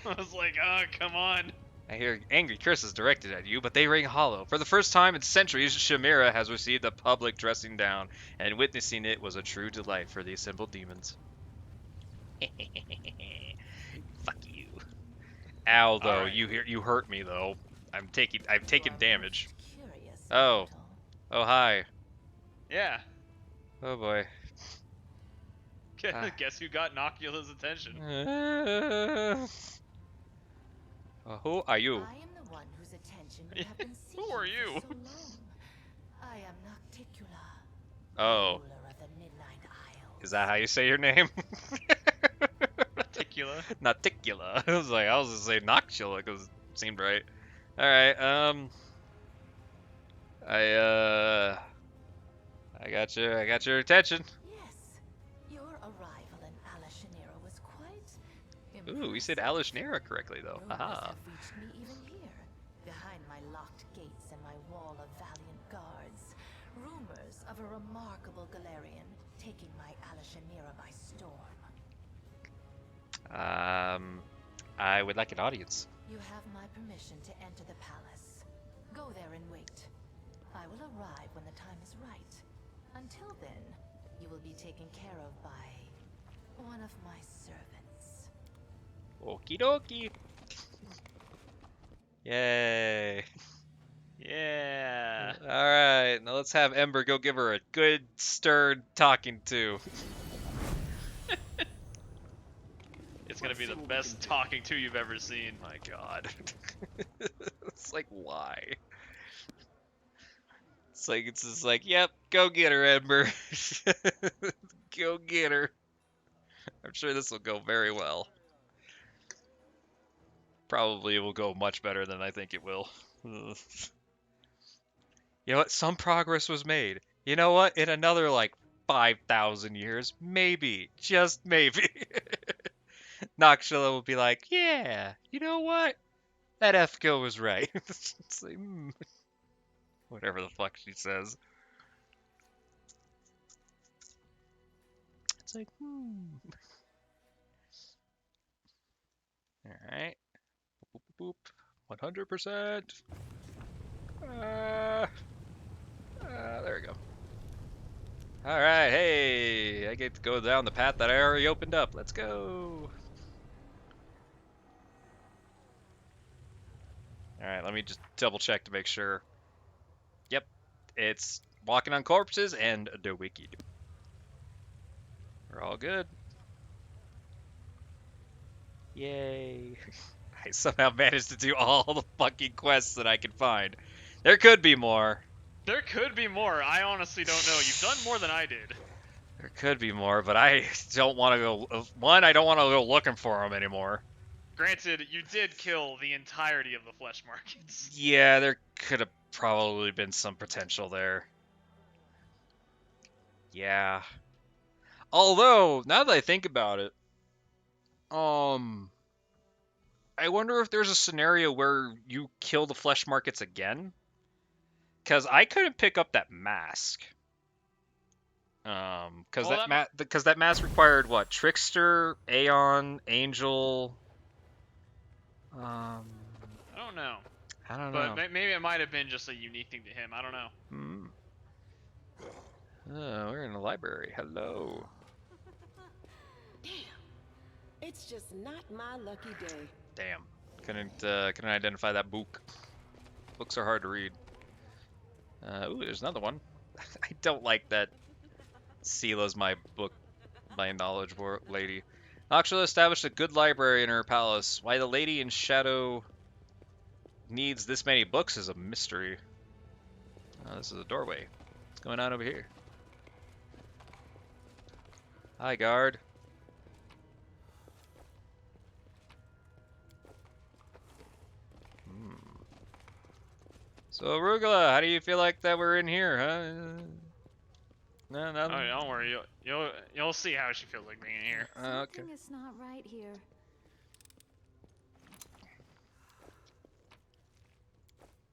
I was like, oh, come on. I hear angry curses directed at you, but they ring hollow. For the first time in centuries, Shamira has received a public dressing down, and witnessing it was a true delight for the assembled demons. Fuck you. Ow, though. Right. You hurt me, though. I've taken damage. Oh. Oh, hi. Yeah. Oh, boy. Guess who got Nocula's attention? Who are you? I am the one whose attention you have been seeking Who are you? for so long. I am Nocticula, Oh. ruler of the Midnight Isles. Is that how you say your name? Nocticula. Nocticula. I was gonna say Noctula because it seemed right. All right. I got your attention. Yes, your arrival in Alashanera was quite impressive. Ooh, we said Alashanera correctly though. Rumors Aha. have reached me even here, behind my locked gates and my wall of valiant guards. Rumors of a remarkable Galarian taking my Alashanera by storm. I would like an audience. You have my permission to enter the palace. Go there and wait. I will arrive when the time is right. Until then, you will be taken care of by one of my servants. Okie dokie. Yay. Yeah. Alright, now let's have Ember go give her a good, stern talking to. It's gonna be the best talking to you've ever seen. My God. It's like, why? It's just like, yep, go get her, Ember. Go get her. I'm sure this will go very well. Probably it will go much better than I think it will. You know what? Some progress was made. You know what? In another, like, 5,000 years, maybe, just maybe, Noxula will be like, yeah, you know what? That Efko was right. It's like, whatever the fuck she says. It's like, Alright. Boop, boop, boop. 100%. There we go. Alright, hey! I get to go down the path that I already opened up. Let's go! Alright, let me just double check to make sure. Yep, it's walking on corpses and the wicked. We're all good. Yay. I somehow managed to do all the fucking quests that I can find. There could be more. There could be more. I honestly don't know. You've done more than I did. There could be more, but I don't want to go... One, I don't want to go looking for them anymore. Granted, you did kill the entirety of the flesh markets. Yeah, there could have probably been some potential there. Yeah. Although, now that I think about it, I wonder if there's a scenario where you kill the flesh markets again, because I couldn't pick up that mask. Because Well, that mask required what? Trickster, Aeon, Angel. I don't know. I don't But know. maybe it might have been just a unique thing to him. I don't know. Hmm. We're in the library. Hello. Damn. It's just not my lucky day. Damn. Couldn't identify that book. Books are hard to read. Ooh, there's another one. I don't like that. Sela's my knowledge lady. Noxula established a good library in her palace. Why the lady in shadow needs this many books is a mystery. This is a doorway. What's going on over here? Hi, guard. So, Arugula, how do you feel like that we're in here, huh? No, nothing. Oh, don't worry. You'll see how she feels like being in here. Okay. Something is not right here.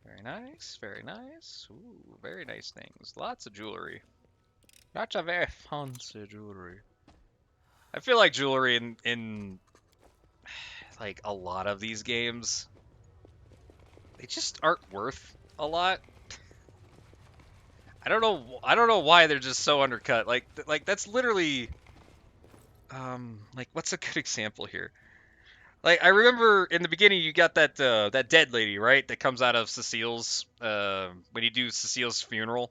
Very nice, very nice. Ooh, very nice things. Lots of jewelry. Lots of very fancy jewelry. I feel like jewelry in like a lot of these games, they just aren't worth a lot. I don't know why they're just so undercut. Like that's literally like what's a good example here? Like I remember in the beginning you got that that dead lady, right? That comes out of Cecile's when you do Cecile's funeral.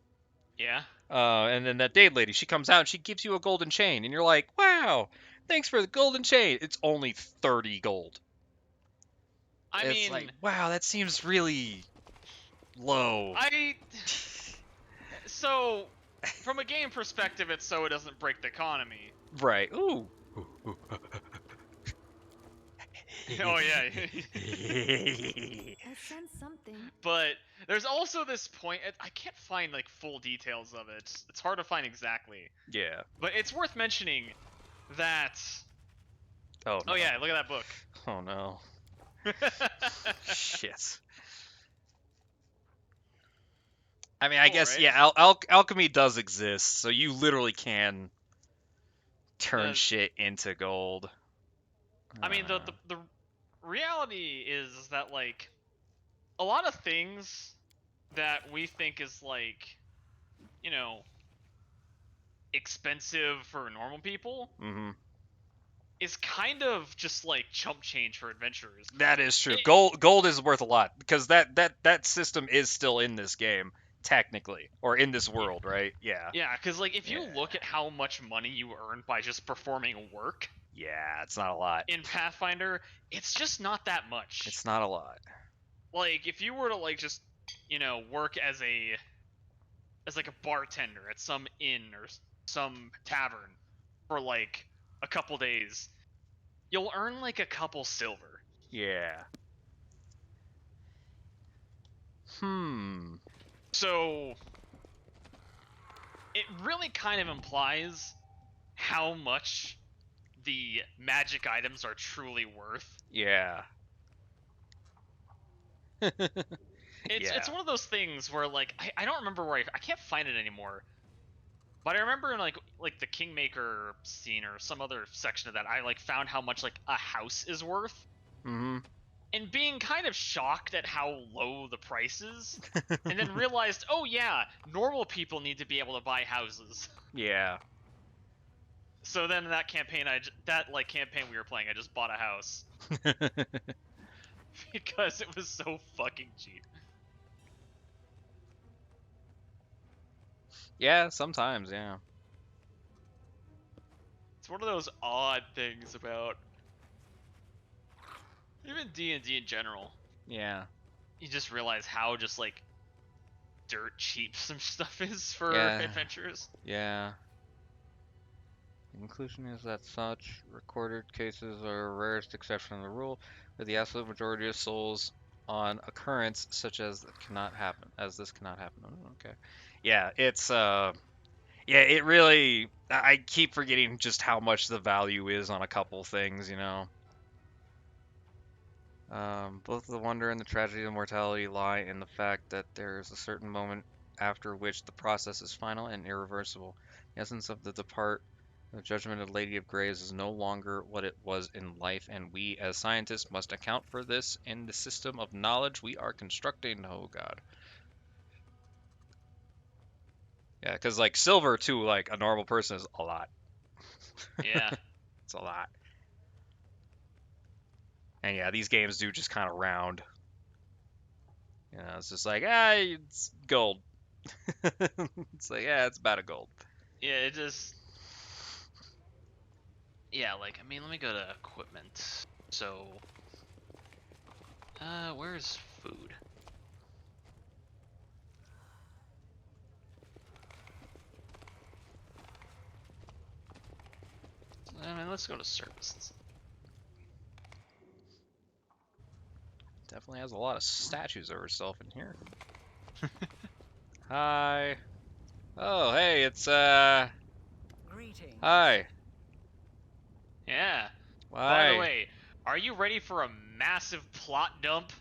Yeah. And then that dead lady, she comes out and she gives you a golden chain and you're like, "Wow, thanks for the golden chain." It's only 30 gold. I It's mean, like, wow, that seems really low. So, from a game perspective, it's so it doesn't break the economy. Right. Ooh. Oh yeah. I sense something. But there's also this point. I can't find like full details of it. It's hard to find exactly. Yeah. But it's worth mentioning that. Oh, no. Oh yeah, look at that book. Oh no. Shit. I mean, I guess right? yeah. Alchemy does exist, so you literally can turn shit into gold. I mean, the reality is that like a lot of things that we think is like, you know, expensive for normal people is kind of just like chump change for adventurers. That is true. Gold is worth a lot because that system is still in this game technically, or in this world, right? Yeah. Yeah, because like if you look at how much money you earn by just performing work, yeah, it's not a lot. In Pathfinder, it's just not that much. It's not a lot. Like if you were to like just, you know, work as like a bartender at some inn or some tavern for like a couple days, you'll earn like a couple silver. Yeah. So it really kind of implies how much the magic items are truly worth. Yeah. It's one of those things where like I don't remember where I can't find it anymore. But I remember in like the Kingmaker scene or some other section of that, I like found how much like a house is worth. And being kind of shocked at how low the price is, and then realized, oh yeah, normal people need to be able to buy houses. Yeah. So then that campaign, campaign we were playing, I just bought a house. Because it was so fucking cheap. Yeah, sometimes, yeah. It's one of those odd things about even D&D in general. Yeah. You just realize how just like dirt cheap some stuff is for adventurers. Yeah. The conclusion is that such recorded cases are rarest exception to the rule, where the absolute majority of souls on occurrence such as this cannot happen. Oh, okay. Yeah, it's it really I keep forgetting just how much the value is on a couple things, you know. Both the wonder and the tragedy of mortality lie in the fact that there is a certain moment after which the process is final and irreversible. The essence of the judgment of Lady of Grays is no longer what it was in life, and we, as scientists, must account for this in the system of knowledge we are constructing. Oh God. Yeah, because like silver to like a normal person is a lot. Yeah. It's a lot. And yeah, these games do just kind of round. You know, it's just like, it's gold. It's like, yeah, it's about a gold. Yeah, it just. Yeah, like, I mean, let me go to equipment. So. Where's food? I mean, let's go to services. Definitely has a lot of statues of herself in here. Hi. Oh, hey, it's Greetings. hi. Yeah. Hi. By the way, are you ready for a massive plot dump?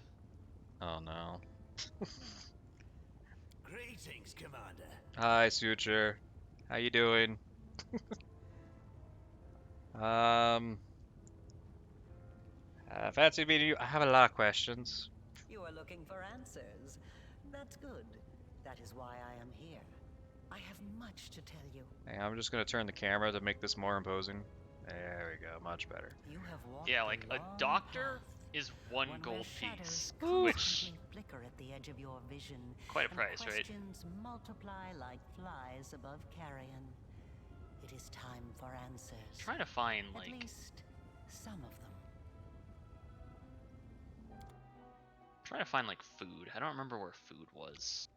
Oh no. Greetings, Commander. Hi, Suture. How you doing? Um, fancy meeting you. I have a lot of questions. You are looking for answers. That's good. That is why I am here. I have much to tell you. Hang on, I'm just gonna turn the camera to make this more imposing. There we go, much better. You have walked Yeah, like, a long doctor path, is one where gold shadows piece, constantly which flicker at the edge of your vision. quite a and price, right? questions multiply like flies above carrion. It is time for answers. Trying to find At like least some of them. food. I don't remember where food was.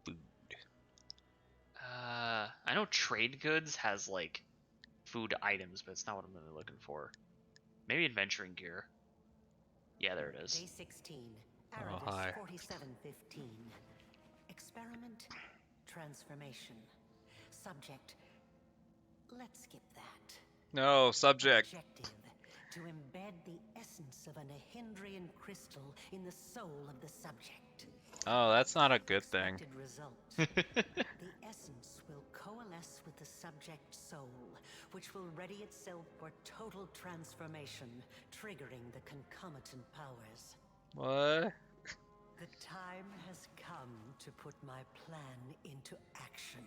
I know trade goods has like food items, but it's not what I'm really looking for. Maybe adventuring gear. Yeah, there it is. Day 16. Oh, hi. Aravis 4715. Experiment. Transformation. Subject. Let's skip that. No, subject. Objective. To embed the essence of a Nihindrian crystal in the soul of the subject. Oh, that's not a good thing. Expected result. The essence will coalesce with the subject's soul, which will ready itself for total transformation, triggering the concomitant powers. What? The time has come to put my plan into action.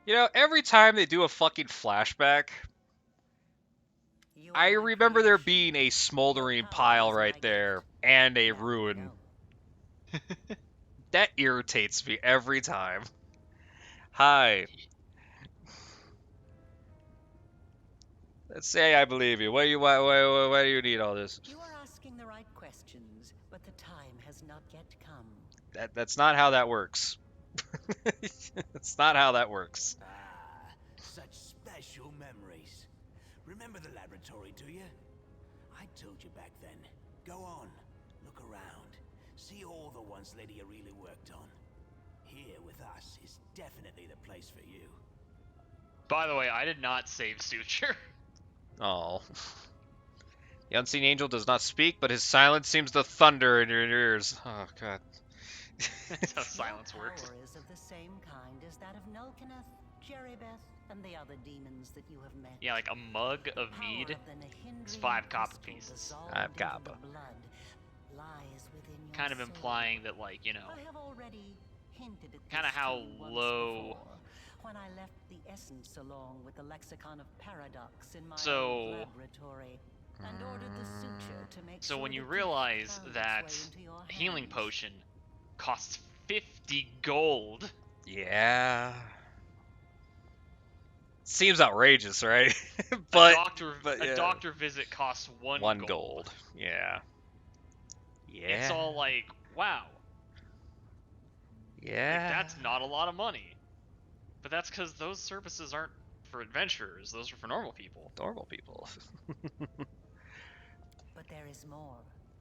You know, every time they do a fucking flashback, You I are my remember there creation. being a Your smoldering power pile is right my there gift. and a Now you ruin. know. That irritates me every time. Hi. Let's say I believe you. Why do you need all this? You are asking the right questions, but the time has not yet come. That's not how that works. That's not how that works. Ah, such special memories. Remember the laboratory, do you? I told you back then. Go on, look around. See all the ones Lady Aurelia worked on. Here with us is definitely the place for you. By the way, I did not save Suture. Oh. The unseen angel does not speak, but his silence seems to thunder in your ears. Oh, God. That's how silence Your works. power is of the same kind as that of Nulkineth, Jeribeth, and the other demons that you have met. Yeah, like a mug of Power mead. of the Nihindrian It's 5 copper crystal pieces. dissolved 5 into copper. the blood lies within your Kind of soul. implying that, like, you know, I have already hinted at Kinda this how to you once low- before, when I left the essence along with the lexicon of paradox in my So- old laboratory and ordered the suture to make so sure when you the gift realize found its that way into your a healing hands. potion costs 50 gold. Yeah. Seems outrageous, right? a but yeah. doctor visit costs 1 1 gold. gold. Yeah. Yeah. It's all like, wow. Yeah. Like, that's not a lot of money. But that's because those services aren't for adventurers. Those are for normal people. Normal people. But there is more.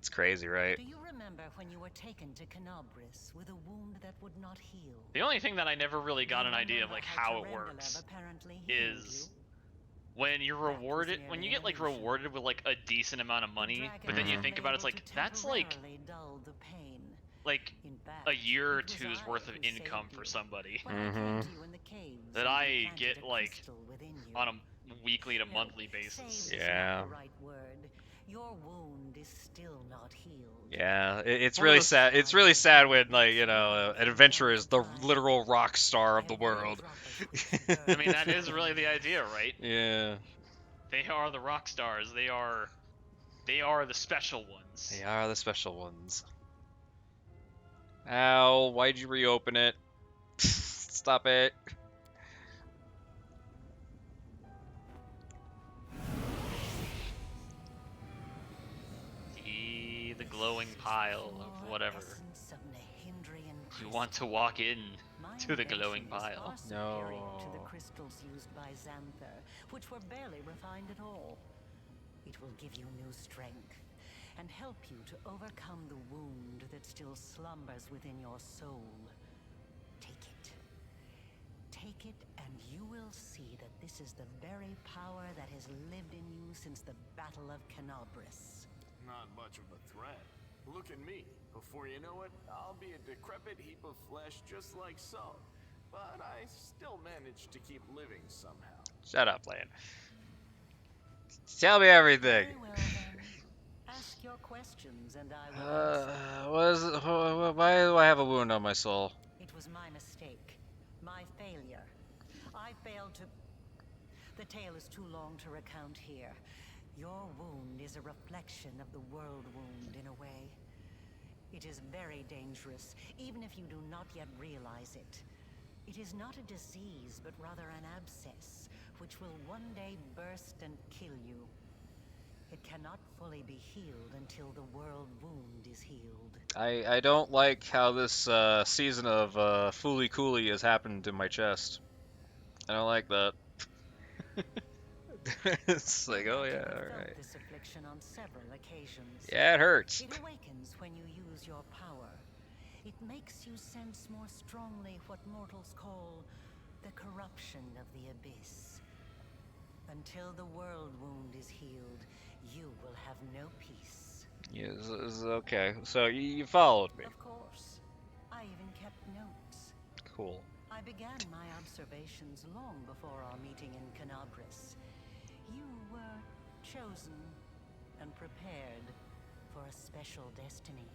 It's crazy, right? Do you remember when you were taken to Canobris with a wound that would not heal? The only thing that I never really got Do an you idea of remember like how how it Tarendalev works apparently healed is you? when you're That was rewarded, when you merely get an like illusion. rewarded with like a decent amount of The money, dragon but then you was think only about it, it's able like to that's like temporarily dull the pain. In fact, a year or it was two's I worth of who income saved for you. somebody When I came to you in the caves that and I implanted get a like crystal within you. on a weekly to No, monthly saved basis. is Yeah. not the right word. Your wound is still not healed. Yeah, it's One of really those- sad. It's really sad when, like, you know, an adventurer is the literal rock star of the Every world. drop of which I mean, that burns is really the idea, right? Yeah, They are the rock stars. They are the special ones. they are the special ones. Ow, why'd you reopen it? Stop it. See the glowing pile of whatever. essence of Nahindrian You crystal. want to walk in My to the glowing invention is pile. far superior to the No. crystals used by Xanther, which were barely refined at all. It will give you new strength and help you to overcome the wound that still slumbers within your soul. Take it. Take it, and you will see that this is the very power that has lived in you since the Battle of Canobris. Not much of a threat. Look at me. Before you know it, I'll be a decrepit heap of flesh just like so. But I still managed to keep living somehow. Shut up, Lan. Tell me everything. Very well, then. Ask your questions, and I will answer. Why do I have a wound on my soul? It was my mistake. My failure. I failed to... The tale is too long to recount here. Your wound is a reflection of the world wound, in a way. It is very dangerous, even if you do not yet realize it. It is not a disease, but rather an abscess, which will one day burst and kill you. It cannot fully be healed until the world wound is healed. I don't like how this season of Fooly Cooly has happened to my chest. I don't like that. It's like, oh yeah, You have felt alright. this affliction on several occasions. Yeah, it hurts. It awakens when you use your power. It makes you sense more strongly what mortals call the corruption of the abyss. Until the world wound is healed, you will have no peace. Yes, okay. So you followed me. Of course. I even kept notes. Cool. I began my observations long before our meeting in Canobris. You were chosen and prepared for a special destiny.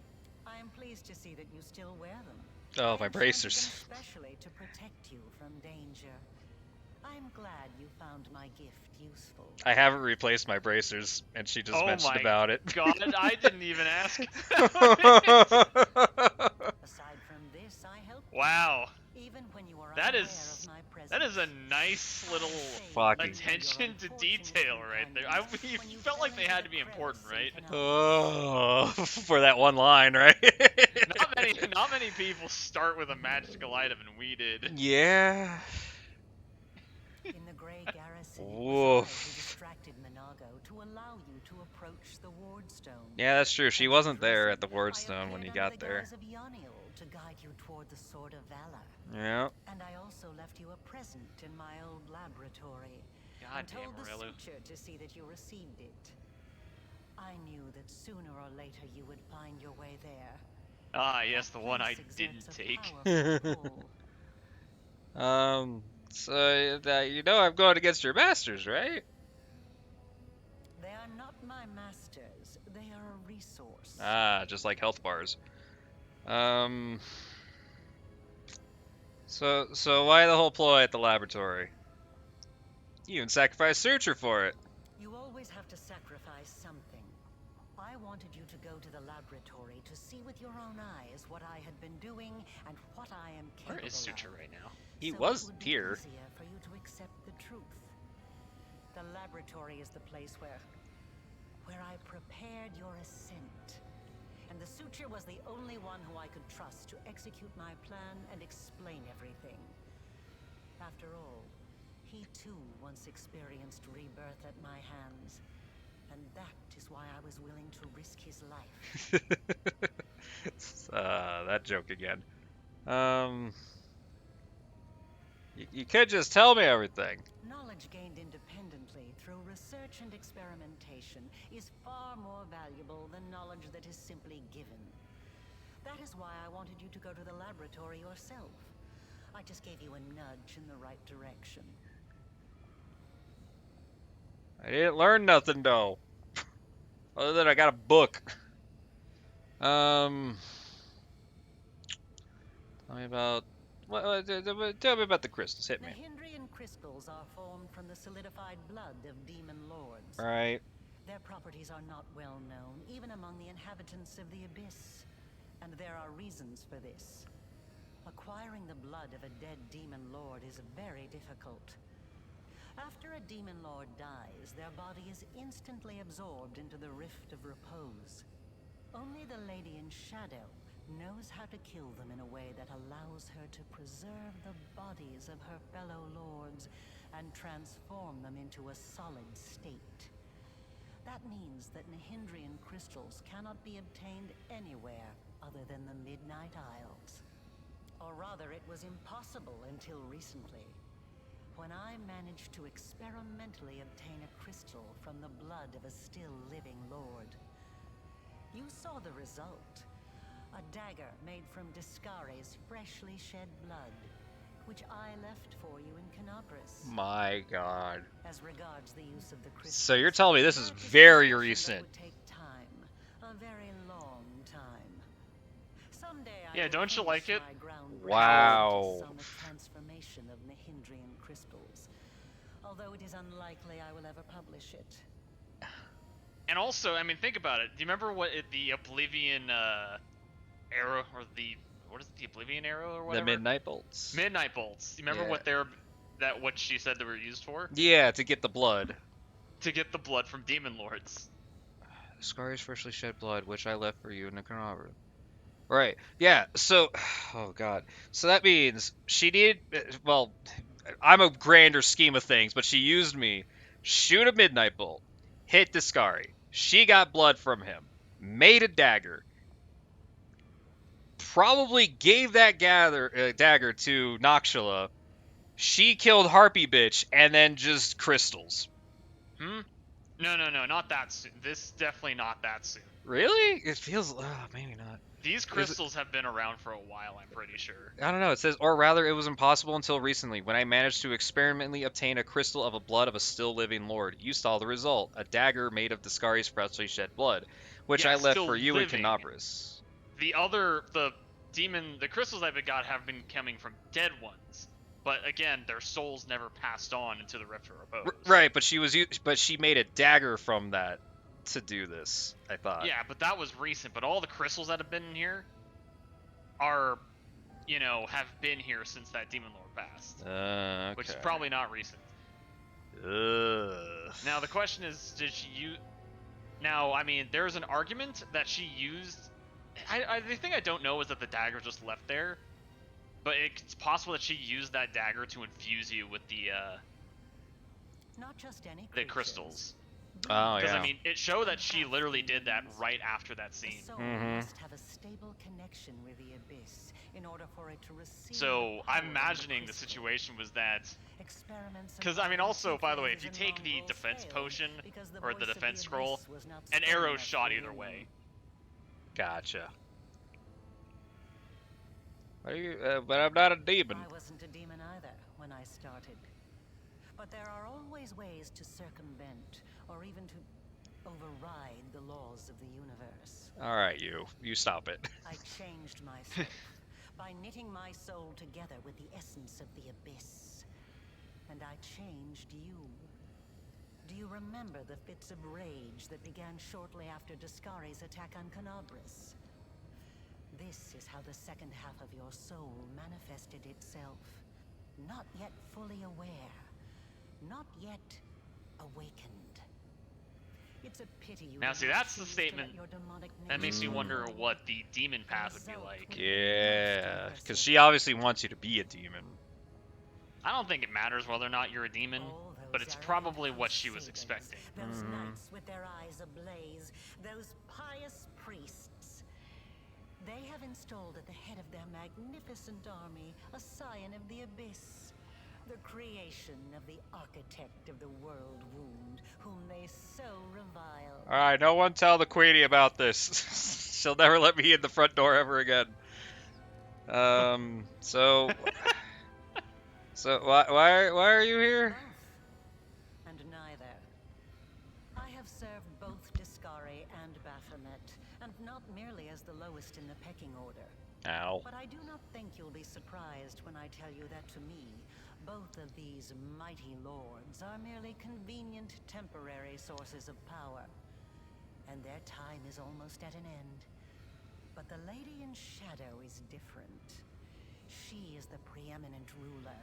I am pleased to see that you still wear them. Oh, I my enchanted bracers. them especially to protect you from danger. I'm glad you found my gift useful. I haven't replaced my bracers, and she just Oh mentioned my about it. God, I didn't even ask. Aside from this, I helped you, Wow, even when you were that unaware is of my presence. that is a nice little Fucking- attention to detail right there. You felt like they had to be important, right? Oh, for that one line, right? Not many people start with a magical item, and we did. Yeah. In the Grey Garrison, it was I Woof. who distracted Minago to allow you to approach the Wardstone. Yeah, that's true. She And wasn't in there Drizzt, at the Wardstone when you I appeared got under the there. guise of Yaniel to guide you toward the Sword of Valor. Yeah. And I also left you a present in my old laboratory. God and told damn, the Morello. Suture to see that you received it. I knew that sooner or later you would find your way there. Ah, yes, the That one I place didn't exerts a take. powerful pull. So you know I'm going against your masters, right? They are not my masters. They are a resource. Ah, just like health bars. So why the whole ploy at the laboratory? You even sacrificed Suture for it. You always have to sacrifice something. I wanted you to go to the laboratory to see with your own eyes what I had been doing and what I am capable Where is Suture of. right now? He So was it would be here. easier for you to accept the truth. The laboratory is the place where I prepared your ascent. And the Suture was the only one who I could trust to execute my plan and explain everything. After all, he too once experienced rebirth at my hands. And that is why I was willing to risk his life. That joke again. You could just tell me everything. Knowledge gained independently through research and experimentation is far more valuable than knowledge that is simply given. That is why I wanted you to go to the laboratory yourself. I just gave you a nudge in the right direction. I didn't learn nothing though, other than I got a book. Tell me about tell me about the crystals. Hit me. Nihindrian crystals are formed from the solidified blood of demon lords. Right. Their properties are not well known, even among the inhabitants of the Abyss. And there are reasons for this. Acquiring the blood of a dead demon lord is very difficult. After a demon lord dies, their body is instantly absorbed into the Rift of Repose. Only the Lady in Shadow knows how to kill them in a way that allows her to preserve the bodies of her fellow lords and transform them into a solid state. That means that Nihindrian crystals cannot be obtained anywhere other than the Midnight Isles. Or rather, it was impossible until recently, when I managed to experimentally obtain a crystal from the blood of a still living lord. You saw the result. A dagger made from Discare's freshly shed blood, which I left for you in Canopus. My God. As regards the use of the crystal. So you're telling me this is very recent. Would take time, a very long time. Someday I Yeah, will don't you finish like it? my groundbreaking Wow. sonic transformation of Nihindrian crystals. Although it is unlikely I will ever publish it. And also, I mean, think about it. Do you remember what the Oblivion arrow, or what is it, the Oblivion arrow or whatever? The Midnight Bolts. Midnight bolts. You remember Yeah. what she said they were used for? Yeah, to get the blood. To get the blood from demon lords. Scari's freshly shed blood, which I left for you in the Canopus. Right. Yeah. So, oh God. So that means she did. Well, I'm a grander scheme of things, but she used me. Shoot a midnight bolt. Hit Discari. She got blood from him. Made a dagger. Probably gave that dagger to Noxula. She killed Harpy Bitch, and then just crystals. No, not that soon. This definitely not that soon. Really? It feels. Maybe not. These crystals have been around for a while, I'm pretty sure. I don't know. It says, or rather, it was impossible until recently, when I managed to experimentally obtain a crystal of a blood of a still living lord. You saw the result: a dagger made of Discari's freshly shed blood, which Yeah, I left still for you living. in Canopus. The crystals I've got have been coming from dead ones. But again, their souls never passed on into the Rift of Repose. Right, but she made a dagger from that to do this, I thought. Yeah, but that was recent. But all the crystals that have been in here are, have been here since that Demon Lord passed. Okay. Which is probably not recent. Ugh. Now, the question is, did she use... Now, I mean, there's an argument that she used... the thing I don't know is that the dagger just left there. But it's possible that she used that dagger to infuse you with Not just any the crystals. Oh, Because, yeah. I mean, it showed that she literally did that right after that scene. The soul Mhm. must have a stable connection with the Abyss in order for it to receive. So, the I'm power of imagining the crystal. situation was that... Experiments Because, I mean, involving also, by the way, if you Synclavius take and the Mongols defense failed potion, because the or the voice of defense Abyss scroll, was not an strong arrow enough shot for either you. way. Gotcha. But I'm not a demon. I wasn't a demon either when I started. But there are always ways to circumvent, or even to override the laws of the universe. All right, you stop it. I changed myself by knitting my soul together with the essence of the Abyss. And I changed you. Do you remember the fits of rage that began shortly after Discari's attack on Canobris? This is how the second half of your soul manifested itself. Not yet fully aware. Not yet awakened. It's a pity you Now, did see, not that's the choose to statement let your demonic that makes me nature wonder know. what the demon path would be like. Yeah, because she obviously wants you to be a demon. I don't think it matters whether or not you're a demon. All but it's probably what she was expecting. Those knights with their eyes ablaze, those pious priests. They have installed at the head of their magnificent army a scion of the abyss, the creation of the architect of the world wound, whom they so revile. Alright, no one tell the Queenie about this. She'll never let me in the front door ever again. So why are you here? Both, and neither. I have served both Discari and Baphomet, and not merely as the lowest in the pecking order. Ow. But I do not think you'll be surprised when I tell you that to me, both of these mighty lords are merely convenient temporary sources of power, and their time is almost at an end. But the Lady in Shadow is different. She is the preeminent ruler.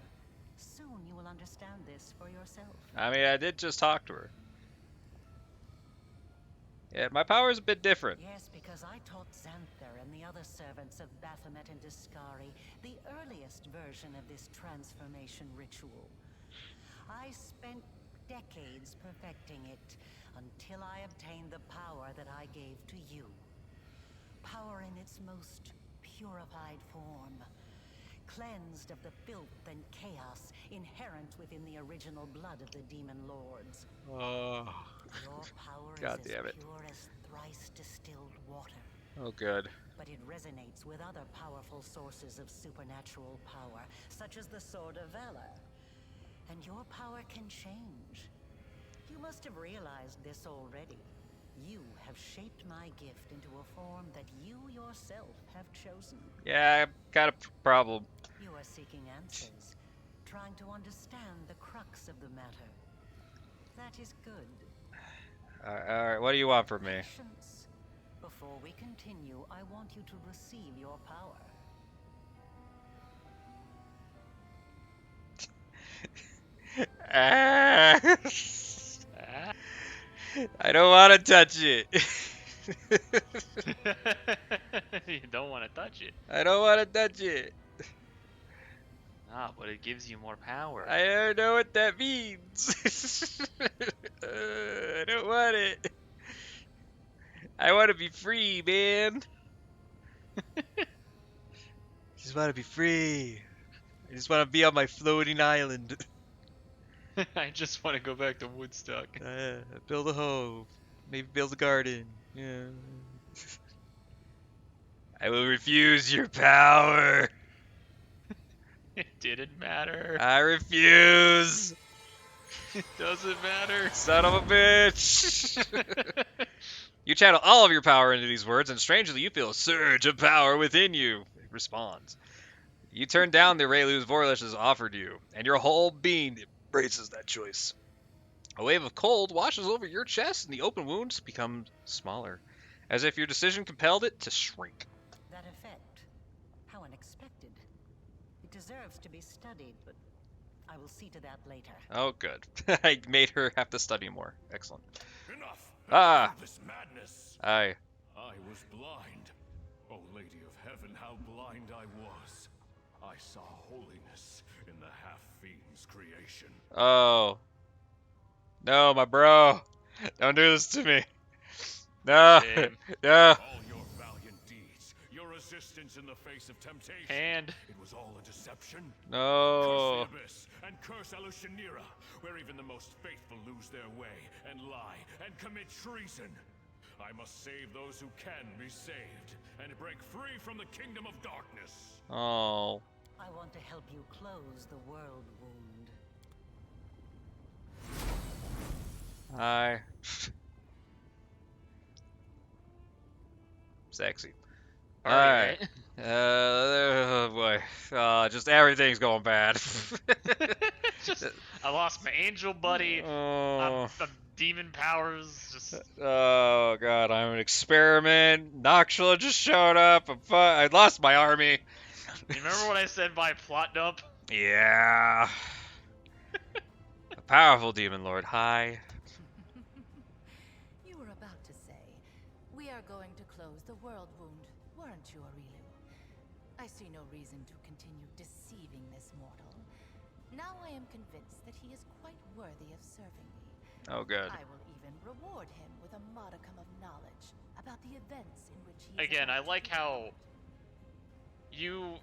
Soon you will understand this for yourself. I mean, I did just talk to her. Yeah, my power's a bit different. Yes, because I taught Xanther and the other servants of Baphomet and Discari the earliest version of this transformation ritual. I spent decades perfecting it until I obtained the power that I gave to you. Power in its most purified form, cleansed of the filth and chaos inherent within the original blood of the demon lords. Oh, Your power God is damn as it. pure as thrice distilled water, Oh, good. but it resonates with other powerful sources of supernatural power, such as the Sword of Valor. And your power can change. You must have realized this already. You have shaped my gift into a form that you yourself have chosen. Yeah, I got a problem. You are seeking answers, trying to understand the crux of the matter. That is good. Alright, what do you want from me? Patience. Before we continue, I want you to receive your power. Ah. I don't want to touch it. You don't want to touch it. I don't want to touch it. Ah, but it gives you more power. I don't know what that means. I don't want it. I want to be free, man. Just want to be free. I just want to be on my floating island. I just want to go back to Woodstock. Build a home. Maybe build a garden. Yeah. I will refuse your power. It didn't matter. I refuse. It doesn't matter. Son of a bitch. You channel all of your power into these words, and strangely, you feel a surge of power within you. It responds. You turn down the Raylu's Vorlish has offered you, and your whole being embraces that choice. A wave of cold washes over your chest, and the open wounds become smaller, as if your decision compelled it to shrink. That effect. How unexpected. It deserves to be studied, but I will see to that later. Oh, good. I made her have to study more. Excellent. Enough! Ah! Of this madness! I was blind. O Lady of Heaven, how blind I was. I saw holiness in the half-fiend's creation. Oh. No, my bro. Don't do this to me. No. Shame. No. All your valiant deeds, your resistance in the face of temptation. And It was all a deception. No. Curse the Abyss and curse Elushanira, where even the most faithful lose their way and lie and commit treason. I must save those who can be saved and break free from the kingdom of darkness. Oh. I want to help you close the world wound. Hi. Sexy. alright. Oh boy. Just everything's going bad. Just I lost my angel buddy. Oh. I'm demon powers. Just Oh god, I'm an experiment. Noxula just showed up. I lost my army. you remember what I said by plot dump? Yeah. A powerful demon lord. Hi. You were about to say, we are going to close the world wound, weren't you, Aurilu? I see no reason to continue deceiving this mortal. Now I am convinced that he is quite worthy of serving me. Oh, good. I will even reward him with a modicum of knowledge about the events in which he is Again, I about to like be how involved.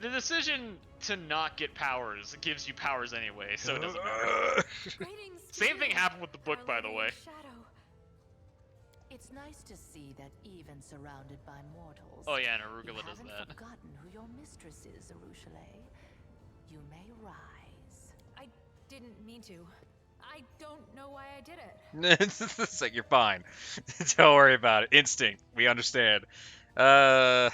the decision to not get powers gives you powers anyway, so it doesn't matter. Greetings to Same thing you, happened with the book, Our by the Lady way. in Shadow. It's nice to see that even surrounded by mortals, Oh yeah, and you Arugula does haven't that. forgotten who your mistress is, Arushale. You may rise. I didn't mean to. I don't know why I did it. It's like, you're fine. Don't worry about it. Instinct. We understand. Uh.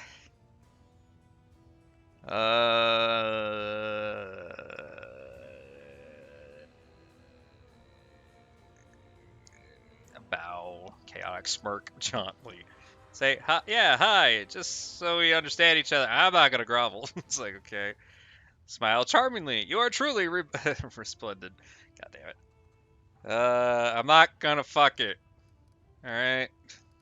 Bow. Chaotic smirk jauntily. Say, hi, yeah, hi. Just so we understand each other. I'm not gonna grovel. It's like, okay. Smile charmingly. You are truly resplendent. God damn it. I'm not gonna fuck it. Alright.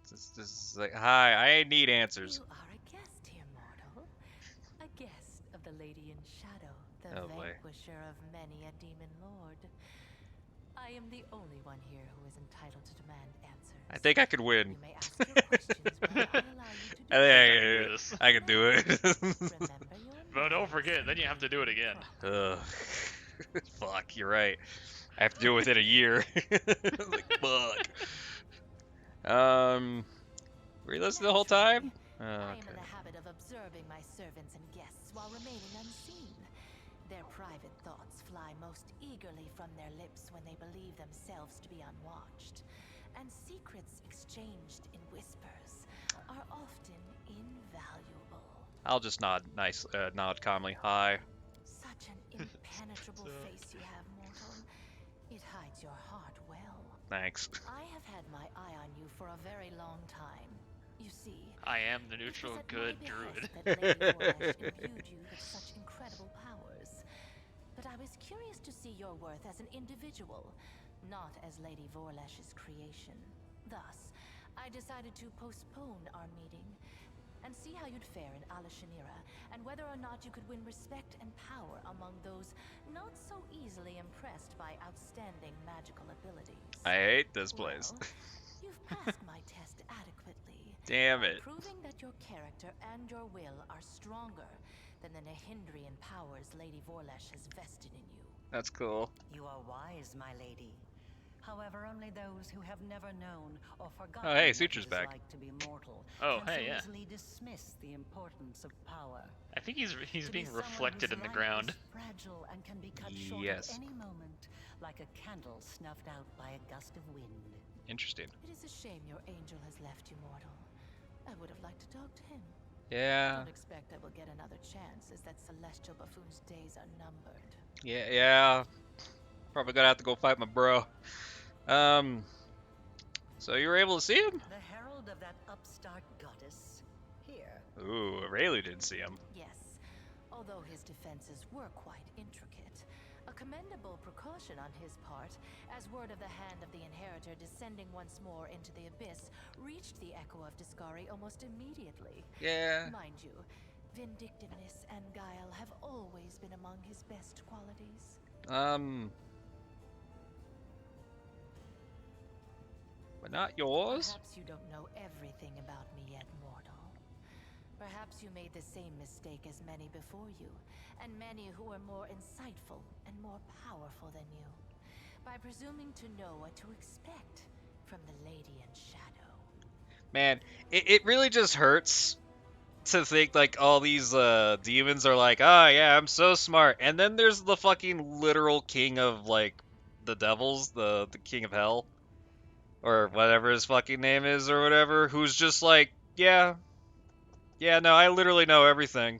This is like, hi, I need answers. You are a guest here, mortal. A guest of the Lady in Shadow, the Oh, boy. vanquisher of many a demon lord. I am the only one here who is entitled to demand answers. I think I could win. You may ask your questions when I allow you to do I so. think I can do it. Remember your But don't names forget, then you have to do it again. Ugh. Fuck, you're right. I have to do it within a year. Like, fuck. Were you listening the whole time? Oh, I am okay. in the habit of observing my servants and guests while remaining unseen. Their private thoughts fly most eagerly from their lips when they believe themselves to be unwatched. And secrets exchanged in whispers are often invaluable. I'll just nod nod calmly. Hi. Such an impenetrable face you have, mortal. It hides your heart well. Thanks. I have had my eye on you for a very long time. You see, I am the it was neutral at good my druid. behest that Lady Vorlesh imbued you with such incredible powers. But I was curious to see your worth as an individual, not as Lady Vorlesh's creation. Thus, I decided to postpone our meeting and see how you'd fare in Alashanira, and whether or not you could win respect and power among those not so easily impressed by outstanding magical abilities. I hate this place. Well, you've passed my test adequately. Damn by it. proving that your character and your will are stronger than the Nehindrian powers Lady Vorlesh has vested in you. That's cool. You are wise, my lady. However, only those who have never known or forgotten Oh, hey, what Suture's it is back. like to be mortal Oh, can hey, so yeah. easily dismiss the importance of power. I think he's To being be someone reflected whose in the life ground. is fragile and can be cut short Yes. at any moment, like a candle snuffed out by a gust of wind. Interesting. It is a shame your angel has left you, mortal. I would have liked to talk to him. Yeah. Don't expect I will get another chance, as that celestial buffoon's days are numbered. Yeah. Probably gonna have to go fight my bro. So you were able to see him? The herald of that upstart goddess, here. Ooh, Rayleigh didn't see him. Yes, although his defenses were quite intricate. A commendable precaution on his part, as word of the hand of the inheritor descending once more into the abyss reached the echo of Discari almost immediately. Yeah. Mind you, vindictiveness and guile have always been among his best qualities. But not yours? Perhaps you don't know everything about me yet, mortal. Perhaps you made the same mistake as many before you, and many who are more insightful and more powerful than you, by presuming to know what to expect from the Lady in Shadow. Man, it really just hurts to think like all these demons are like, oh yeah, I'm so smart. And then there's the fucking literal king of like the devils, the king of hell. Or whatever his fucking name is or whatever, who's just like, yeah, no, I literally know everything.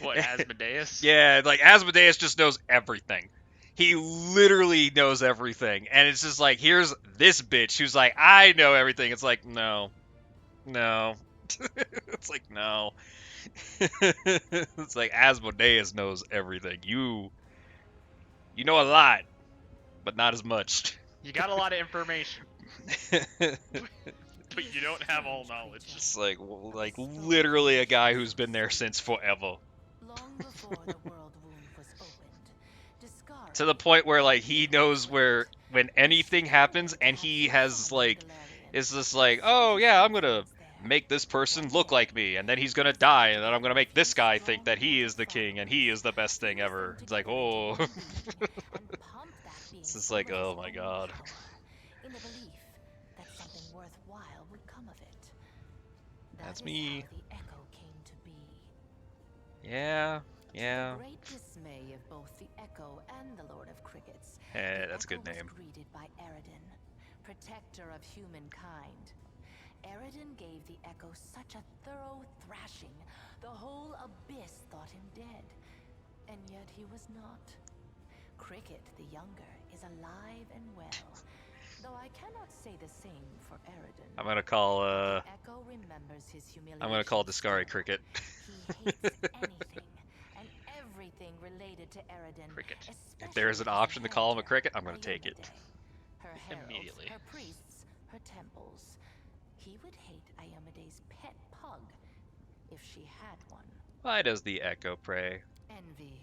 What, Asmodeus? Yeah, like Asmodeus just knows everything. He literally knows everything. And it's just like, here's this bitch who's like, I know everything. It's like, no. It's like, no. It's like Asmodeus knows everything. You know a lot, but not as much. You got a lot of information, but you don't have all knowledge. It's like literally a guy who's been there since forever. Long before the world wound was opened, to the point where like he knows where when anything happens, and he has like is just like, oh yeah, I'm gonna make this person look like me, and then he's gonna die, and then I'm gonna make this guy think that he is the king and he is the best thing ever. It's like, oh, it's just like, oh my god. In the belief that something worthwhile would come of it. That's That is me. how the Echo came to be. Yeah, To yeah. the great dismay of both the Echo and the Lord of Crickets, Eh, the that's a good Echo name. was greeted by Eridan, protector of humankind. Eridan gave the Echo such a thorough thrashing, the whole abyss thought him dead. And yet he was not. Cricket, the younger, is alive and well, though I cannot say the same for Eridan. I'm gonna call The Echo remembers his humiliation. I'm gonna call Discari still. Cricket. He hates anything and everything related to Eridan. Cricket. If there is an especially his option to call him a inheritor, cricket, I'm gonna take it. Iomade. Her heralds, Immediately. her priests, her temples. He would hate Iomede's pet pug if she had one. Why does the Echo pray? Envy,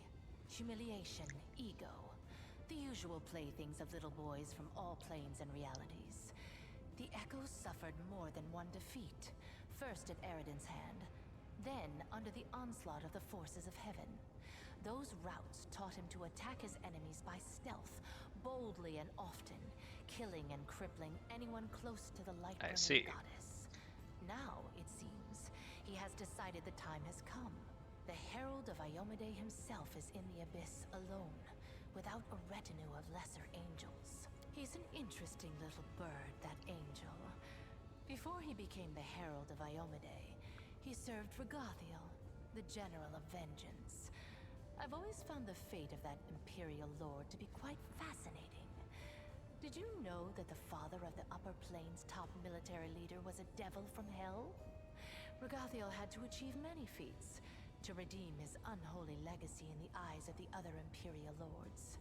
humiliation, ego. The usual playthings of little boys from all planes and realities. The Echo suffered more than one defeat. First at Eridan's hand, then under the onslaught of the forces of heaven. Those routes taught him to attack his enemies by stealth, boldly and often, killing and crippling anyone close to the light-burning see. goddess. Now, it seems, he has decided the time has come. The Herald of Iomade himself is in the abyss alone, without a retinue of lesser angels. He's an interesting little bird, that angel. Before he became the Herald of Iomade, he served Regathiel, the General of Vengeance. I've always found the fate of that Imperial Lord to be quite fascinating. Did you know that the father of the Upper Plains' top military leader was a devil from hell? Regathiel had to achieve many feats to redeem his unholy legacy in the eyes of the other Imperial Lords.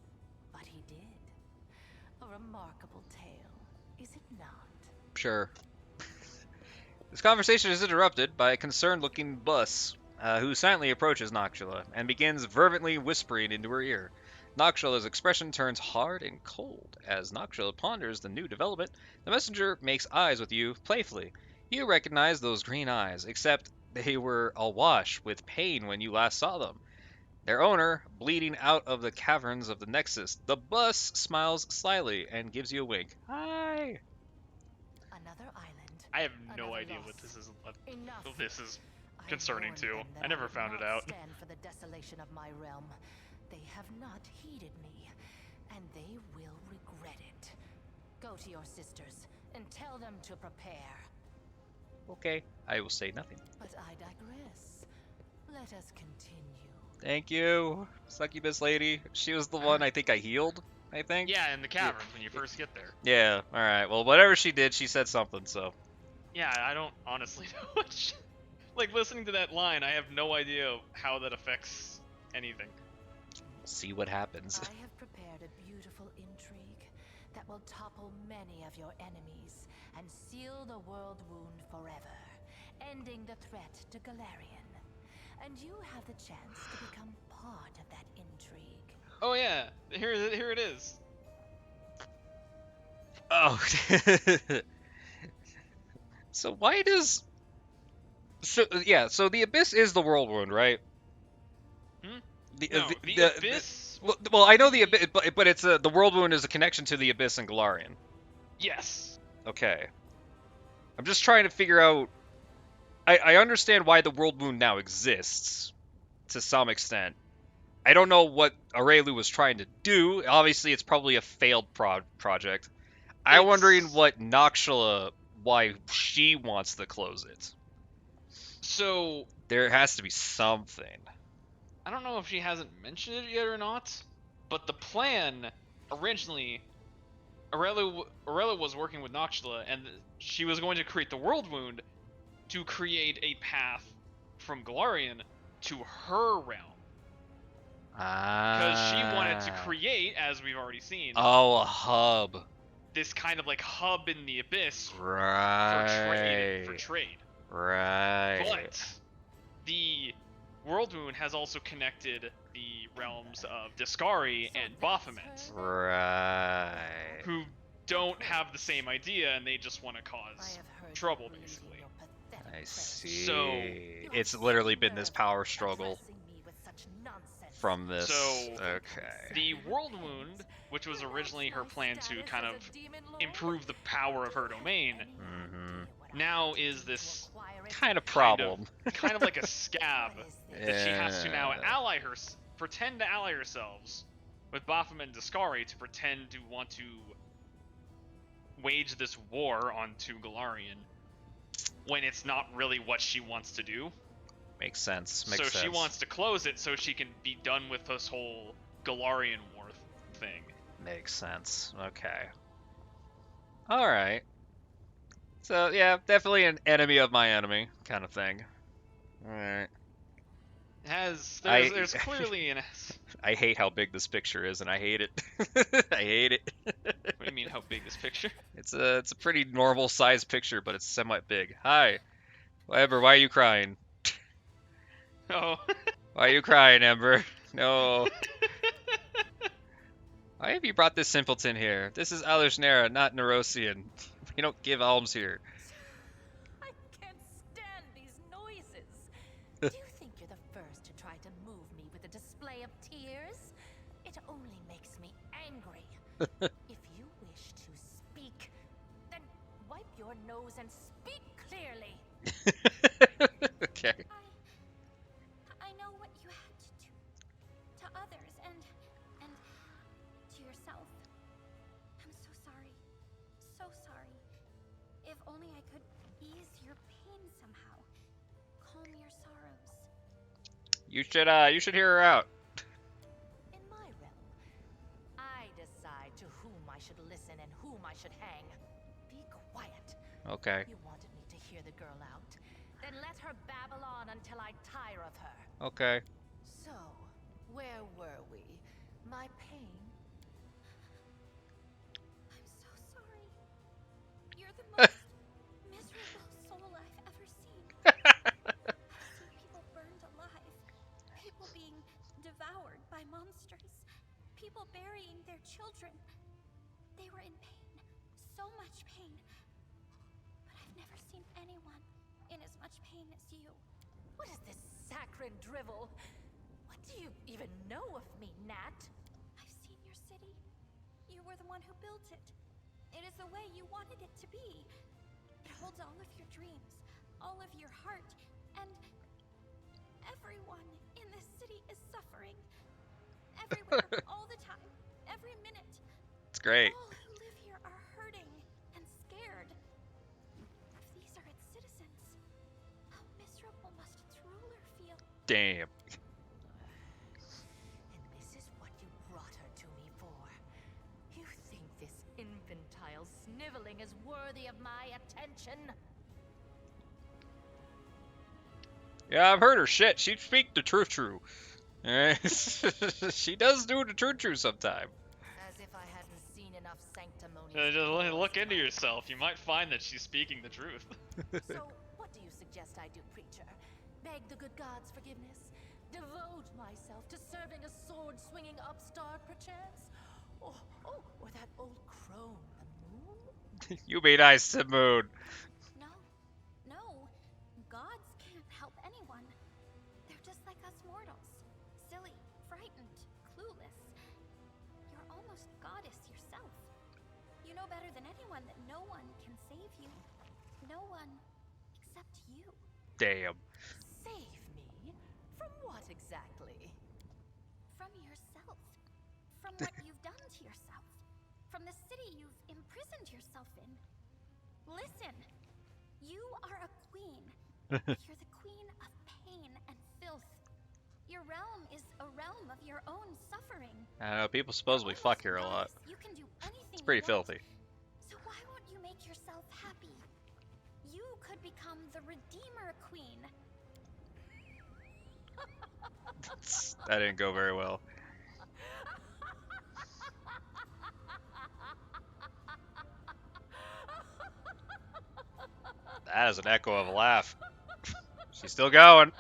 But he did. A remarkable tale, is it not? Sure. This conversation is interrupted by a concerned-looking bus, who silently approaches Noctula and begins fervently whispering into her ear. Noctula's expression turns hard and cold. As Noctula ponders the new development, the messenger makes eyes with you playfully. You recognize those green eyes, except they were awash with pain when you last saw them. Their owner, bleeding out of the caverns of the Nexus. The bus smiles slyly and gives you a wink. Hi! Another island. I have no Another idea loss. what this is. Enough. This is I concerning warned too. them that I never would found it not out. Stand for the desolation of my realm. They have not heeded me, and they will regret it. Go to your sisters and tell them to prepare. Okay, I will say nothing. But I digress. Let us continue. Thank you, Succubus lady. She was the one I think I healed, I think? Yeah, in the caverns when you first get there. Yeah, alright. Well, whatever she did, she said something, so. Yeah, I don't honestly know what like, listening to that line, I have no idea how that affects anything. See what happens. I have prepared a beautiful intrigue that will topple many of your enemies and seal the world wound forever, ending the threat to Galarian. And you have the chance to become part of that intrigue. Oh yeah, here it is. Oh. So why does... So, yeah, so the Abyss is the world wound, right? Hmm? The, No, the Abyss? Well, I know the Abyss, but it's the world wound is a connection to the Abyss and Galarian. Yes. Okay. I'm just trying to figure out... I understand why the world wound now exists, to some extent. I don't know what Aurelu was trying to do. Obviously, it's probably a failed project. I'm wondering what Noctula, why she wants to close it. So, There has to be something. I don't know if she hasn't mentioned it yet or not, but the plan originally, Aurelu was working with Noctula, and she was going to create the world wound to create a path from Galarian to her realm. Because she wanted to create, as we've already seen, Oh, a hub. this kind of like hub in the abyss Right. for trade. Right. But World Wound has also connected the realms of Discari and Baphomet, Right. who don't have the same idea and they just want to cause trouble, basically. I see. So- It's literally been this power struggle from this. So- Okay. The World Wound, which was originally her plan to kind of improve the power of her domain, now is this Kind of problem. kind of like a scab that she has to now Yeah. pretend to ally herself with Baphomet and Discari to pretend to want to wage this war onto Galarian when it's not really what she wants to do. Makes sense. So she wants to close it so she can be done with this whole Galarian war thing. Makes sense. Okay. All right. So yeah, definitely an enemy of my enemy kind of thing. All right. There's clearly an. I hate how big this picture is, and I hate it. I hate it. What do you mean, how big this picture? It's a pretty normal size picture, but it's semi big. Hi, Ember. Why are you crying? Oh. Why are you crying, Ember? No. Why have you brought this simpleton here? This is Alishnera, not Nerosian. We don't give alms here. I can't stand these noises. Do you think you're the first to try to move me with a display of tears? It only makes me angry. If you wish to speak, then wipe your nose and speak clearly. Okay. I know what you had to do to others and to yourself. I'm so sorry. So sorry. If only I could ease your pain somehow. Calm your sorrows. You should hear her out. In my realm, I decide to whom I should listen and whom I should hang. Be quiet. Okay. You wanted me to hear the girl out? Then let her babble on until I tire of her. Okay. So, where were we? My pain? I'm so sorry. You're the most miserable soul I've ever seen. I've seen people burned alive. People being devoured by monsters. People burying their children. They were in pain. So much pain. But I've never seen anyone in as much pain as you. What is this saccharine drivel? What do you even know of me, Nat? I've seen your city. You were the one who built it. It is the way you wanted it to be. It holds all of your dreams, all of your heart, and everyone in this city is suffering. Everywhere, all the time, every minute. It's great. All who live here are hurting and scared. If these are its citizens, how miserable must its ruler feel? Damn. And this is what you brought her to me for. You think this infantile sniveling is worthy of my attention? Yeah, I've heard her shit. She speak the truth true. Alright. She does do the truth true sometime. As if I hadn't seen enough sanctimony. Just look into yourself. You might find that she's speaking the truth. So, what do you suggest I do, preacher? Beg the good gods' forgiveness? Devote myself to serving a sword-swinging upstart, perchance? Or that old crone, the moon? You be nice to Moon. No. Gods can't help anyone. They're just like us mortals. Silly, frightened, clueless. You're almost goddess yourself. You know better than anyone that no one can save you. No one except you. Damn. Save me? From what exactly? From yourself. From what you've done to yourself. From the city you've imprisoned yourself in. Listen. You are a queen. You're the queen of pain and filth. Your realm is a realm of your own suffering. I don't know, people supposedly You're fuck almost here a lot. goddess. You can do anything It's pretty you want. filthy. So why won't you make yourself happy? You could become the Redeemer Queen. That didn't go very well. That is an echo of a laugh. She's still going.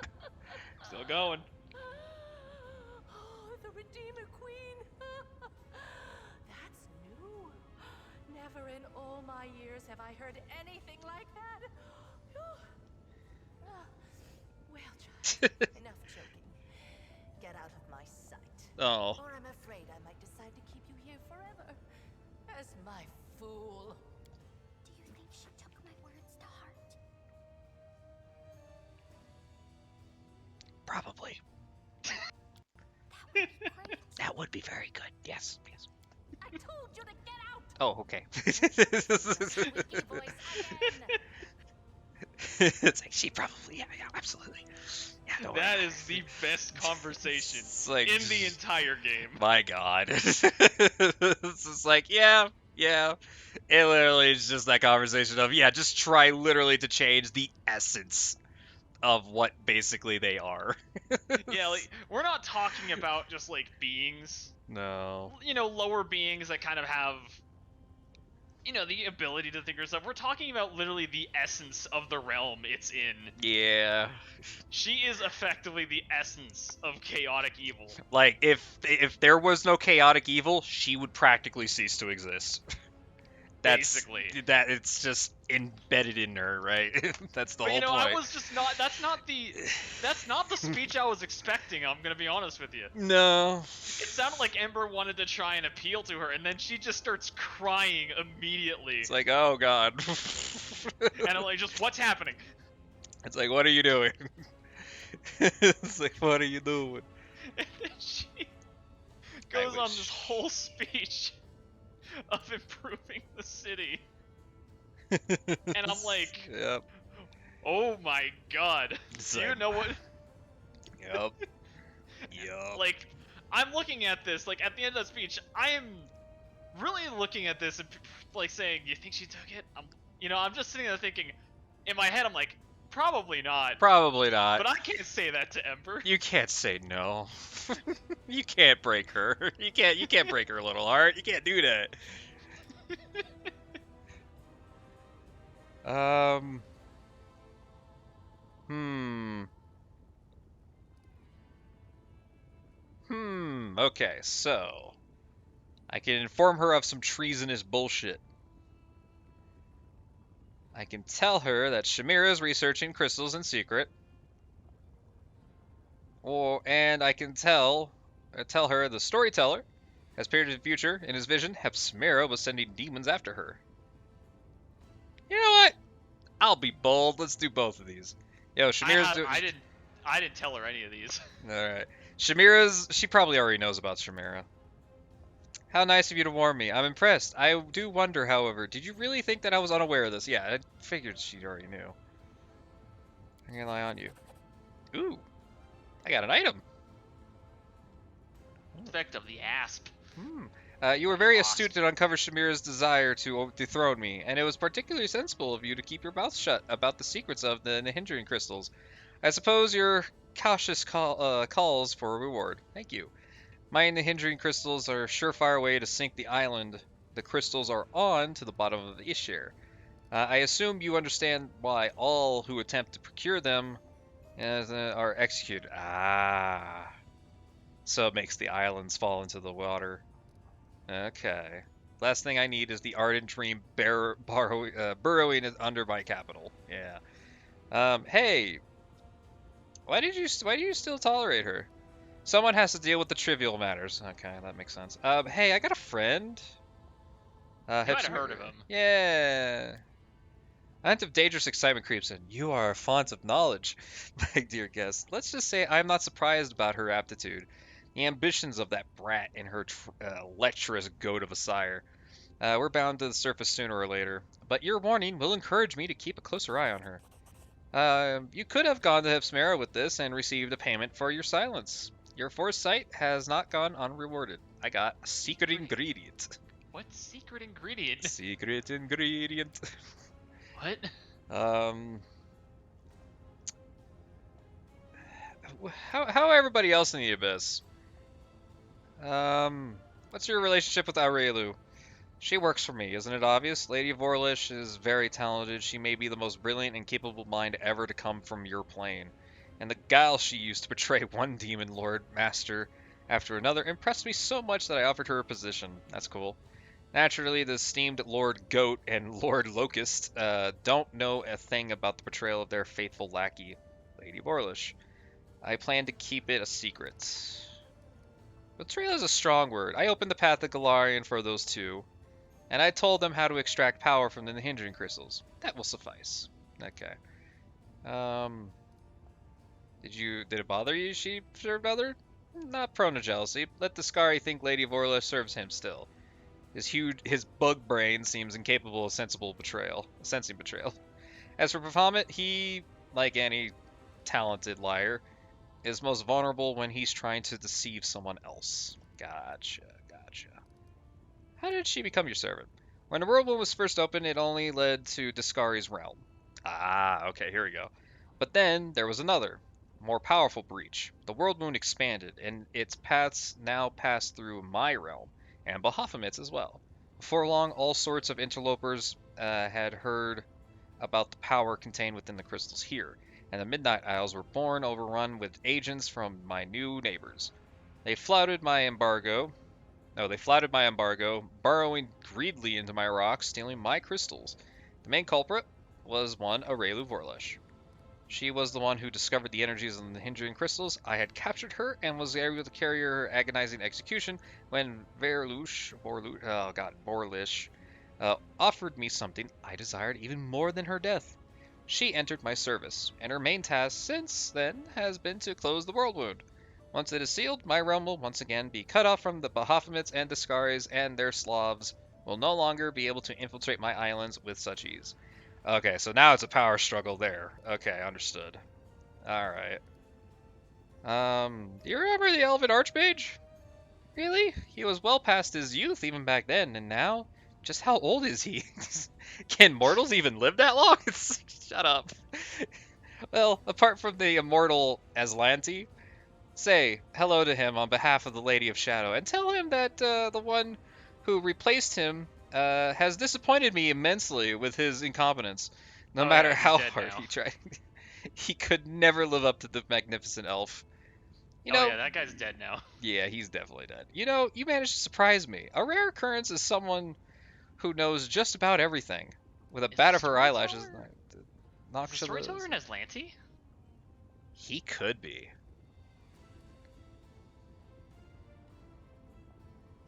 Still going. Oh, the Redeemer Queen. That's new. Never in all my years have I heard anything like that. Well, child, enough joking. Get out of my sight. Oh. Or I'm afraid I might decide to keep you here forever. As my fool. Do you think she took my words to heart? Probably. That would be great. That would be very good. Yes. Yes. I told you to get out! Oh, okay. Squeaky voice again. It's like, she probably, yeah, absolutely. Yeah, don't worry. That is the best conversation It's like, in the entire game. my God. It's just like, yeah. It literally is just that conversation of, yeah, just try literally to change the essence of what basically they are. Yeah, like, we're not talking about just, like, beings. No. You know, lower beings that kind of have, you know, the ability to think or stuff. We're talking about literally the essence of the realm it's in. Yeah. She is effectively the essence of chaotic evil. Like, if there was no chaotic evil, she would practically cease to exist. Basically. That it's just embedded in her, right? That's the But whole you know, point. I was just not. That's not the speech I was expecting. I'm gonna be honest with you. No. It sounded like Ember wanted to try and appeal to her, and then she just starts crying immediately. It's like, oh God. And I'm like, just what's happening? It's like, what are you doing? It's like, what are you doing? And then she goes on this whole speech of improving the city. And I'm like, Yep. oh my God. It's Do you like- know what? Yep. Yep. Like, I'm looking at this, like, at the end of the speech, I am really looking at this and, like, saying, you think she took it? I'm just sitting there thinking, in my head, I'm like, probably not. Probably not. But I can't say that to Ember. You can't say no. You can't break her. You can't break her little heart. You can't do that. Okay, so I can inform her of some treasonous bullshit. I can tell her that Shamira is researching crystals in secret. And I can tell her the storyteller has peered into the future. In his vision, Hepsmira was sending demons after her. You know what? I'll be bold. Let's do both of these. Yo, Shamira's doing. I didn't tell her any of these. All right. She probably already knows about Shamira. How nice of you to warn me. I'm impressed. I do wonder, however, did you really think that I was unaware of this? Yeah, I figured she already knew. I'm gonna rely on you. Ooh. I got an item. Effect of the asp. You were very astute to uncover Shamira's desire to dethrone me, and it was particularly sensible of you to keep your mouth shut about the secrets of the Nihindran crystals. I suppose your cautious calls for a reward. Thank you. My Nihindran crystals are a surefire way to sink the island the crystals are on to the bottom of the Ishir. I assume you understand why all who attempt to procure them are executed. So it makes the islands fall into the water. Okay. Last thing I need is the ardent dream burrowing under my capital. Yeah. Hey. Why do you still tolerate her? Someone has to deal with the trivial matters. Okay, that makes sense. Hey, I got a friend. You might have heard of him. Yeah. A hint of dangerous excitement creeps in. You are a font of knowledge, my dear guest. Let's just say I'm not surprised about her aptitude. The ambitions of that brat and her lecherous goat of a sire. We're bound to the surface sooner or later, but your warning will encourage me to keep a closer eye on her. You could have gone to Hepsmera with this and received a payment for your silence. Your foresight has not gone unrewarded. I got a secret ingredient. What secret ingredient? Secret ingredient. What? How everybody else in the Abyss? What's your relationship with Aurelu? She works for me, isn't it obvious? Lady Vorlish is very talented. She may be the most brilliant and capable mind ever to come from your plane. and the guile she used to betray one demon lord master after another impressed me so much that I offered her a position. That's cool. Naturally, the esteemed Lord Goat and Lord Locust don't know a thing about the betrayal of their faithful lackey, Lady Borlish. I plan to keep it a secret. Betrayal is a strong word. I opened the path of Galarian for those two, and I told them how to extract power from the hindering crystals. That will suffice. Okay. Did it bother you she served other? Not prone to jealousy. Let the Skari think Lady Vorla serves him still. His bug brain seems incapable of sensing betrayal. As for Bahamut, he, like any talented liar, is most vulnerable when he's trying to deceive someone else. Gotcha. How did she become your servant? When the world wound was first opened, it only led to Discari's realm. Ah, okay, here we go. But then there was another, more powerful breach. The world wound expanded, and its paths now pass through my realm, and Bahamut's as well. Before long, all sorts of interlopers had heard about the power contained within the crystals here, and the Midnight Isles were born overrun with agents from my new neighbors. They flouted my embargo, burrowing greedily into my rocks, stealing my crystals. The main culprit was one Aurelu Vorlesh. She was the one who discovered the energies in the hindering crystals. I had captured her and was able to carry her agonizing execution when Borlish offered me something I desired even more than her death. She entered my service, and her main task since then has been to close the world wound. Once it is sealed, my realm will once again be cut off from the Bahamut's and Discaris, and their Slavs will no longer be able to infiltrate my islands with such ease. Okay, so now it's a power struggle there. Okay, understood. Alright. Do you remember the Elven Archmage? Really? He was well past his youth even back then, and now? Just how old is he? Can mortals even live that long? Shut up. Well, apart from the immortal Aslanti, say hello to him on behalf of the Lady of Shadow, and tell him that the one who replaced him has disappointed me immensely with his incompetence. No matter how hard he tried, he could never live up to the magnificent elf. You know, that guy's dead now. Yeah, he's definitely dead. You know, you managed to surprise me. A rare occurrence is someone who knows just about everything, with a bat of her eyelashes. Is the storyteller in Aslanti? He could be.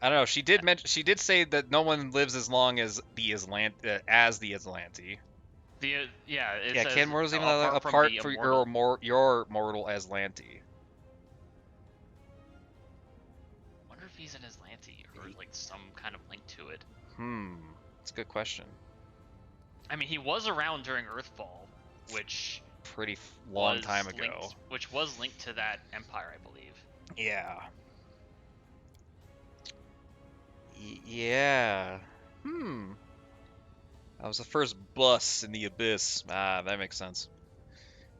I don't know. She did say that no one lives as long as the Aslanti. Can mortals even apart from your mortal Aslanti? Wonder if he's an Aslanti or like some kind of link to it. That's a good question. I mean, he was around during Earthfall, which pretty long time ago. Which was linked to that empire, I believe. Yeah. Yeah. That was the first bus in the abyss. Ah, that makes sense.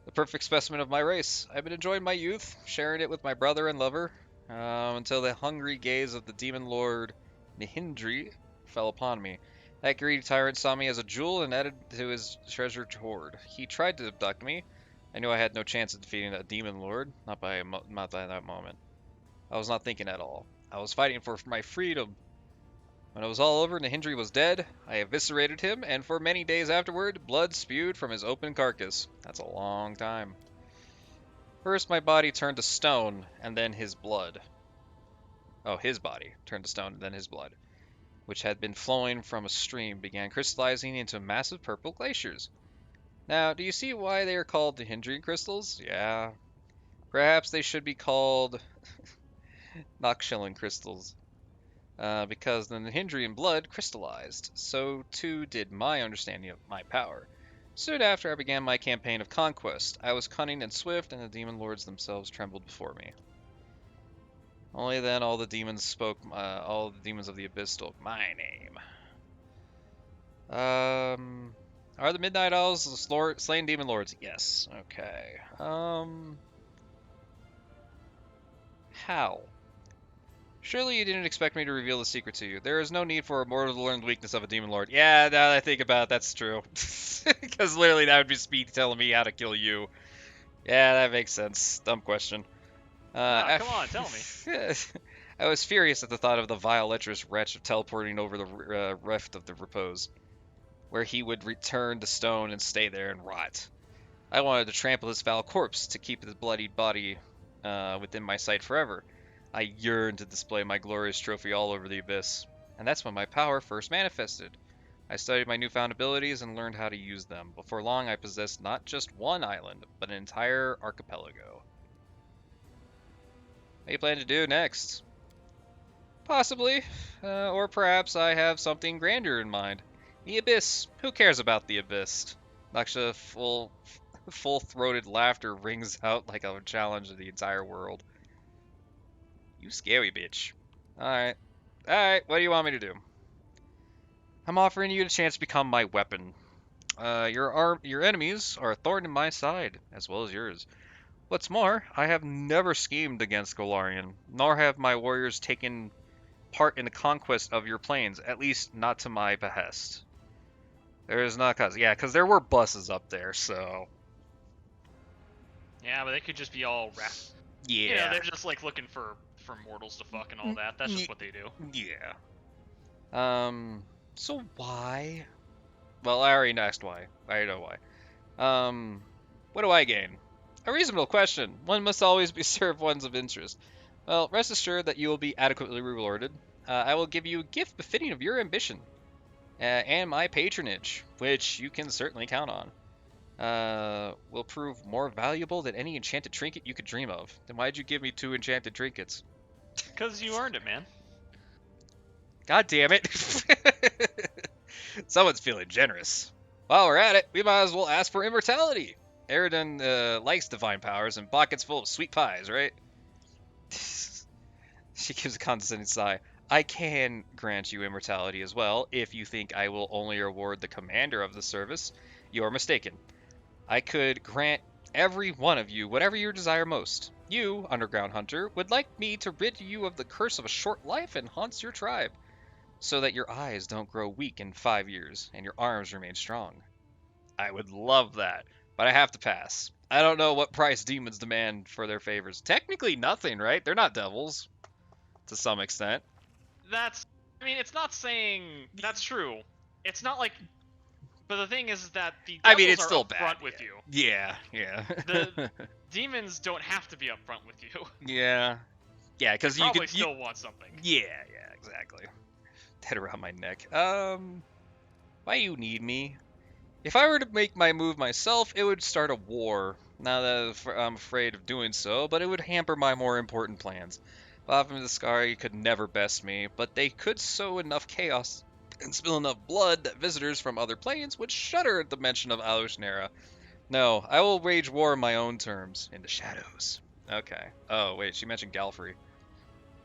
The perfect specimen of my race. I've been enjoying my youth, sharing it with my brother and lover, until the hungry gaze of the demon lord Nihindri fell upon me. That greedy tyrant saw me as a jewel and added to his treasure hoard. He tried to abduct me. I knew I had no chance of defeating that demon lord, not by that moment. I was not thinking at all. I was fighting for my freedom. When it was all over, Nihindri was dead. I eviscerated him, and for many days afterward, blood spewed from his open carcass. That's a long time. First, my body turned to stone, and then his blood. Oh, his body turned to stone, and then his blood, which had been flowing from a stream, began crystallizing into massive purple glaciers. Now, do you see why they are called the Nihindri crystals? Yeah. Perhaps they should be called Noxhillan crystals. Because the Nihindrian blood crystallized, so too did my understanding of my power. Soon after I began my campaign of conquest, I was cunning and swift, and the demon lords themselves trembled before me. Only then all the demons of the abyss spoke my name. Are the Midnight Isles the slain demon lords? Yes. Okay. How? Surely you didn't expect me to reveal the secret to you. There is no need for a mortal to learn the weakness of a demon lord. Yeah, now that I think about it, that's true. Because literally that would just be telling me how to kill you. Yeah, that makes sense. Dumb question. Come on, tell me. I was furious at the thought of the vile, lecherous wretch teleporting over the rift of the repose, where he would return to stone and stay there and rot. I wanted to trample his foul corpse to keep his bloodied body within my sight forever. I yearned to display my glorious trophy all over the abyss, and that's when my power first manifested. I studied my newfound abilities and learned how to use them. Before long, I possessed not just one island, but an entire archipelago. What do you plan to do next? Possibly, or perhaps I have something grander in mind. The abyss. Who cares about the abyss? Laksha full-throated laughter rings out like a challenge to the entire world. You scary bitch. Alright. Alright, what do you want me to do? I'm offering you a chance to become my weapon. Your enemies are a thorn in my side, as well as yours. What's more, I have never schemed against Golarion, nor have my warriors taken part in the conquest of your plains, at least not to my behest. There is not cause. Yeah, because there were buses up there, so... Yeah, but they could just be all wrapped. Yeah. You know, they're just like looking for mortals to fuck and all that. That's just what they do. Yeah. So why? Well, I already asked why. I already know why. What do I gain? A reasonable question. One must always be served ones of interest. Well, rest assured that you will be adequately rewarded. I will give you a gift befitting of your ambition, and my patronage, which you can certainly count on. Will prove more valuable than any enchanted trinket you could dream of. Then why'd you give me 2 enchanted trinkets? Because you earned it, man. God damn it. Someone's feeling generous. While we're at it, we might as well ask for immortality. Eridan likes divine powers and buckets full of sweet pies, right? She gives a condescending sigh. I can grant you immortality as well, if you think I will only reward the commander of the service. You are mistaken. I could grant every one of you whatever you desire most. You, Underground Hunter, would like me to rid you of the curse of a short life and haunts your tribe, so that your eyes don't grow weak in 5 years, and your arms remain strong. I would love that, but I have to pass. I don't know what price demons demand for their favors. Technically nothing, right? They're not devils, to some extent. I mean, it's not saying that's true. It's not like, but the thing is that the devils I mean, it's are still upfront bad, with you. Yeah. The demons don't have to be upfront with you. Yeah, because you probably could still want something. Yeah, exactly. Head around my neck. Why you need me? If I were to make my move myself, it would start a war. Now that I'm afraid of doing so, but it would hamper my more important plans. Bob and the Skari could never best me, but they could sow enough chaos and spill enough blood that visitors from other planes would shudder at the mention of Alushnera. No, I will wage war on my own terms, in the shadows. Okay. Oh, wait, she mentioned Galfrey.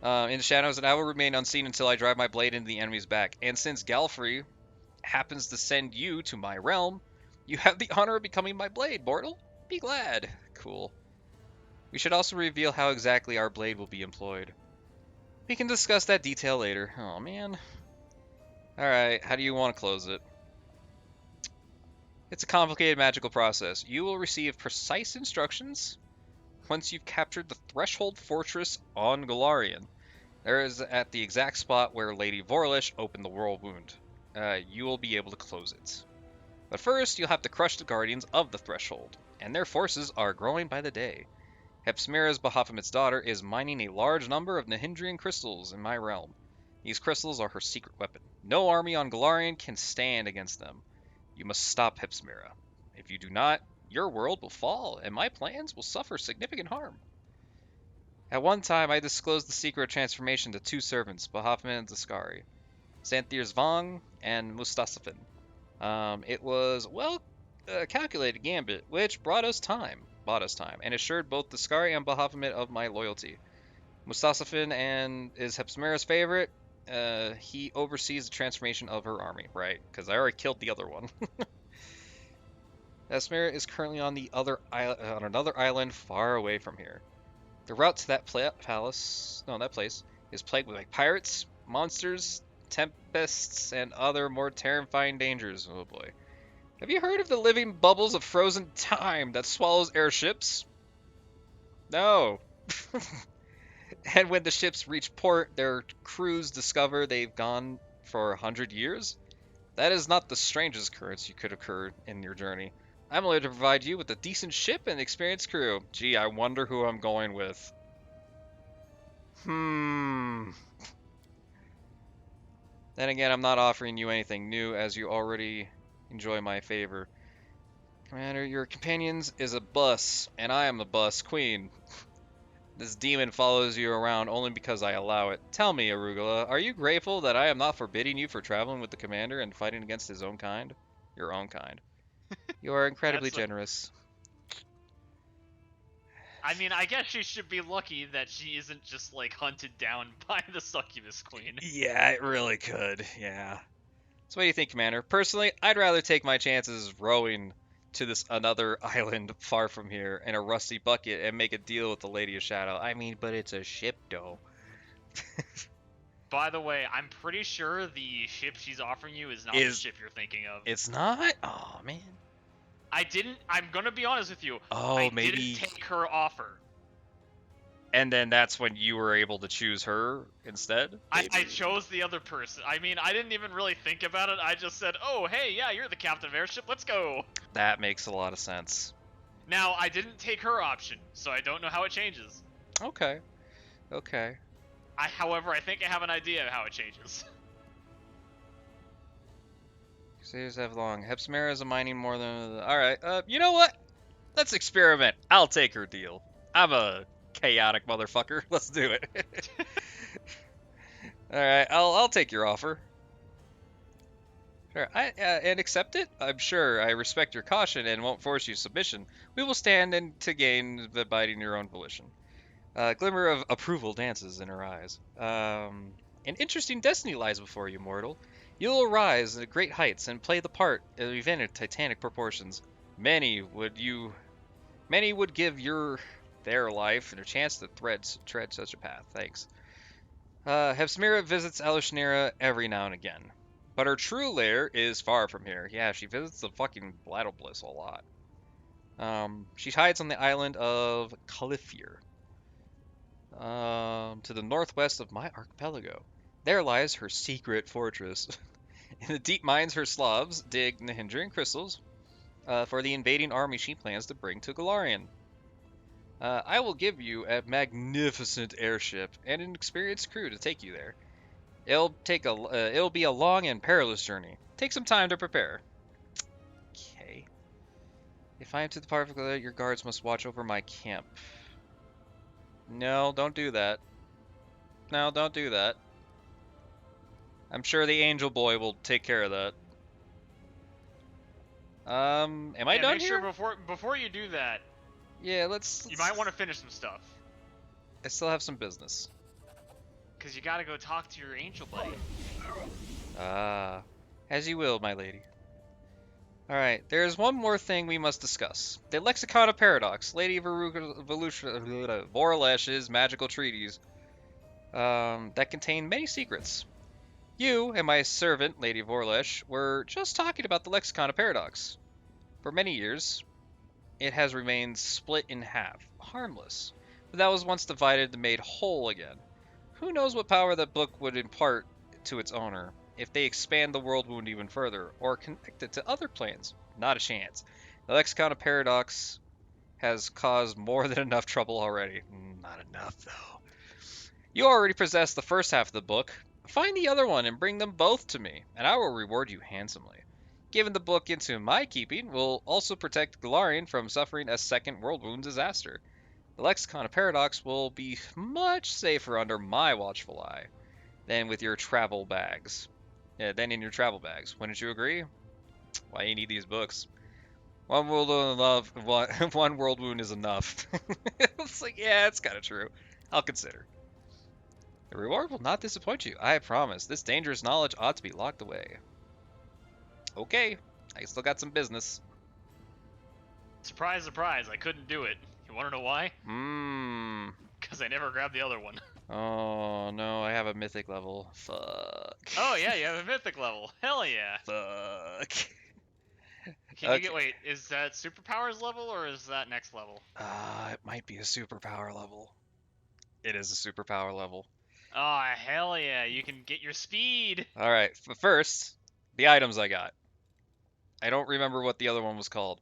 In the shadows, and I will remain unseen until I drive my blade into the enemy's back. And since Galfrey happens to send you to my realm, you have the honor of becoming my blade, mortal. Be glad. Cool. We should also reveal how exactly our blade will be employed. We can discuss that detail later. Oh, man. Alright, how do you want to close it? It's a complicated magical process. You will receive precise instructions once you've captured the Threshold Fortress on Golarion. There is at the exact spot where Lady Vorlish opened the World Wound. You will be able to close it. But first, you'll have to crush the Guardians of the Threshold, and their forces are growing by the day. Hepsmira's Baphomet's daughter is mining a large number of Nahindrian crystals in my realm. These crystals are her secret weapon. No army on Golarion can stand against them. You must stop Hepsmira. If you do not, your world will fall, and my plans will suffer significant harm. At one time, I disclosed the secret of transformation to 2 servants, Baphomet and Zaskari, Xanthir's Vong and Mustasafin. It was calculated gambit, which bought us time, and assured both Zaskari and Baphomet of my loyalty. Mustasafin is Hepsmira's favorite. He oversees the transformation of her army, right? Because I already killed the other one. Hepsmira is currently on another island far away from here. The route to that place is plagued with pirates, monsters, tempests, and other more terrifying dangers. Oh boy. Have you heard of the living bubbles of frozen time that swallows airships? No. And when the ships reach port, their crews discover they've gone for 100 years? That is not the strangest occurrence you could occur in your journey. I'm willing to provide you with a decent ship and experienced crew. Gee, I wonder who I'm going with. Then again, I'm not offering you anything new, as you already enjoy my favor. Commander, your companions is a bus, and I am the bus queen. This demon follows you around only because I allow it. Tell me, Arugula, are you grateful that I am not forbidding you for traveling with the commander and fighting against his own kind? Your own kind. You are incredibly generous. I mean, I guess she should be lucky that she isn't just, like, hunted down by the succubus queen. Yeah, it really could, yeah. So what do you think, Commander? Personally, I'd rather take my chances rowing to this another island far from here in a rusty bucket and make a deal with the Lady of Shadow. I mean, but it's a ship, though. By the way, I'm pretty sure the ship she's offering you is not the ship you're thinking of. It's not? Oh, man. I'm gonna be honest with you. Oh, I maybe. didn't take her offer. And then that's when you were able to choose her instead? I chose the other person. I mean, I didn't even really think about it. I just said, oh, hey, yeah, you're the captain of airship. Let's go. That makes a lot of sense. Now, I didn't take her option, so I don't know how it changes. Okay. Okay. However, I think I have an idea of how it changes. Crusaders have long. Hepsimera is a mining more than... Alright, you know what? Let's experiment. I'll take her deal. I'm a chaotic motherfucker. Let's do it. Alright, I'll take your offer. Sure, and accept it? I'm sure I respect your caution and won't force you submission. We will stand and to gain the biting your own volition. Glimmer of approval dances in her eyes. An interesting destiny lies before you, mortal. You'll arise at great heights and play the part of event of titanic proportions. Many would give their life and a chance to tread such a path. Thanks. Hepsimera visits Alushnira every now and again, but her true lair is far from here. Yeah, she visits the fucking Blattle Bliss a lot. She hides on the island of Califir, to the northwest of my archipelago. There lies her secret fortress. In the deep mines, her Slavs dig Nihindrian crystals for the invading army she plans to bring to Golarion. I will give you a magnificent airship and an experienced crew to take you there. It'll be a long and perilous journey. Take some time to prepare. Okay. If I am to the part of Golarion, your guards must watch over my camp. No, don't do that. No, don't do that. I'm sure the Angel Boy will take care of that. Am I done make here? Sure before you do that. Yeah, let's. You might want to finish some stuff. I still have some business. Cause you gotta go talk to your angel buddy. Ah, as you will, my lady. Alright, there is one more thing we must discuss. The Lexicon of Paradox, Lady Vorlesh's magical treatise, that contain many secrets. You and my servant, Lady Vorlesh, were just talking about the Lexicon of Paradox. For many years, it has remained split in half, harmless, but that was once divided and made whole again. Who knows what power that book would impart to its owner, if they expand the world wound even further, or connect it to other planes? Not a chance. The Lexicon of Paradox has caused more than enough trouble already. Not enough, though. You already possess the first half of the book. Find the other one and bring them both to me, and I will reward you handsomely. Giving the book into my keeping will also protect Golarion from suffering a second world wound disaster. The Lexicon of Paradox will be much safer under my watchful eye than in your travel bags. Wouldn't you agree? Why you need these books? One world wound is enough. It's like, yeah, it's kind of true. I'll consider. The reward will not disappoint you, I promise. This dangerous knowledge ought to be locked away. Okay, I still got some business. Surprise, surprise, I couldn't do it. You want to know why? Because I never grabbed the other one. Oh, no, I have a mythic level. Fuck. Oh, yeah, you have a mythic level. Hell yeah. Fuck. Can you get, wait, is that superpowers level or is that next level? It might be a superpower level. It is a superpower level. Oh, hell yeah, you can get your speed! All right, but first, the items I got. I don't remember what the other one was called.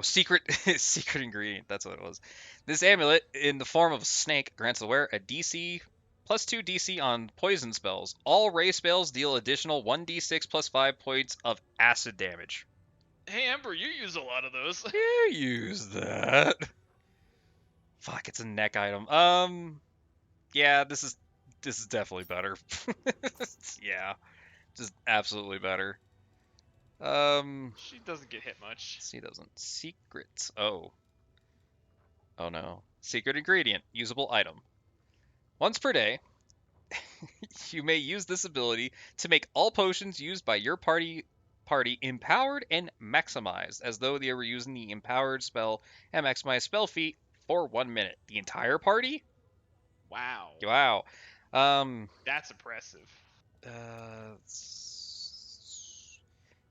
Secret secret ingredient. That's what it was. This amulet, in the form of a snake, grants the wearer a DC +2 DC on poison spells. All ray spells deal additional 1d6 +5 points of acid damage. Hey, Ember, you use a lot of those. You use that. Fuck, it's a neck item. Yeah, this is definitely better. Yeah, just absolutely better. She doesn't get hit much. She doesn't. Secrets. Oh no. Secret ingredient. Usable item. Once per day, you may use this ability to make all potions used by your party empowered and maximized, as though they were using the empowered spell and maximized spell feat for 1 minute. The entire party? Wow. Wow. That's impressive.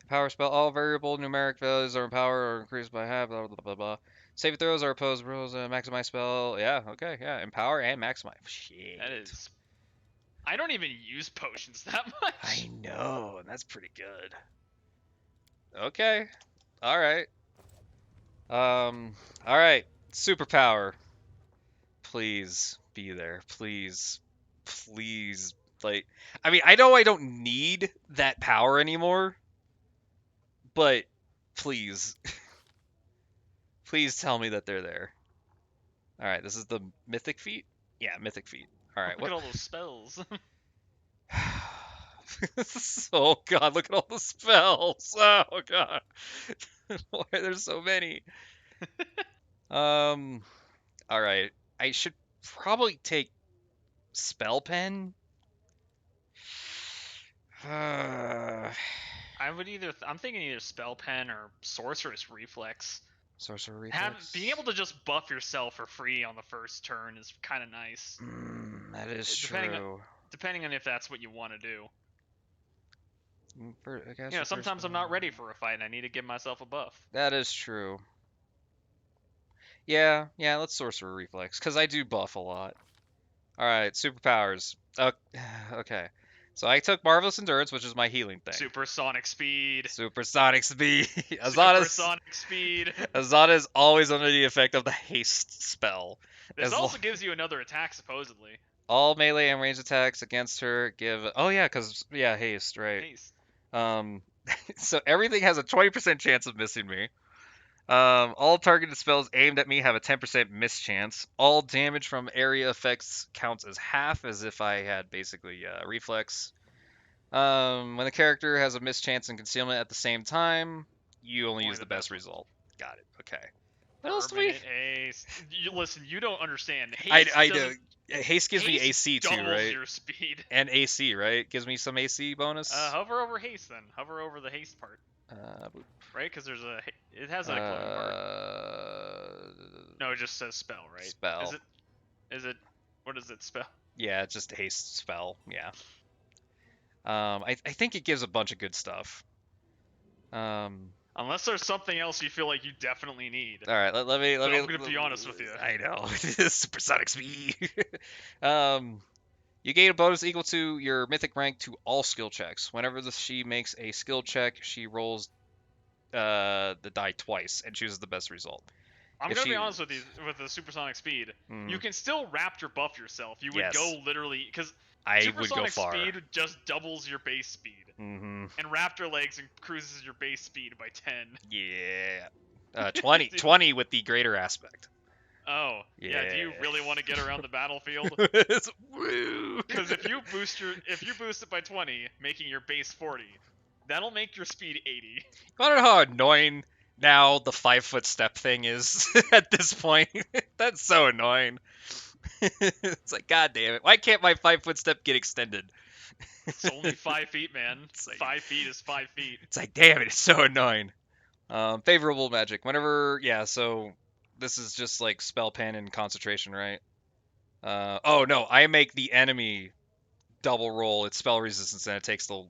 Power spell. All variable numeric values are empowered or increased by half. Blah blah blah blah. Saving throws are opposed rules. Maximize spell. Yeah. Okay. Yeah. Empower and maximize. Shit. That is. I don't even use potions that much. I know. That's pretty good. Okay. All right. All right. Superpower. Please be there. Please. Please. Like, I mean, I know I don't need that power anymore, but please. Please tell me that they're there. All right, this is the mythic feat? Yeah, mythic feat. All right. Look at all those spells. Oh god, look at all the spells. Oh god. Why are there so many? All right. I should probably take spell pen. I'm thinking either spell pen or sorceress reflex. Sorcerer reflex. Being able to just buff yourself for free on the first turn is kind of nice. That is true. Depending on if that's what you want to do. I guess sometimes I'm not ready for a fight and I need to give myself a buff. That is true. Yeah, let's sorcerer reflex, because I do buff a lot. Alright, superpowers. Okay. So I took Marvelous Endurance, which is my healing thing. Supersonic speed. Supersonic speed. Supersonic speed. Azana is always under the effect of the haste spell. This also gives you another attack, supposedly. All melee and ranged attacks against her give... Oh yeah, because... Yeah, haste, right. Haste. So everything has a 20% chance of missing me. All targeted spells aimed at me have a 10% miss chance. All damage from area effects counts as half, as if I had basically reflex. When the character has a miss chance and concealment at the same time, you only use the best result. Got it. Okay. What else do we? Listen, you don't understand. Haste I do. Haste gives me AC too, right? Your speed. And AC, right? Gives me some AC bonus. Hover over haste then. Hover over the haste part. Right? Because it has a glowing part. No, it just says spell, right? Spell. Is it? What does it spell? Yeah, it's just haste spell. Yeah. I think it gives a bunch of good stuff. Unless there's something else you feel like you definitely need. All right, let me. I'm gonna be honest with you. I know. Supersonic speed. You gain a bonus equal to your mythic rank to all skill checks. Whenever she makes a skill check, she rolls the die twice and chooses the best result. I'm gonna be honest with you. With the supersonic speed, you can still raptor buff yourself. You would go literally because supersonic speed just doubles your base speed, and raptor legs increases your base speed by 10. Yeah, 20 with the greater aspect. Oh, yeah. Do you really want to get around the battlefield? Because if you boost it by 20, making your base 40, that'll make your speed 80. You wanna know how annoying now the 5-foot step thing is at this point? That's so annoying. It's like, god damn it! Why can't my 5-foot step get extended? It's only 5 feet, man. Like, 5 feet is 5 feet. It's like, damn it! It's so annoying. Favorable magic. Whenever, so this is just like spell pen and concentration, right? Oh no, I make the enemy double roll its spell resistance and it takes the...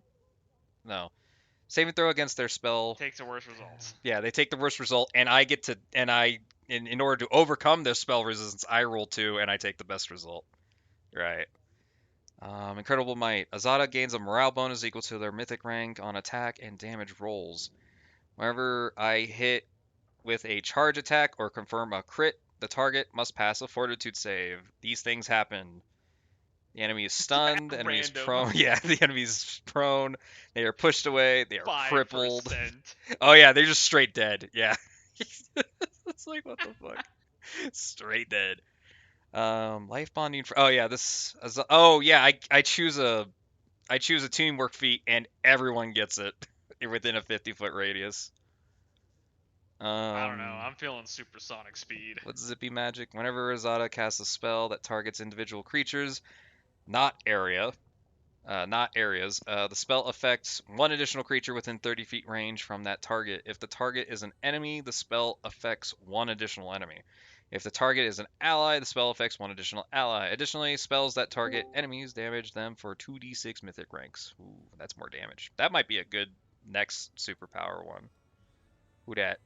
No. Saving throw against their spell. Takes the worst results. Yeah, they take the worst result, and I get to, and in order to overcome their spell resistance, I roll 2, and I take the best result. Right. Incredible Might. Azada gains a morale bonus equal to their mythic rank on attack and damage rolls. Whenever I hit with a charge attack or confirm a crit, the target must pass a fortitude save. These things happen. The enemy is stunned, the enemy is Random. prone. Yeah, the enemy is prone. They are pushed away. They are 5%. crippled. Oh yeah, they're just straight dead. Yeah. It's like, what the fuck? Straight dead. Life bonding. Oh yeah, oh yeah, I choose a teamwork feat and everyone gets it within a 50-foot radius. I don't know. I'm feeling supersonic speed. What's Zippy Magic? Whenever Azada casts a spell that targets individual creatures, not areas, the spell affects one additional creature within 30 feet range from that target. If the target is an enemy, the spell affects one additional enemy. If the target is an ally, the spell affects one additional ally. Additionally, spells that target enemies damage them for 2d6 mythic ranks. Ooh, that's more damage. That might be a good next superpower one. Who dat?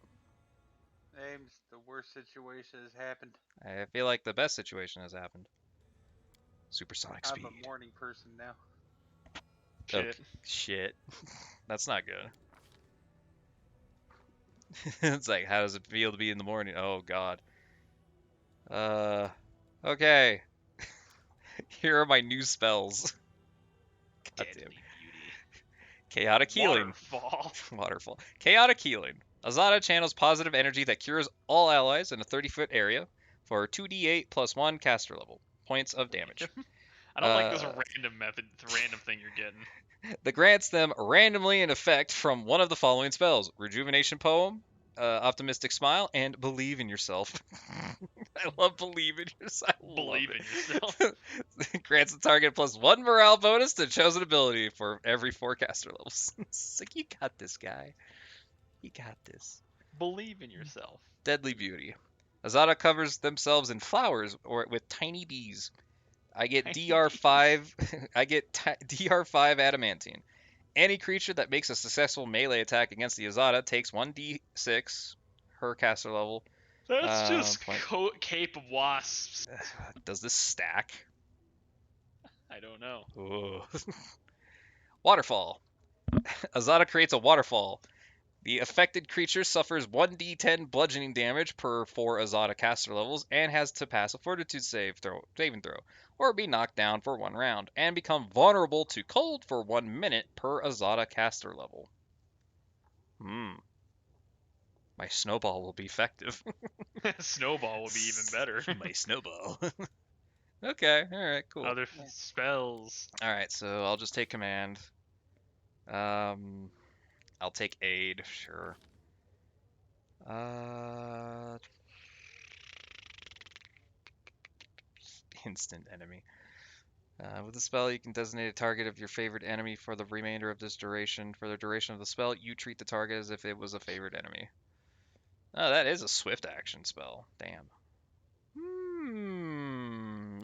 Names, the worst situation has happened. I feel like the best situation has happened. Supersonic speed. I'm a morning person now. Shit. Okay. Shit. That's not good. It's like, how does it feel to be in the morning? Oh, God. Okay. Here are my new spells. God damn. Chaotic Healing. Waterfall. Chaotic Healing. Azada channels positive energy that cures all allies in a 30-foot area for 2d8 plus 1 caster level points of damage. I don't like this random thing you're getting. That grants them randomly an effect from one of the following spells: Rejuvenation Poem, Optimistic Smile, and Believe in Yourself. I love Believe in Yourself. Believe in yourself. Grants the target plus 1 morale bonus to chosen ability for every 4 caster levels. It's like, you got this, guy. You got this. Believe in yourself. Deadly Beauty. Azada covers themselves in flowers or with tiny bees. I get DR5. I get DR5 adamantine. Any creature that makes a successful melee attack against the Azada takes 1d6 her caster level. That's just Cape of Wasps. Does this stack? I don't know. Waterfall. Azada creates a waterfall. The affected creature suffers 1d10 bludgeoning damage per 4 Azada caster levels and has to pass a fortitude saving throw, or be knocked down for 1 round, and become vulnerable to cold for 1 minute per Azada caster level. My snowball will be effective. Snowball will be even better. My snowball. Okay, alright, cool. Other spells. Alright, so I'll just take command. I'll take aid, sure. Instant enemy. With the spell, you can designate a target of your favorite enemy for the remainder of this duration. For the duration of the spell, you treat the target as if it was a favorite enemy. Oh, that is a swift action spell. Damn.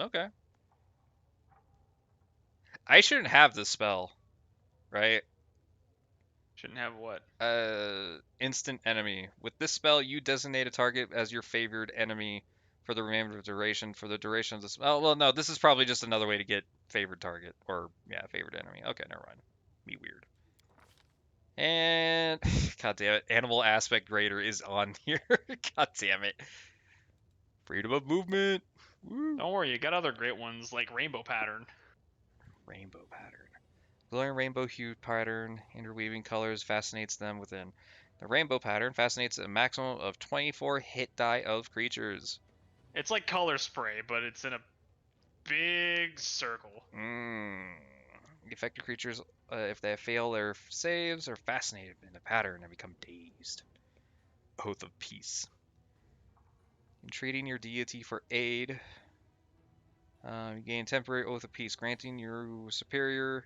Okay. I shouldn't have this spell, right? Shouldn't have what? Instant enemy. With this spell, you designate a target as your favored enemy for the remainder of the duration. For the duration of the spell. Oh, well, no, this is probably just another way to get favored target. Or, yeah, favored enemy. Okay, never mind. Me weird. And, god damn it, Animal Aspect Greater is on here. God damn it. Freedom of movement. Woo. Don't worry, you got other great ones like Rainbow Pattern. Rainbow Pattern. Glowing rainbow hue pattern, interweaving colors fascinates them within. The rainbow pattern fascinates a maximum of 24 hit die of creatures. It's like color spray, but it's in a big circle. The affected creatures, if they fail their saves, are fascinated in the pattern and become dazed. Oath of Peace. Entreating your deity for aid. You gain temporary Oath of Peace, granting your superior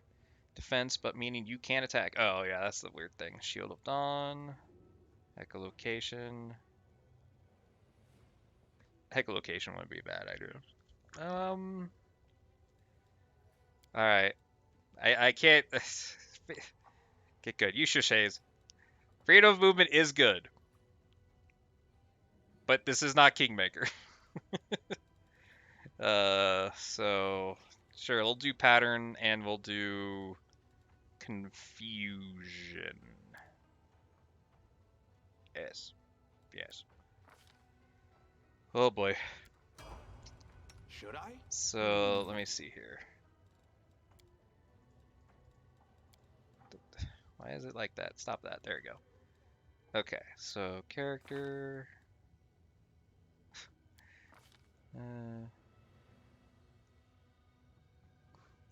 defense, but meaning you can't attack. Oh, yeah, that's the weird thing. Shield of Dawn. Echolocation. Echolocation wouldn't be a bad idea. Alright. I can't... Get good. You shush, Hayes. Freedom of movement is good. But this is not Kingmaker. So sure, we'll do pattern and we'll do confusion. Yes. Yes. Oh boy. Should I? So let me see here. Why is it like that? Stop that. There we go. Okay, so character.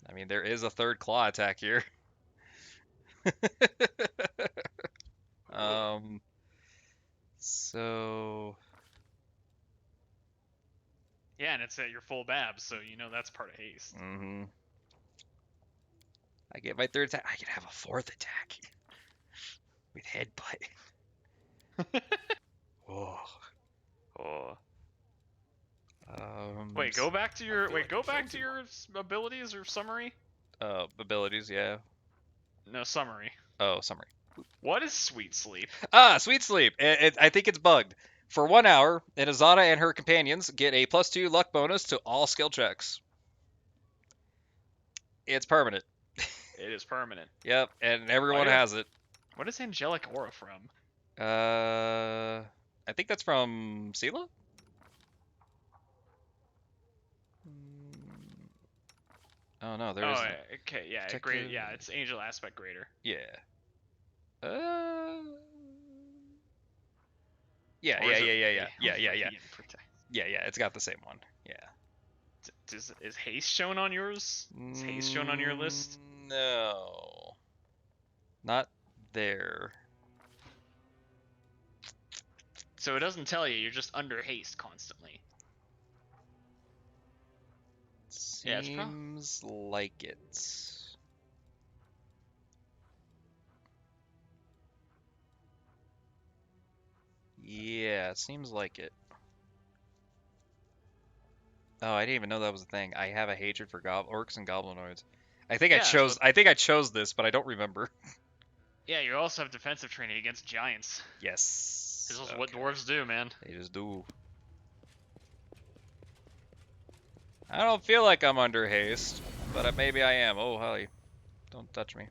I mean, there is a third claw attack here. So Yeah, and it's at your full babs, so you know that's part of haste. I get my third attack. I can have a fourth attack with headbutt. Oh. Oh. Wait, go back to your abilities or summary. Abilities, yeah. No, summary. Oh, summary. What is Sweet Sleep? Ah, Sweet Sleep. I think it's bugged. For 1 hour, Inazana and her companions get a +2 luck bonus to all skill checks. It's permanent. It is permanent. Yep, and everyone has it. What is Angelic Aura from? I think that's from Sela? Oh no, there's. Oh, okay, yeah, it's Angel Aspect Greater. Yeah. Yeah. It's got the same one. Yeah. Is haste shown on yours? Is haste shown on your list? No. Not there. So it doesn't tell you. You're just under haste constantly. Seems like it. Yeah, it seems like it. Oh, I didn't even know that was a thing. I have a hatred for orcs and goblinoids. I think I chose this, but I don't remember. Yeah, you also have defensive training against giants. Yes. This is what dwarves do, man. They just do. I don't feel like I'm under haste, but maybe I am. Oh, Holly. Don't touch me.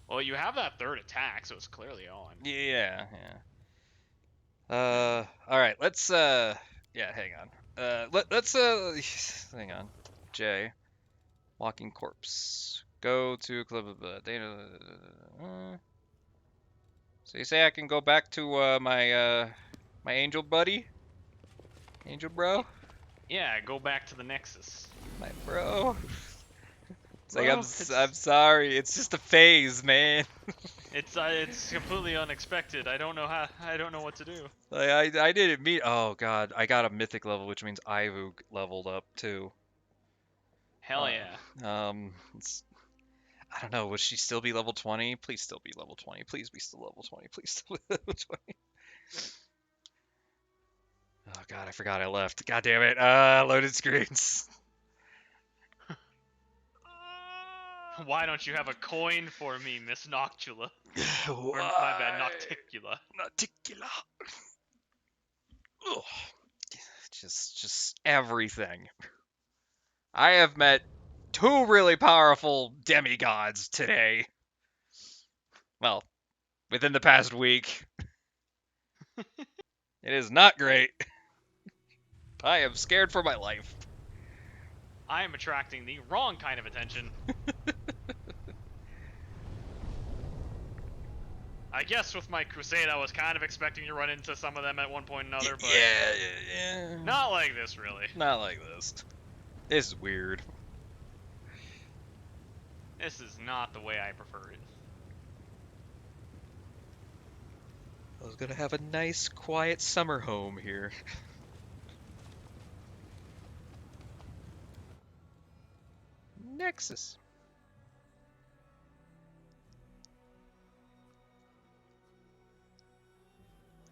Well, you have that third attack, so it's clearly on. Yeah. Alright, let's, yeah, hang on. Let's, hang on. J. Walking Corpse. Go to Club of Dana. So you say I can go back to, my angel buddy? Angel bro? Yeah, go back to the Nexus. My bro? It's like, I'm sorry, it's just a phase, man. It's completely unexpected. I don't know what to do. Like, I didn't mean. Oh god, I got a mythic level, which means Ivug leveled up too. Hell yeah. I don't know. Would she still be level 20? Please still be level 20. Please be still level 20. Please still be level 20. Oh god, I forgot I left. God damn it. Loaded screens. Why don't you have a coin for me, Miss Noctula? Or, my bad, Nocticula. Nocticula. Ugh. Just everything. I have met 2 really powerful demigods today. Well, within the past week. It is not great. I am scared for my life. I am attracting the wrong kind of attention. I guess with my crusade, I was kind of expecting to run into some of them at one point or another, but yeah. Not like this, really. Not like this. This is weird. This is not the way I prefer it. I was gonna have a nice, quiet summer home here. Nexus.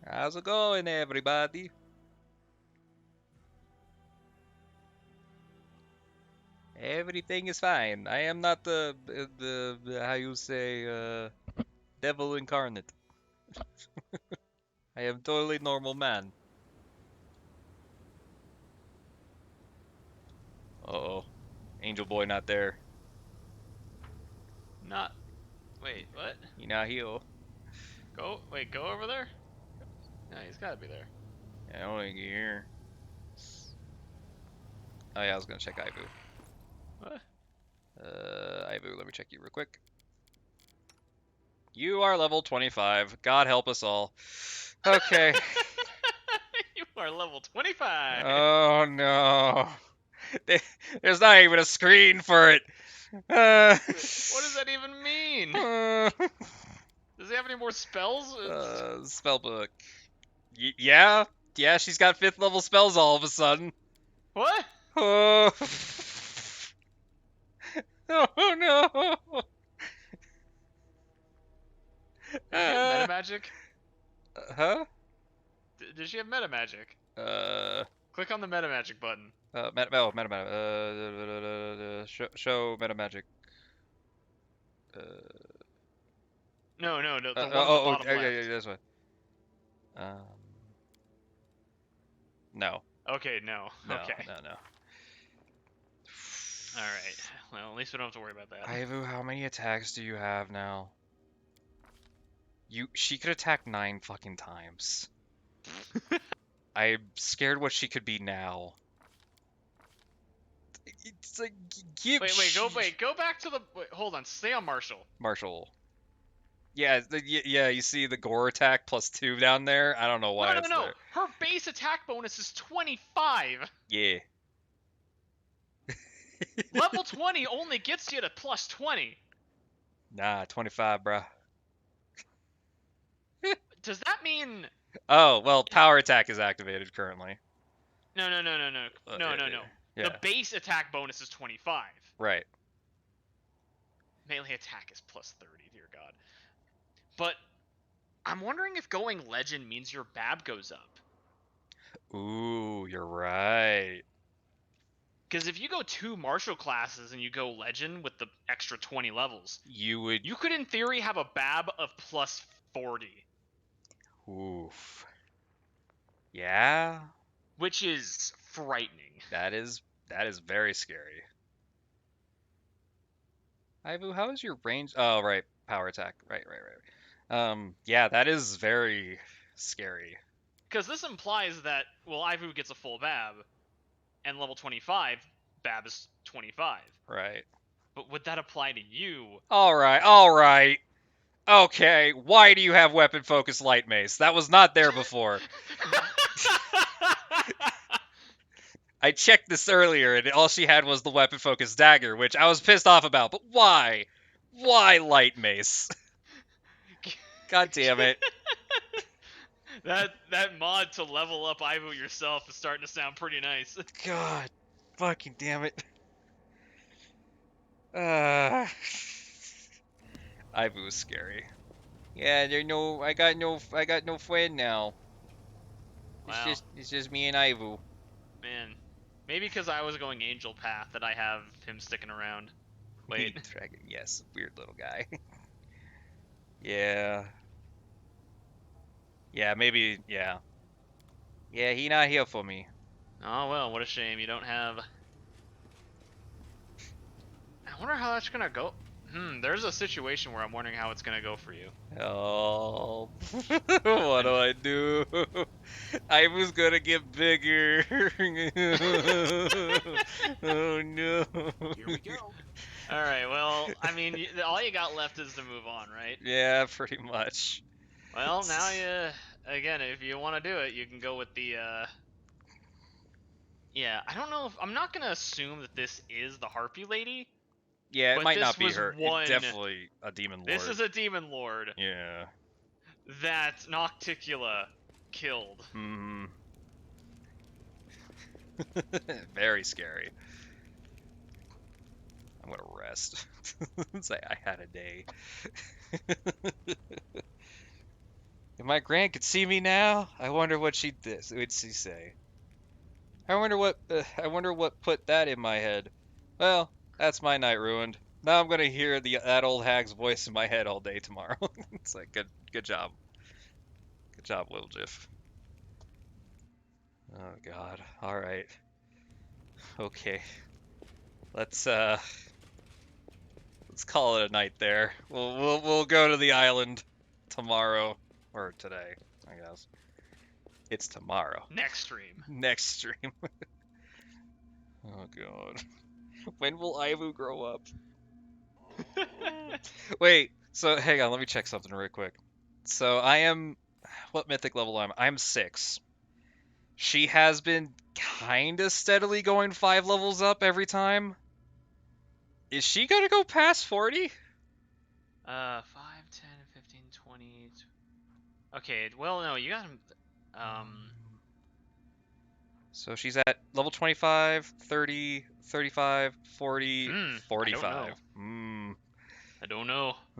How's it going, everybody? Everything is fine. I am not the how you say devil incarnate. I am totally normal man. Uh-oh. Angel boy not there. Not. Wait, what? He not here. Go over there? Yeah, he's gotta be there. I don't think he here. Oh yeah, I was gonna check Ivu. What? Ivu, let me check you real quick. You are level 25. God help us all. Okay. You are level 25! Oh no. There's not even a screen for it. What does that even mean? Does Does he have any more spells? Spellbook. Yeah, she's got 5th level spells all of a sudden. What? Oh, oh no. Does she have meta magic? Huh? Does she have meta magic? Uh, Click on the meta magic button. meta. Show meta magic. No, the one at the bottom left. Yeah, this one. No. Okay, no. Okay. No. Alright. Well, at least we don't have to worry about that. Ivu, how many attacks do you have now? She could attack 9 fucking times. I'm scared what she could be now. It's like, Go back to the. Hold on, stay on Marshall. Yeah, you see the gore attack +2 down there? I don't know why it's No. there. Her base attack bonus is 25. Yeah. Level 20 only gets you to +20. Nah, 25, bruh. Does that mean... Oh, well, power attack is activated currently. No. Yeah. The base attack bonus is 25. Right. Melee attack is +30, dear God. But I'm wondering if going legend means your BAB goes up. Ooh, you're right. Because if you go 2 martial classes and you go legend with the extra 20 levels, you could in theory have a BAB of +40. Oof. Yeah. Which is frightening. That is very scary. Ivu, how is your range? Oh, right, power attack. Right. Yeah, that is very scary. Because this implies that, well, Ivu gets a full BAB, and level 25, BAB is 25. Right. But would that apply to you? All right. Okay, why do you have weapon focused light mace? That was not there before. I checked this earlier, and all she had was the weapon focused dagger, which I was pissed off about. But why? Why light mace? God damn it. That mod to level up Ivu yourself is starting to sound pretty nice. God fucking damn it. Ivu is scary. Yeah, I got no friend now. Wow. It's just me and Ivu. Man, maybe because I was going angel path that I have him sticking around. Wait. Dragon, yes, weird little guy. Yeah. Yeah, maybe, yeah. Yeah, he not here for me. Oh well, what a shame you don't have... I wonder how that's gonna go. There's a situation where I'm wondering how it's gonna go for you. Oh, what do I do? I was gonna get bigger. Oh no. Here we go. Alright, well, I mean, all you got left is to move on, right? Yeah, pretty much. Well, now again, if you want to do it, you can go with the, yeah, I don't know if, I'm not gonna assume that this is the Harpy Lady. Yeah, it but might this not be was her. one- It's definitely a demon lord. This is a demon lord Yeah. that Nocticula killed. Hmm. Very scary. I'm gonna rest. Say I had a day. If my grand could see me now, I wonder what would she say. I wonder what put that in my head. Well, that's my night ruined. Now I'm gonna hear that old hag's voice in my head all day tomorrow. It's like good job. Good job, Lil Jiff. Oh God. All right. Okay. Let's call it a night there. We'll go to the island tomorrow or today, I guess. It's tomorrow. Next stream. Next stream. Oh God. When will Ivu grow up? Wait, so hang on, let me check something real quick. So I am, what mythic level am I? I'm 6. She has been kinda steadily going 5 levels up every time. Is she gonna go past 40? 5, 10, 15, 20. Okay, well, no, you got him. So she's at level 25, 30, 35, 40, I don't 45. know. I don't know.